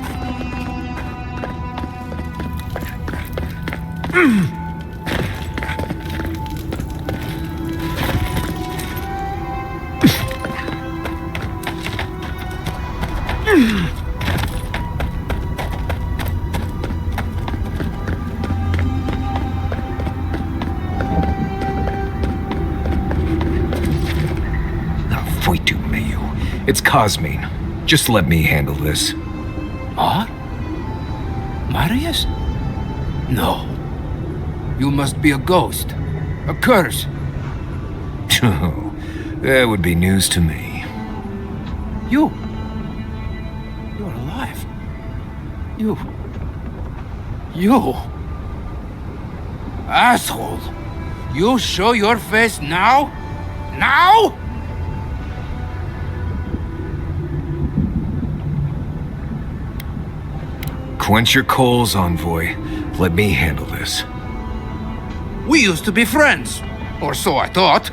Fuitu Mayo. It's Cosmine. Just let me handle this. What? Marius? No. You must be a ghost. A curse. Oh, that would be news to me. You're alive. You. Asshole. You show your face now? Now? Quench your coals, envoy. Let me handle this. We used to be friends. Or so I thought.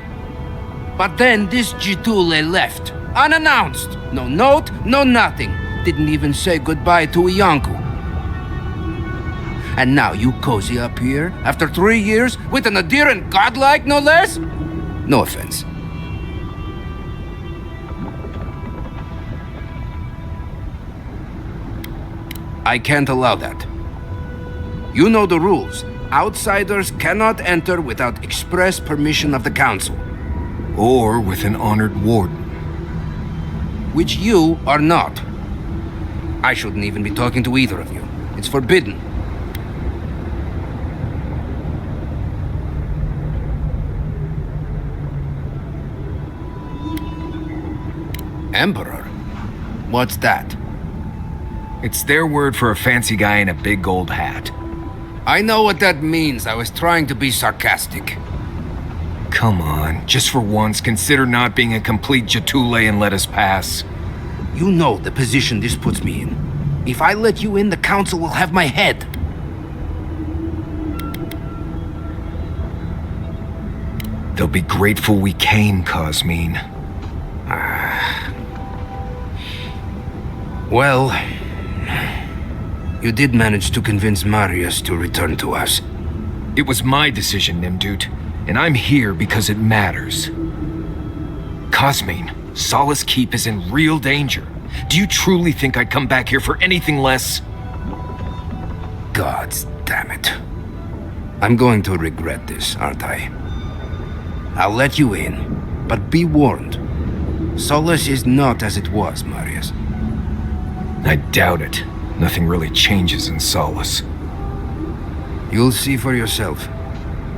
But then this Jitule left. Unannounced. No note, no nothing. Didn't even say goodbye to Iancu. And now you cozy up here, after 3 years, with an adherent godlike, no less? No offense. I can't allow that. You know the rules. Outsiders cannot enter without express permission of the council. Or with an honored warden. Which you are not. I shouldn't even be talking to either of you. It's forbidden. Emperor? What's that? It's their word for a fancy guy in a big gold hat. I know what that means. I was trying to be sarcastic. Come on, just for once, consider not being a complete Jatule and let us pass. You know the position this puts me in. If I let you in, the council will have my head. They'll be grateful we came, Cosmine. Well, you did manage to convince Marius to return to us. It was my decision, Nimdut, and I'm here because it matters. Cosmine, Solace Keep is in real danger. Do you truly think I'd come back here for anything less? Gods damn it. I'm going to regret this, aren't I? I'll let you in, but be warned. Solace is not as it was, Marius. I doubt it. Nothing really changes in Solace. You'll see for yourself.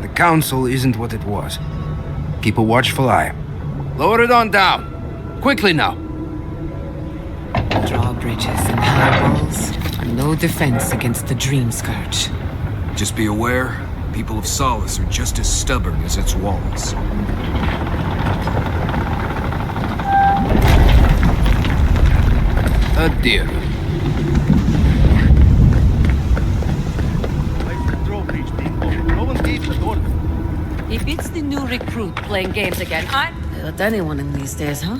The council isn't what it was. Keep a watchful eye. Lower it on down. Quickly now. Drawbridges and high walls are no defense against the Dream Scourge. Just be aware, people of Solace are just as stubborn as its walls. A deer. He beats the new recruit playing games again. Not anyone in these days, huh?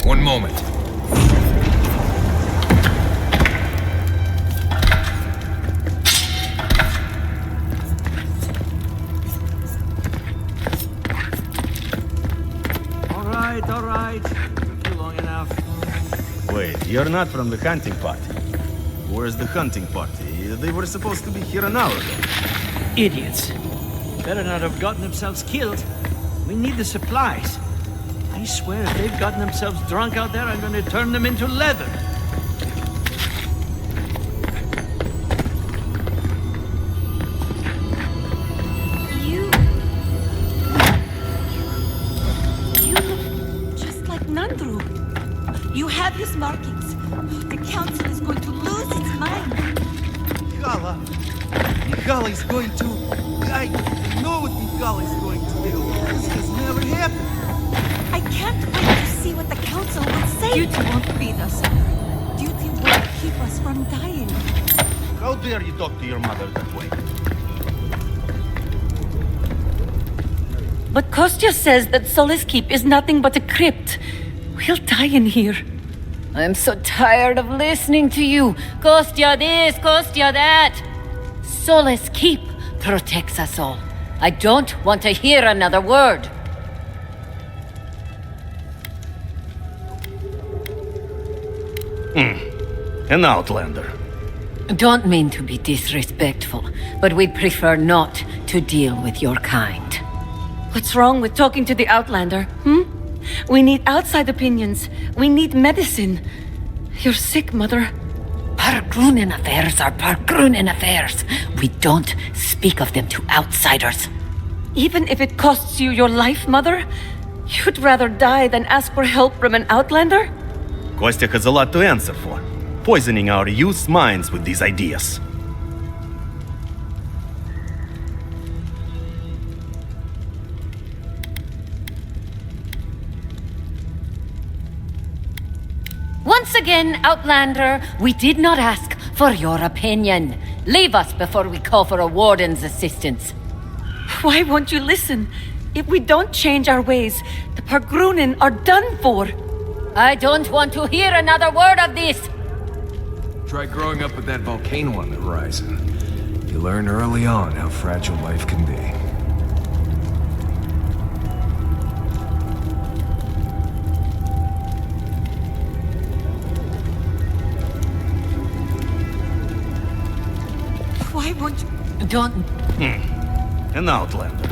One moment. All right. Took you long enough. Wait, you're not from the hunting party. Where's the hunting party? They were supposed to be here an hour ago. Idiots. Better not have gotten themselves killed. We need the supplies. I swear if they've gotten themselves drunk out there, I'm gonna turn them into leather. You look just like Nandru. You have his markings. The council is going to lose its mind. Mikala is going to... I know what Mikala is going to do. This has never happened. I can't wait to see what the council will say. Duty won't feed us. Duty won't keep us from dying. How dare you talk to your mother that way? But Kostya says that Solace Keep is nothing but a crypt. We'll die in here. I'm so tired of listening to you. Kostya this, Kostya that. Solace Keep protects us all. I don't want to hear another word. An outlander. Don't mean to be disrespectful, but we'd prefer not to deal with your kind. What's wrong with talking to the Outlander, We need outside opinions. We need medicine. You're sick, Mother. Pargrunin affairs are Pargrunin affairs. We don't speak of them to outsiders. Even if it costs you your life, Mother? You'd rather die than ask for help from an Outlander? Kostya has a lot to answer for. Poisoning our youth's minds with these ideas. Once again, Outlander, we did not ask for your opinion. Leave us before we call for a warden's assistance. Why won't you listen? If we don't change our ways, the Pargrunin are done for. I don't want to hear another word of this. Try growing up with that volcano on the horizon. You learn early on how fragile life can be. Why won't you... Don't... An outlander.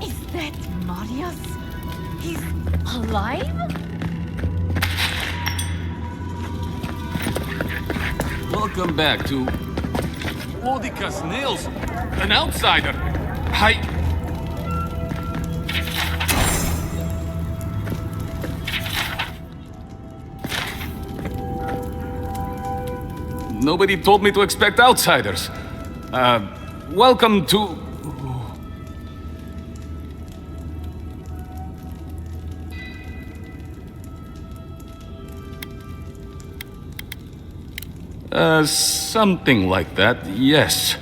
Is that Marius? He's alive? Welcome back to Odica's Nails, an outsider. Nobody told me to expect outsiders. Welcome to... something like that, yes.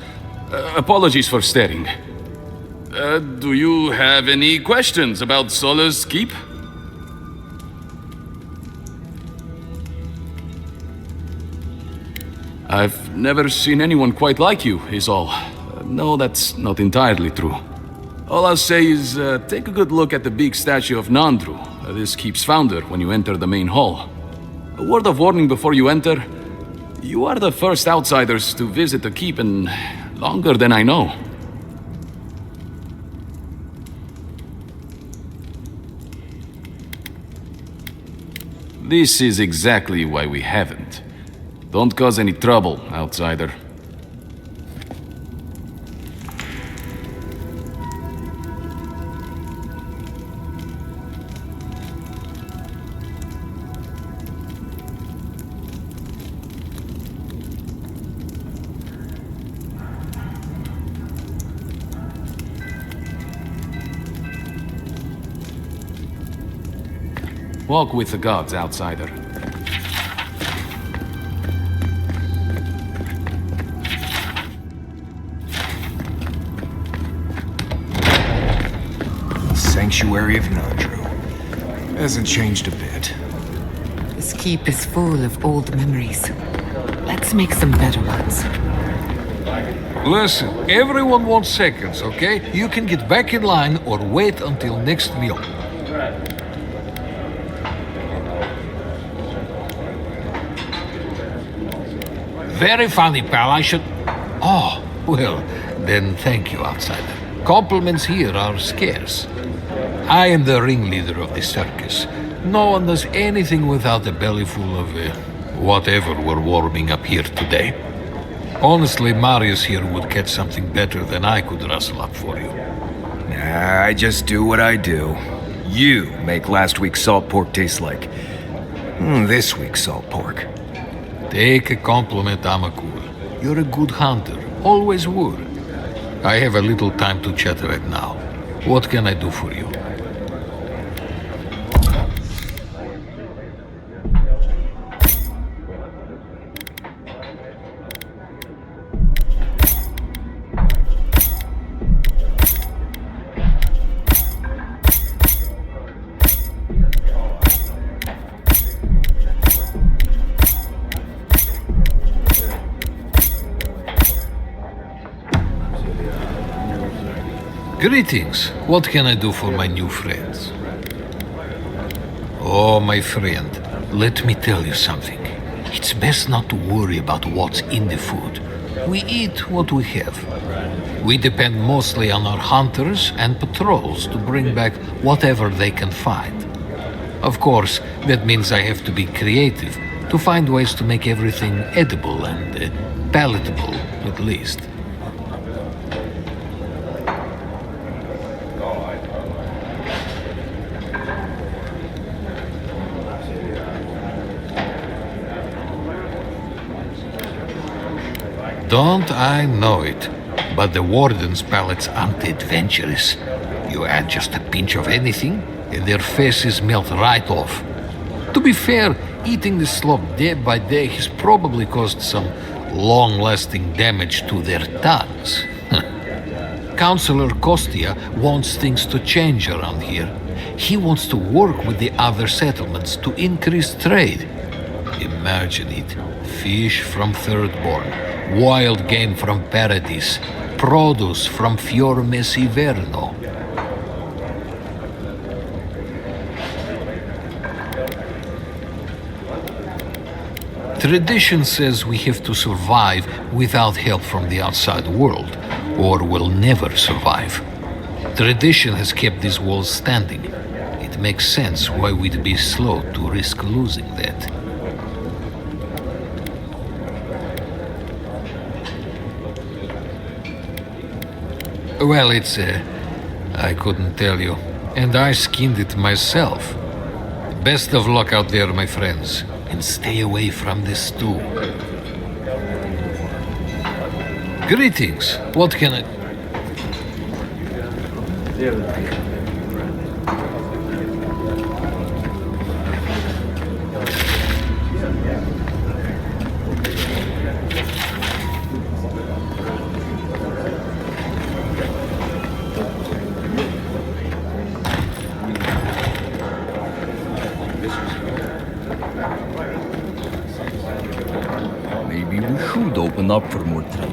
Apologies for staring. Do you have any questions about Solace Keep? I've never seen anyone quite like you, is all. No, that's not entirely true. All I'll say is, take a good look at the big statue of Nandru, this keep's founder, when you enter the main hall. A word of warning before you enter. You are the first outsiders to visit the keep in longer than I know. This is exactly why we haven't. Don't cause any trouble, outsider. Walk with the gods, outsider. Sanctuary of Nandru. Hasn't changed a bit. This keep is full of old memories. Let's make some better ones. Listen, everyone wants seconds, okay? You can get back in line or wait until next meal. Very funny, pal. I should... Oh, well, then thank you, outsider. Compliments here are scarce. I am the ringleader of the circus. No one does anything without a belly full of whatever we're warming up here today. Honestly, Marius here would catch something better than I could rustle up for you. Nah, I just do what I do. You make last week's salt pork taste like this week's salt pork. Take a compliment, Amakul. You're a good hunter. Always were. I have a little time to chat right now. What can I do for you? Greetings. What can I do for my new friends? Oh, my friend, let me tell you something. It's best not to worry about what's in the food. We eat what we have. We depend mostly on our hunters and patrols to bring back whatever they can find. Of course, that means I have to be creative to find ways to make everything edible and palatable, at least. Don't I know it? But the Warden's palates aren't adventurous. You add just a pinch of anything, and their faces melt right off. To be fair, eating the slop day by day has probably caused some long-lasting damage to their tongues. Councillor Kostia wants things to change around here. He wants to work with the other settlements to increase trade. Imagine it. Fish from Thirdborn. Wild game from Paradis, produce from Fior Messiverno. Tradition says we have to survive without help from the outside world, or we'll never survive. Tradition has kept these walls standing. It makes sense why we'd be slow to risk losing that. Well, it's I couldn't tell you. And I skinned it myself. Best of luck out there, my friends. And stay away from the stew. Greetings. What can I... Maybe we should open up for more trade.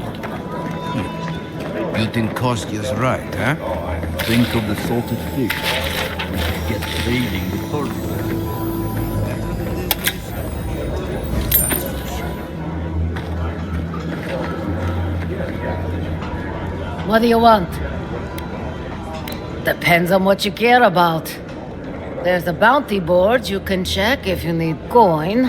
Here, Captain Kostya's right, huh? Think of the salted fish. We could get trading the port. What do you want? Depends on what you care about. There's a bounty board you can check if you need coin.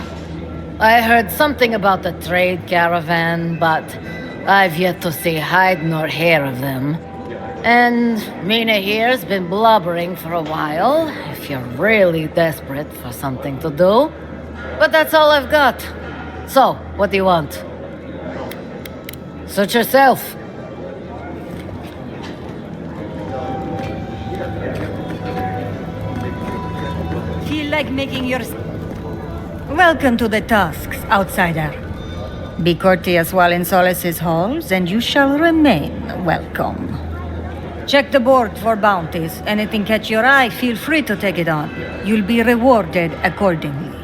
I heard something about the trade caravan, but I've yet to see hide nor hair of them. And Mina here's been blubbering for a while, if you're really desperate for something to do. But that's all I've got. So, what do you want? Suit yourself. Feel like making your... Welcome to the Tusks, outsider. Be courteous while in Solace's halls, and you shall remain welcome. Check the board for bounties. Anything catch your eye, feel free to take it on. You'll be rewarded accordingly.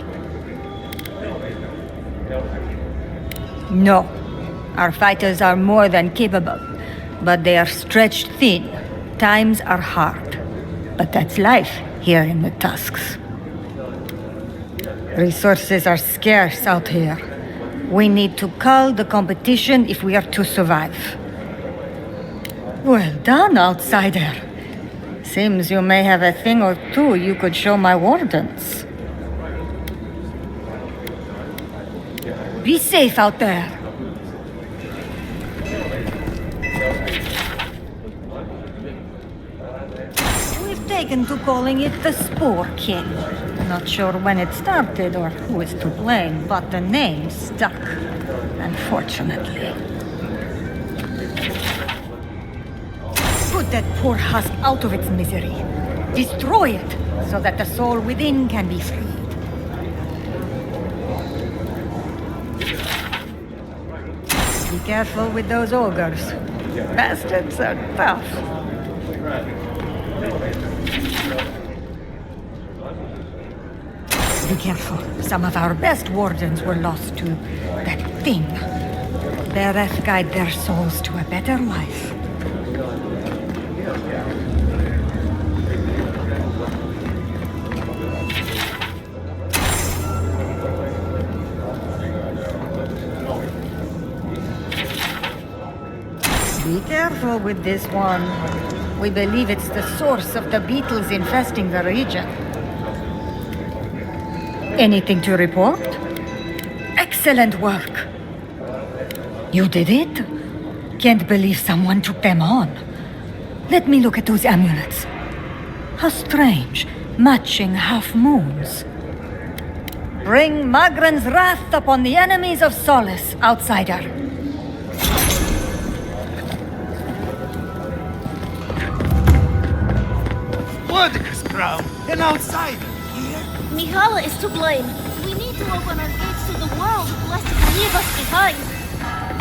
No. Our fighters are more than capable, but they are stretched thin. Times are hard. But that's life here in the Tusks. Resources are scarce out here. We need to cull the competition if we are to survive. Well done, outsider. Seems you may have a thing or two you could show my wardens. Be safe out there. We've taken to calling it the Spore King. Not sure when it started or who is to blame, but the name stuck, unfortunately. Put that poor husk out of its misery. Destroy it, so that the soul within can be freed. Be careful with those ogres. Bastards are tough. Be careful. Some of our best wardens were lost to that thing. Bereth guide their souls to a better life. Be careful with this one. We believe it's the source of the beetles infesting the region. Anything to report? Excellent work. You did it? Can't believe someone took them on. Let me look at those amulets. How strange, matching half-moons. Bring Magran's wrath upon the enemies of Solace, outsider. Mordecai's crown, an outsider. Mihala is to blame. We need to open our gates to the world, lest it leave us behind.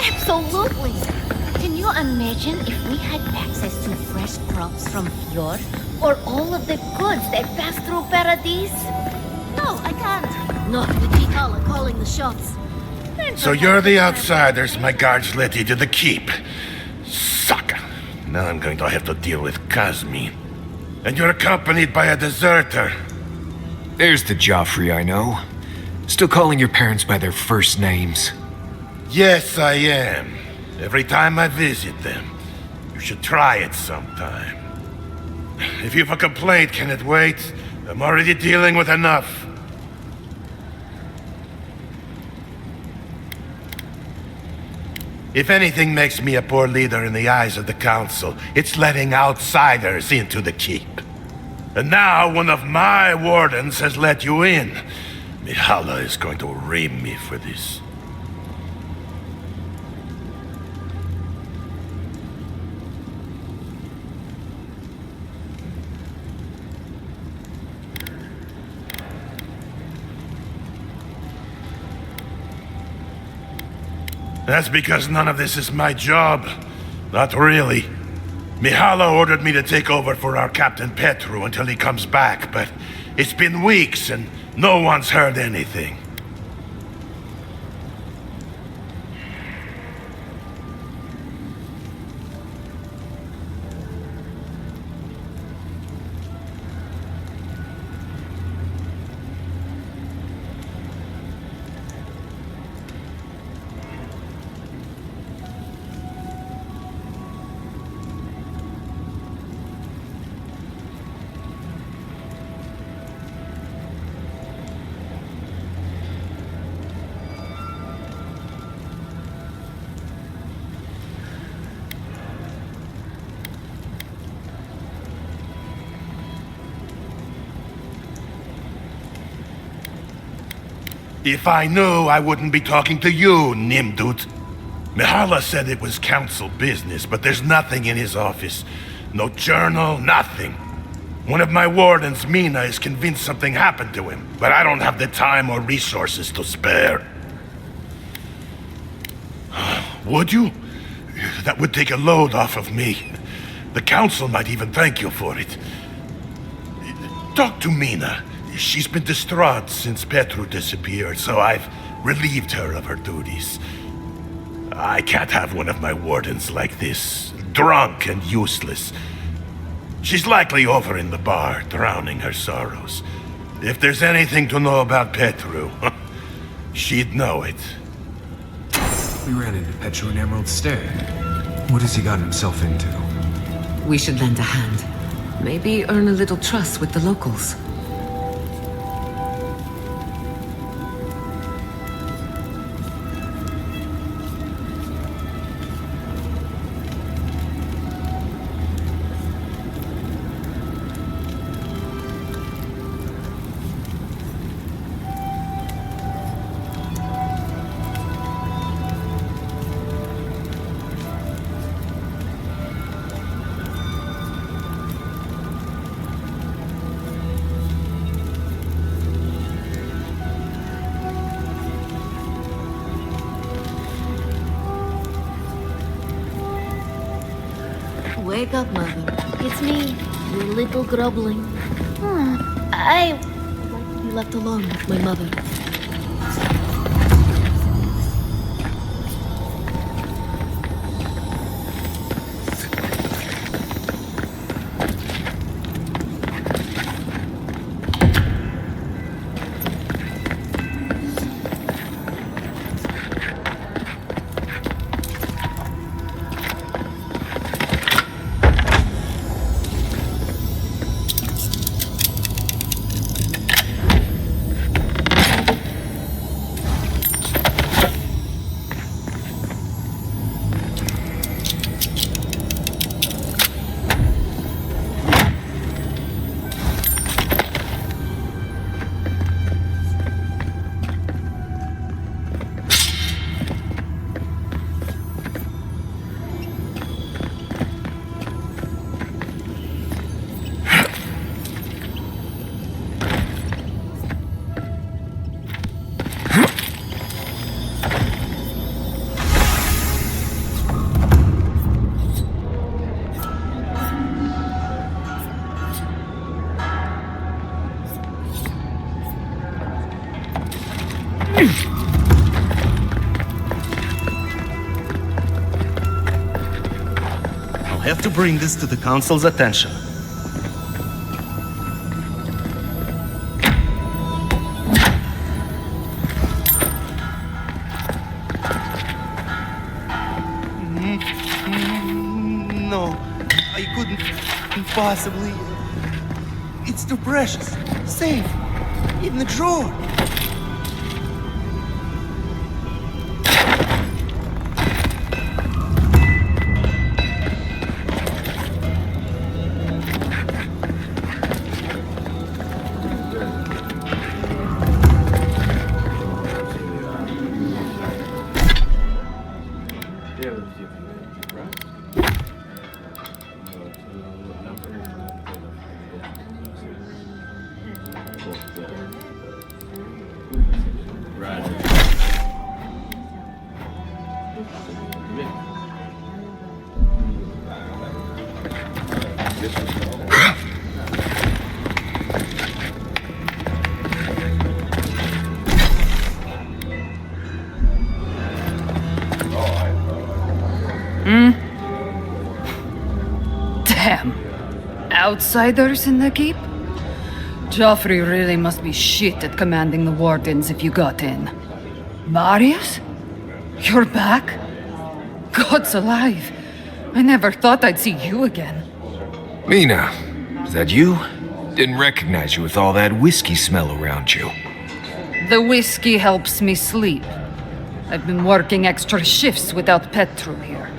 Absolutely. Can you imagine if we had access to fresh crops from Fjord? Or all of the goods that pass through Paradise? No, I can't. Not with Mihala calling the shots. So you're the outsiders my guards led you to the keep. Sucker. Now I'm going to have to deal with Kazmi. And you're accompanied by a deserter. There's the Joffrey I know. Still calling your parents by their first names. Yes, I am. Every time I visit them. You should try it sometime. If you've a complaint, can it wait? I'm already dealing with enough. If anything makes me a poor leader in the eyes of the Council, it's letting outsiders into the keep. And now one of my wardens has let you in. Mihala is going to ream me for this. That's because none of this is my job. Not really. Mihala ordered me to take over for our Captain Petru until he comes back, but it's been weeks and no one's heard anything. If I knew, I wouldn't be talking to you, Nimdut. Mihala said it was council business, but there's nothing in his office. No journal, nothing. One of my wardens, Mina, is convinced something happened to him, but I don't have the time or resources to spare. Would you? That would take a load off of me. The council might even thank you for it. Talk to Mina. She's been distraught since Petru disappeared, so I've relieved her of her duties. I can't have one of my wardens like this, drunk and useless. She's likely over in the bar, drowning her sorrows. If there's anything to know about Petru, she'd know it. We ran into Petru in Emerald Stair. What has he gotten himself into? We should lend a hand. Maybe earn a little trust with the locals. Wake up, Mother. It's me, your little grubling. I like to be left alone with my mother. I'll have to bring this to the council's attention. No, I couldn't possibly. It's too precious. Safe. In the drawer. Damn. Outsiders in the keep? Joffrey really must be shit at commanding the wardens if you got in. Marius? You're back? God's alive. I never thought I'd see you again. Mina, is that you? Didn't recognize you with all that whiskey smell around you. The whiskey helps me sleep. I've been working extra shifts without Petru here.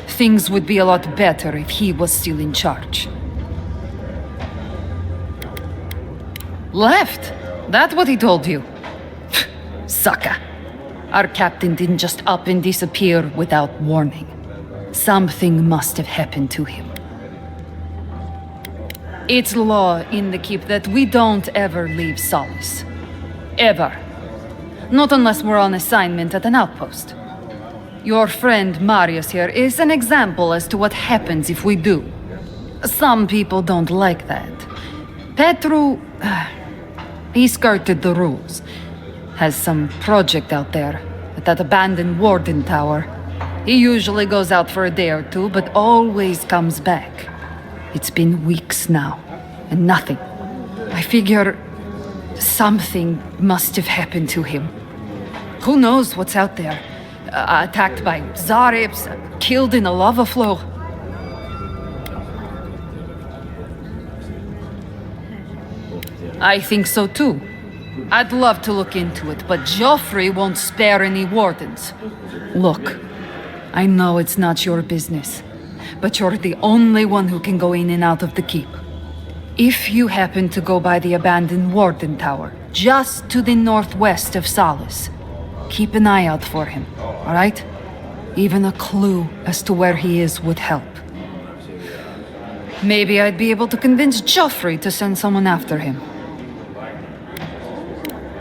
Things would be a lot better if he was still in charge. Left? That's what he told you. Sucker. Our captain didn't just up and disappear without warning. Something must have happened to him. It's law in the keep that we don't ever leave Solace. Ever. Not unless we're on assignment at an outpost. Your friend Marius here is an example as to what happens if we do. Some people don't like that. Petru... he skirted the rules. Has some project out there, at that abandoned warden tower. He usually goes out for a day or two, but always comes back. It's been weeks now, and nothing. I figure something must have happened to him. Who knows what's out there? Attacked by Zarips, killed in a lava flow. I think so too. I'd love to look into it, but Joffrey won't spare any wardens. Look, I know it's not your business, but you're the only one who can go in and out of the keep. If you happen to go by the abandoned warden tower, just to the northwest of Solace, keep an eye out for him, all right? Even a clue as to where he is would help. Maybe I'd be able to convince Joffrey to send someone after him.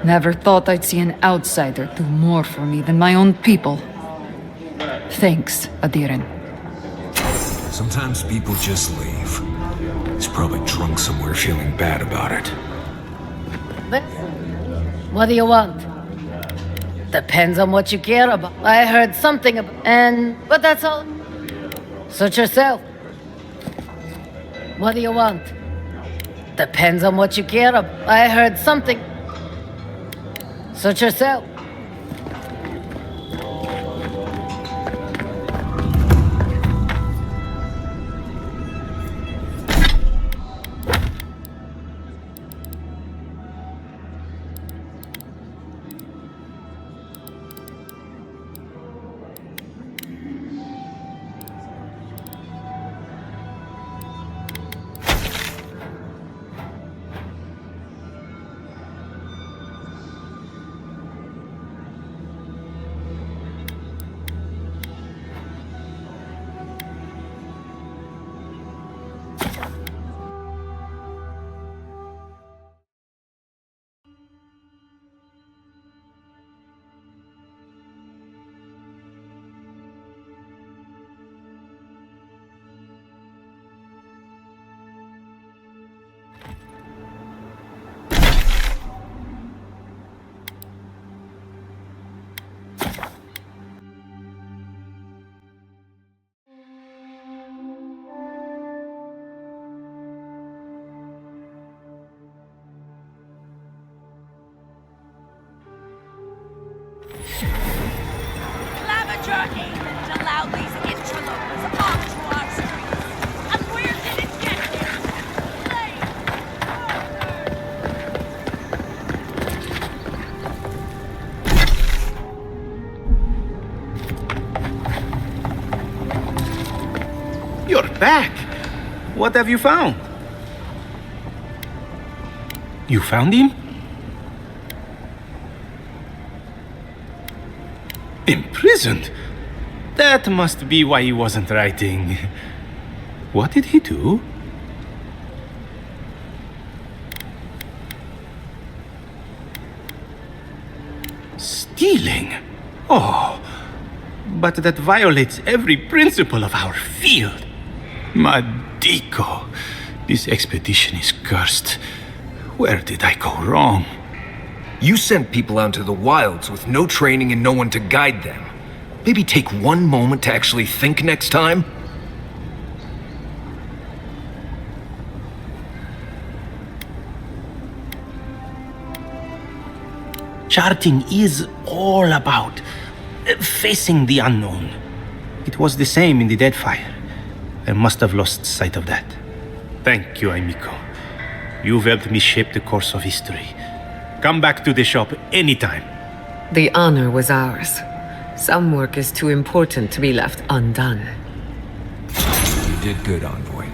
Never thought I'd see an outsider do more for me than my own people. Thanks, Adiren. Sometimes people just leave. He's probably drunk somewhere feeling bad about it. What do you want? Depends on what you care about. I heard something but that's all. Suit yourself. What do you want? Depends on what you care about. I heard something. Suit yourself. Clever agents allowed these interlopers onto our streets. And where did it get here? You're back. What have you found? You found him? Imprisoned? That must be why he wasn't writing. What did he do? Stealing? Oh, but that violates every principle of our field. Madiko, this expedition is cursed. Where did I go wrong? You sent people out into the wilds with no training and no one to guide them. Maybe take one moment to actually think next time? Charting is all about facing the unknown. It was the same in the Deadfire. I must have lost sight of that. Thank you, Aimiko. You've helped me shape the course of history. Come back to the shop anytime. The honor was ours. Some work is too important to be left undone. You did good, Envoy.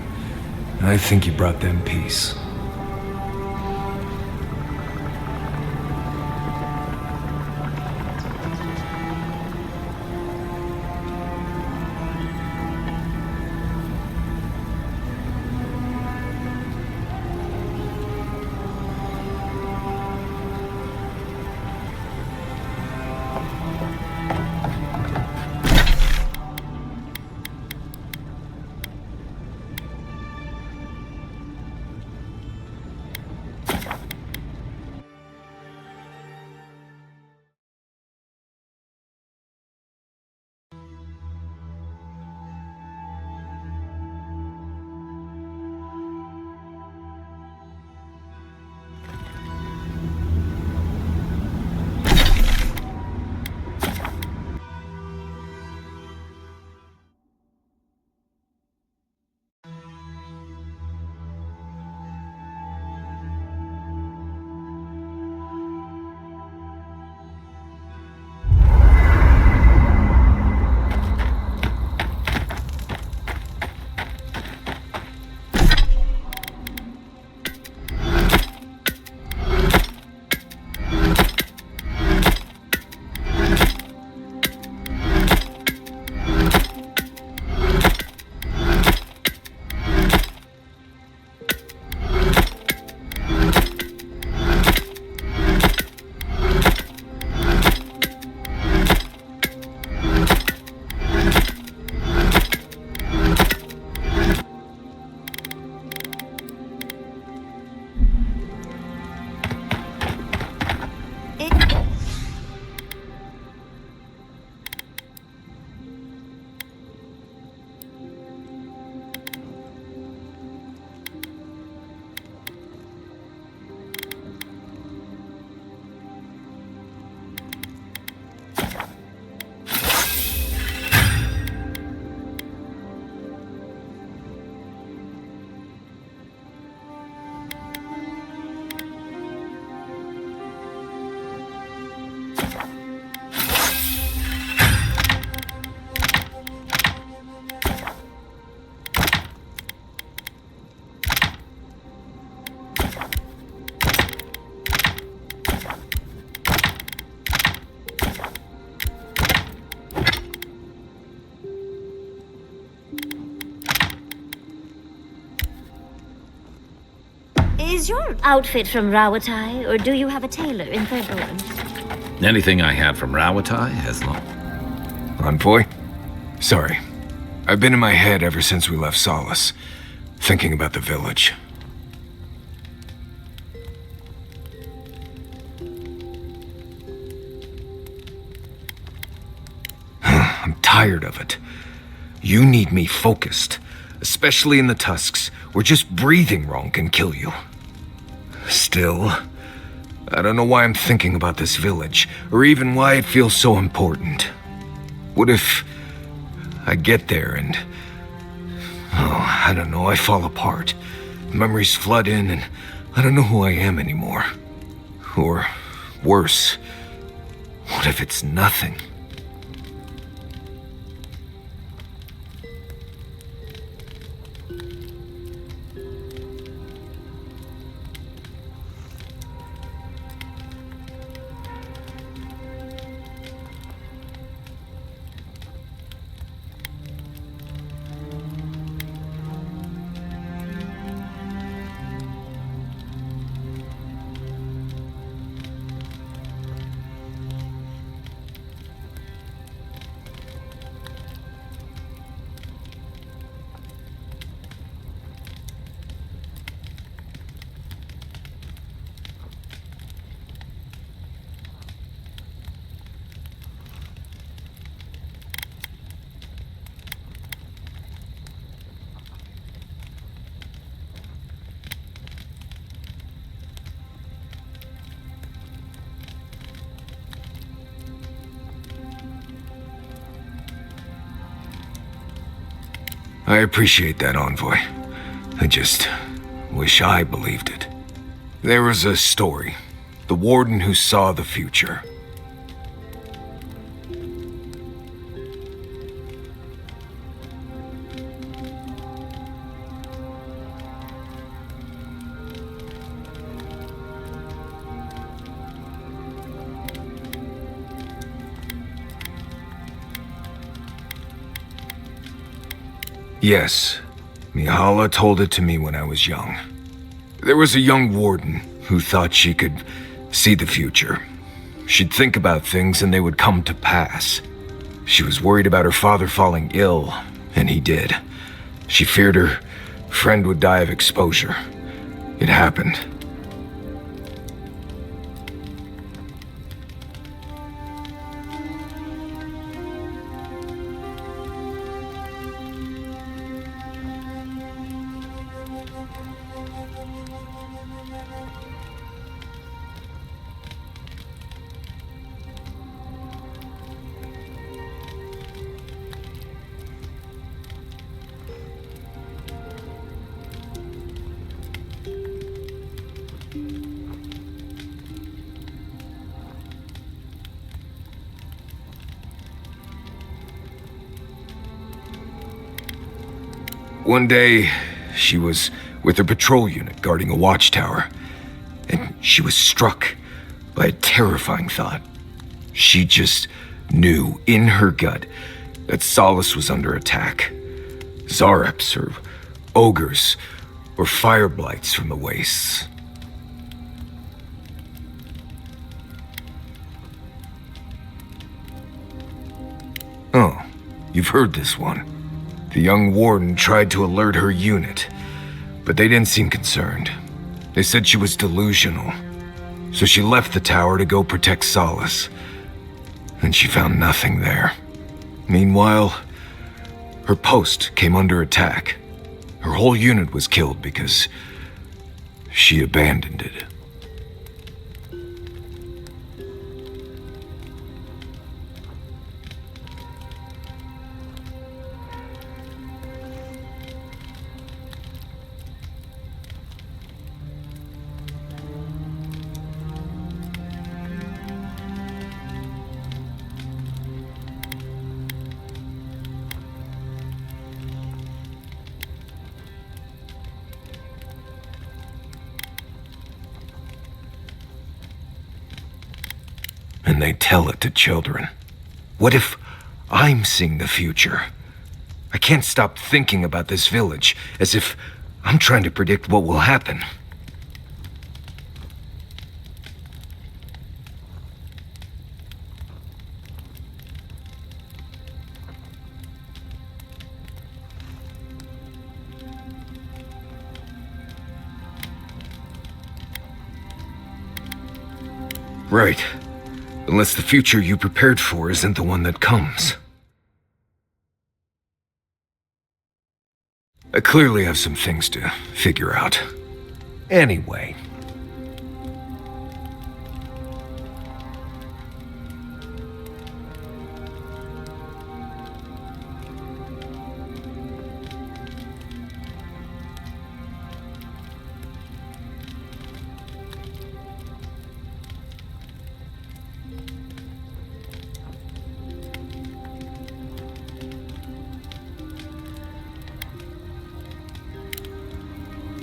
I think you brought them peace. Is your outfit from Rawatai, or do you have a tailor in Thurgoland? Anything I had from Rawatai has long. Envoy? Sorry. I've been in my head ever since we left Solace, thinking about the village. I'm tired of it. You need me focused, especially in the tusks, where just breathing wrong can kill you. Still, I don't know why I'm thinking about this village, or even why it feels so important. What if I get there and... oh, I don't know, I fall apart. Memories flood in and I don't know who I am anymore. Or worse, what if it's nothing? I appreciate that, Envoy. I just wish I believed it. There was a story. The warden who saw the future. Yes, Mihala told it to me when I was young. There was a young warden who thought she could see the future. She'd think about things and they would come to pass. She was worried about her father falling ill, and he did. She feared her friend would die of exposure. It happened. One day, she was with her patrol unit guarding a watchtower, and she was struck by a terrifying thought. She just knew in her gut that Solace was under attack. Zareps, or ogres, or fire blights from the wastes. Oh, you've heard this one. The young warden tried to alert her unit, but they didn't seem concerned. They said she was delusional. So she left the tower to go protect Solace. And she found nothing there. Meanwhile, her post came under attack. Her whole unit was killed because she abandoned it. And they tell it to children. What if I'm seeing the future? I can't stop thinking about this village, as if I'm trying to predict what will happen. Right. Unless the future you prepared for isn't the one that comes. I clearly have some things to figure out. Anyway.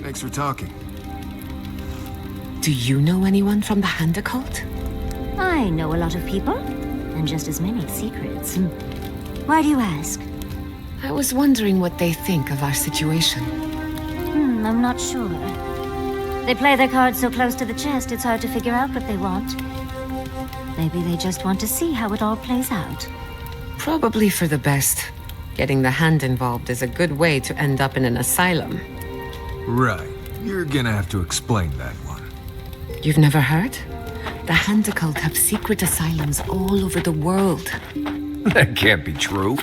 Thanks for talking. Do you know anyone from the Hand cult? I know a lot of people, and just as many secrets. Why do you ask? I was wondering what they think of our situation. I'm not sure. They play their cards so close to the chest, it's hard to figure out what they want. Maybe they just want to see how it all plays out. Probably for the best. Getting the Hand involved is a good way to end up in an asylum. Right. You're gonna have to explain that one. You've never heard? The Hand cult have secret asylums all over the world. That can't be true.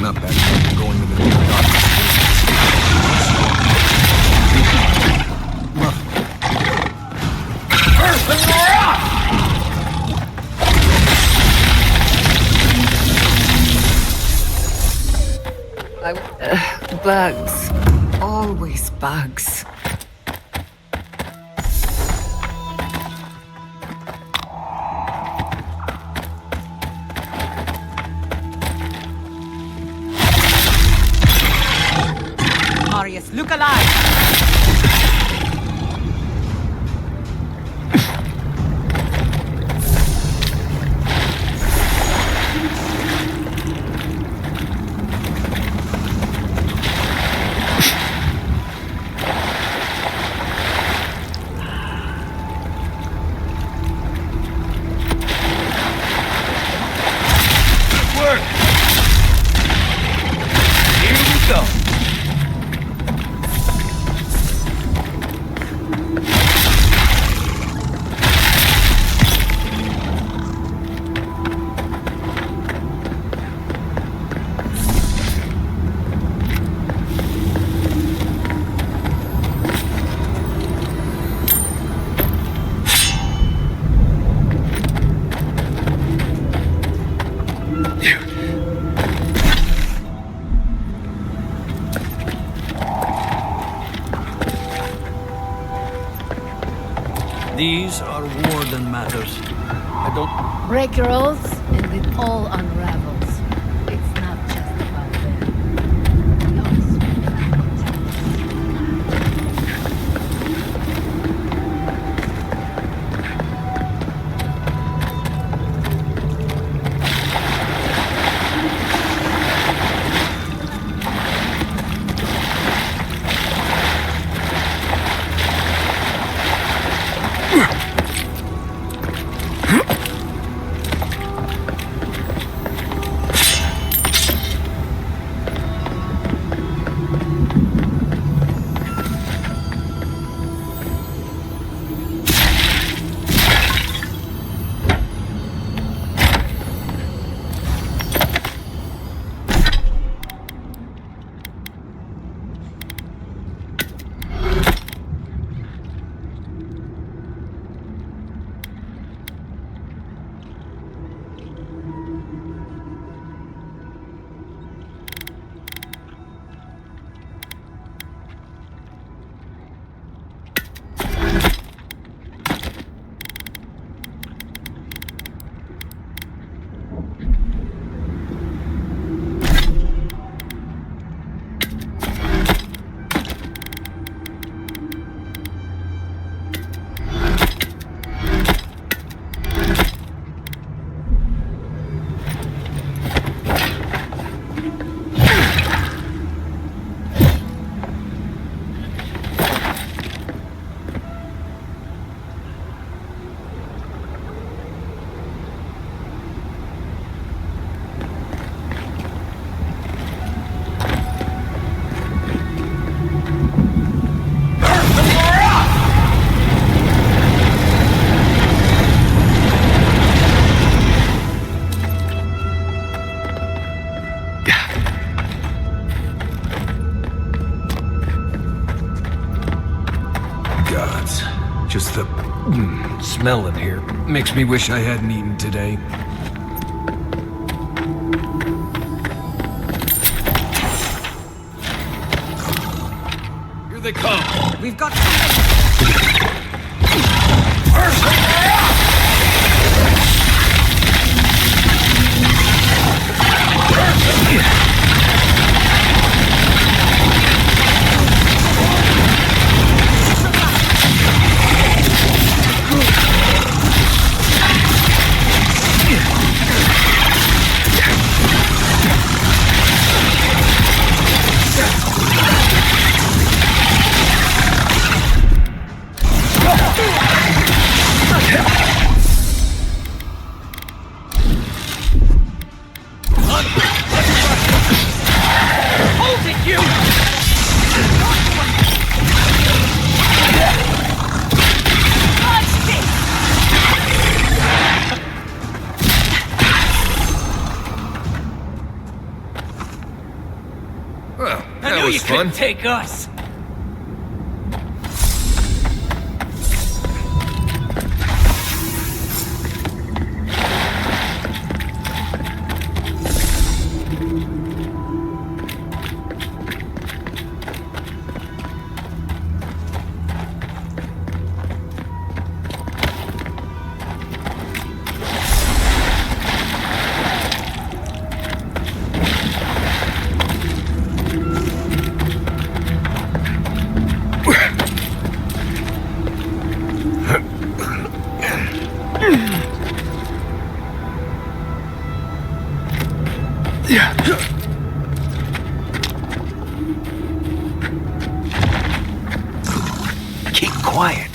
Not bad fun going to the near darkness. Bugs. Always bugs. Marius, look alive! These are warden matters. I don't... Break your oaths, and it all unravels. It's not just about them. Just the smell in here makes me wish I hadn't eaten today. Here they come! We've got... Fun. Take us. Keep quiet.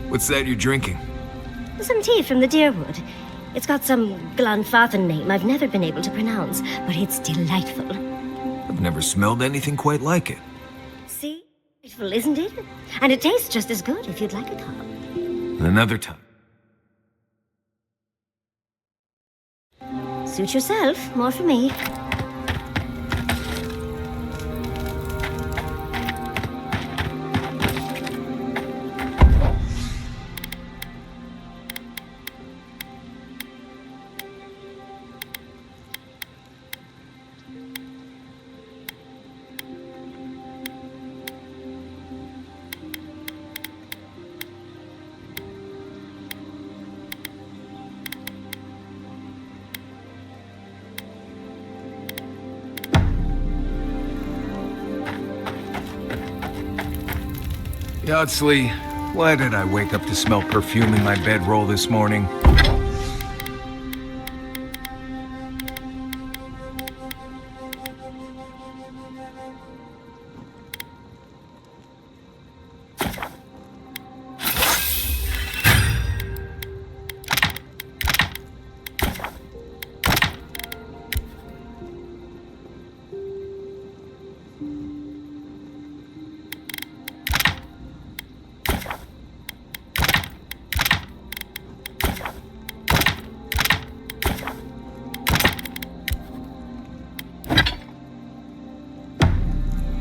What's that you're drinking? Some tea from the Deerwood. It's got some Glanfathan name I've never been able to pronounce, but it's delightful. I've never smelled anything quite like it. See? Delightful, isn't it? And it tastes just as good if you'd like a cup. Another time. Suit yourself. More for me. Yardsley, why did I wake up to smell perfume in my bedroll this morning?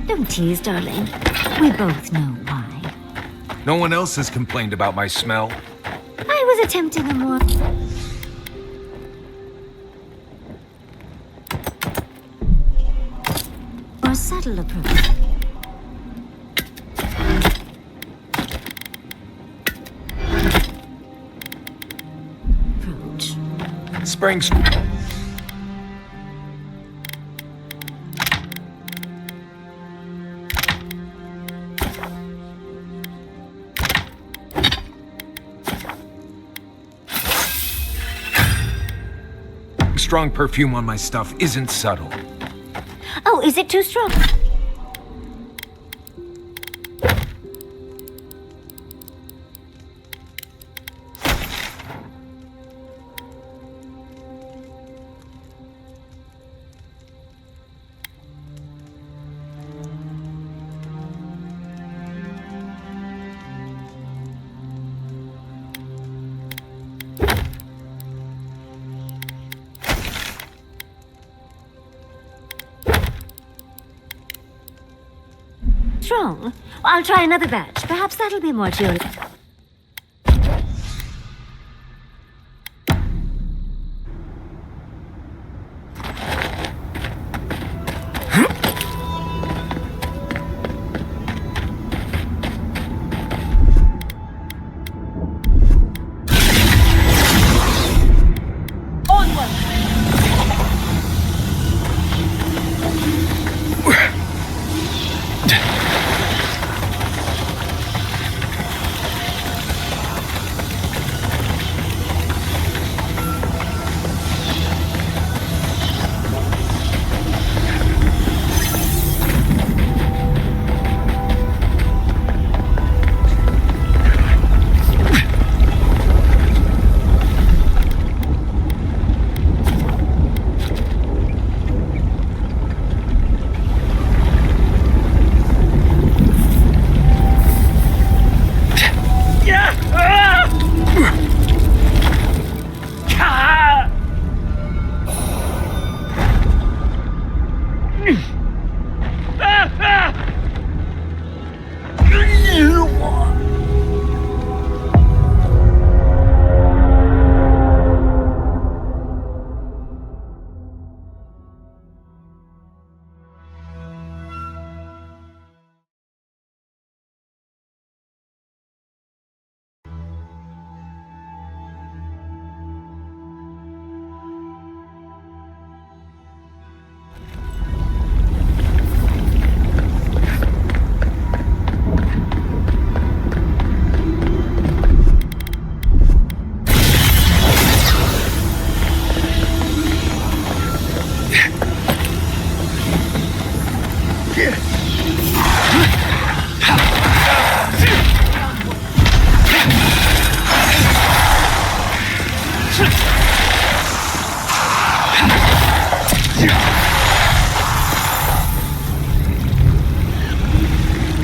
Don't tease, darling. We both know why. No one else has complained about my smell. I was attempting a more subtle approach. Springs. strong perfume on my stuff isn't subtle. Oh, is it too strong? Strong? I'll try another batch. Perhaps that'll be more to your...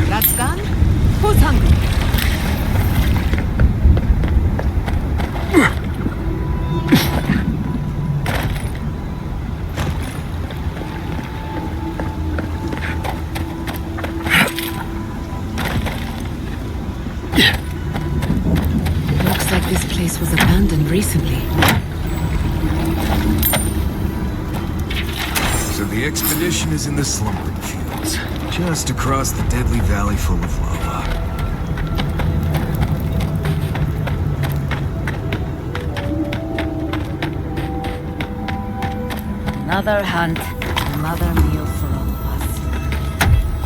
That's done? Who's hungry? Looks like this place was abandoned recently. So the expedition is in the slumbering fields, just across the deadly valley full of lava. Another hunt, another meal for all of us.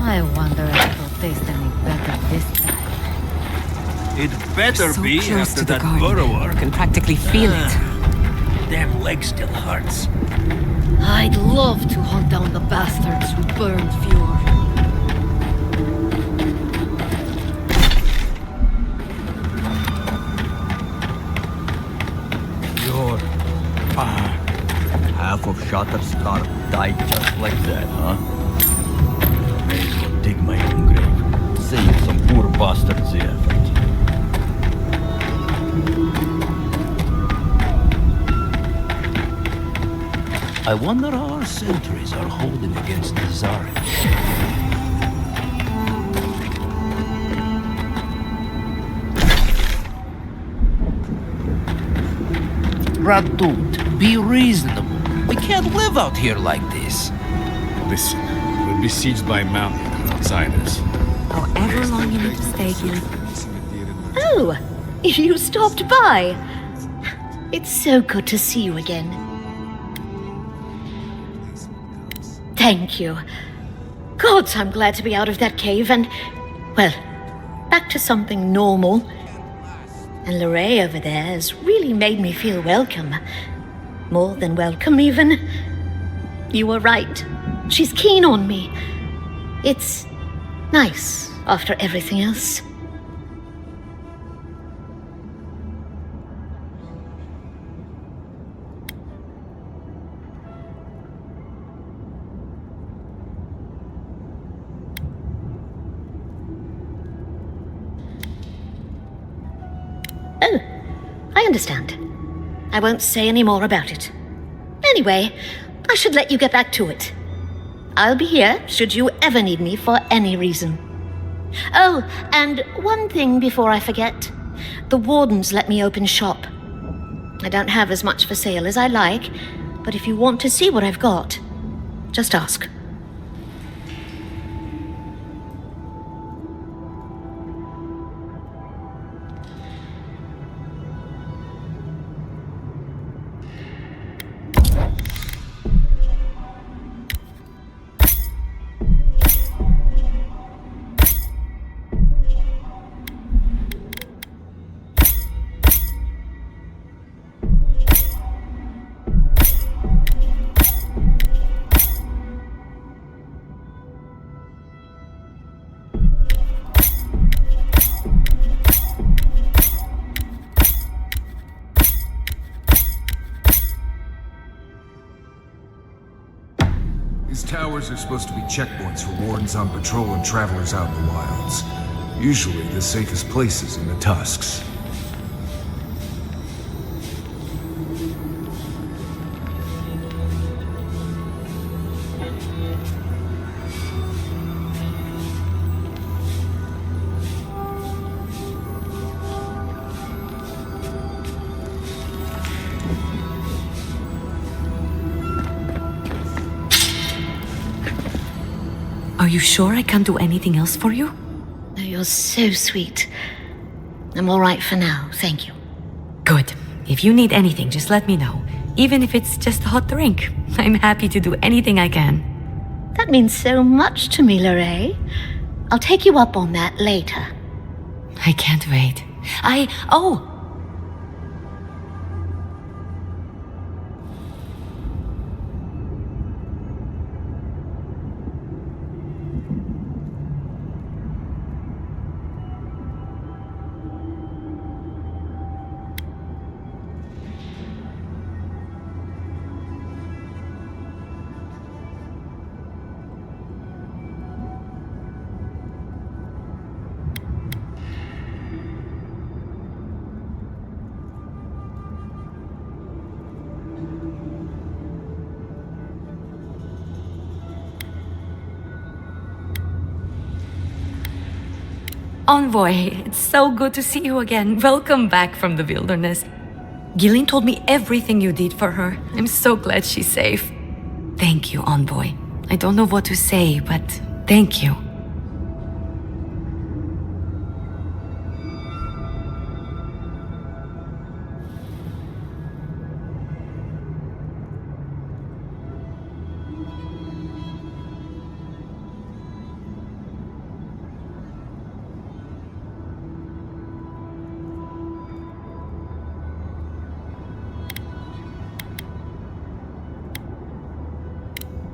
I wonder if it'll taste any better this time. It better So be close after to the that garden. burrower. You can practically feel it. Damn leg still hurts. I'd love to hunt down the bastards who burned Fjord. Fjord. Half of Shatterscarp died just like that, huh? May as well dig my own grave. Save some poor bastards the effort. I wonder how our sentries are holding against the Tsarich. Brad, dude, be reasonable. We can't live out here like this. Listen, we're besieged by mountain outsiders. However long you need to stay here. Oh, you stopped by. It's so good to see you again. Thank you. Gods, I'm glad to be out of that cave and, well, back to something normal. And Lorraine over there has really made me feel welcome. More than welcome, even. You were right. She's keen on me. It's nice after everything else. Oh, I understand. I won't say any more about it. Anyway, I should let you get back to it. I'll be here should you ever need me for any reason. Oh, and one thing before I forget. The wardens let me open shop. I don't have as much for sale as I like, but if you want to see what I've got, just ask. These towers are supposed to be checkpoints for wardens on patrol and travelers out in the wilds. Usually the safest places in the Tusks. Are you sure I can't do anything else for you? Oh, you're so sweet. I'm all right for now, thank you. Good. If you need anything, just let me know. Even if it's just a hot drink. I'm happy to do anything I can. That means so much to me, Lorraine. I'll take you up on that later. I can't wait. Oh! Envoy, it's so good to see you again. Welcome back from the wilderness. Gillian told me everything you did for her. I'm so glad she's safe. Thank you, Envoy. I don't know what to say, but thank you.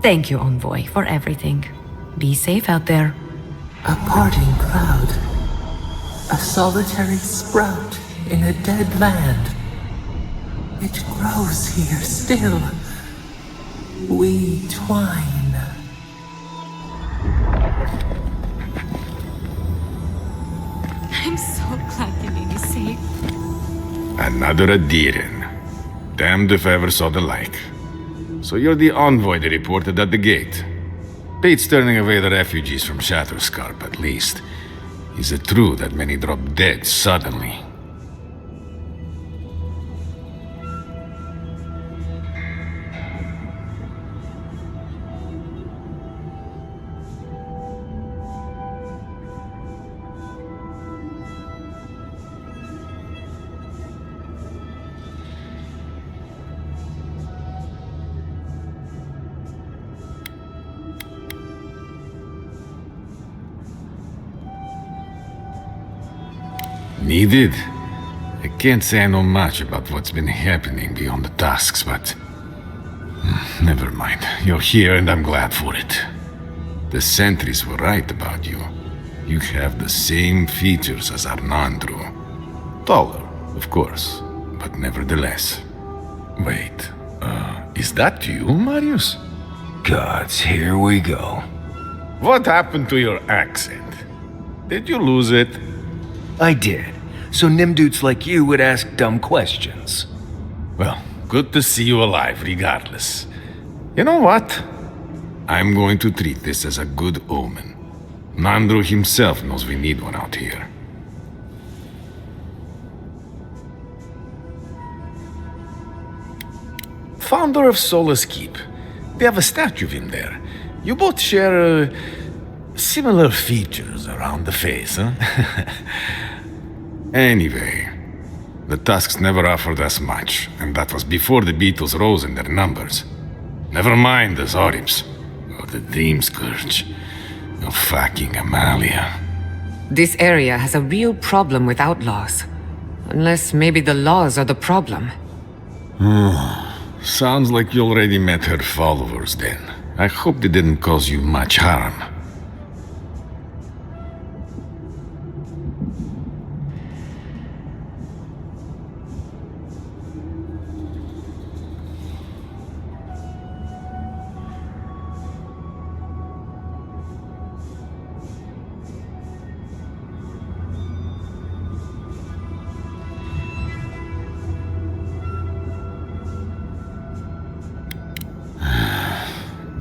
Thank you, Envoy, for everything. Be safe out there. A parting cloud. A solitary sprout in a dead land. It grows here still. We twine. I'm so glad you made me safe. Another Adiran. Damned if I ever saw the like. So you're the envoy they reported at the gate. Pate's turning away the refugees from Shatterscarp, at least. Is it true that many drop dead suddenly? Needed? A can't say I know much about what's been happening beyond the tasks, but... never mind. You're here and I'm glad for it. The sentries were right about you. You have the same features as Arnandru. Taller, of course, but nevertheless. Wait, is that you, Marius? Gods, here we go. What happened to your accent? Did you lose it? I did. So Nimdudes like you would ask dumb questions. Well, good to see you alive, regardless. You know what? I'm going to treat this as a good omen. Nandru himself knows we need one out here. Founder of Solace Keep. They have a statue of him there. You both share, similar features around the face, huh? Anyway, the Tusks never offered us much, and that was before the Beetles rose in their numbers. Never mind the Zorips, or the Dream Scourge, or fucking Amalia. This area has a real problem with outlaws. Unless maybe the laws are the problem. Sounds like you already met her followers then. I hope they didn't cause you much harm.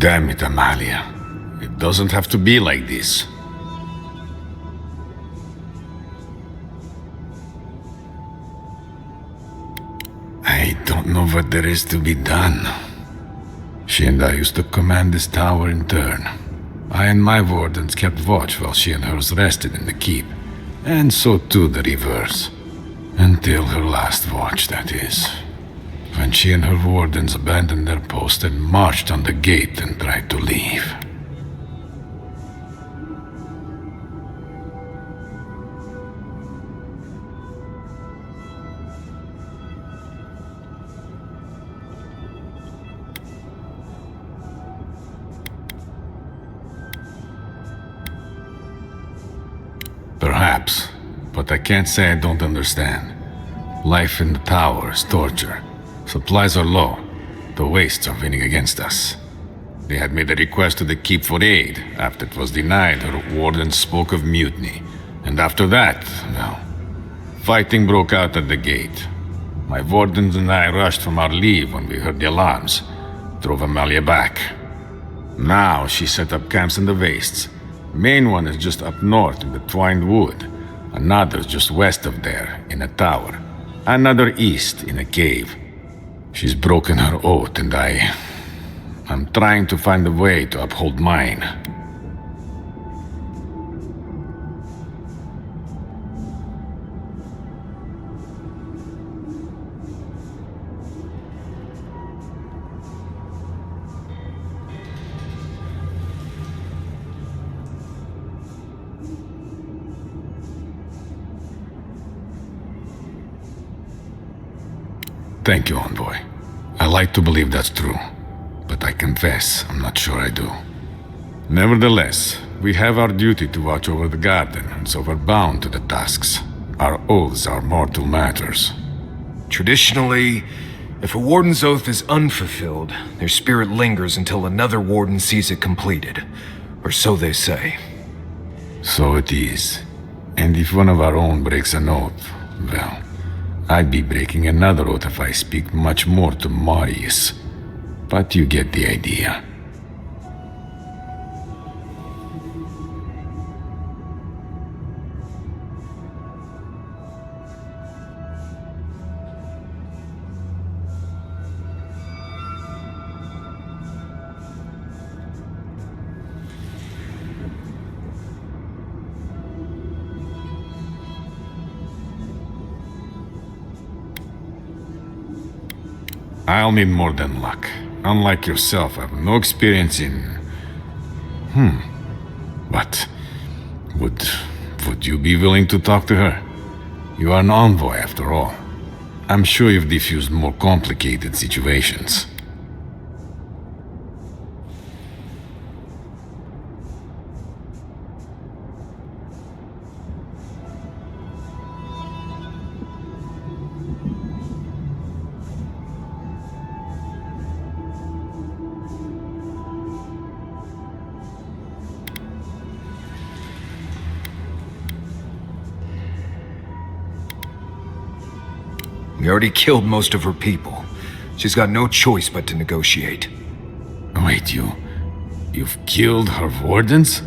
Damn it, Amalia. It doesn't have to be like this. I don't know what there is to be done. She and I used to command this tower in turn. I and my wardens kept watch while she and hers rested in the keep. And so too the reverse. Until her last watch, that is. When she and her wardens abandoned their post and marched on the gate and tried to leave. Perhaps, but I can't say I don't understand. Life in the tower is torture. Supplies are low. The wastes are winning against us. They had made a request to the keep for aid. After it was denied, her wardens spoke of mutiny. And after that, well, fighting broke out at the gate. My wardens and I rushed from our leave when we heard the alarms. Drove Amalia back. Now she set up camps in the wastes. Main one is just up north in the Twined Wood. Another's just west of there, in a tower. Another east, in a cave. She's broken her oath, and I'm trying to find a way to uphold mine. Thank you, Envoy. I like to believe that's true, but I confess I'm not sure I do. Nevertheless, we have our duty to watch over the garden, and so we're bound to the tasks. Our oaths are mortal matters. Traditionally, if a warden's oath is unfulfilled, their spirit lingers until another warden sees it completed. Or so they say. So it is. And if one of our own breaks an oath, well, I'd be breaking another oath if I speak much more to Marius. But you get the idea. I'll need more than luck. Unlike yourself, I have no experience in... But... Would you be willing to talk to her? You are an envoy, after all. I'm sure you've diffused more complicated situations. We already killed most of her people. She's got no choice but to negotiate. Wait, you've killed her wardens?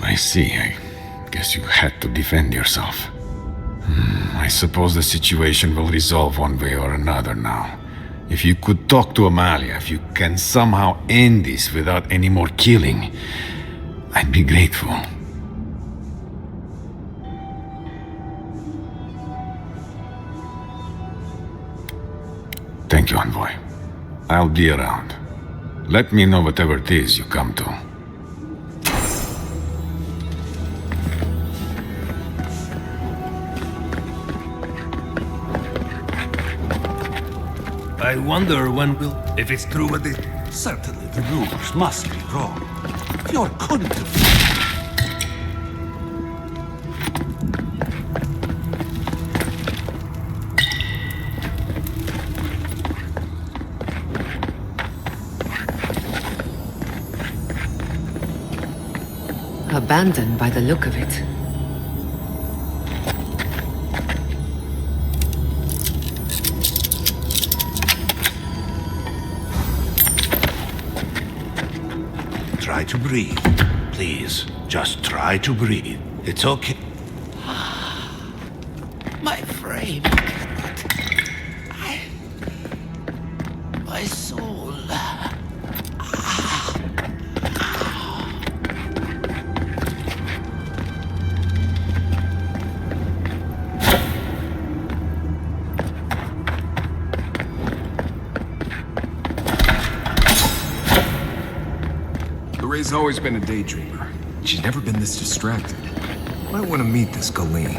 I see. I guess you had to defend yourself. I suppose the situation will resolve one way or another now. If you could talk to Amalia, if you can somehow end this without any more killing, I'd be grateful. Thank you, Envoy. I'll be around. Let me know whatever it is you come to. I wonder when we'll... If it's true what they... Certainly the rumors must be wrong. Fjord couldn't have... Abandoned by the look of it. Try to breathe. Please, just try to breathe. It's okay. My frame cannot. My soul. Ray's always been a daydreamer. She's never been this distracted. Might want to meet this Galeen.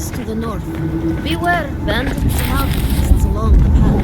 To the north. Beware, bandits and outcasts along the path.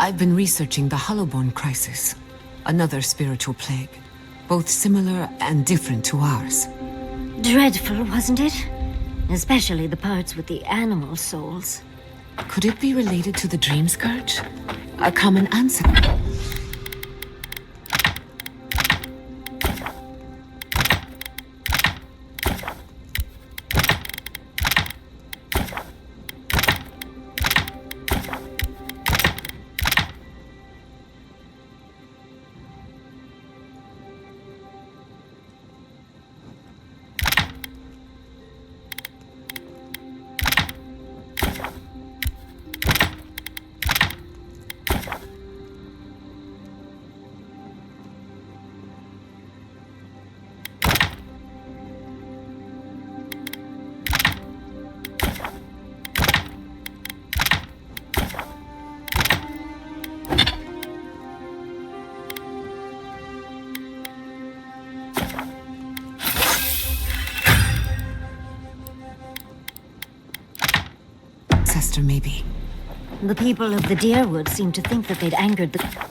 I've been researching the Hollowborn crisis, another spiritual plague, both similar and different to ours. Dreadful, wasn't it? Especially the parts with the animal souls. Could it be related to the Dream Scourge? A common ancestor? Maybe. The people of the Deerwood seem to think that they'd angered the...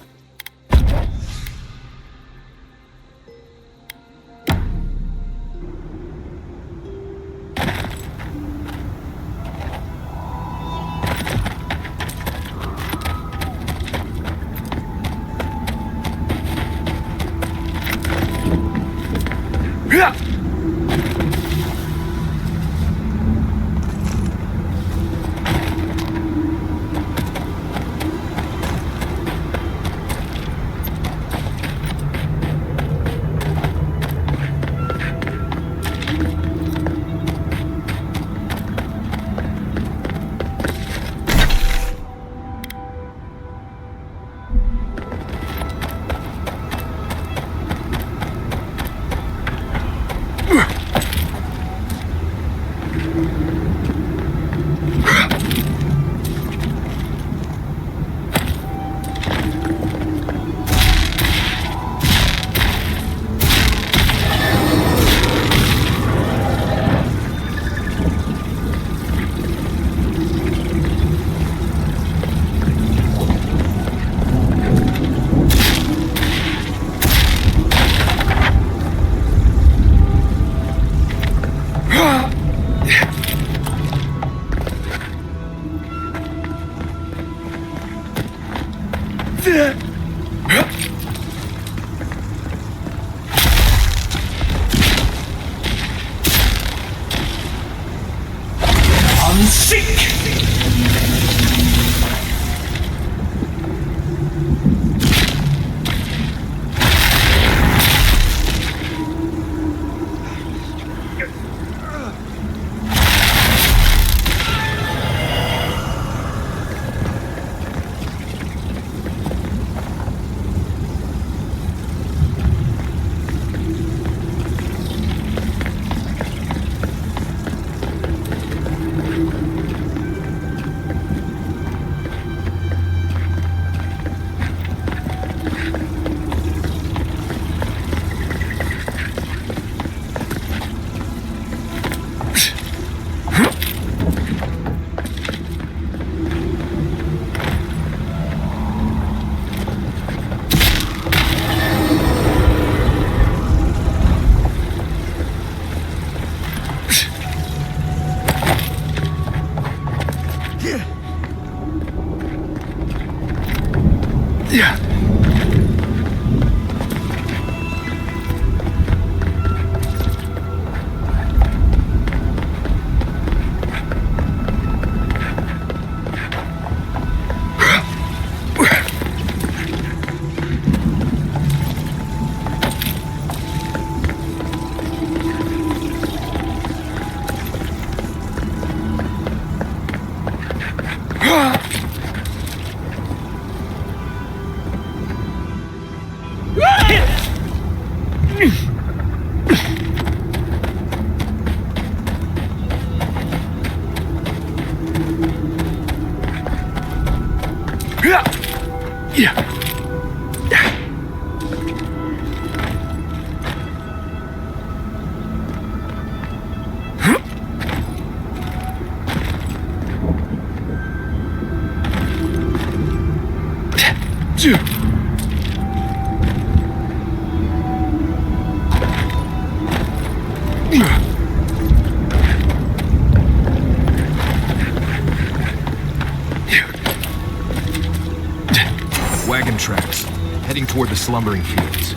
Wagon tracks, heading toward the slumbering fields.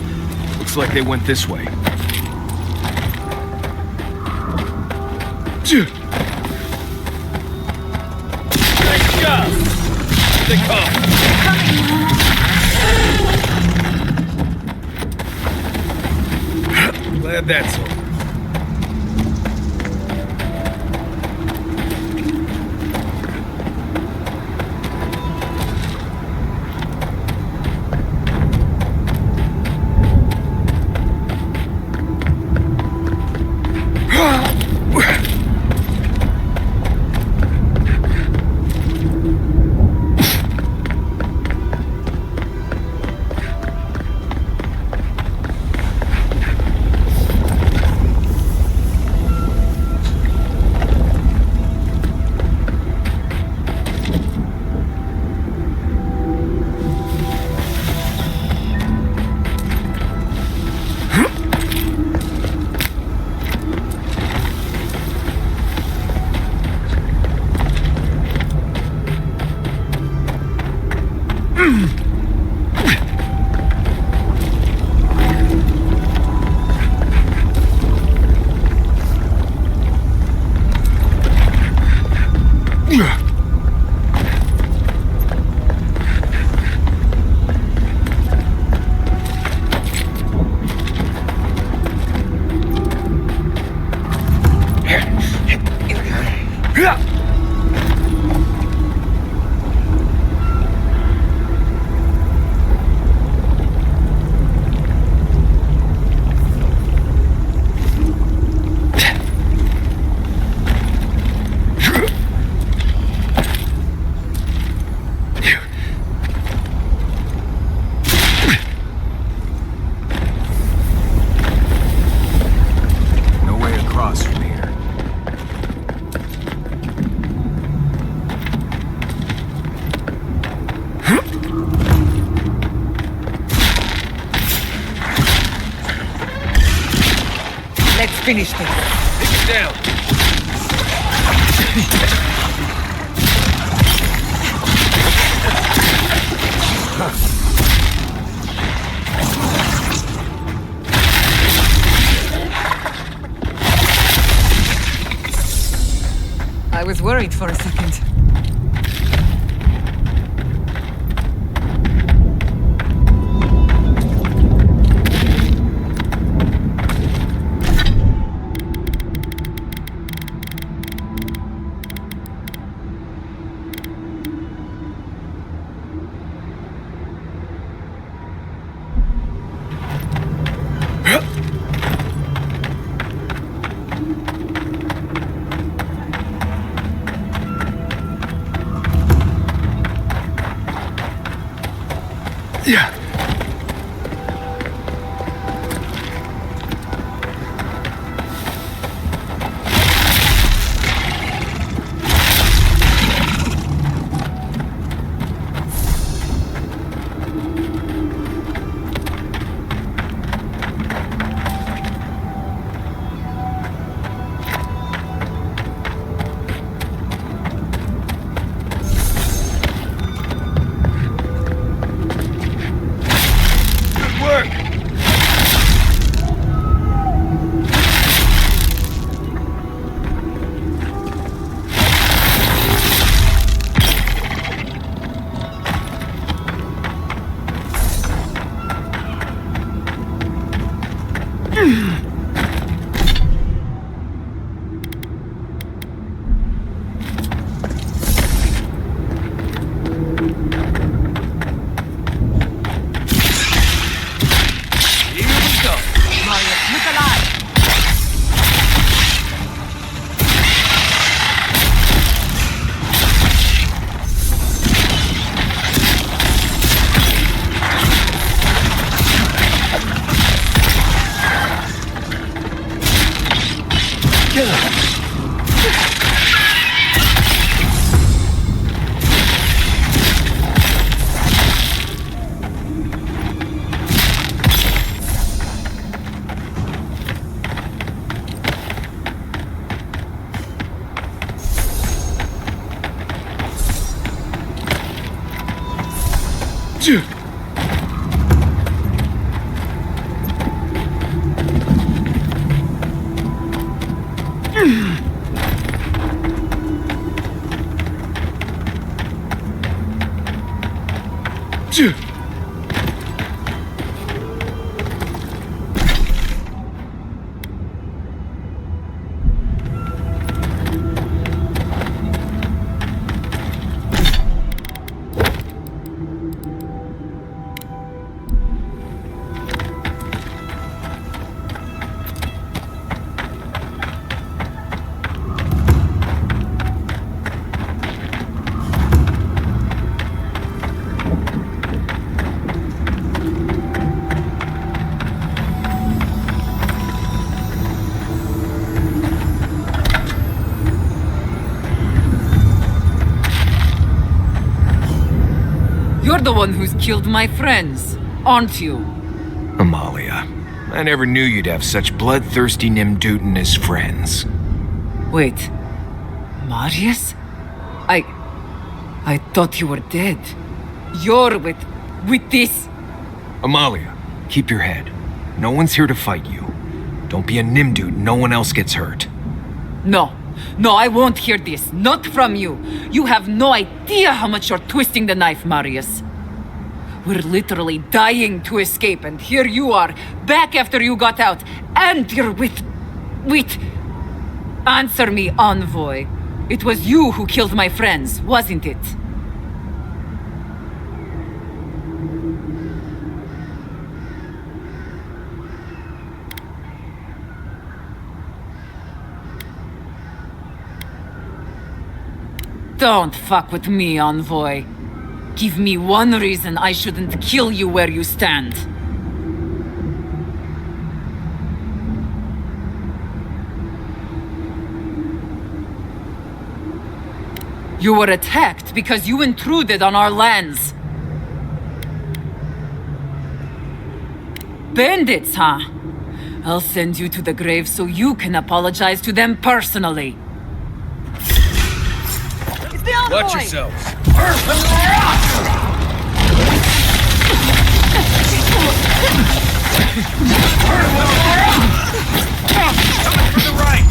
Looks like they went this way. Nice job! Here they come! Glad that's over. Finish this. Take it down. I was worried for a second. Yeah. You're the one who's killed my friends, aren't you? Amalia, I never knew you'd have such bloodthirsty Nimdutin as friends. Wait, Marius? I thought you were dead. You're with this? Amalia, keep your head. No one's here to fight you. Don't be a Nimdut, no one else gets hurt. No, I won't hear this. Not from you. You have no idea how much you're twisting the knife, Marius. We're literally dying to escape, and here you are, back after you got out, and you're with... Answer me, Envoy. It was you who killed my friends, wasn't it? Don't fuck with me, Envoy. Give me one reason I shouldn't kill you where you stand. You were attacked because you intruded on our lands. Bandits, huh? I'll send you to the grave so you can apologize to them personally. Watch yourselves. Coming from the right.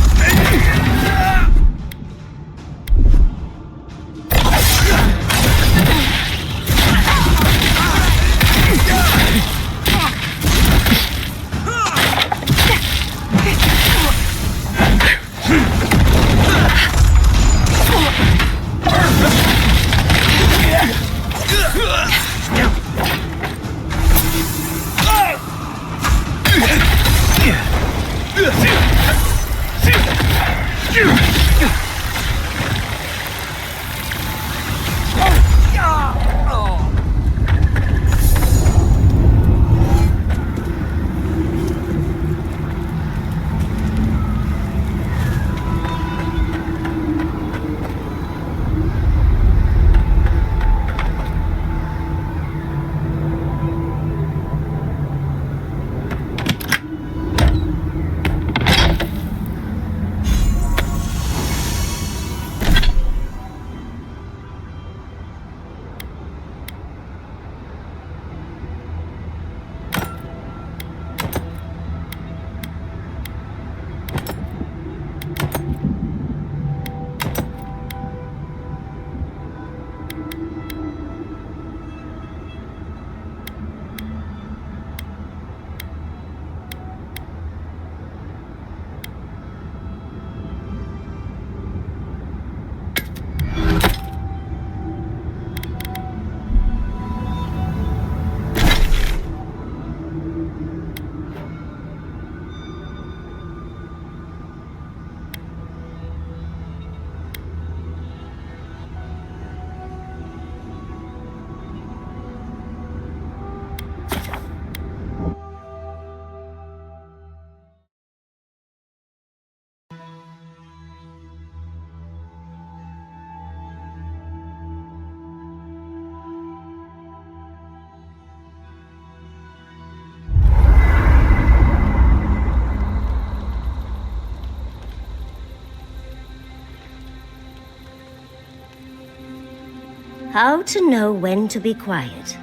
How to know when to be quiet.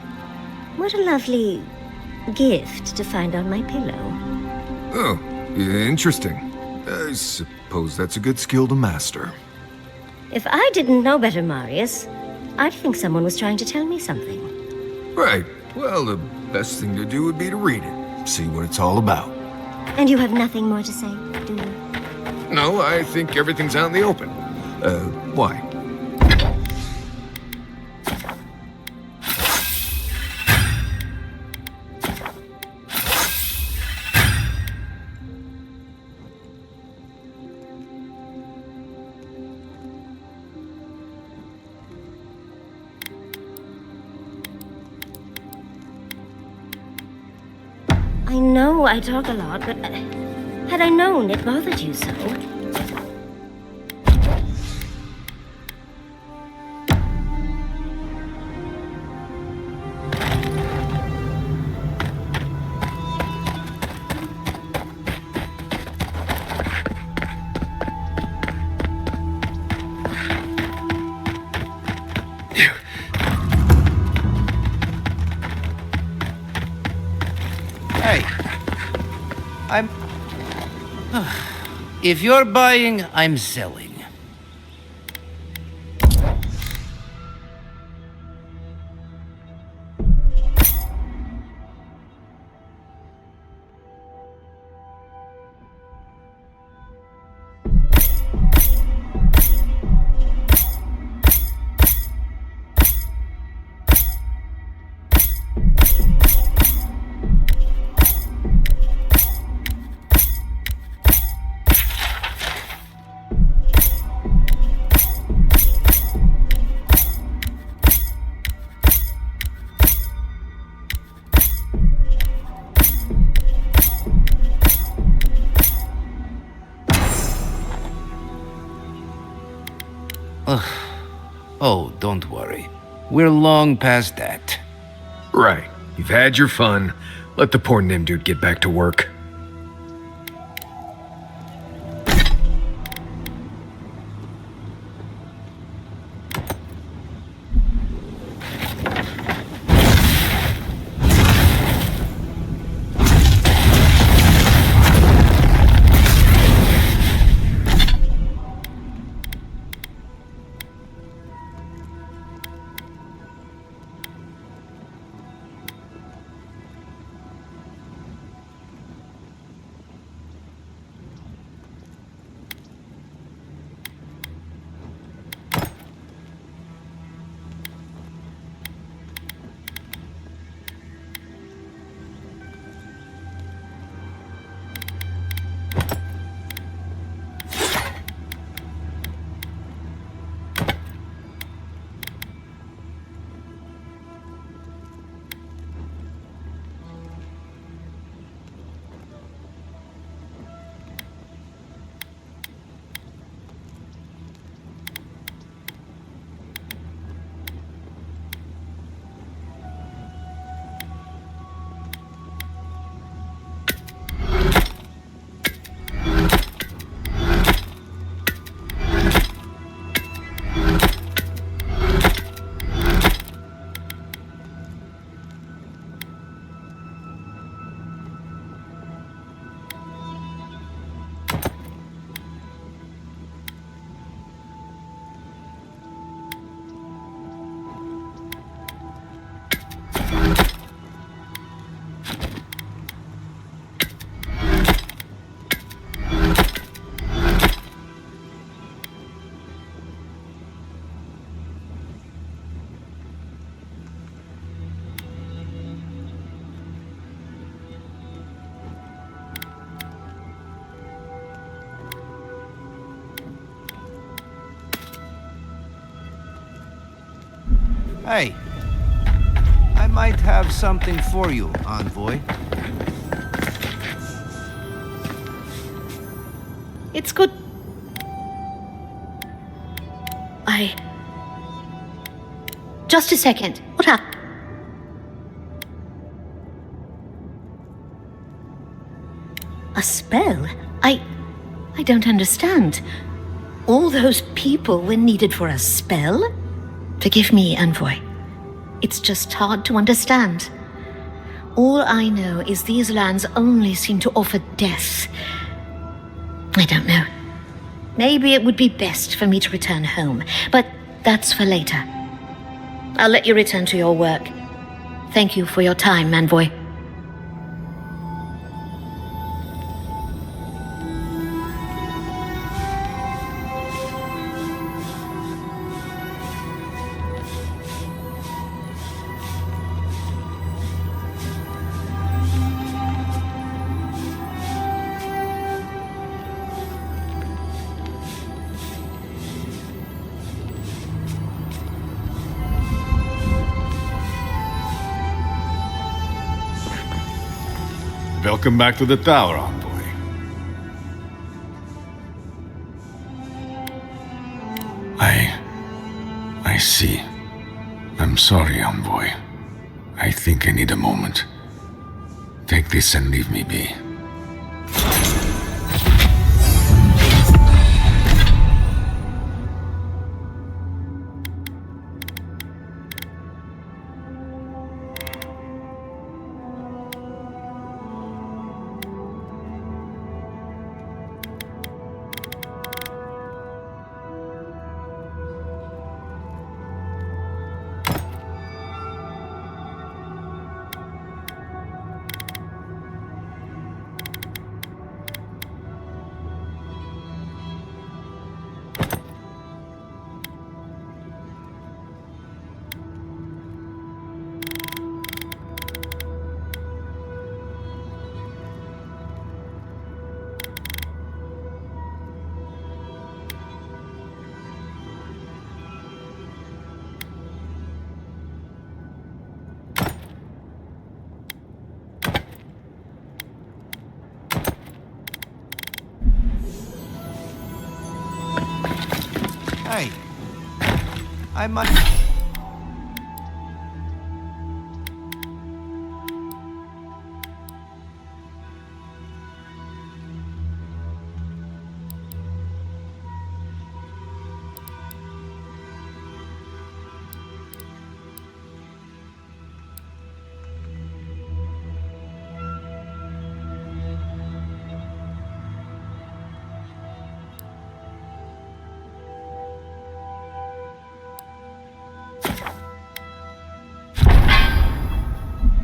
What a lovely gift to find on my pillow. Oh, interesting. I suppose that's a good skill to master. If I didn't know better, Marius, I'd think someone was trying to tell me something. Right. Well, the best thing to do would be to read it, see what it's all about. And you have nothing more to say, do you? No, I think everything's out in the open. Why? I know I talk a lot, but had I known it bothered you so... Hey, I'm... If you're buying, I'm selling. Oh, don't worry. We're long past that. Right. You've had your fun. Let the poor Nim dude get back to work. Hey, I might have something for you, Envoy. It's good. Just a second. What happened? A spell? I don't understand. All those people were needed for a spell? Forgive me, Envoy. It's just hard to understand. All I know is these lands only seem to offer death. I don't know. Maybe it would be best for me to return home, but that's for later. I'll let you return to your work. Thank you for your time, Envoy. Welcome back to the tower, Envoy. I see. I'm sorry, Envoy. I think I need a moment. Take this and leave me be. Hey, I might...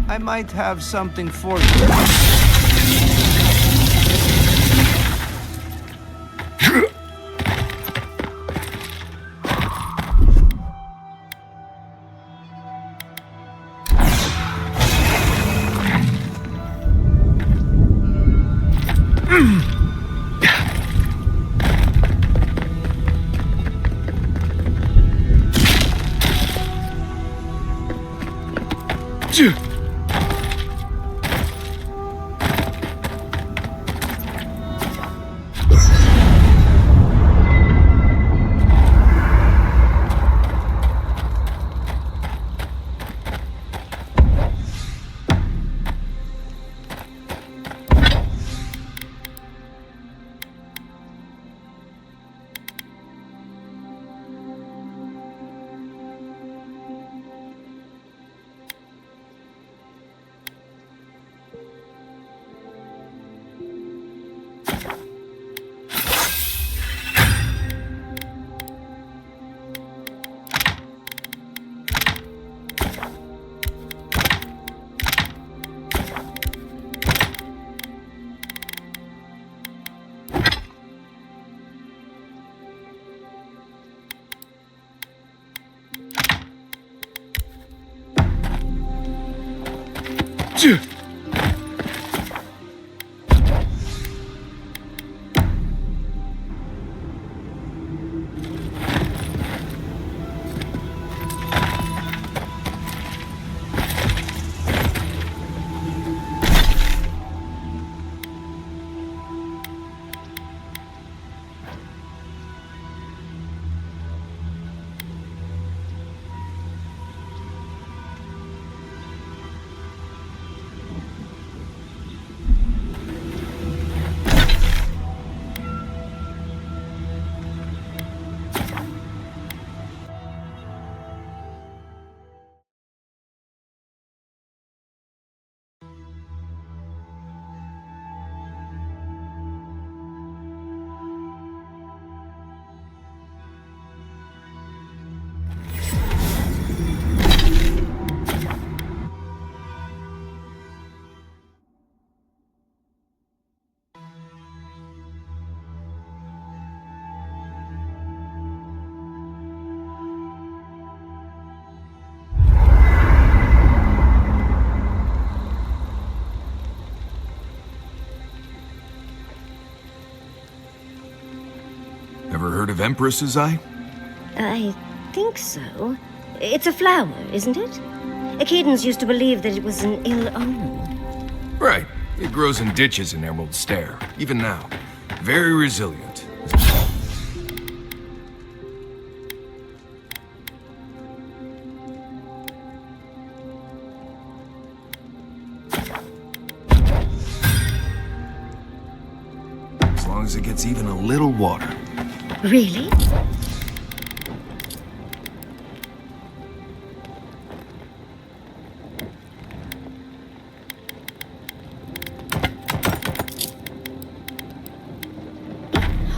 I might have something for you. Ever heard of Empress's Eye? I think so. It's a flower, isn't it? Acadians used to believe that it was an ill omen. Right. It grows in ditches in Emerald Stair, even now. Very resilient. As long as it gets even a little water. Really?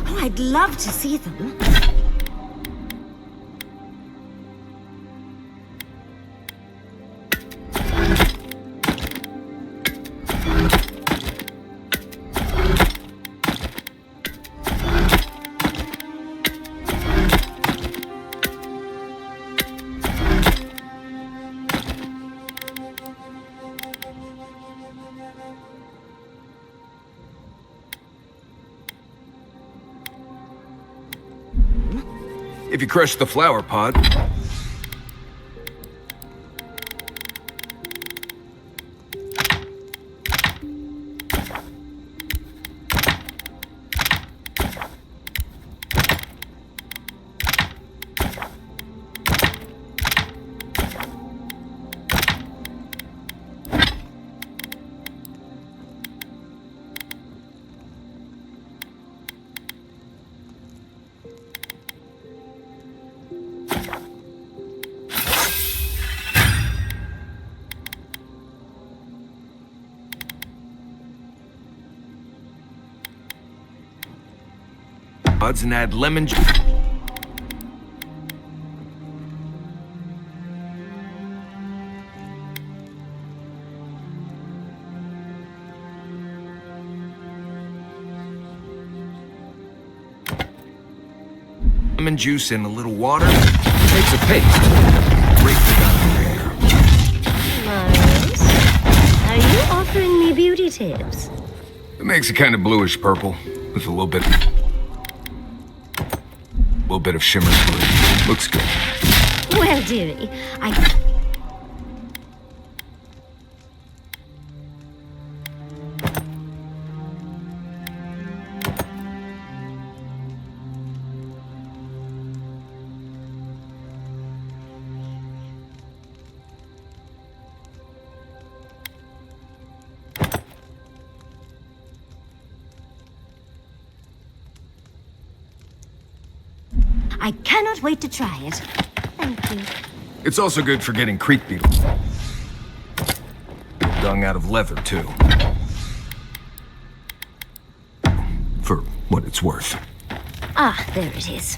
Oh, I'd love to see them. If you crush the flower pot... and add lemon juice. Lemon juice and a little water makes a paste. Break the down Miles, are you offering me beauty tips? It makes it kind of bluish purple with a little bit of shimmer to it. Looks good. Well, dearie, I cannot wait to try it. Thank you. It's also good for getting creek beetles. Dung out of leather, too. For what it's worth. Ah, there it is.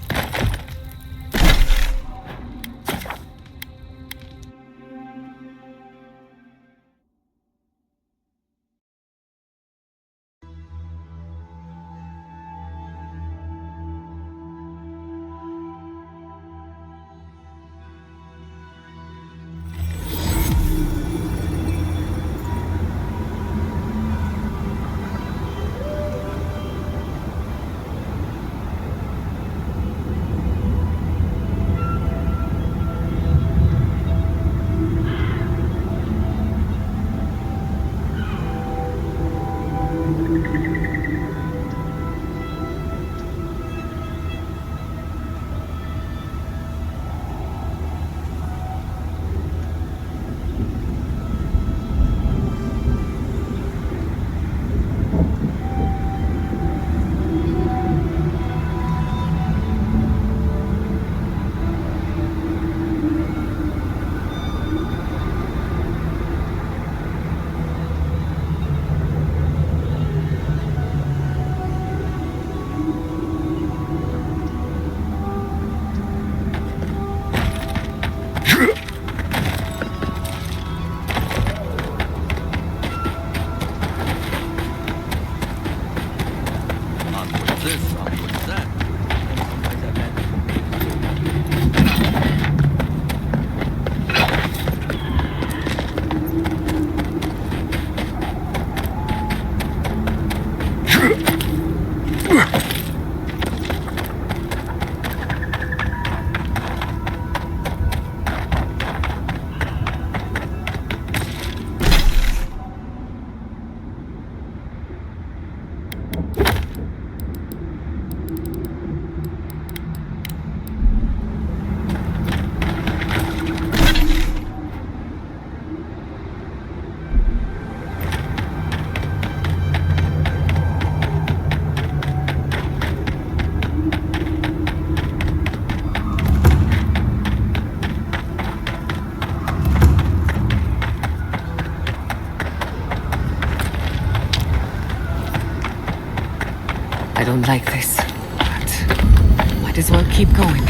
I don't like this, but might as well keep going.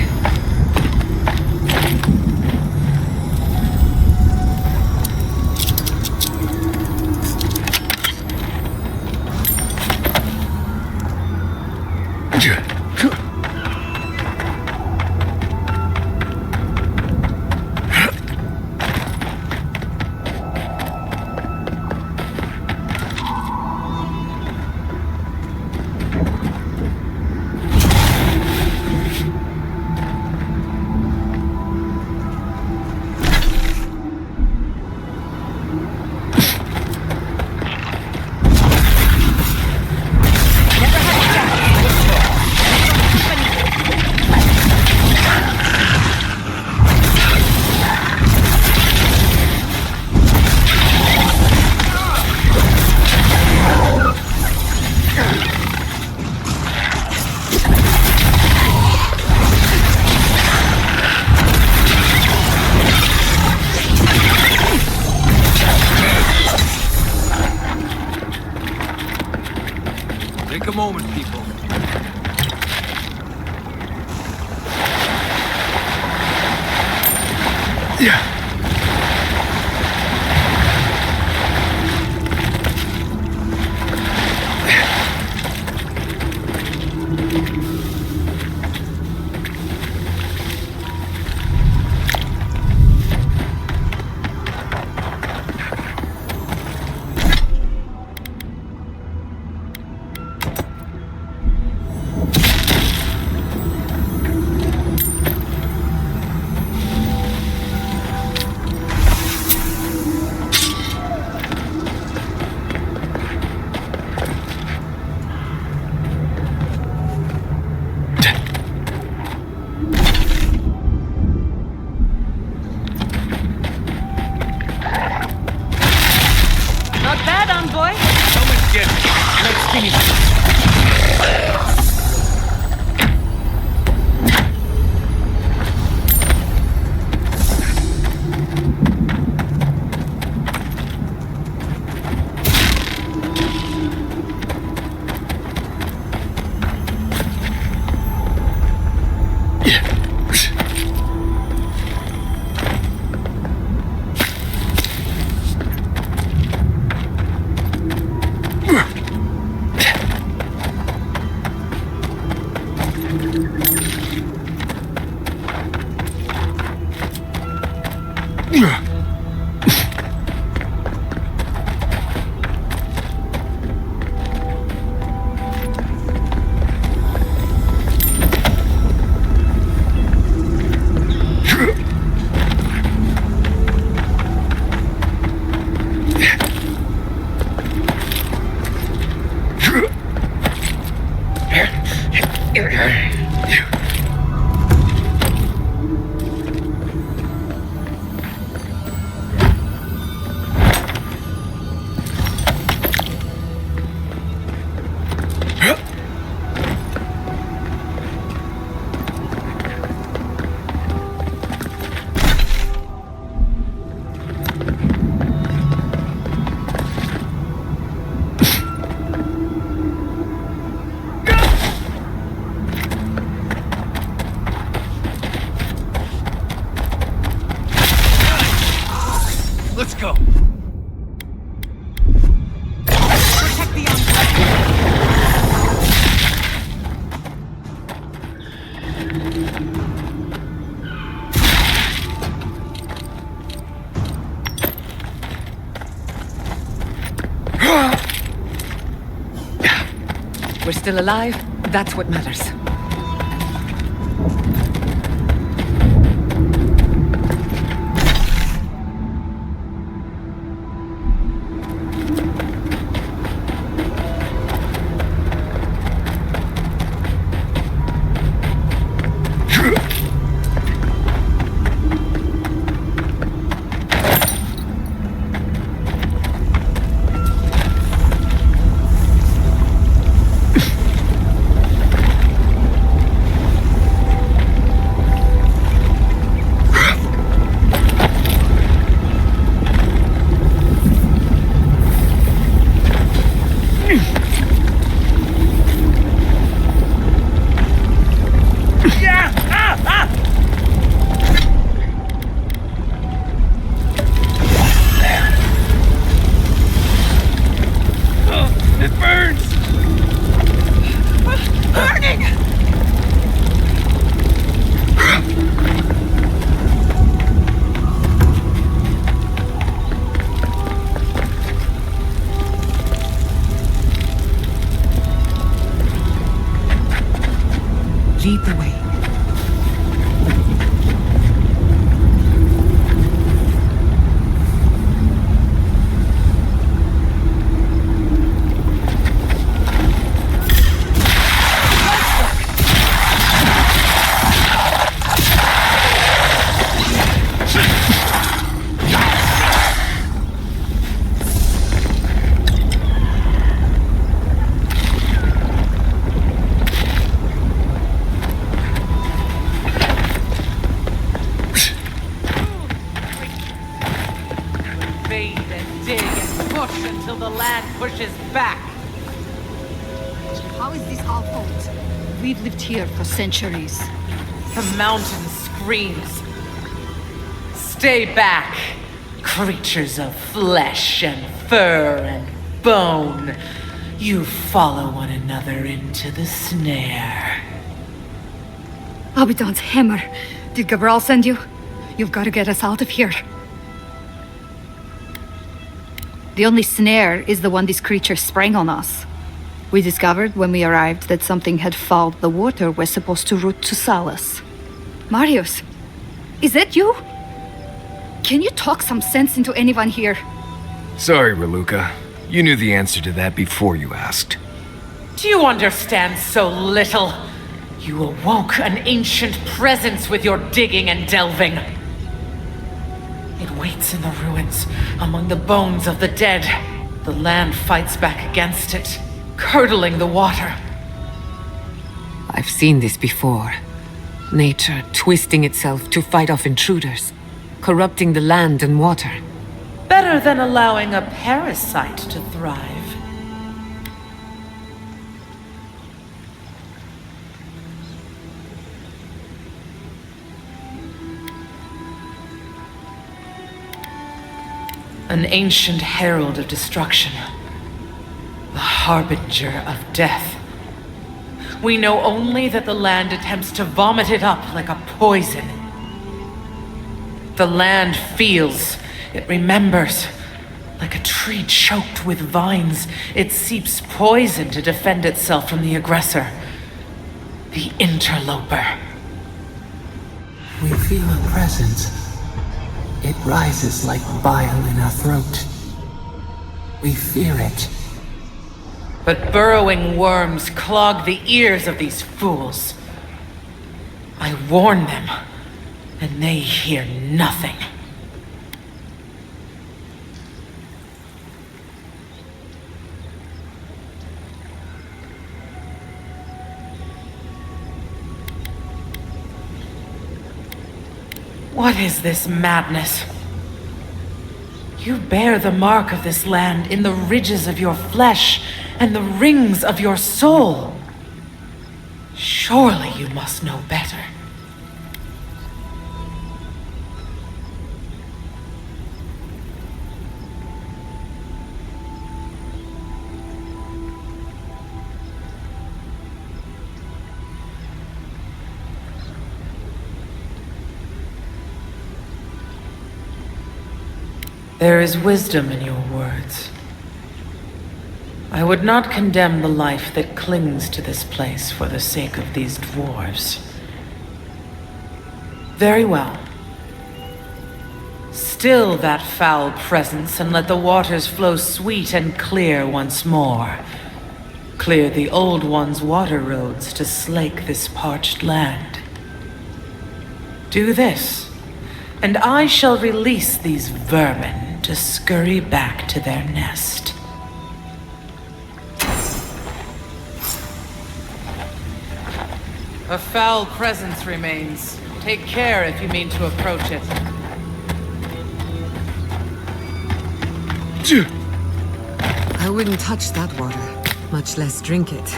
Take a moment, people. Yeah. Not bad, envoy. Someone's getting it. Let's finish it. Let's go. Protect the We're still alive. That's what matters. burning! Lead the way. Invade and dig and push until the land pushes back. How is this our fault? We've lived here for centuries. The mountain screams. Stay back, creatures of flesh and fur and bone. You follow one another into the snare. Abaddon's hammer. Did Gabral send you? You've got to get us out of here. The only snare is the one these creatures sprang on us. We discovered when we arrived that something had fouled the water we're supposed to route to Salas. Marius, is that you? Can you talk some sense into anyone here? Sorry, Raluca. You knew the answer to that before you asked. Do you understand so little? You awoke an ancient presence with your digging and delving. It waits in the ruins, among the bones of the dead. The land fights back against it, curdling the water. I've seen this before. Nature twisting itself to fight off intruders, corrupting the land and water. Better than allowing a parasite to thrive. An ancient herald of destruction. The harbinger of death. We know only that the land attempts to vomit it up like a poison. The land feels, it remembers. Like a tree choked with vines, it seeps poison to defend itself from the aggressor. The interloper. We feel a presence. It rises like bile in our throat. We fear it. But burrowing worms clog the ears of these fools. I warn them, and they hear nothing. What is this madness? You bear the mark of this land in the ridges of your flesh and the rings of your soul. Surely you must know better. There is wisdom in your words. I would not condemn the life that clings to this place for the sake of these dwarves. Very well. Still that foul presence and let the waters flow sweet and clear once more. Clear the old one's water roads to slake this parched land. Do this, and I shall release these vermin to scurry back to their nest. A foul presence remains. Take care if you mean to approach it. I wouldn't touch that water, much less drink it.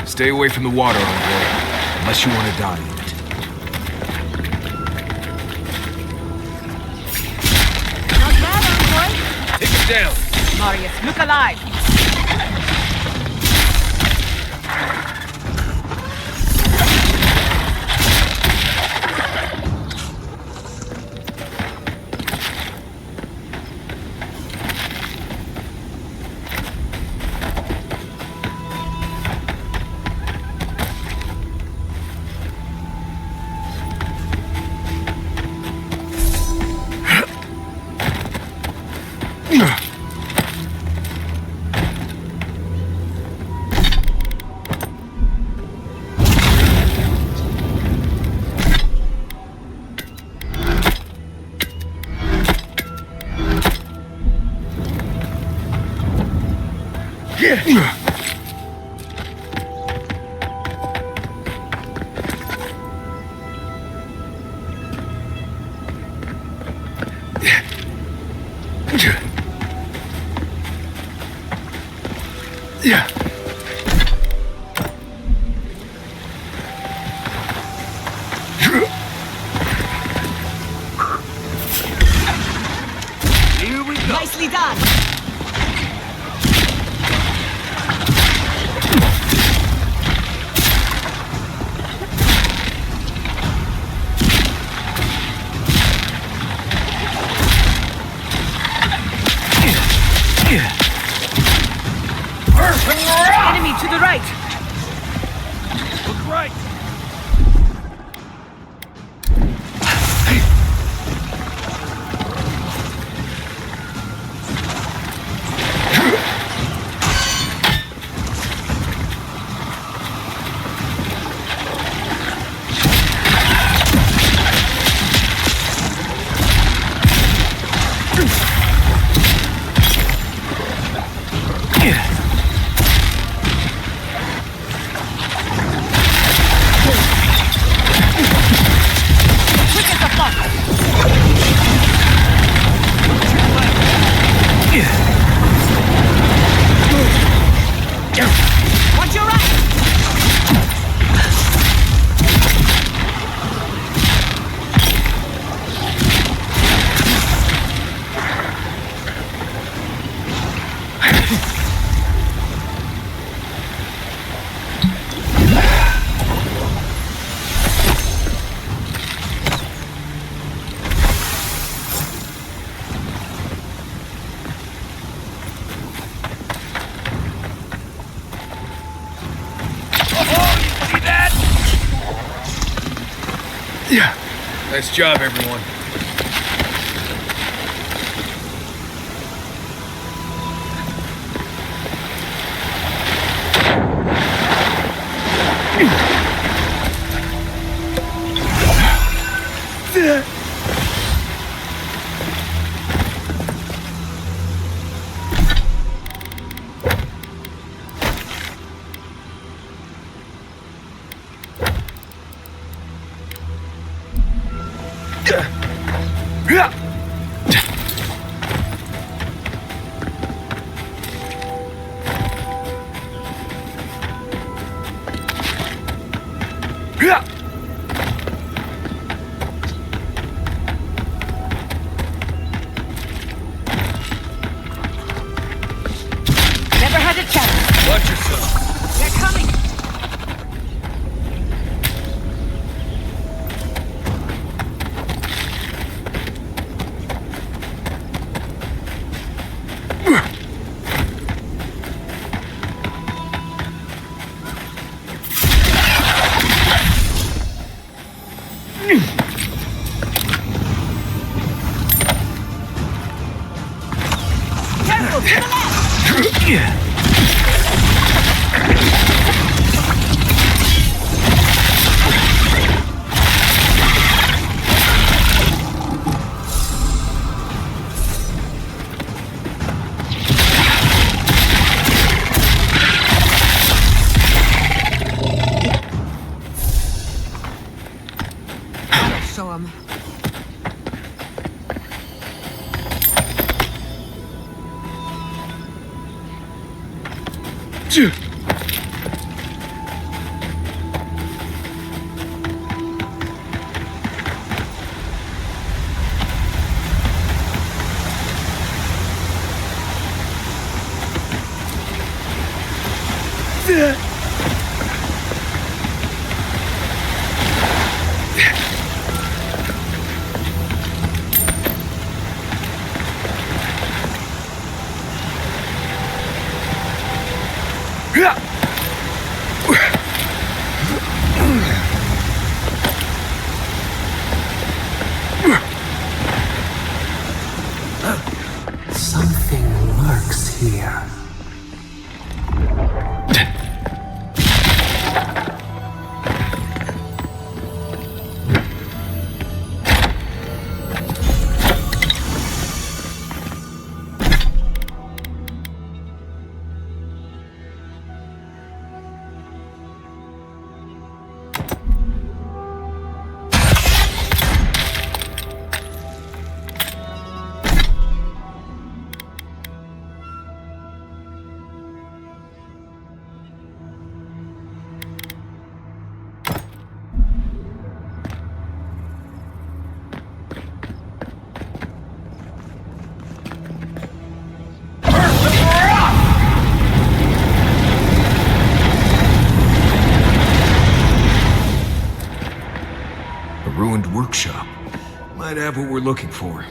Stay away from the water, Envoy, unless you want to die in it. Take him down! Marius, look alive! right! Watch your right! Yeah. Nice job, everyone. Never had a chance. Watch yourself. They're coming. Careful, to the left! Show 'em. Something lurks here. Ruined workshop. Might have what we're looking for.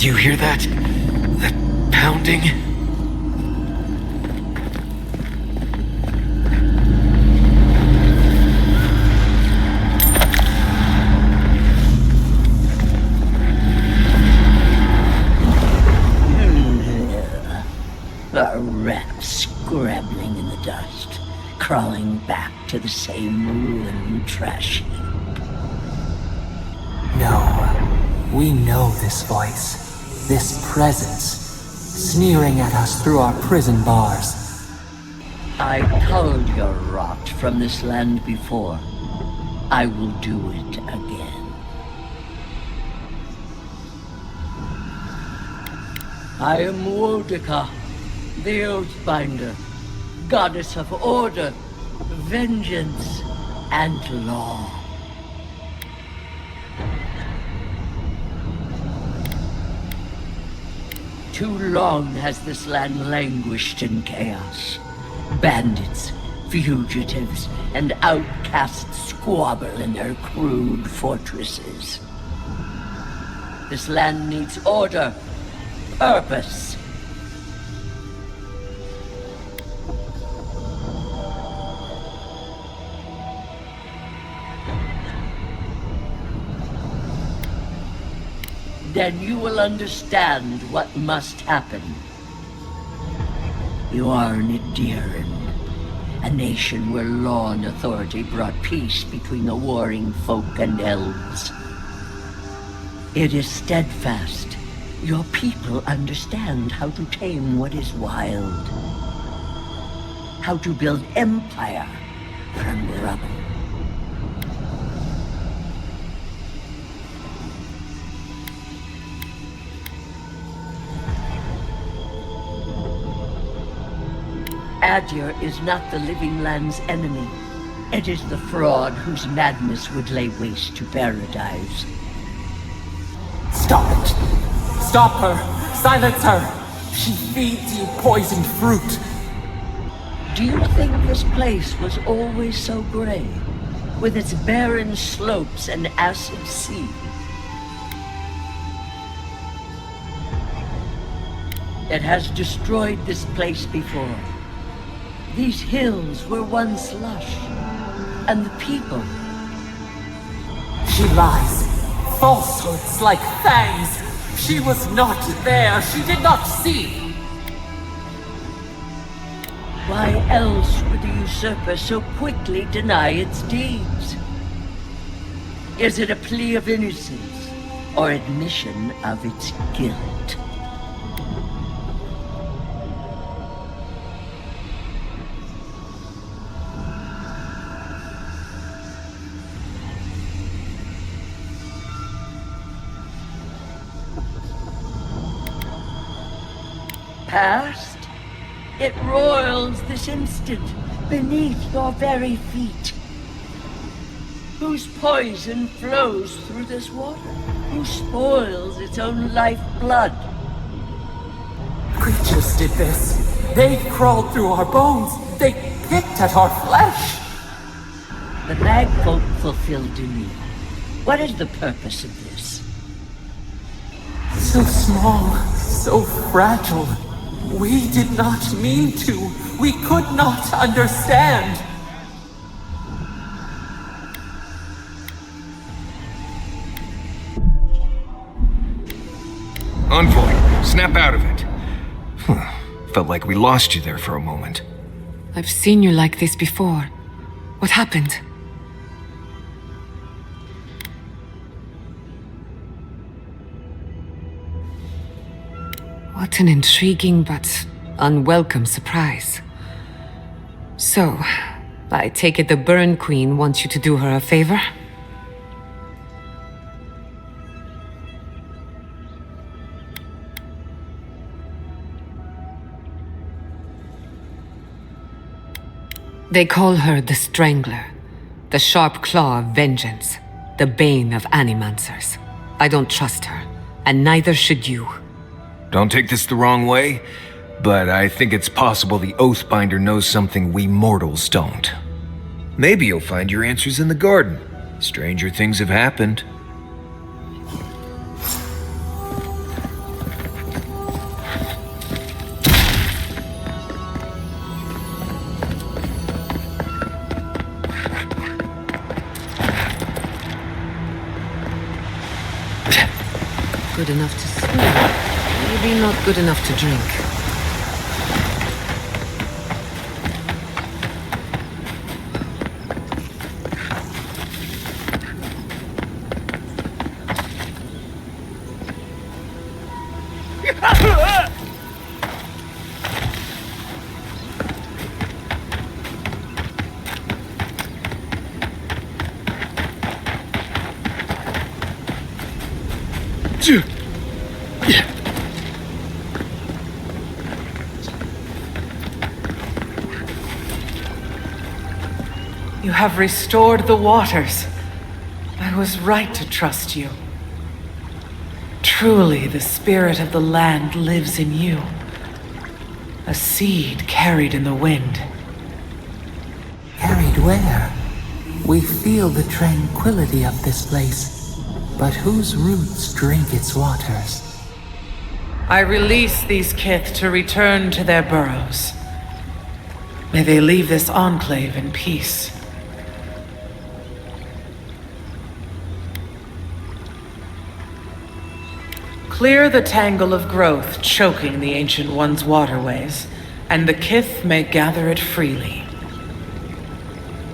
Do you hear that? That pounding? A rat scrabbling in the dust, crawling back to the same ruined trash heap. No, we know this voice, this presence, sneering at us through our prison bars. I culled your rot from this land before. I will do it again. I am Wodika, the Oathbinder, goddess of order, vengeance, and law. Too long has this land languished in chaos. Bandits, fugitives, and outcasts squabble in their crude fortresses. This land needs order, purpose. Then you will understand what must happen. You are an Idiran, a nation where law and authority brought peace between the warring folk and elves. It is steadfast. Your people understand how to tame what is wild. How to build empire from rubble. Adir is not the living land's enemy. It is the fraud whose madness would lay waste to paradise. Stop it! Stop her! Silence her! She feeds you poisoned fruit! Do you think this place was always so gray? With its barren slopes and acid sea? It has destroyed this place before. These hills were once lush, and the people. She lies. Falsehoods like fangs. She was not there. She did not see. Why else would the usurper so quickly deny its deeds? Is it a plea of innocence, or admission of its guilt? Past? It roils this instant beneath your very feet. Whose poison flows through this water? Who spoils its own lifeblood? Creatures did this. They crawled through our bones. They picked at our flesh. The Magfolk fulfilled in me. What is the purpose of this? So small, so fragile. We did not mean to. We could not understand. Envoy, snap out of it. Felt like we lost you there for a moment. I've seen you like this before. What happened? What an intriguing but unwelcome surprise. So, I take it the Burn Queen wants you to do her a favor? They call her the Strangler, the sharp claw of vengeance, the bane of animancers. I don't trust her, and neither should you. Don't take this the wrong way, but I think it's possible the Oathbinder knows something we mortals don't. Maybe you'll find your answers in the garden. Stranger things have happened. good enough to swim, maybe not good enough to drink. You have restored the waters. I was right to trust you. Truly, the spirit of the land lives in you. A seed carried in the wind. Carried where? We feel the tranquility of this place, but whose roots drink its waters? I release these kith to return to their burrows. May they leave this enclave in peace. Clear the tangle of growth choking the Ancient One's waterways, and the kith may gather it freely.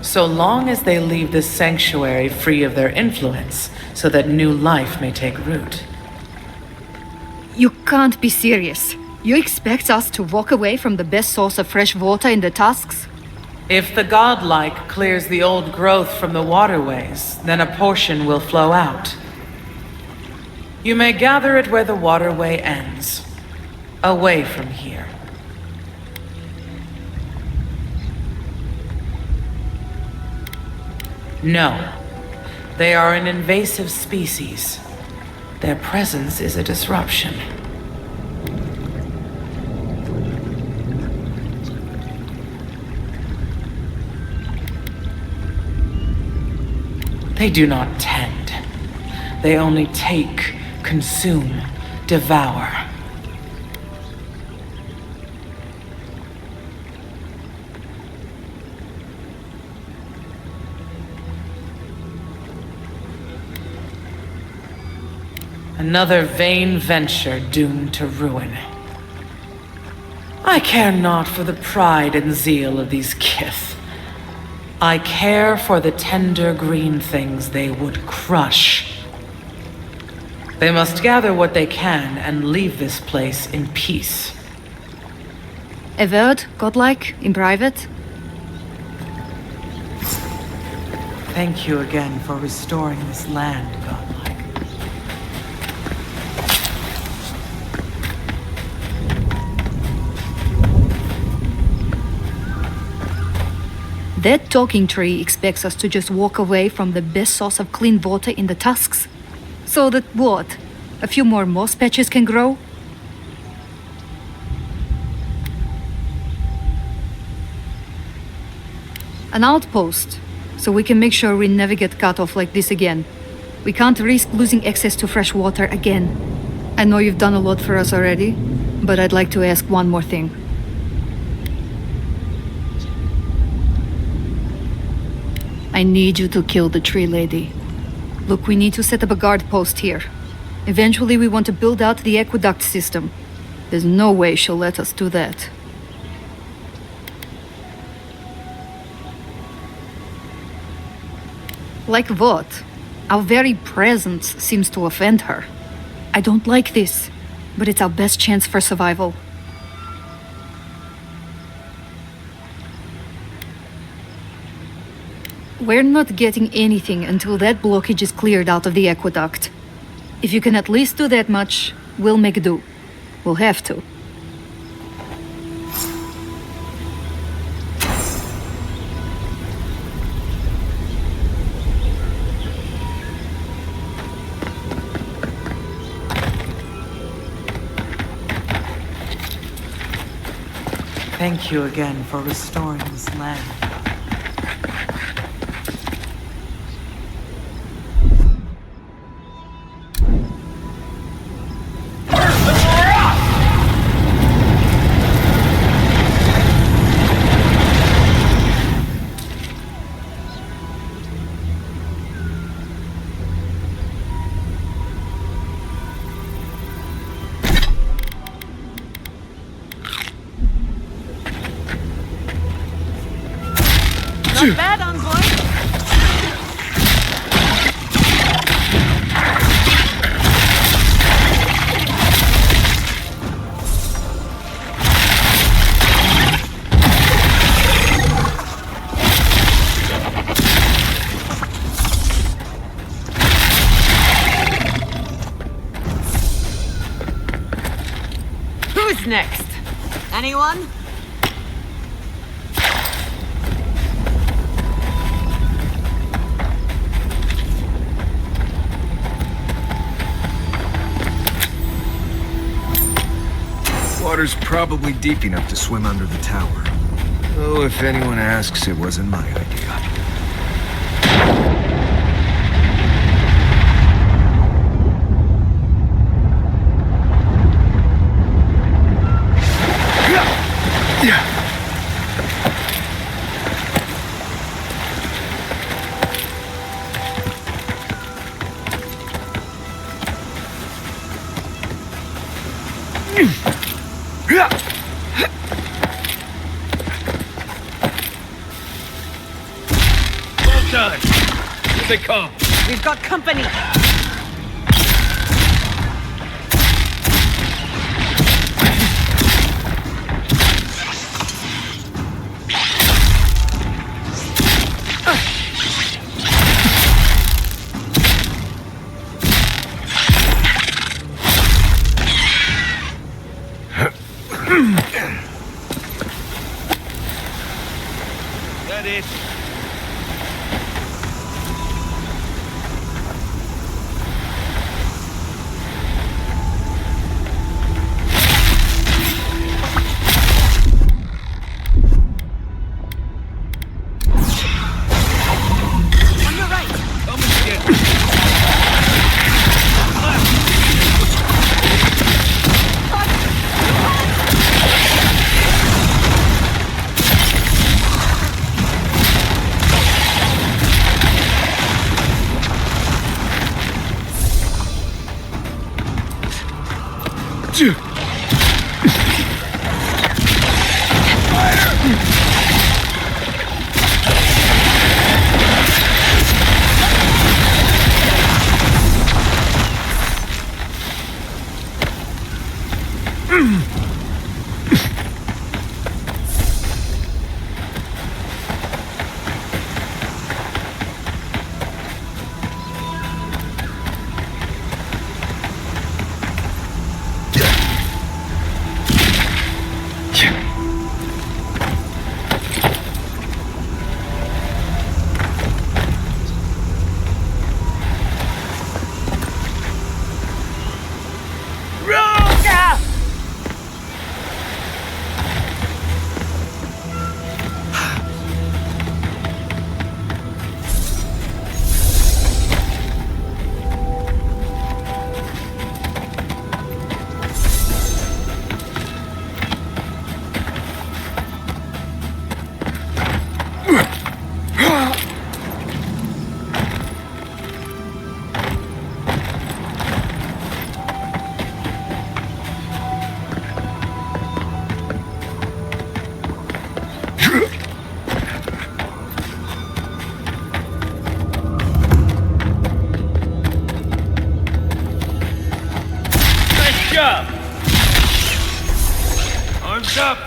So long as they leave this sanctuary free of their influence, so that new life may take root. You can't be serious. You expect us to walk away from the best source of fresh water in the Tusks? If the godlike clears the old growth from the waterways, then a portion will flow out. You may gather it where the waterway ends, away from here. No, they are an invasive species. Their presence is a disruption. They do not tend. They only take, consume, devour. Another vain venture doomed to ruin. I care not for the pride and zeal of these kith. I care for the tender green things they would crush. They must gather what they can and leave this place in peace. AVOWED, godlike, in private? Thank you again for restoring this land, godlike. That talking tree expects us to just walk away from the best source of clean water in the Tusks. So that what? A few more moss patches can grow? An outpost, so we can make sure we never get cut off like this again. We can't risk losing access to fresh water again. I know you've done a lot for us already, but I'd like to ask one more thing. I need you to kill the tree lady. Look, we need to set up a guard post here. Eventually we want to build out the aqueduct system. There's no way she'll let us do that. Like what? Our very presence seems to offend her. I don't like this, but it's our best chance for survival. We're not getting anything until that blockage is cleared out of the aqueduct. If you can at least do that much, we'll make do. We'll have to. Thank you again for restoring this land. Not bad, envoy. Who's next? Anyone? Water's probably deep enough to swim under the tower. Oh, if anyone asks, it wasn't my idea. Well done. Here they come. We've got company. That it? On your right. Come and get me. Nice job. Arms up.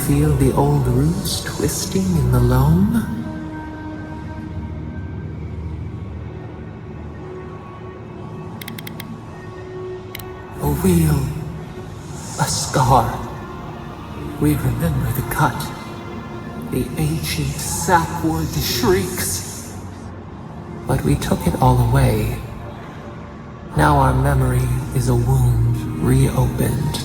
feel the old roots twisting in the loam? A wheel, a scar. We remember the cut, the ancient sapwood shrieks. But we took it all away. Now our memory is a wound reopened.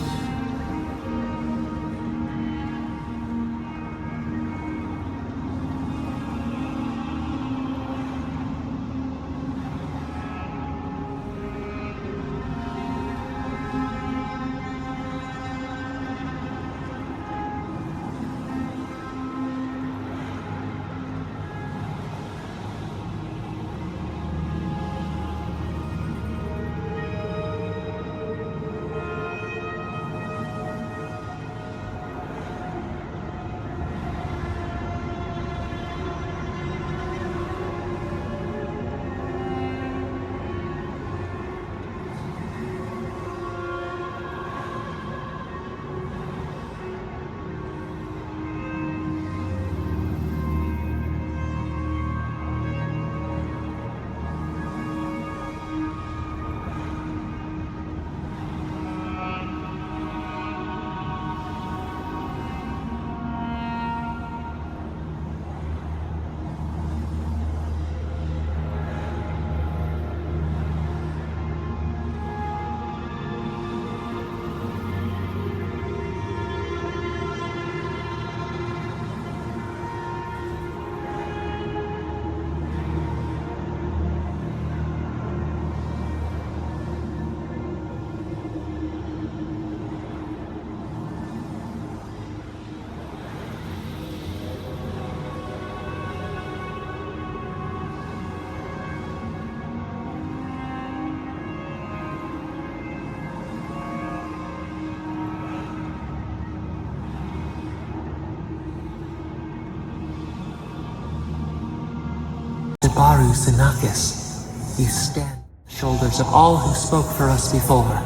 Baru Sinakis, you stand on the shoulders of all who spoke for us before.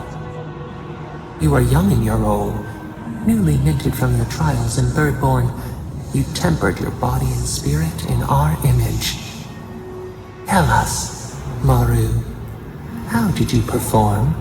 You are young in your role, newly minted from your trials in Birdborn. You tempered your body and spirit in our image. Tell us, Maru, how did you perform?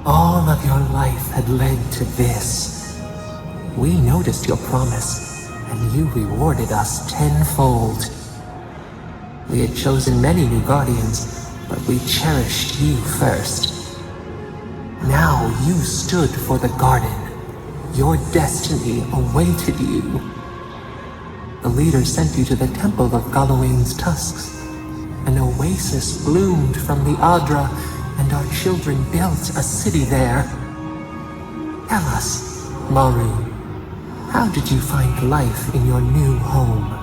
All of your life had led to this. We noticed your promise, and you rewarded us tenfold. We had chosen many new guardians, but we cherished you first. Now you stood for the garden. Your destiny awaited you. The leader sent you to the temple of Galawain's tusks. An oasis bloomed from the Adra, and our children built a city there. Tell us, Maru, how did you find life in your new home?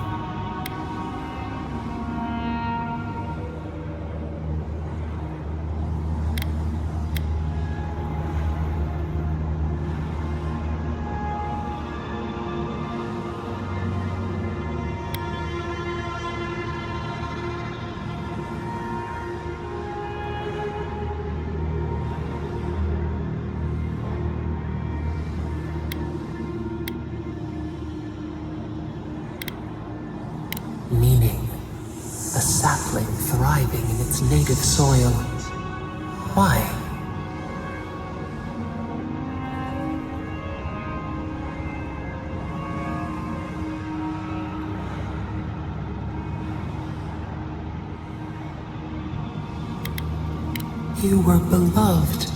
Meaning, a sapling thriving in its native soil. Why? You were beloved,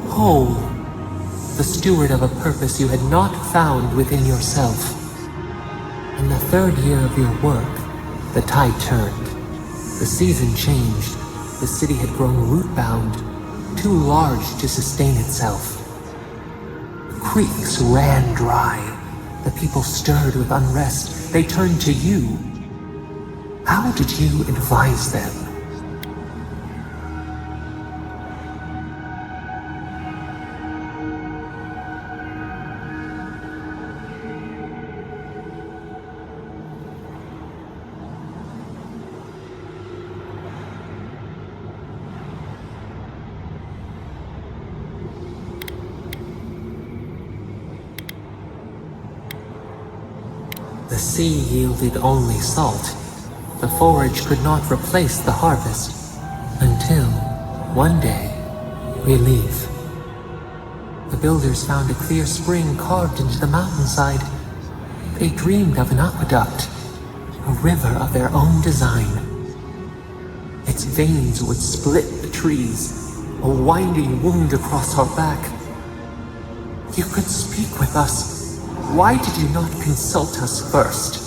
whole, the steward of a purpose you had not found within yourself. In the third year of your work, the tide turned. The season changed. The city had grown root-bound, too large to sustain itself. Creeks ran dry. The people stirred with unrest. They turned to you. How did you advise them? The sea yielded only salt. The forage could not replace the harvest. Until, one day, relief. The builders found a clear spring carved into the mountainside. They dreamed of an aqueduct, a river of their own design. Its veins would split the trees, a winding wound across our back. You could speak with us. Why did you not consult us first?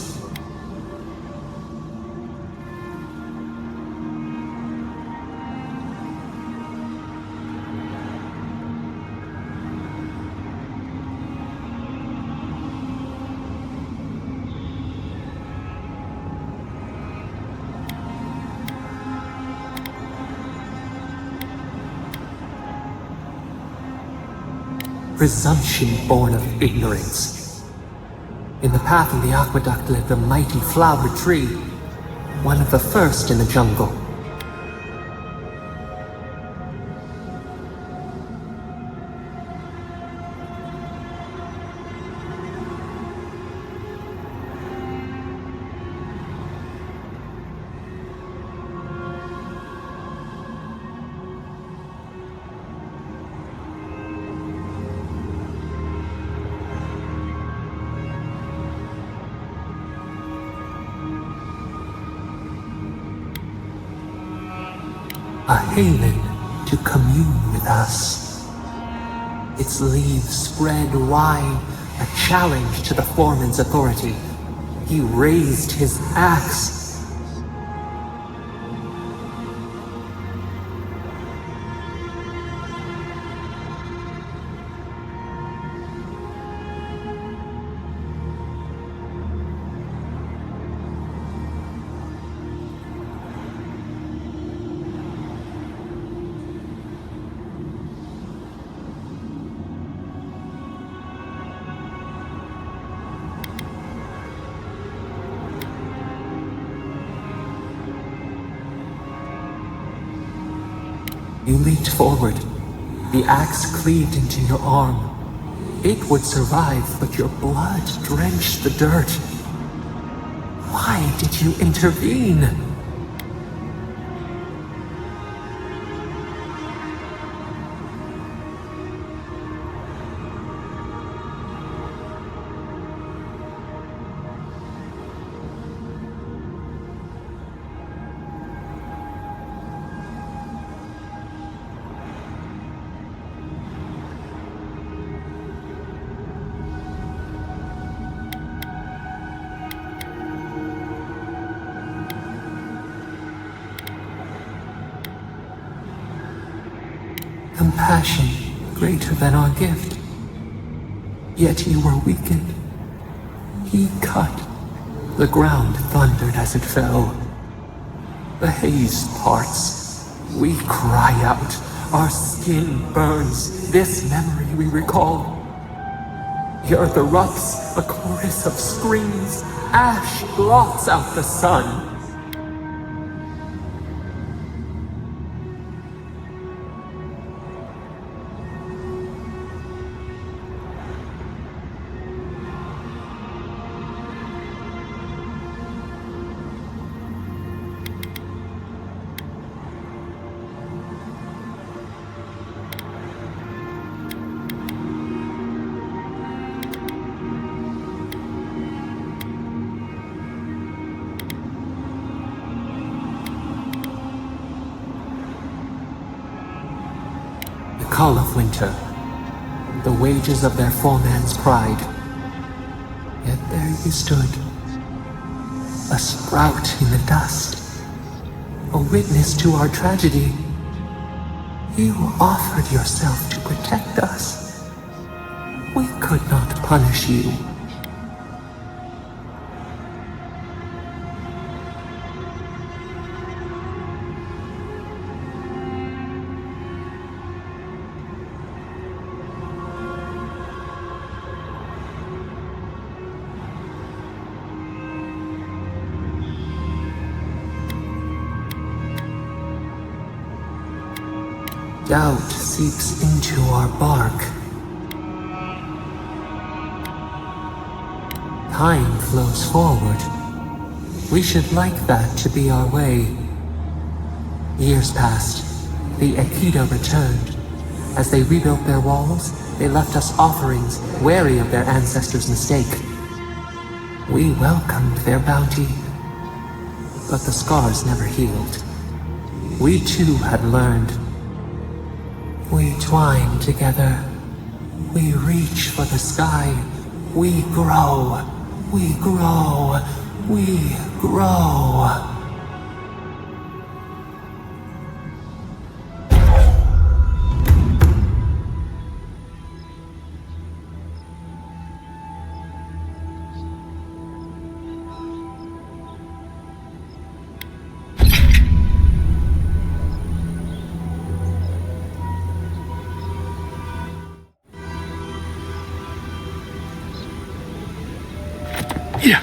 Presumption born of ignorance. In the path of the aqueduct lived a mighty flower tree, one of the first in the jungle. A haven to commune with us. Its leaves spread wide, a challenge to the foreman's authority. He raised his axe. You leaped forward. The axe cleaved into your arm. It would survive, but your blood drenched the dirt. Why did you intervene? Compassion greater than our gift. Yet you were weakened. He cut. The ground thundered as it fell. The haze parts. We cry out. Our skin burns. This memory we recall. The earth erupts, a chorus of screams. Ash blots out the sun. Call of winter, the wages of their foeman's pride. Yet there you stood, a sprout in the dust, a witness to our tragedy. You offered yourself to protect us. We could not punish you. Doubt seeps into our bark. Time flows forward. We should like that to be our way. Years passed. The Aikido returned. As they rebuilt their walls, they left us offerings, wary of their ancestors' mistake. We welcomed their bounty, but the scars never healed. We too had learned. We twine together. We reach for the sky. We grow. We grow. We grow. Yeah.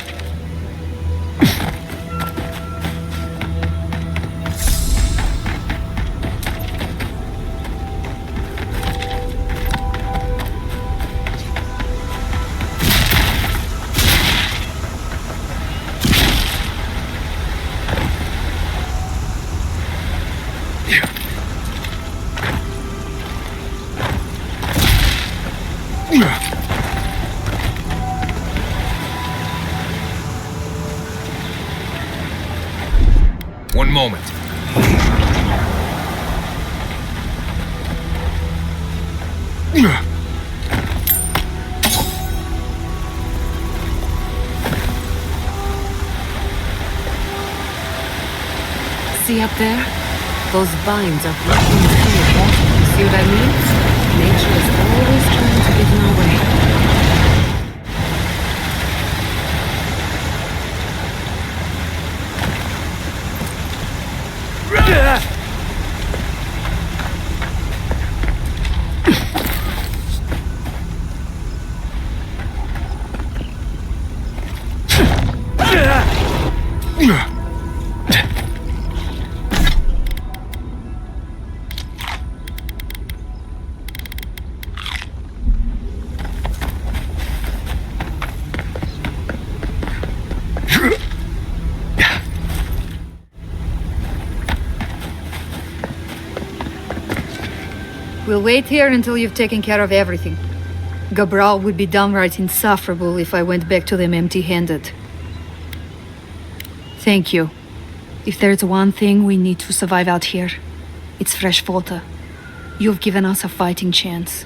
One moment. See up there? Those vines are blocking the sea of water. You see what I mean? Nature is always trying to get in our way. We'll wait here until you've taken care of everything. Gabral would be downright insufferable if I went back to them empty-handed. Thank you. If there's one thing we need to survive out here, it's fresh water. You've given us a fighting chance.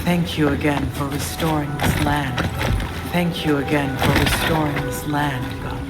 Thank you again for restoring this land. Thank you again for restoring this land, Godlike.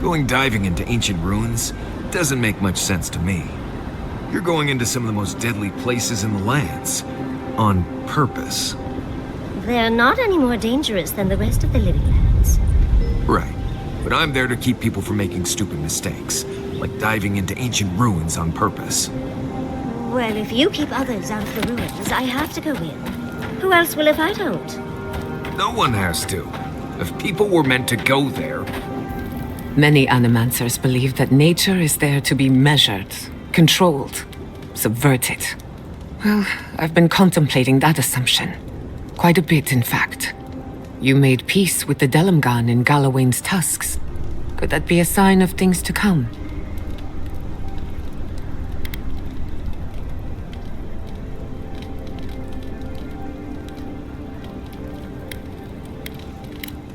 Going diving into ancient ruins doesn't make much sense to me. You're going into some of the most deadly places in the lands. On purpose. They're not any more dangerous than the rest of the living lands. Right. But I'm there to keep people from making stupid mistakes. Like diving into ancient ruins on purpose. Well, if you keep others out of the ruins, I have to go in. Who else will if I don't? No one has to. If people were meant to go there... Many animancers believe that nature is there to be measured, controlled, subverted. Well, I've been contemplating that assumption. Quite a bit, in fact. You made peace with the Delimgan in Galawain's tusks. Could that be a sign of things to come?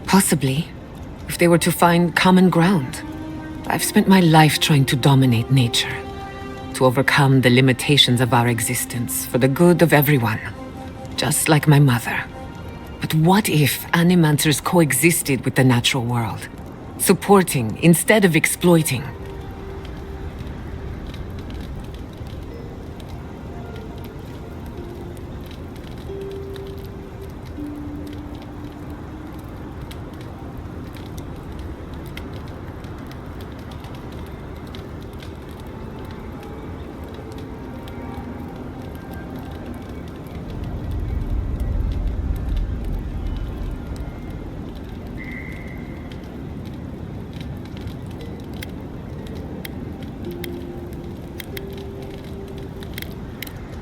Possibly. If they were to find common ground. I've spent my life trying to dominate nature. To overcome the limitations of our existence for the good of everyone. Just like my mother. But what if animancers coexisted with the natural world? Supporting instead of exploiting.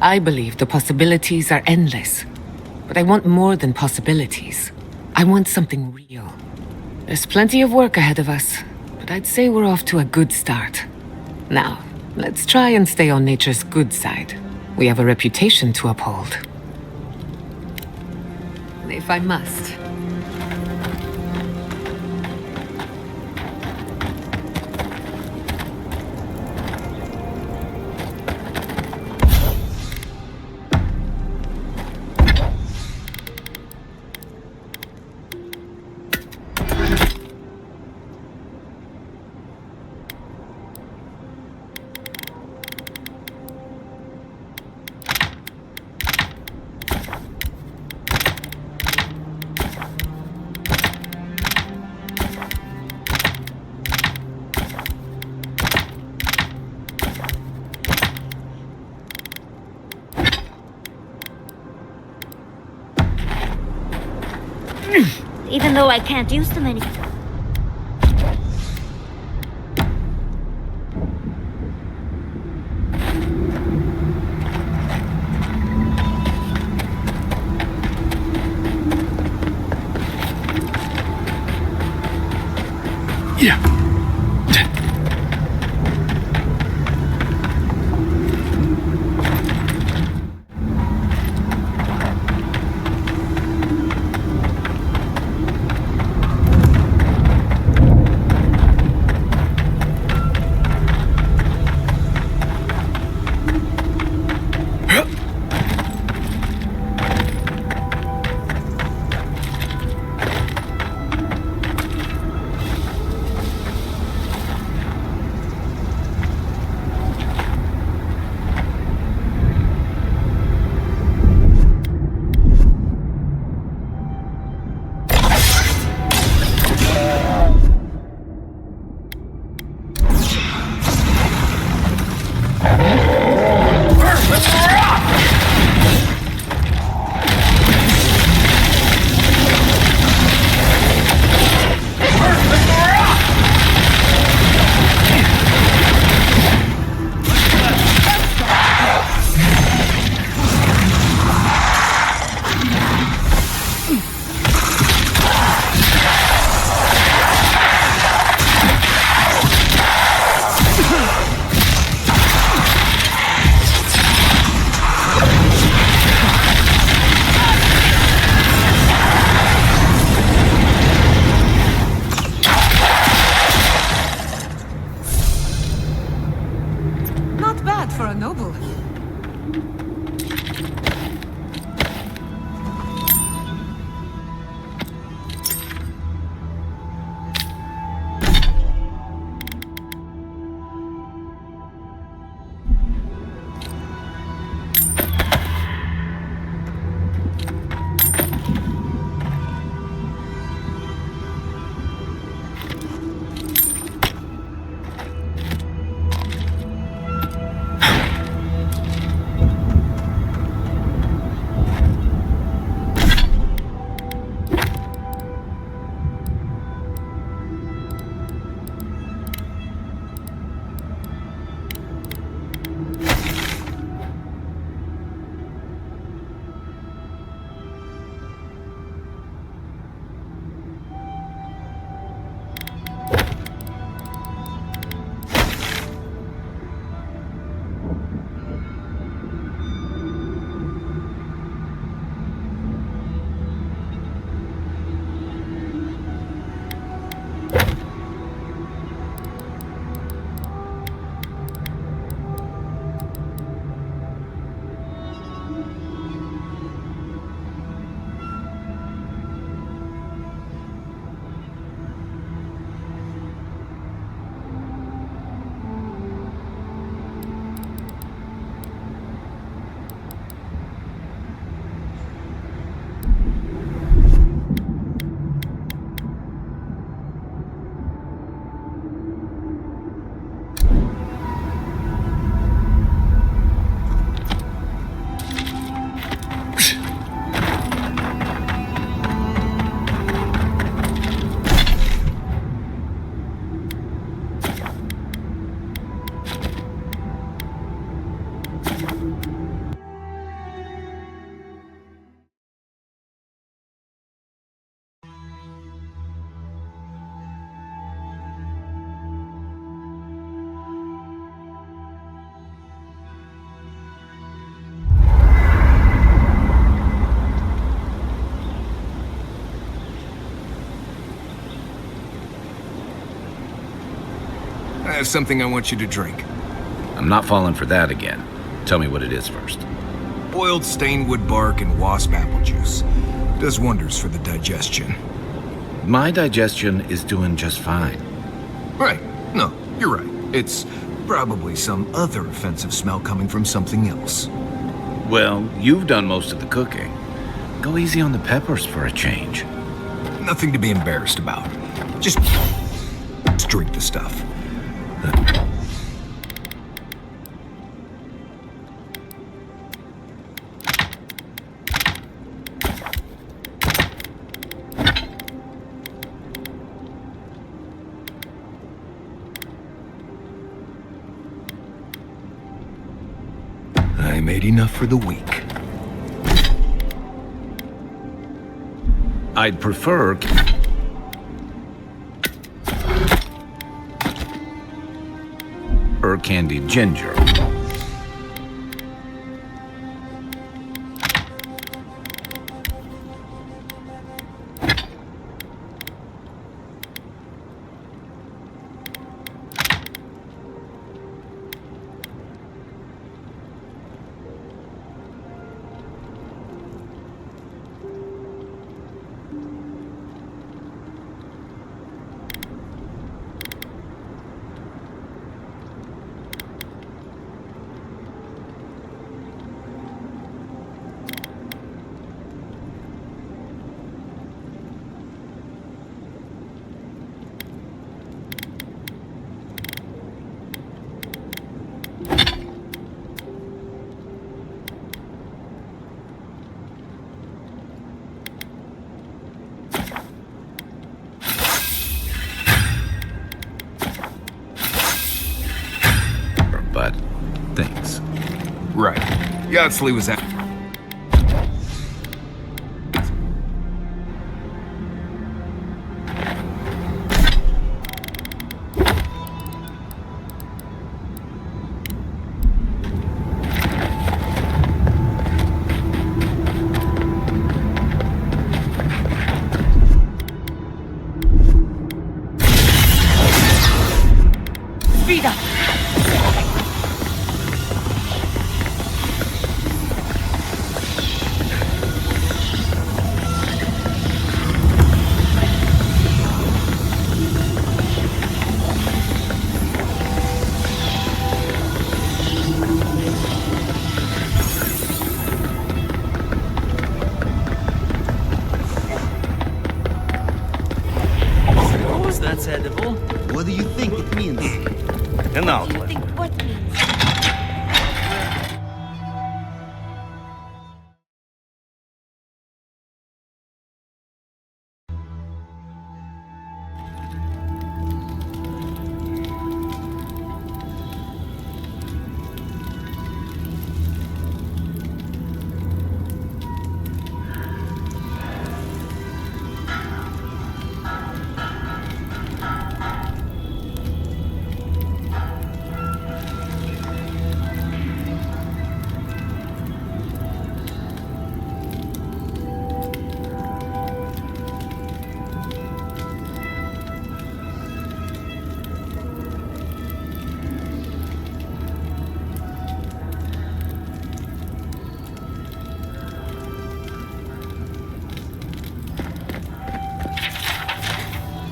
I believe the possibilities are endless. But I want more than possibilities. I want something real. There's plenty of work ahead of us, but I'd say we're off to a good start. Now, let's try and stay on nature's good side. We have a reputation to uphold. If I must. Though I can't use them any. Yeah. Not bad for a noble. I have something I want you to drink. I'm not falling for that again. Tell me what it is first. Boiled stainwood bark and wasp apple juice. Does wonders for the digestion. My digestion is doing just fine. Right. No, you're right. It's probably some other offensive smell coming from something else. Well, you've done most of the cooking. Go easy on the peppers for a change. Nothing to be embarrassed about. Just drink the stuff. made enough for the week. I'd prefer... candied ginger. But thanks. Right. Yatsley was at... Speed up! Suppose that's edible. What do you think it means? An outlet.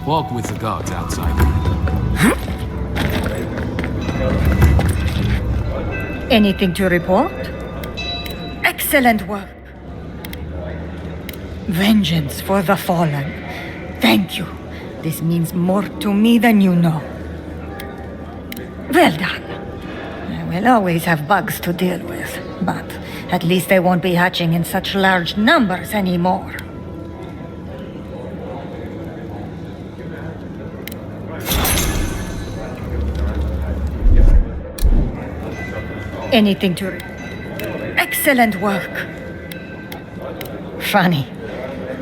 Walk with the guards outside. Anything to report? Excellent work. Vengeance for the fallen. Thank you. This means more to me than you know. Well done. I will always have bugs to deal with, but at least they won't be hatching in such large numbers anymore. Anything to... Excellent work. Funny.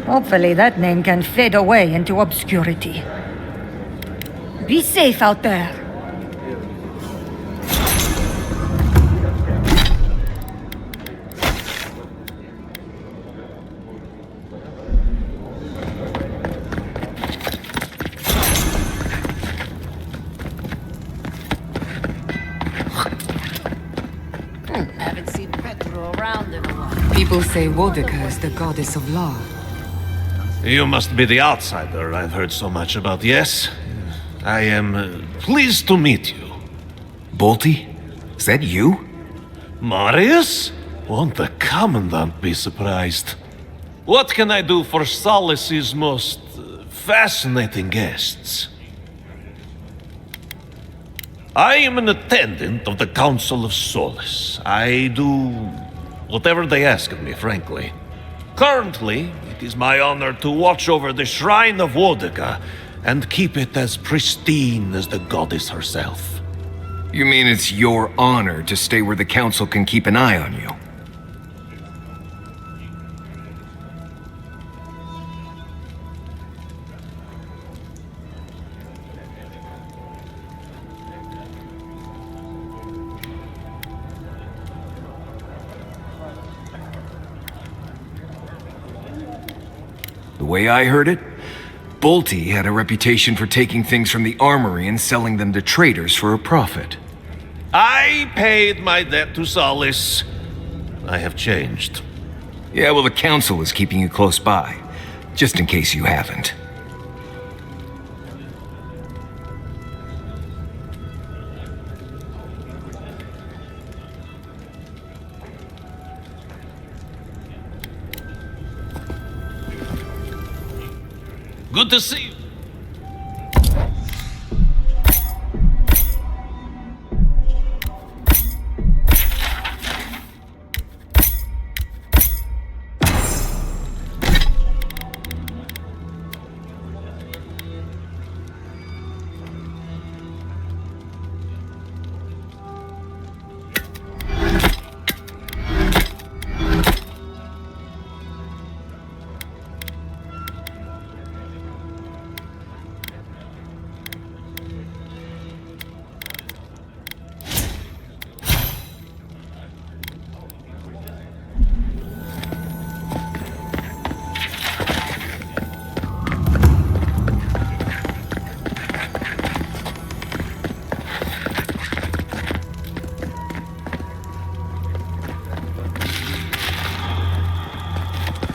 Hopefully that name can fade away into obscurity. Be safe out there. Haven't seen Petro around in a while. People say Wodeka is the goddess of law. You must be the outsider I've heard so much about, yes? I am pleased to meet you. Bolty? Is that you? Marius? Won't the Commandant be surprised? What can I do for Solace's most fascinating guests? I am an attendant of the Council of Solace. I do whatever they ask of me, frankly. Currently, it is my honor to watch over the Shrine of Wodeka and keep it as pristine as the goddess herself. You mean it's your honor to stay where the Council can keep an eye on you? The way I heard it, Bolty had a reputation for taking things from the armory and selling them to traders for a profit. I paid my debt to Solace. I have changed. Yeah, well, the Council is keeping you close by, just in case you haven't. Good to see you.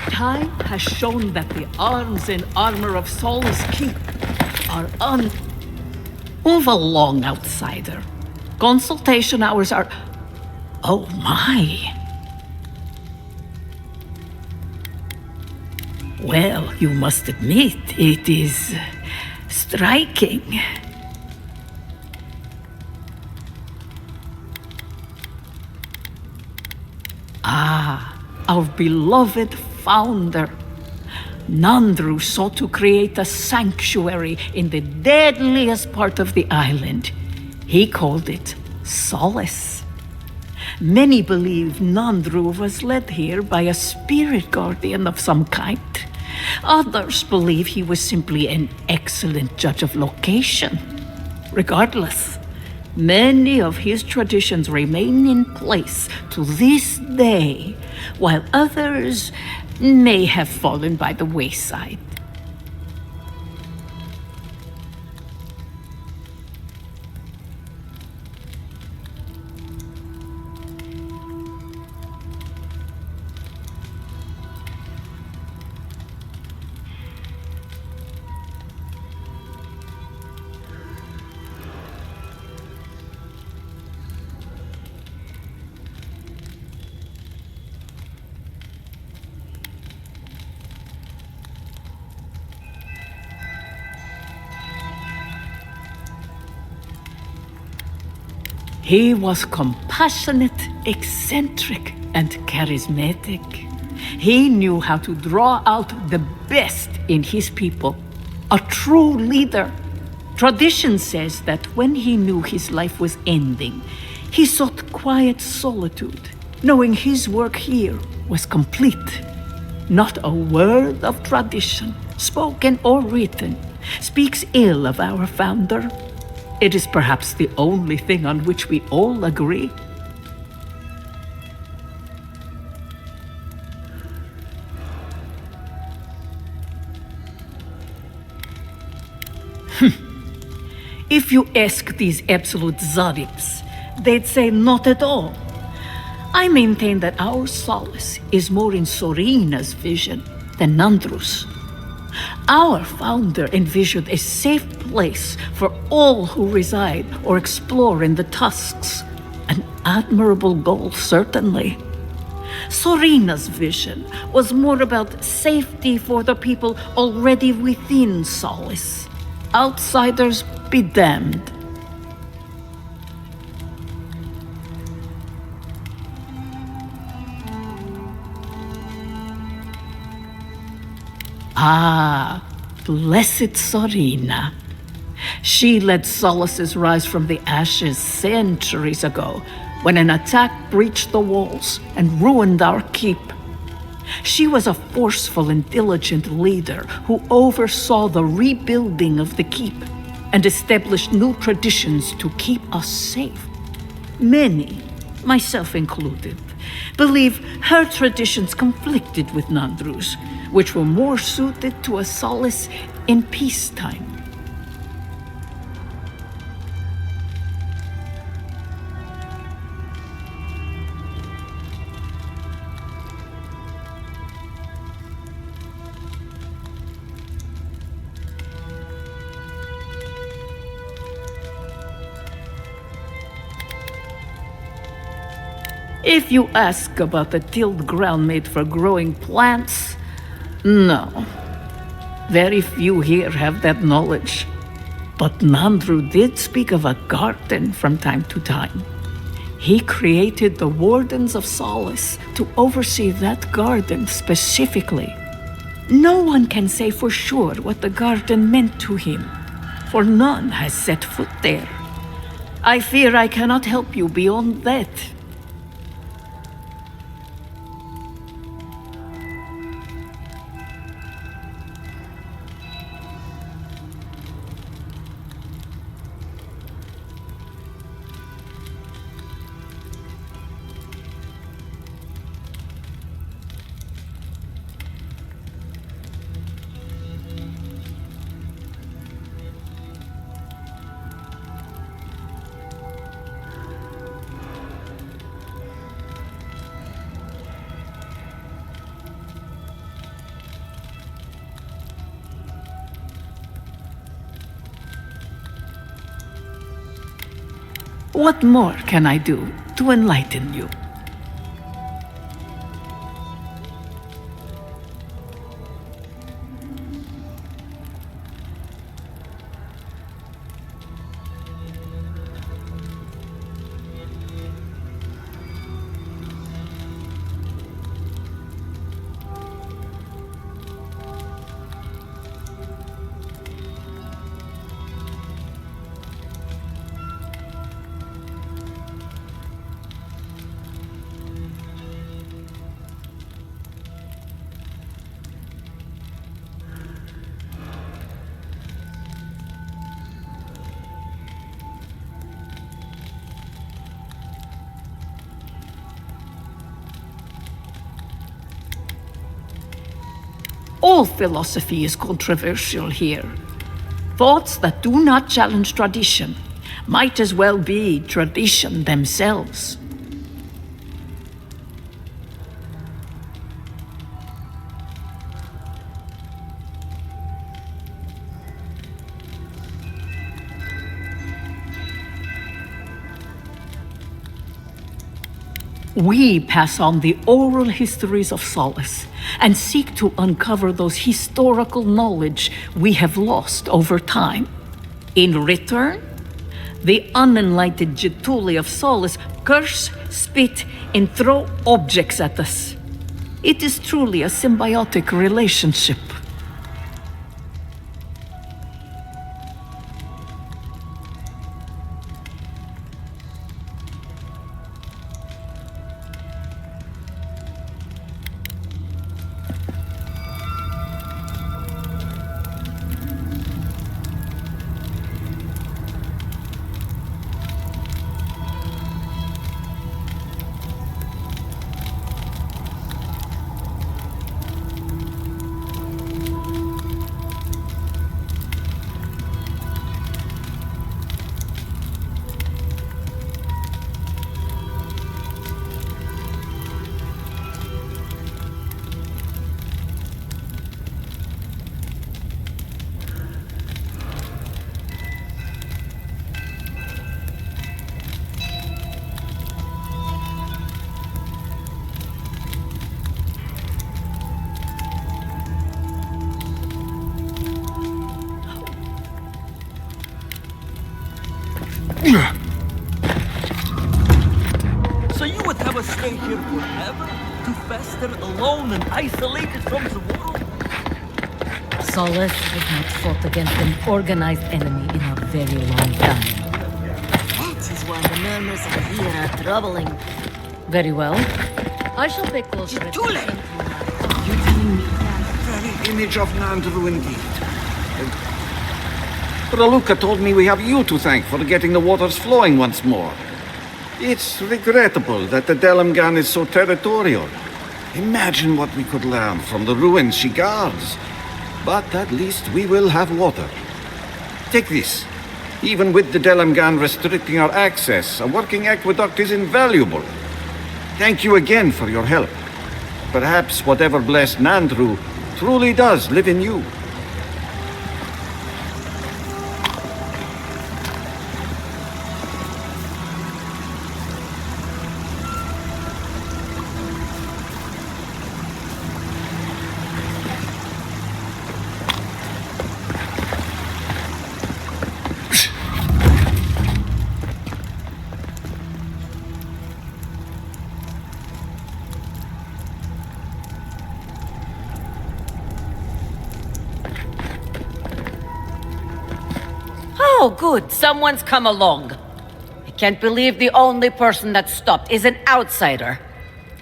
Time has shown that the arms and armor of Solace Keep are Move along, outsider. Consultation hours are... Oh my. Well, you must admit, it is striking. Ah, our beloved founder. Nandru sought to create a sanctuary in the deadliest part of the island. He called it Solace. Many believe Nandru was led here by a spirit guardian of some kind. Others believe he was simply an excellent judge of location. Regardless, many of his traditions remain in place to this day, while others may have fallen by the wayside. He was compassionate, eccentric, and charismatic. He knew how to draw out the best in his people. A true leader. Tradition says that when he knew his life was ending, he sought quiet solitude, knowing his work here was complete. Not a word of tradition, spoken or written, speaks ill of our founder. It is perhaps the only thing on which we all agree. If you ask these absolute zaribs, they'd say not at all. I maintain that our solace is more in Sorina's vision than Nandru's. Our founder envisioned a safe place for all who reside or explore in the Tusks. An admirable goal, certainly. Sorina's vision was more about safety for the people already within Solace. Outsiders be damned. Ah, blessed Sorina. She led Solace's rise from the ashes centuries ago, when an attack breached the walls and ruined our keep. She was a forceful and diligent leader who oversaw the rebuilding of the keep and established new traditions to keep us safe. Many, myself included, believe her traditions conflicted with Nandru's, which were more suited to a Solace in peacetime. If you ask about the tilled ground made for growing plants, no. Very few here have that knowledge. But Nandru did speak of a garden from time to time. He created the Wardens of Solace to oversee that garden specifically. No one can say for sure what the garden meant to him, for none has set foot there. I fear I cannot help you beyond that. What more can I do to enlighten you? All philosophy is controversial here. Thoughts that do not challenge tradition might as well be tradition themselves. We pass on the oral histories of Solace and seek to uncover those historical knowledge we have lost over time. In return, the unenlightened Getuli of Solace curse, spit, and throw objects at us. It is truly a symbiotic relationship. So you would have us stay here forever? To fester alone and isolated from the world? Solace has not fought against an organized enemy in a very long time. That is why the murmurs I hear are troubling. Very well. I shall pay closer attention. You're telling me that very image of Nandru indeed. Raluca told me we have you to thank for getting the waters flowing once more. It's regrettable that the Delamgan is so territorial. Imagine what we could learn from the ruins she guards. But at least we will have water. Take this. Even with the Delamgan restricting our access, a working aqueduct is invaluable. Thank you again for your help. Perhaps whatever blessed Nandru truly does live in you. Oh, good. Someone's come along. I can't believe the only person that stopped is an outsider.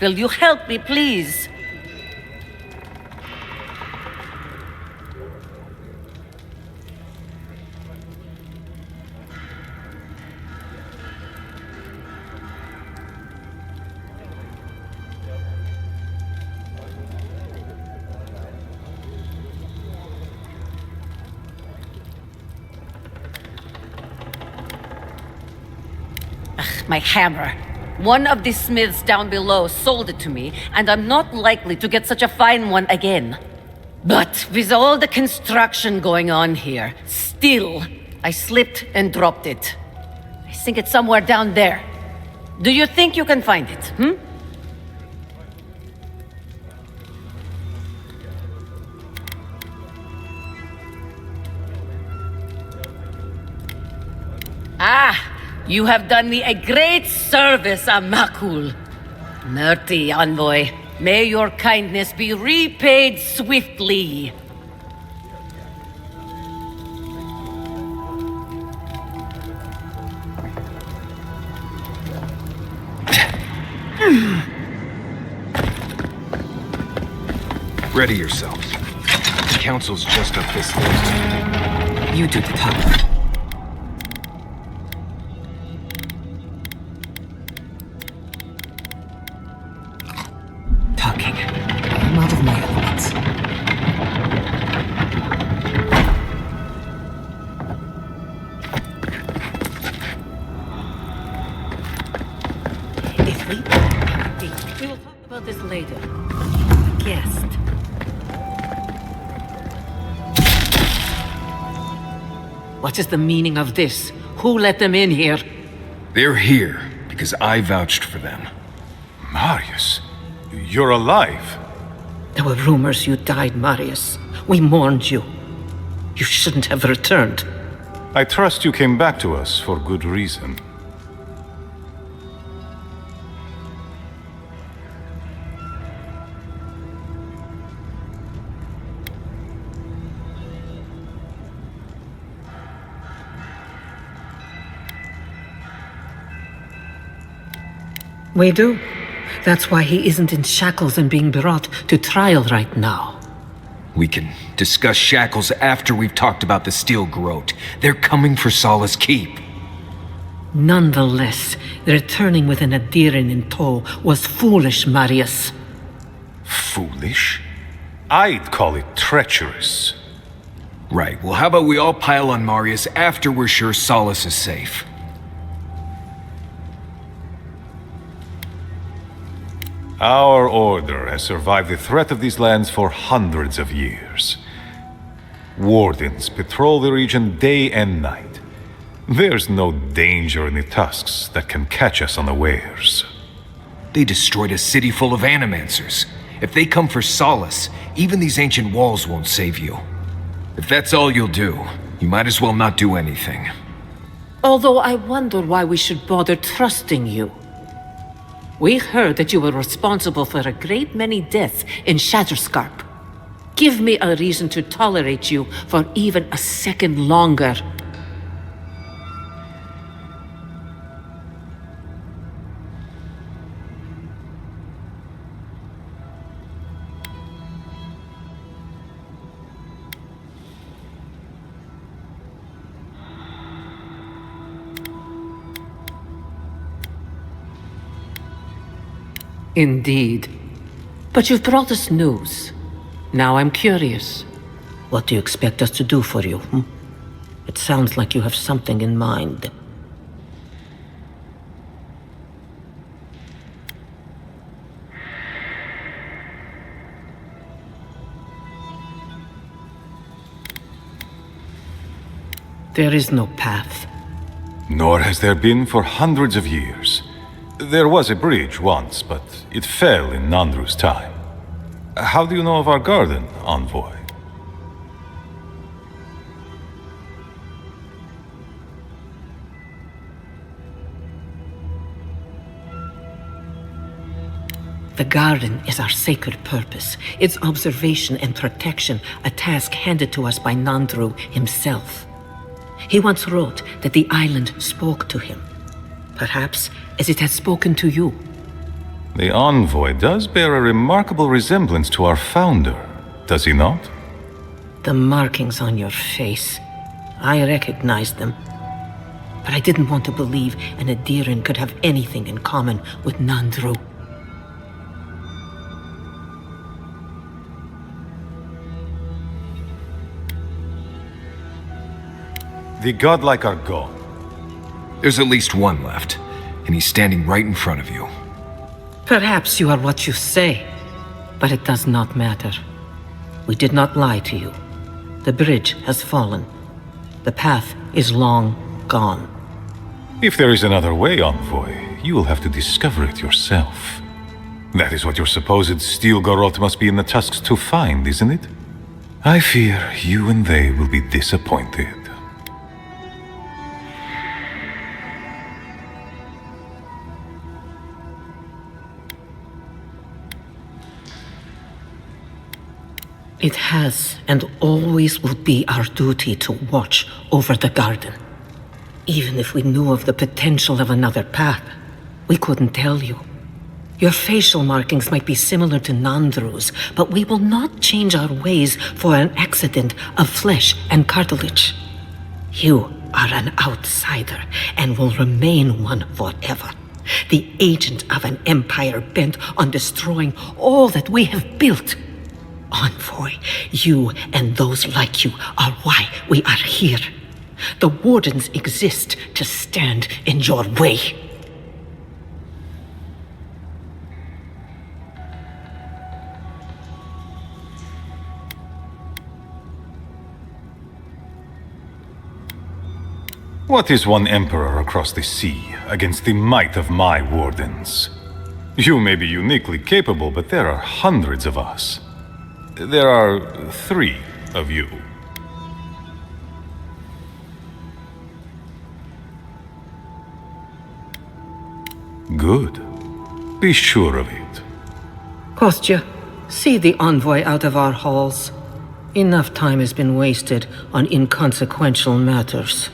Will you help me, please? My hammer. One of the smiths down below sold it to me, and I'm not likely to get such a fine one again. But with all the construction going on here, still, I slipped and dropped it. I think it's somewhere down there. Do you think you can find it, Ah! You have done me a great service, Amakul. Merty envoy, may your kindness be repaid swiftly. Ready yourselves. The council's just up this list. You do the talking. I'm out of my elements. If we will talk about this later. A guest. What is the meaning of this? Who let them in here? They're here because I vouched for them. Marius, you're alive. There were rumors you died, Marius. We mourned you. You shouldn't have returned. I trust you came back to us for good reason. We do. That's why he isn't in shackles and being brought to trial right now. We can discuss shackles after we've talked about the Steel Groat. They're coming for Solace Keep. Nonetheless, returning with an Adiran in tow was foolish, Marius. Foolish? I'd call it treacherous. Right, well how about we all pile on Marius after we're sure Solace is safe? Our order has survived the threat of these lands for hundreds of years. Wardens patrol the region day and night. There's no danger in the tusks that can catch us unawares. They destroyed a city full of animancers. If they come for Solace, even these ancient walls won't save you. If that's all you'll do, you might as well not do anything. Although I wonder why we should bother trusting you. We heard that you were responsible for a great many deaths in Shatterscarp. Give me a reason to tolerate you for even a second longer. Indeed. But you've brought us news. Now I'm curious. What do you expect us to do for you? It sounds like you have something in mind. There is no path. Nor has there been for hundreds of years. There was a bridge once, but it fell in Nandru's time. How do you know of our garden, Envoy? The garden is our sacred purpose, its observation and protection, a task handed to us by Nandru himself. He once wrote that the island spoke to him, perhaps as it has spoken to you. The Envoy does bear a remarkable resemblance to our founder, does he not? The markings on your face, I recognized them. But I didn't want to believe an Adiran could have anything in common with Nandru. The godlike are gone. There's at least one left, and he's standing right in front of you. Perhaps you are what you say, but it does not matter. We did not lie to you. The bridge has fallen. The path is long gone. If there is another way, Envoy, you will have to discover it yourself. That is what your supposed steel garrote must be in the tusks to find, isn't it? I fear you and they will be disappointed. It has and always will be our duty to watch over the garden. Even if we knew of the potential of another path, we couldn't tell you. Your facial markings might be similar to Nandru's, but we will not change our ways for an accident of flesh and cartilage. You are an outsider and will remain one forever. The agent of an empire bent on destroying all that we have built. Envoy, you and those like you are why we are here. The Wardens exist to stand in your way. What is one emperor across the sea against the might of my Wardens? You may be uniquely capable, but there are hundreds of us. There are 3 of you. Good. Be sure of it. Kostya, see the Envoy out of our halls. Enough time has been wasted on inconsequential matters.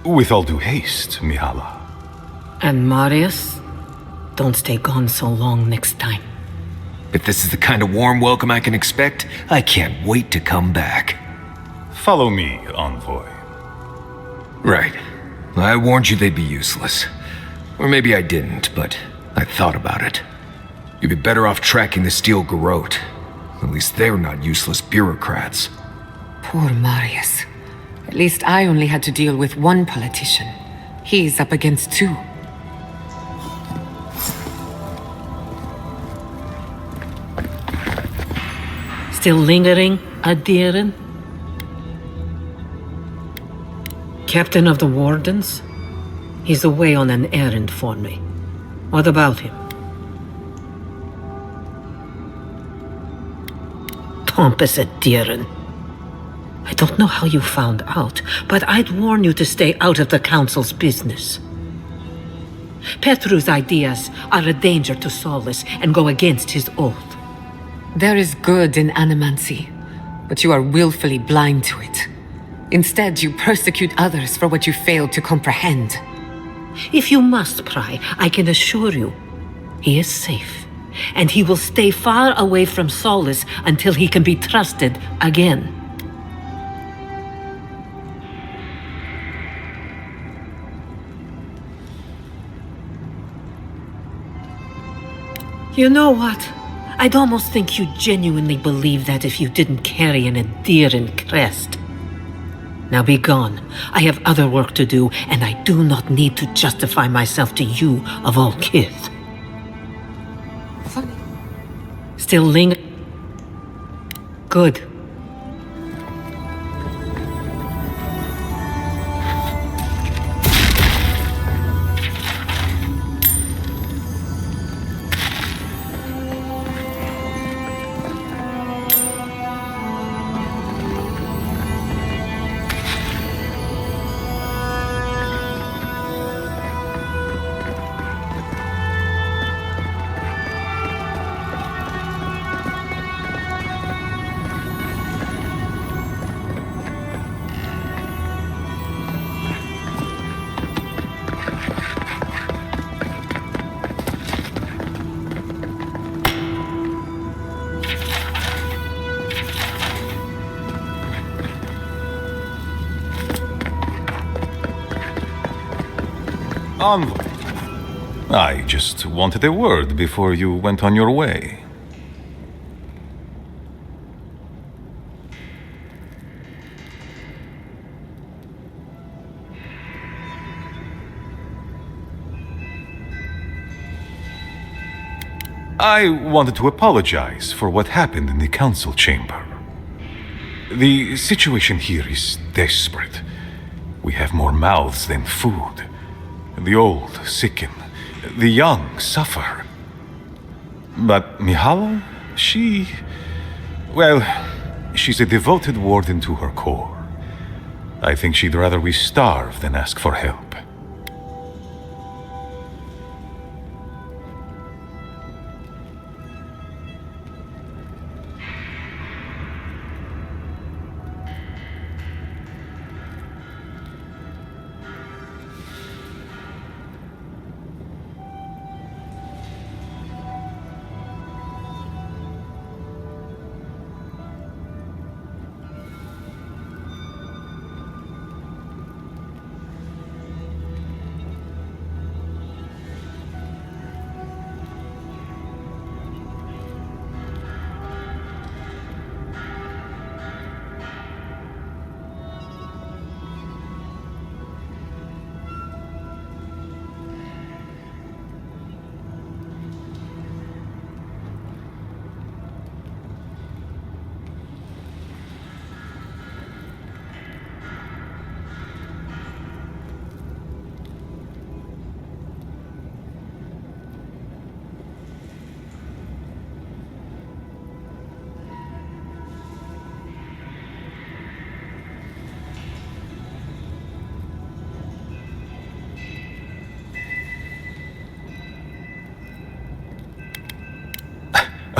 With all due haste, Mihala. And Marius, don't stay gone so long next time. If this is the kind of warm welcome I can expect, I can't wait to come back. Follow me, Envoy. Right. I warned you they'd be useless. Or maybe I didn't, but I thought about it. You'd be better off tracking the steel garrote. At least they're not useless bureaucrats. Poor Marius. At least I only had to deal with one politician. He's up against 2. Still lingering, Adiran? Captain of the Wardens? He's away on an errand for me. What about him? Pompous Adiran. I don't know how you found out, but I'd warn you to stay out of the Council's business. Petru's ideas are a danger to Solus and go against his oath. There is good in animancy, but you are willfully blind to it. Instead, you persecute others for what you failed to comprehend. If you must pry, I can assure you, he is safe. And he will stay far away from Solace until he can be trusted again. You know what? I'd almost think you genuinely believe that if you didn't carry an Adiran crest. Now be gone. I have other work to do, and I do not need to justify myself to you of all kith. Still linger? Good. Envoy. I just wanted a word before you went on your way. I wanted to apologize for what happened in the council chamber. The situation here is desperate. We have more mouths than food. The old sicken. The young suffer. But Mihala, well, she's a devoted warden to her core. I think she'd rather we starve than ask for help.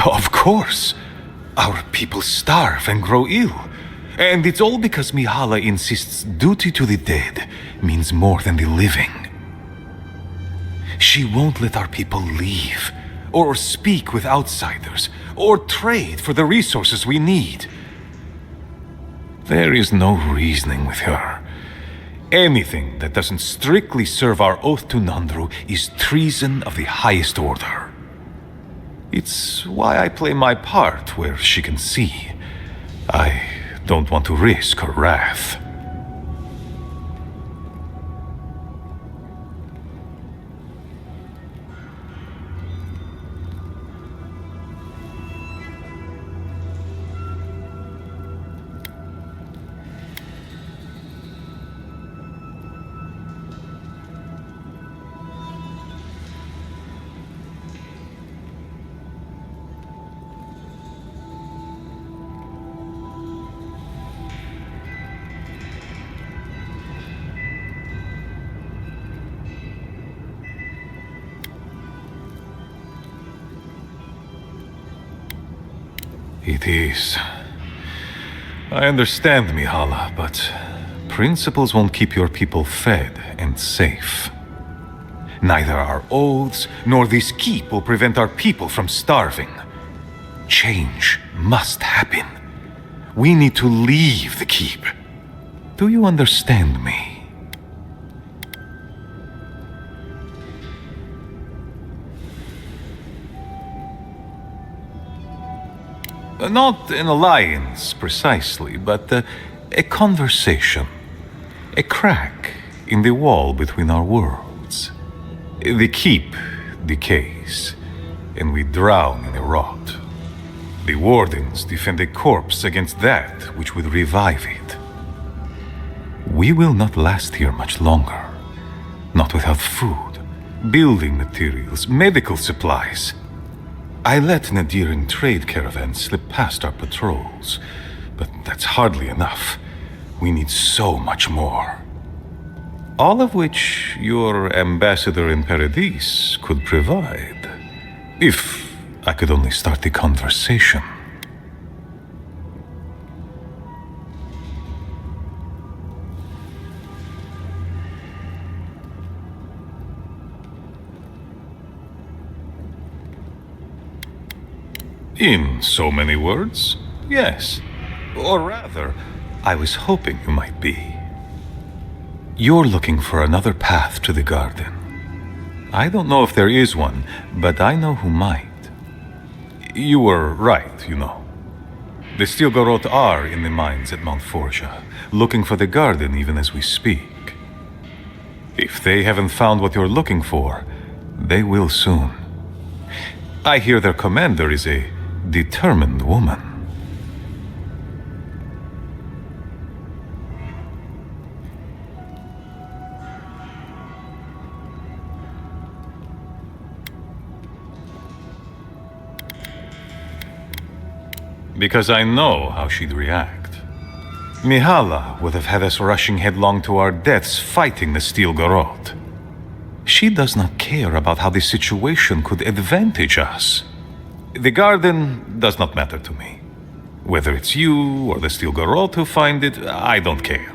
Of course. Our people starve and grow ill. And it's all because Mihala insists duty to the dead means more than the living. She won't let our people leave, or speak with outsiders, or trade for the resources we need. There is no reasoning with her. Anything that doesn't strictly serve our oath to Nandru is treason of the highest order. It's why I play my part where she can see. I don't want to risk her wrath. It is I understand, Mihala, but principles won't keep your people fed and safe. Neither our oaths nor this keep will prevent our people from starving. Change must happen. We need to leave the keep. Do you understand me? Not an alliance, precisely, but a conversation. A crack in the wall between our worlds. The keep decays, and we drown in the rot. The wardens defend a corpse against that which would revive it. We will not last here much longer. Not without food, building materials, medical supplies. I let Nadiran trade caravans slip past our patrols, but that's hardly enough. We need so much more. All of which your ambassador in Paradis could provide. If I could only start the conversation. In so many words, yes. Or rather, I was hoping you might be. You're looking for another path to the garden. I don't know if there is one, but I know who might. You were right, you know. The Stilgarot are in the mines at Mount Forja, looking for the garden even as we speak. If they haven't found what you're looking for, they will soon. I hear their commander is a determined woman. Because I know how she'd react. Mihala would have had us rushing headlong to our deaths fighting the Stilgarot. She does not care about how the situation could advantage us. The garden does not matter to me. Whether it's you or the Stilgarot who find it, I don't care.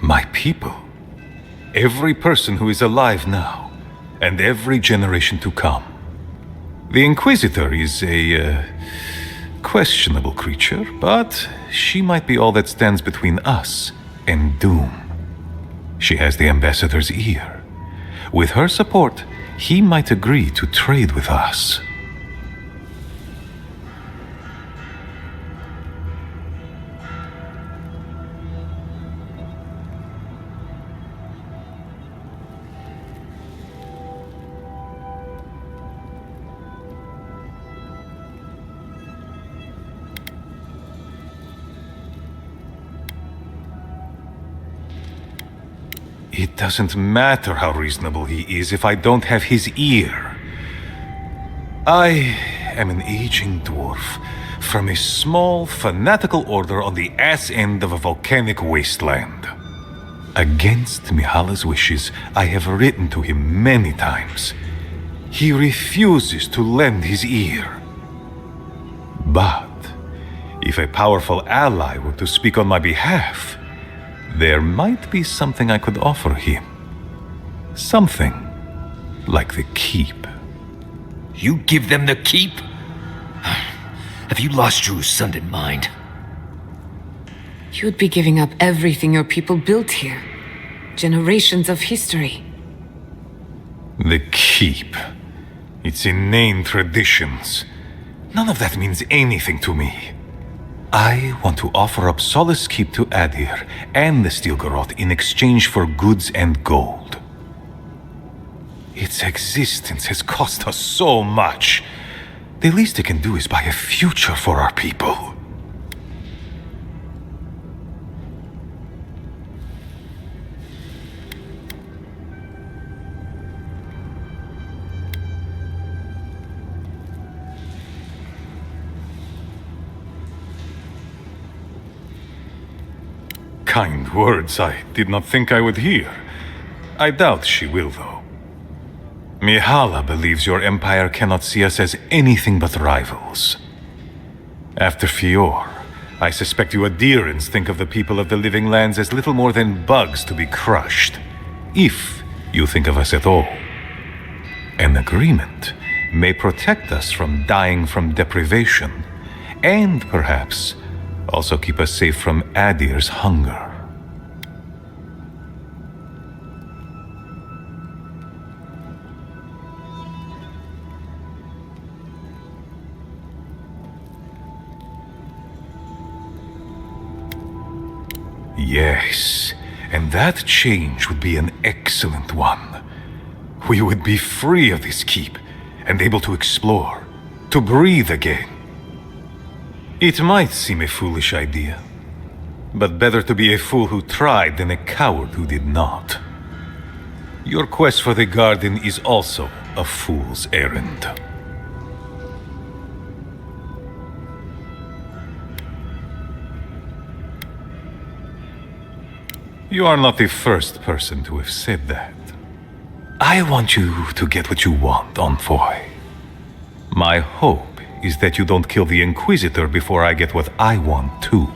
My people. Every person who is alive now, and every generation to come. The Inquisitor is a questionable creature, but she might be all that stands between us and doom. She has the Ambassador's ear. With her support, he might agree to trade with us. It doesn't matter how reasonable he is if I don't have his ear. I am an aging dwarf from a small, fanatical order on the ass end of a volcanic wasteland. Against Mihala's wishes, I have written to him many times. He refuses to lend his ear. But if a powerful ally were to speak on my behalf, there might be something I could offer him. Something like the keep. You give them the keep? Have you lost your sounded mind? You'd be giving up everything your people built here. Generations of history. The keep. Its inane traditions. None of that means anything to me. I want to offer up Solace Keep to Adir and the Stilgarot in exchange for goods and gold. Its existence has cost us so much. The least it can do is buy a future for our people. Kind words I did not think I would hear. I doubt she will, though. Mihala believes your empire cannot see us as anything but rivals. After Fior, I suspect you Adirans think of the people of the Living Lands as little more than bugs to be crushed. If you think of us at all. An agreement may protect us from dying from deprivation, and perhaps also keep us safe from Adir's hunger. Yes, and that change would be an excellent one. We would be free of this keep, and able to explore, to breathe again. It might seem a foolish idea, but better to be a fool who tried than a coward who did not. Your quest for the garden is also a fool's errand. You are not the first person to have said that. I want you to get what you want, Envoy. My hope is that you don't kill the Inquisitor before I get what I want too.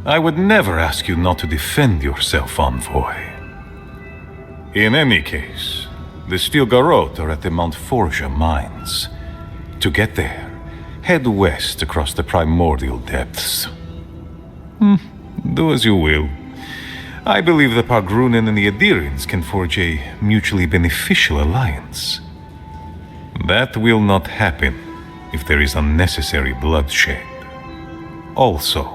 I would never ask you not to defend yourself, Envoy. In any case, the Stilgarot are at the Mount Forja mines. To get there, head west across the primordial depths. Do as you will. I believe the Pargrunen and the Adirans can forge a mutually beneficial alliance. That will not happen if there is unnecessary bloodshed. Also,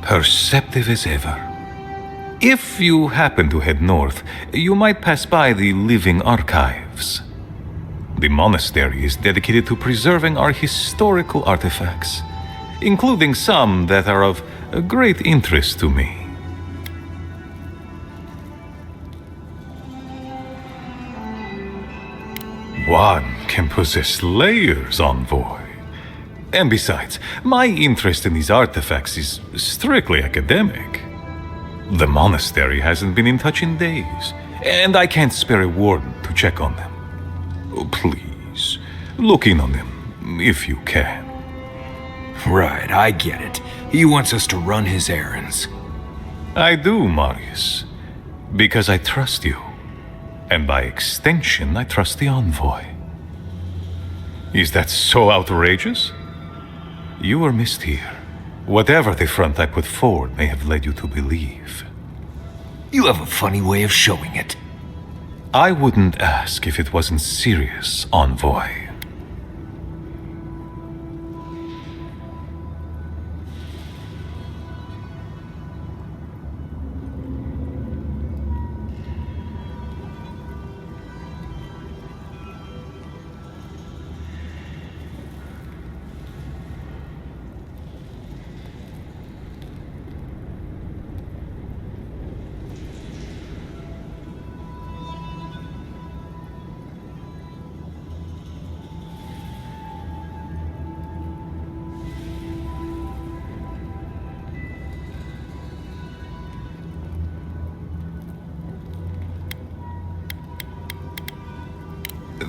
perceptive as ever. If you happen to head north, you might pass by the Living Archives. The monastery is dedicated to preserving our historical artifacts, including some that are of great interest to me. One can possess layers, Envoy. And besides, my interest in these artifacts is strictly academic. The monastery hasn't been in touch in days, and I can't spare a warden to check on them. Please, look in on them, if you can. Right, I get it. He wants us to run his errands. I do, Marius. Because I trust you. And by extension, I trust the Envoy. Is that so outrageous? You were missed here. Whatever the front I put forward may have led you to believe. You have a funny way of showing it. I wouldn't ask if it wasn't serious, Envoy.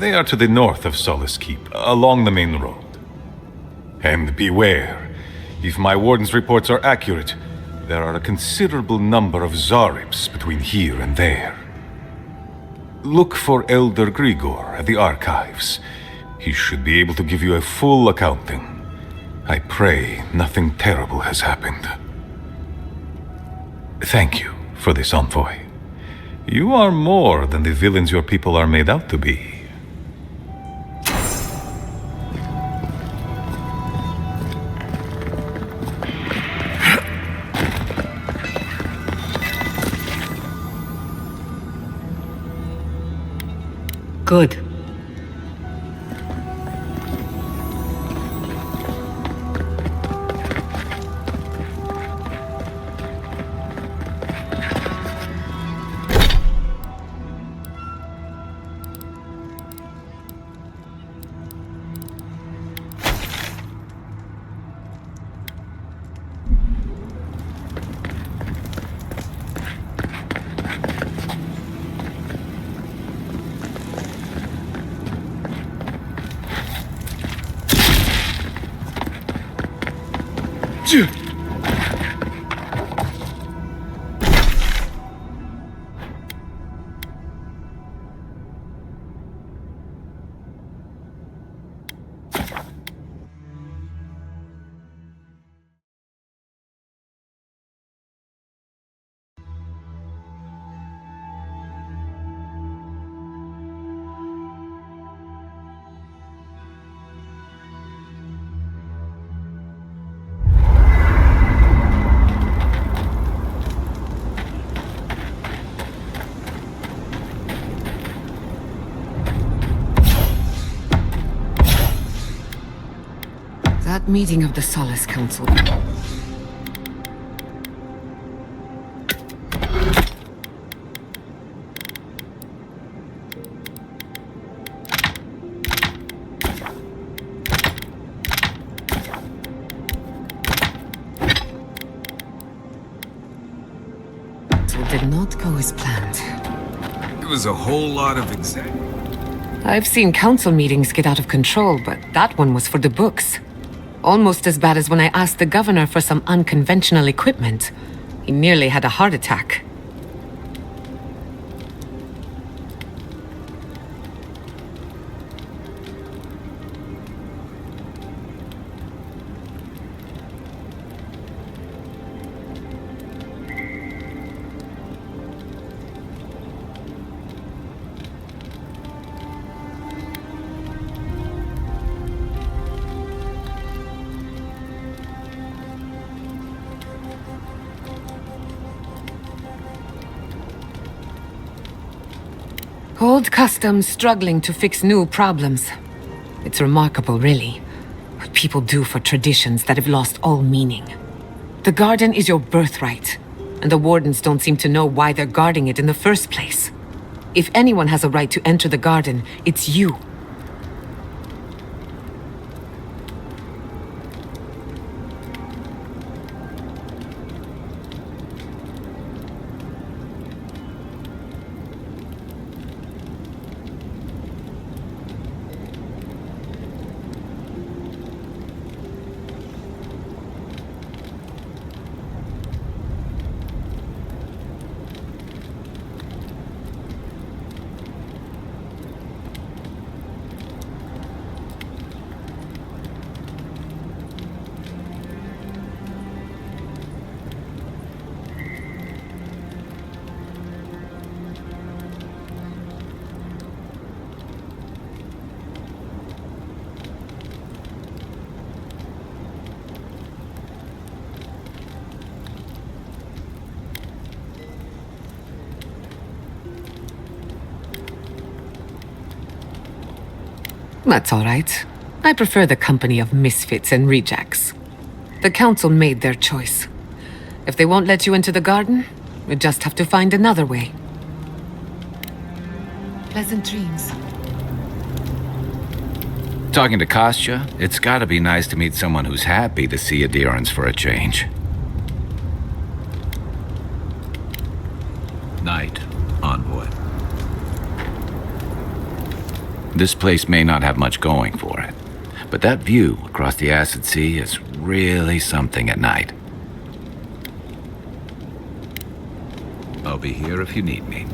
They are to the north of Solace Keep, along the main road. And beware, if my warden's reports are accurate, there are a considerable number of Zarips between here and there. Look for Elder Grigor at the archives. He should be able to give you a full accounting. I pray nothing terrible has happened. Thank you for this, Envoy. You are more than the villains your people are made out to be. Good. That meeting of the Solace Council. Did not go as planned. It was a whole lot of I've seen council meetings get out of control, but that one was for the books. Almost as bad as when I asked the governor for some unconventional equipment. He nearly had a heart attack. Old customs struggling to fix new problems. It's remarkable, really, what people do for traditions that have lost all meaning. The garden is your birthright, and the wardens don't seem to know why they're guarding it in the first place. If anyone has a right to enter the garden, it's you. That's all right. I prefer the company of misfits and rejects. The council made their choice. If they won't let you into the garden, we just have to find another way. Pleasant dreams. Talking to Kostya, it's gotta be nice to meet someone who's happy to see adherence for a change. Night, Envoy. This place may not have much going for it, but that view across the Acid Sea is really something at night. I'll be here if you need me.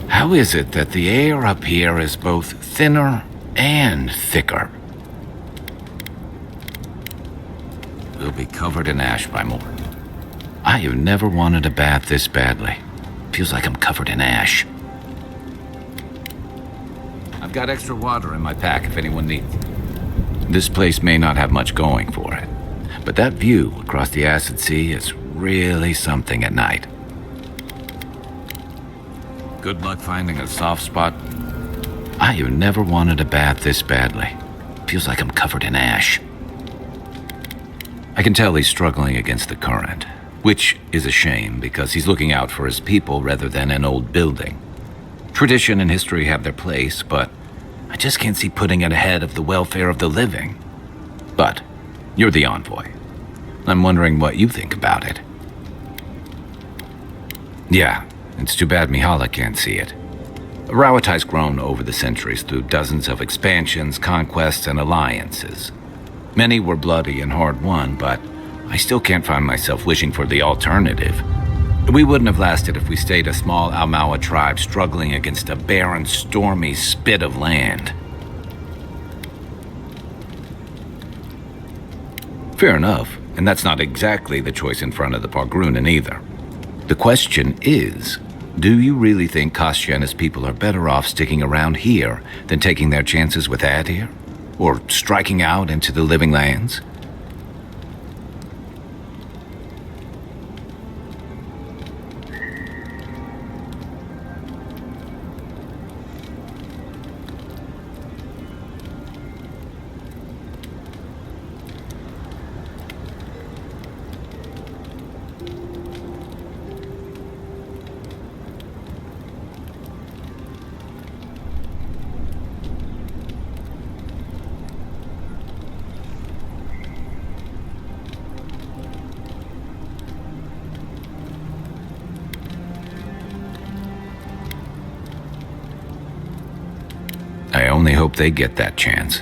How is it that the air up here is both thinner and thicker? We'll be covered in ash by morning. I have never wanted a bath this badly. Feels like I'm covered in ash. I've got extra water in my pack if anyone needs it. This place may not have much going for it, but that view across the Acid Sea is really something at night. Good luck finding a soft spot. I have never wanted a bath this badly. Feels like I'm covered in ash. I can tell he's struggling against the current, which is a shame because he's looking out for his people rather than an old building. Tradition and history have their place, but I just can't see putting it ahead of the welfare of the living. But you're the envoy. I'm wondering what you think about it. Yeah, it's too bad Mihala can't see it. Rawatai's grown over the centuries through dozens of expansions, conquests, and alliances. Many were bloody and hard-won, but I still can't find myself wishing for the alternative. We wouldn't have lasted if we stayed a small Almawa tribe struggling against a barren, stormy spit of land. Fair enough, and that's not exactly the choice in front of the Pargrunen either. The question is, do you really think Kostya and his people are better off sticking around here than taking their chances with Adir? Or striking out into the living lands? I only hope they get that chance.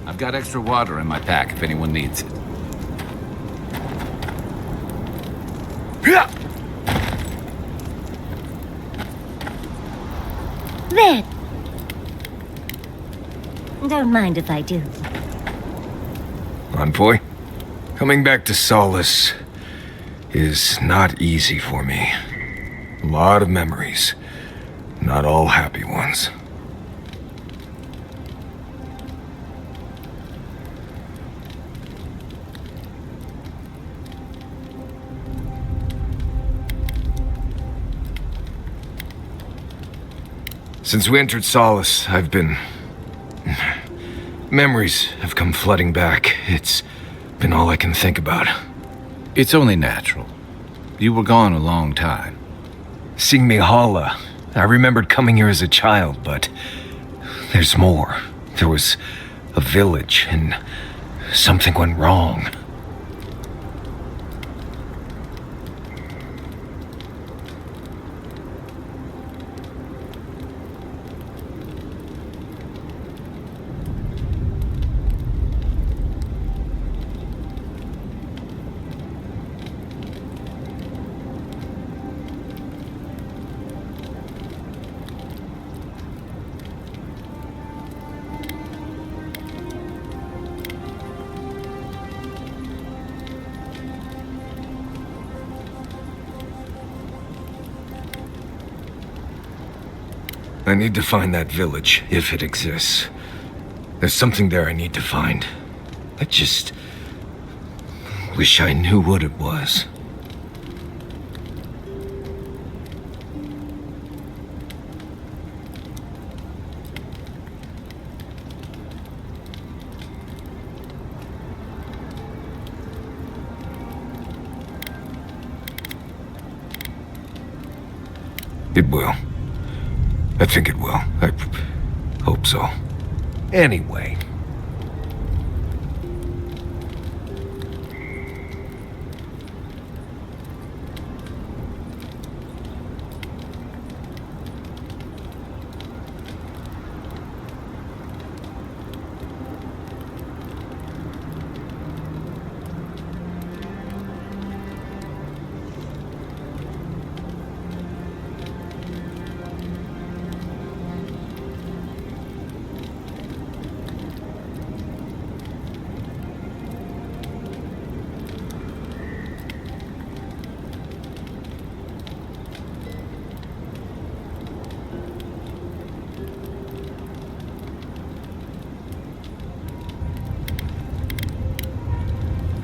I've got extra water in my pack if anyone needs it. There. Don't mind if I do. Envoy, coming back to Solace is not easy for me. A lot of memories, not all happy ones. Since we entered Solace, I've been... Memories have come flooding back. It's been all I can think about. It's only natural. You were gone a long time. Seeing Mihala, I remembered coming here as a child, but... there's more. There was a village, and something went wrong. I need to find that village, if it exists. There's something there I need to find. I just... wish I knew what it was. It will. I think it will. I hope so. Anyway.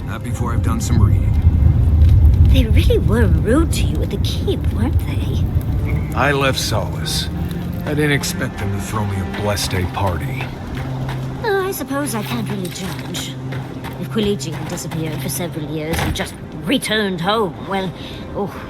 Not before I've done some reading. They really were rude to you at the keep, weren't they? I left Solace. I didn't expect them to throw me a blessed day party. I suppose I can't really judge. If Quilici had disappeared for several years and just returned home, well, oh.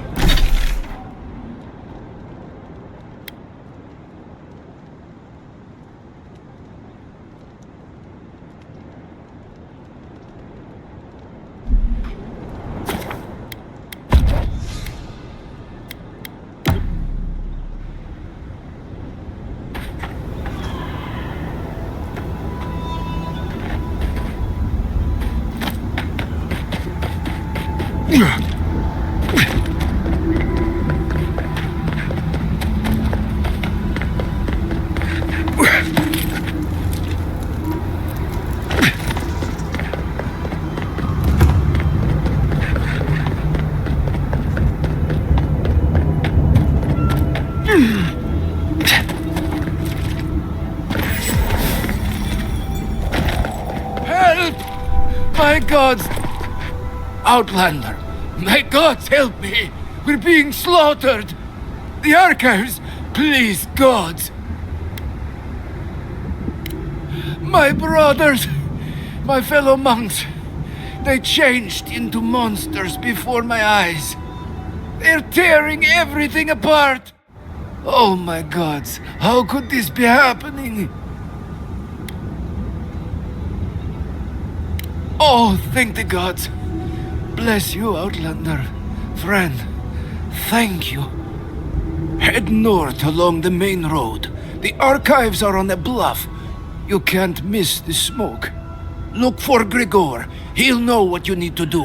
My gods! Outlander, my gods, help me! We're being slaughtered! The archives, please, gods! My brothers, my fellow monks, they changed into monsters before my eyes. They're tearing everything apart! Oh my gods, how could this be happening? Oh, thank the gods. Bless you, Outlander. Friend, thank you. Head north along the main road. The archives are on the bluff. You can't miss the smoke. Look for Grigor. He'll know what you need to do.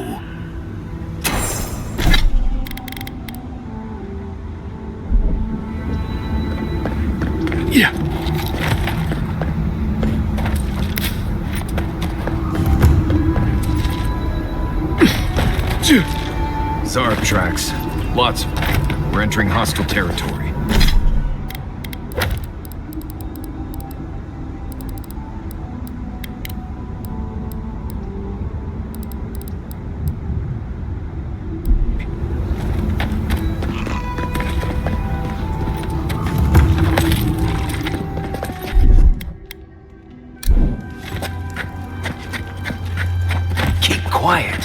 Yeah. Zarb tracks. Lots of them. We're entering hostile territory. Keep quiet.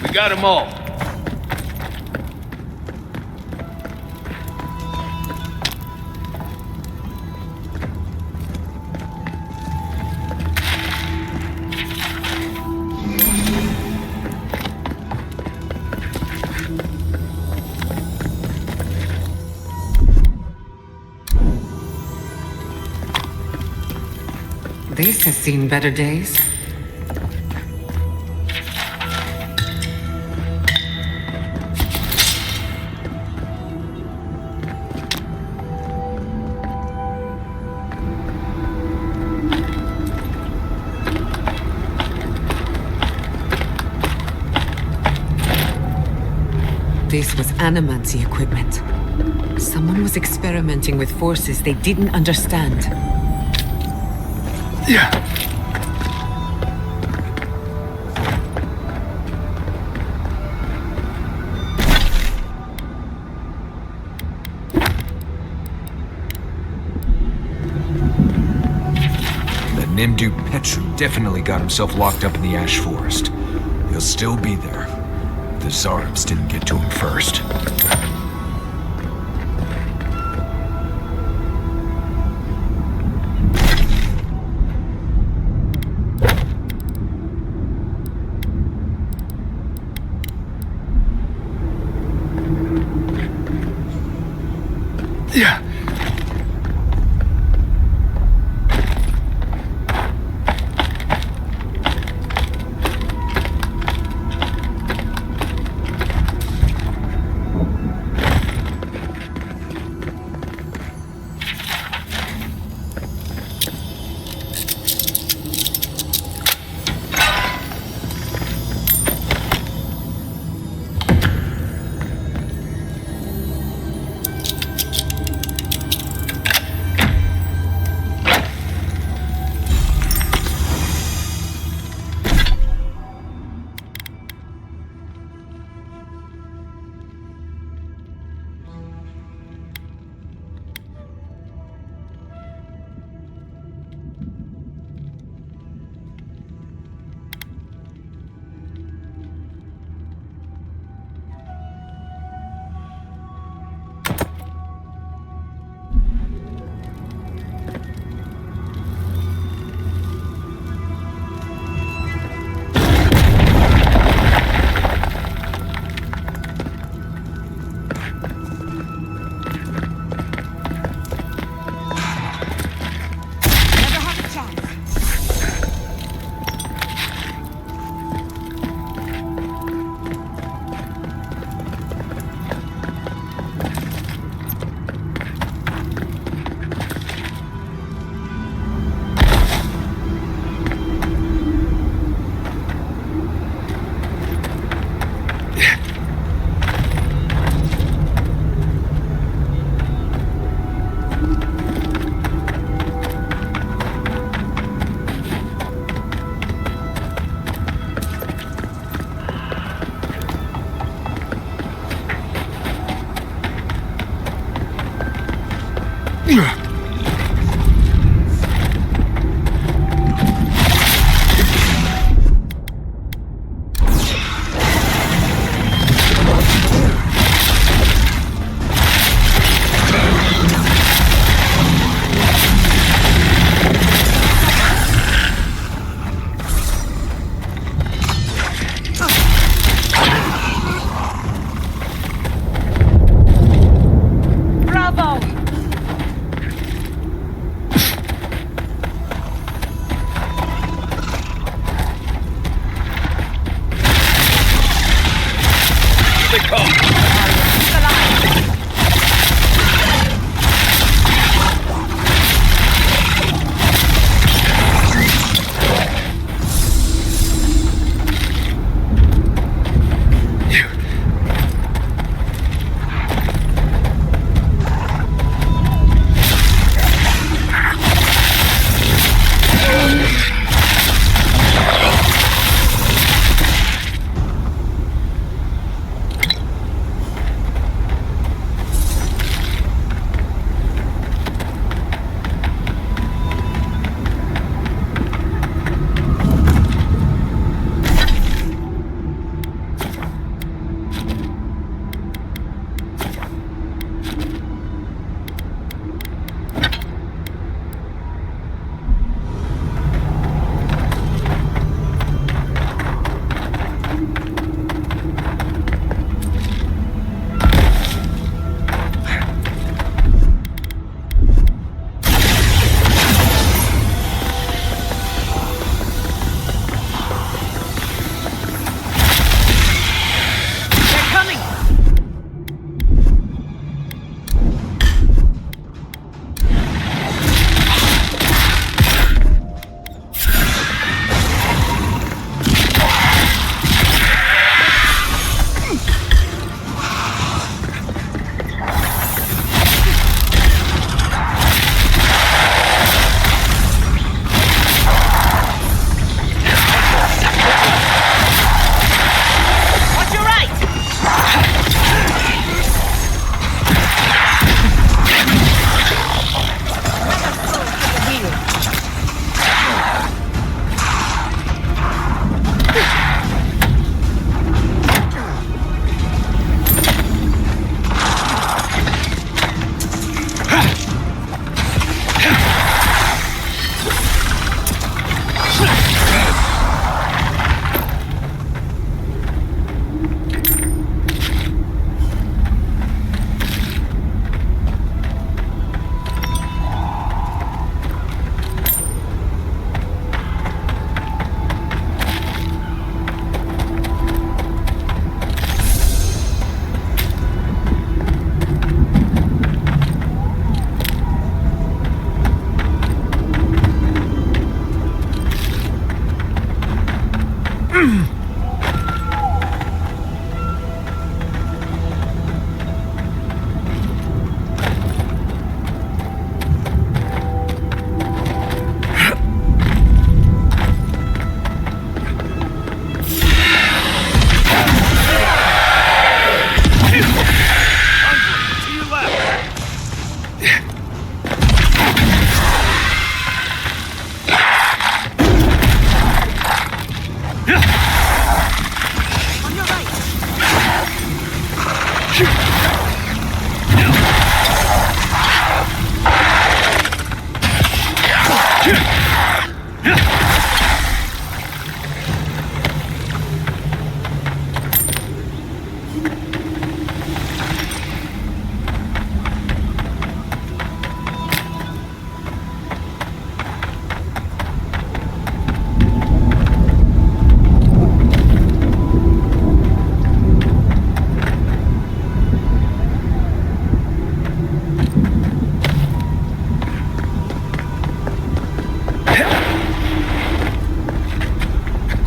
We got them all. This has seen better days. This was Animancy equipment. Someone was experimenting with forces they didn't understand. Yeah. The Nimdu Petru definitely got himself locked up in the Ash Forest. He'll still be there. The Zarbs didn't get to him first.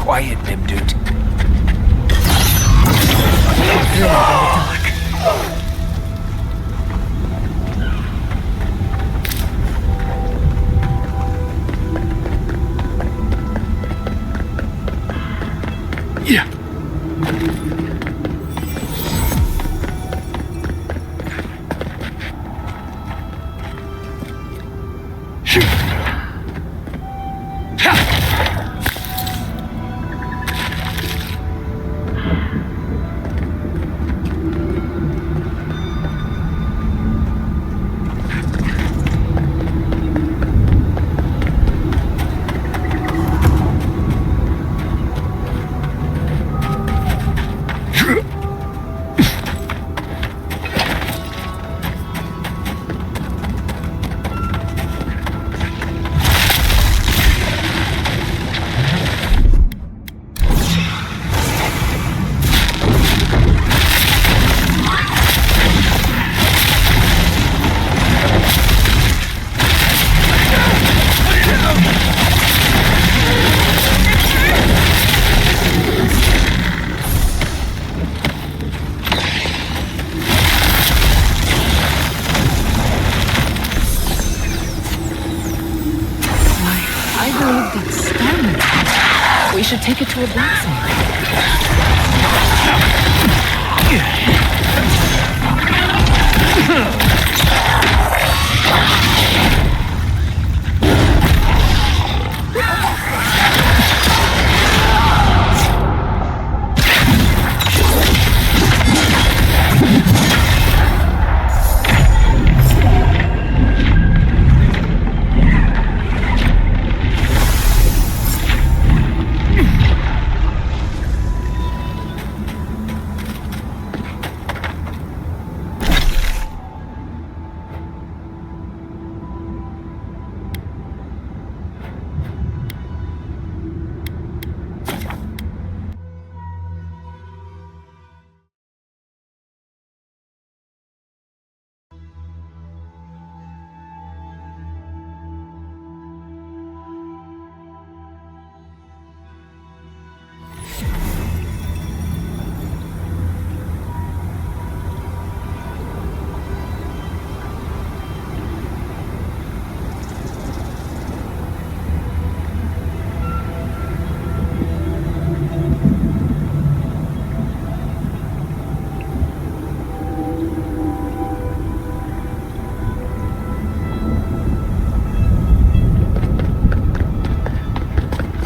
Quiet, Nimdut. Yeah. I believe that's stone. We should take it to a blacksmith.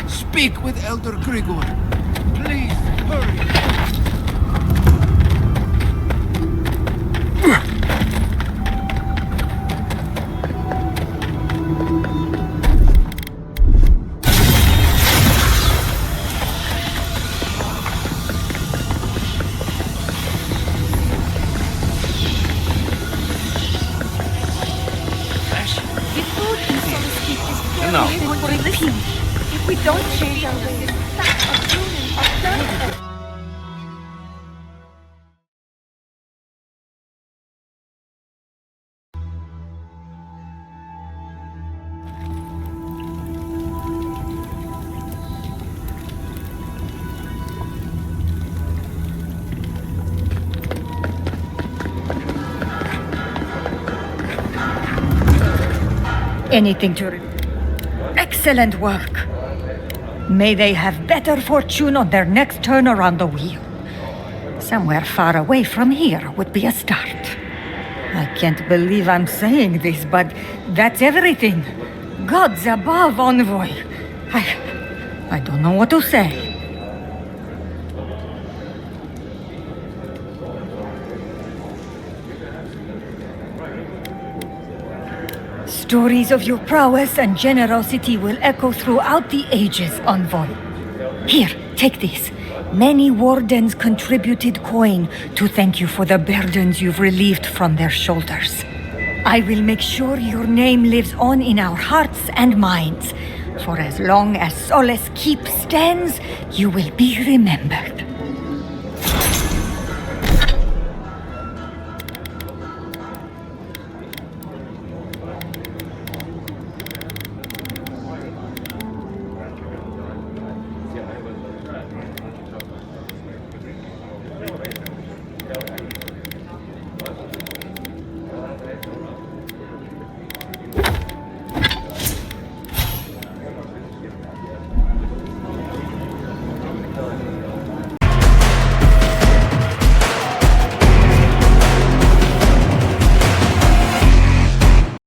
Speak with Elder Grigor. Please, hurry. The food in Solis Peak is very No. good for the peace. If we don't change our ways, that of ruin of done. Anything to... Excellent work. May they have better fortune on their next turn around the wheel. Somewhere far away from here would be a start. I can't believe I'm saying this, but that's everything. Gods above, Envoy. I don't know what to say. Stories of your prowess and generosity will echo throughout the ages, Envoy. Here, take this. Many wardens contributed coin to thank you for the burdens you've relieved from their shoulders. I will make sure your name lives on in our hearts and minds. For as long as Solace Keep stands, you will be remembered.